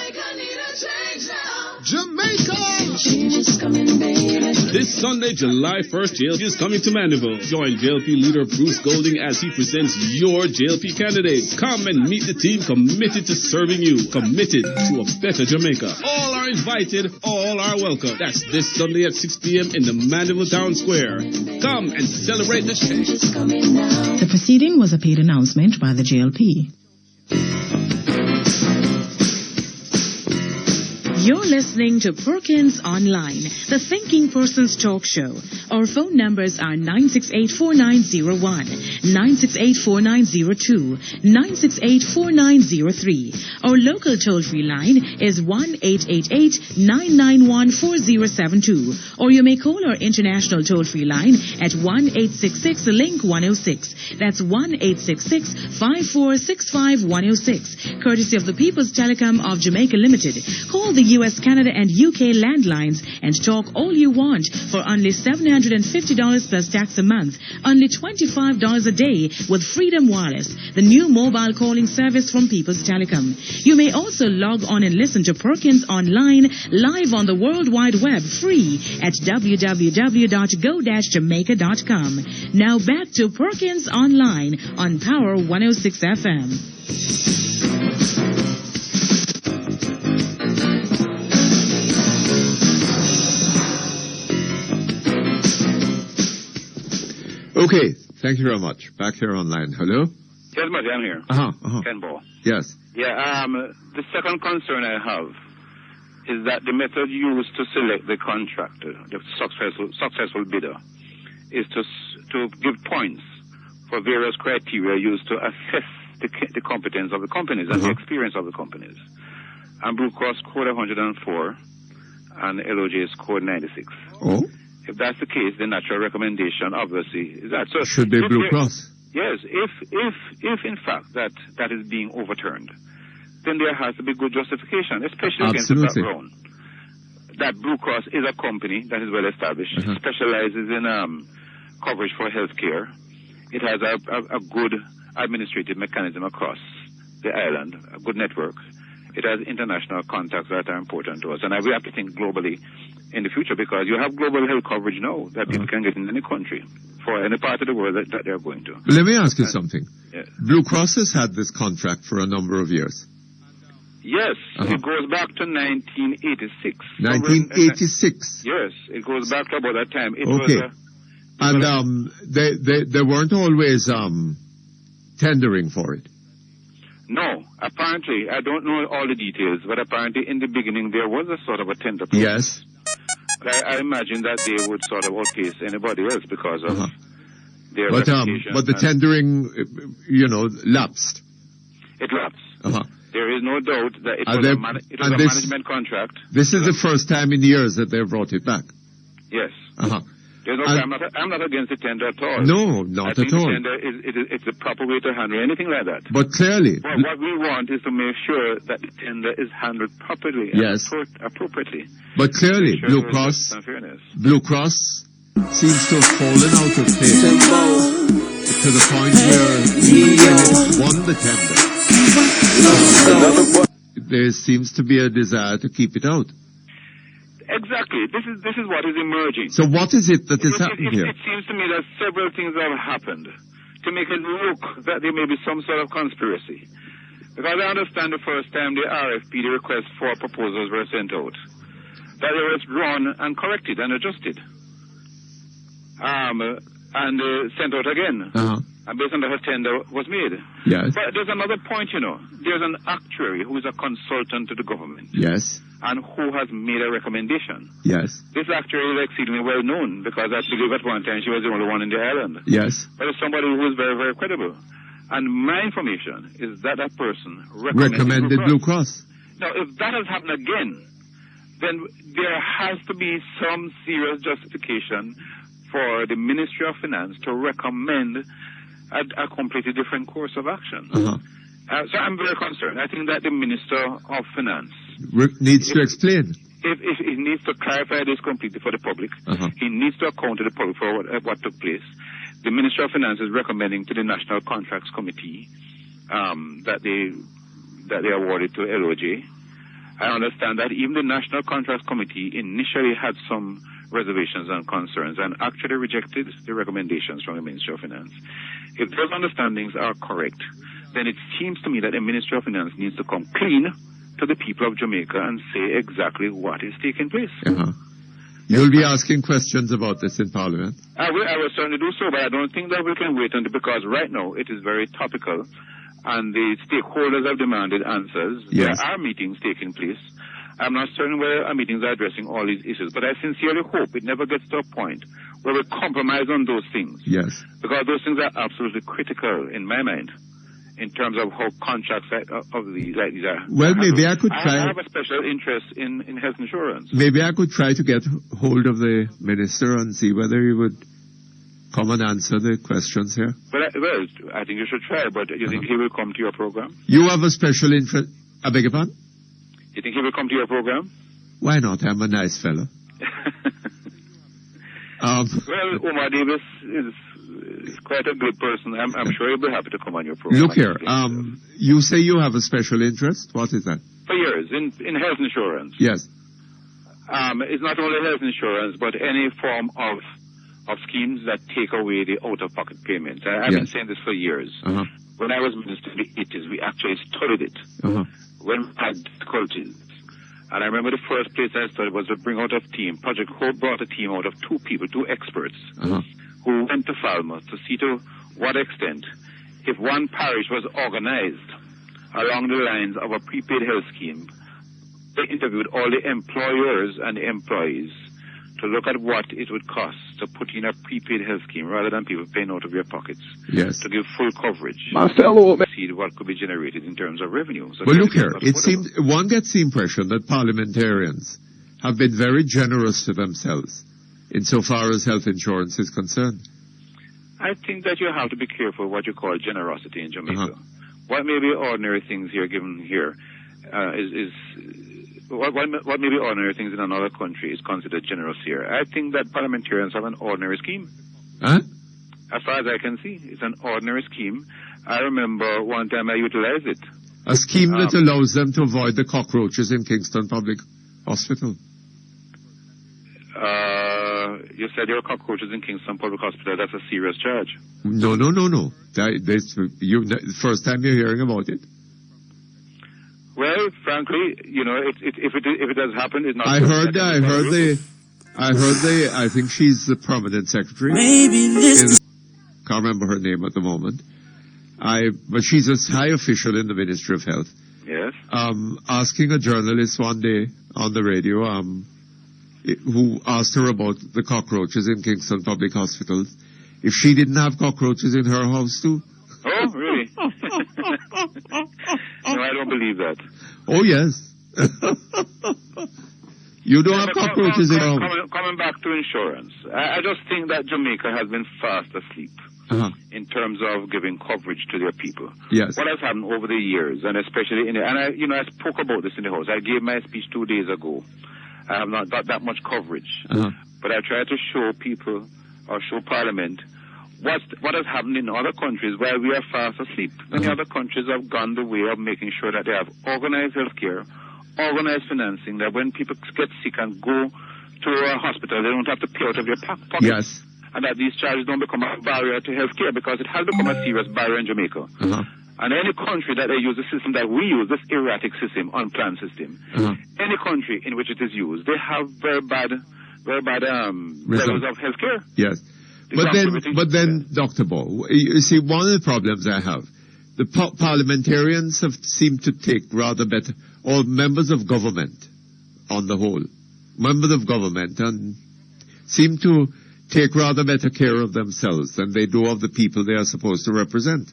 Jamaica! This Sunday, July 1st, JLP is coming to Mandeville. Join JLP leader Bruce Golding as he presents your JLP candidate. Come and meet the team committed to serving you, committed to a better Jamaica. All are invited, all are welcome. That's this Sunday at 6 p.m. in the Mandeville Town Square. Come and celebrate the change. The proceeding was a paid announcement by the JLP. You're listening to Perkins Online, the Thinking Person's Talk Show. Our phone numbers are 968-4901, 968-4902, 968-4903. Our local toll-free line is 1-888-991-4072. Or you may call our international toll-free line at 1-866-LINK-106. That's 1-866-5465-106. Courtesy of the People's Telecom of Jamaica Limited. Call the U.S., Canada, and UK landlines and talk all you want for only $750 plus tax a month, only $25 a day with Freedom Wireless, the new mobile calling service from People's Telecom. You may also log on and listen to Perkins Online live on the World Wide Web free at www.go-jamaica.com. Now back to Perkins Online on Power 106 FM. Okay, thank you very much. Back here online. Hello? Yes, Mutty, I'm here. Ken Ball. Yes. Yeah, the second concern I have is that the method used to select the contractor, the successful bidder, is to give points for various criteria used to assess the competence of the companies and the experience of the companies. And Blue Cross scored 104 and LOJ scored 96. Oh? If that's the case, the natural recommendation, obviously, is that. So should be Blue Cross. Yes, if in fact that is being overturned, then there has to be good justification, especially against the background that Blue Cross is a company that is well established, specializes in coverage for health care. it has a good administrative mechanism across the island, a good network. It has international contacts that are important to us. And we have to think globally in the future, because you have global health coverage now that people can get in any country for any part of the world that they're going to. Let me ask you something. Yeah. Blue Cross has had this contract for a number of years. Yes, it goes back to 1986. 1986? Yes, it goes back to about that time. It Okay. They weren't always tendering for it. No, apparently, I don't know all the details, but apparently in the beginning there was a sort of a tender process. Yes. But I imagine that they would sort of outpace anybody else because of their reputation. But the tendering, lapsed. It lapsed. Uh-huh. There is no doubt that it was a management contract. This is the first time in years that they've brought it back. Yes. Uh-huh. There's no, I'm not against the tender at all. No, not at all. The tender it's the proper way to handle anything like that. But clearly, well, what we want is to make sure that the tender is handled properly and appropriately. But clearly, Blue Cross seems to have fallen out of favor to the point where even when it won the tender, there seems to be a desire to keep it out. Exactly. This is what is emerging. So what is it that is happening here? It seems to me that several things have happened to make it look that there may be some sort of conspiracy. Because I understand the first time the RFP, the request for proposals were sent out, that they were withdrawn and corrected and adjusted. And sent out again. And based on that, a tender was made. Yes. But there's another point, There's an actuary who is a consultant to the government. Yes. And who has made a recommendation. Yes. This actuary is exceedingly well known because I believe at one time she was the only one in the island. Yes. But it's somebody who is very, very credible. And my information is that that person recommended Blue Cross. Now, if that has happened again, then there has to be some serious justification for the Ministry of Finance to recommend a completely different course of action. So I'm very concerned. I think that the Minister of Finance needs to explain. If he needs to clarify this completely for the public, he needs to account to the public for what took place. The Minister of Finance is recommending to the National Contracts Committee that they awarded to LOJ. I understand that even the National Contracts Committee initially had some reservations and concerns and actually rejected the recommendations from the Ministry of Finance. If those understandings are correct, then it seems to me that the Ministry of Finance needs to come clean to the people of Jamaica and say exactly what is taking place. You'll be asking questions about this in Parliament? I will certainly do so, but I don't think that we can wait until, because right now it is very topical and the stakeholders have demanded answers. Yes. There are meetings taking place. I'm not certain whether our meetings are addressing all these issues, but I sincerely hope it never gets to a point where we compromise on those things. Yes. Because those things are absolutely critical in my mind in terms of how contracts of these are. Well, maybe I could try. I have a special interest in health insurance. Maybe I could try to get hold of the minister and see whether he would come and answer the questions here. Well, I think you should try, but you think he will come to your program? You have a special interest. I beg your pardon? You think he will come to your program? Why not? I'm a nice fellow. Well, Omar Davis is quite a good person. I'm sure he'll be happy to come on your program. Look here. You say you have a special interest. What is that? For years, in health insurance. Yes. It's not only health insurance, but any form of schemes that take away the out-of-pocket payments. I've been saying this for years. When I was minister in the 80s, we actually studied it. When we had difficulties. And I remember the first place I studied was to bring out a team. Project Hope brought a team out of two experts, who went to Falmouth to see to what extent, if one parish was organized along the lines of a prepaid health scheme, they interviewed all the employers and the employees to look at what it would cost to put in a prepaid health scheme rather than people paying out of your pockets. Yes. To give full coverage. My fellow man. See what could be generated in terms of revenue. So well, look here. It seems one gets the impression that parliamentarians have been very generous to themselves insofar as health insurance is concerned. I think that you have to be careful what you call generosity in Jamaica. What may be ordinary things here given here what may be ordinary things in another country is considered generous here. I think that parliamentarians have an ordinary scheme. I As far as I can see, it's an ordinary scheme. I remember one time I utilized it. A scheme that allows them to avoid the cockroaches in Kingston Public Hospital. You said there were cockroaches in Kingston Public Hospital. That's a serious charge. No. The first time you're hearing about it? Well, frankly, if it has happened, it's not. I think she's the permanent secretary. Can't remember her name at the moment. But she's a high official in the Ministry of Health. Yes. Asking a journalist one day on the radio, who asked her about the cockroaches in Kingston Public Hospital, if she didn't have cockroaches in her house too. Oh, really? No, I don't believe that. Oh, yes. You don't have cockroaches in your house. Coming back to insurance, I just think that Jamaica has been fast asleep in terms of giving coverage to their people. Yes. What has happened over the years, and especially I spoke about this in the House. I gave my speech 2 days ago. I have not got that much coverage, but I try to show people or show Parliament what has happened in other countries where we are fast asleep. Many other countries have gone the way of making sure that they have organized healthcare, organized financing, that when people get sick and go to a hospital, they don't have to pay out of their pocket. Yes. And that these charges don't become a barrier to healthcare, because it has become a serious barrier in Jamaica. And any country that they use the system that we use, this erratic system, unplanned system, any country in which it is used, they have very bad levels of healthcare. Yes. But then, Dr. Ball, you see, one of the problems I have, the parliamentarians have seemed to take rather better, or members of government on the whole, members of government, and seem to take rather better care of themselves than they do of the people they are supposed to represent.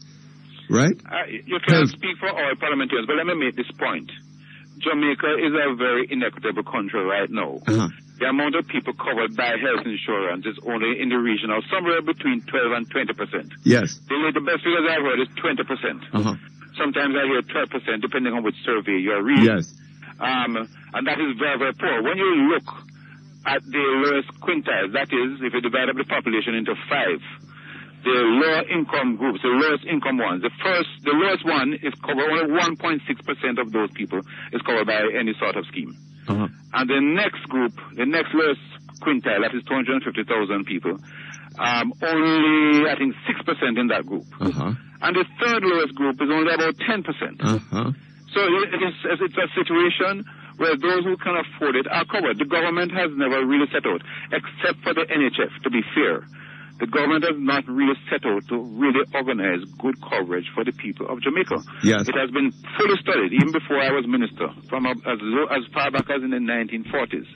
Right? You can't speak for all parliamentarians, but let me make this point. Jamaica is a very inequitable country right now. The amount of people covered by health insurance is only in the region of somewhere between 12 and 20%. Yes. The best figures I've heard is 20%. Sometimes I hear 12%, depending on which survey you're reading. Yes. And that is very, very poor. When you look at the lowest quintile, that is, if you divide up the population into 5, the lower income groups, the lowest income ones, the lowest one is covered, only 1.6% of those people is covered by any sort of scheme. And the next group, the next lowest quintile, that is 250,000 people, only, I think, 6% in that group. And the third lowest group is only about 10%. So it's a situation where those who can afford it are covered. The government has never really set out, except for the NHF, to be fair. The government has not really set out to really organize good coverage for the people of Jamaica. Yes. It has been fully studied, even before I was minister, from as far back as in the 1940s.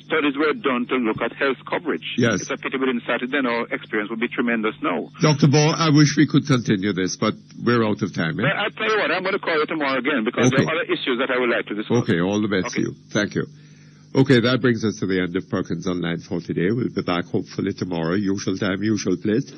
Studies were done to look at health coverage. Yes. It's a pity we didn't start it then. Our experience would be tremendous now. Dr. Ball, I wish we could continue this, but we're out of time. Well, I'll tell you what, I'm going to call you tomorrow again, because there are other issues that I would like to discuss. Okay, all the best to you. Thank you. Okay, that brings us to the end of Perkins Online for today. We'll be back hopefully tomorrow. Usual time, usual place.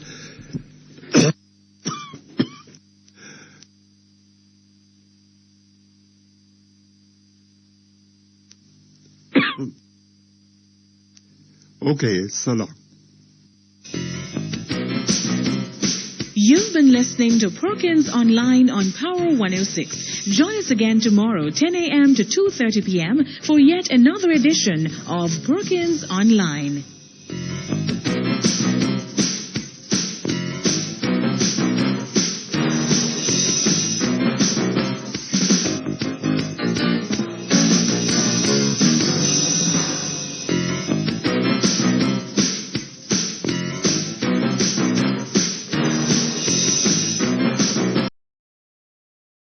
Okay, so long. You've been listening to Perkins Online on Power 106. Join us again tomorrow, 10 a.m. to 2:30 p.m. for yet another edition of Perkins Online.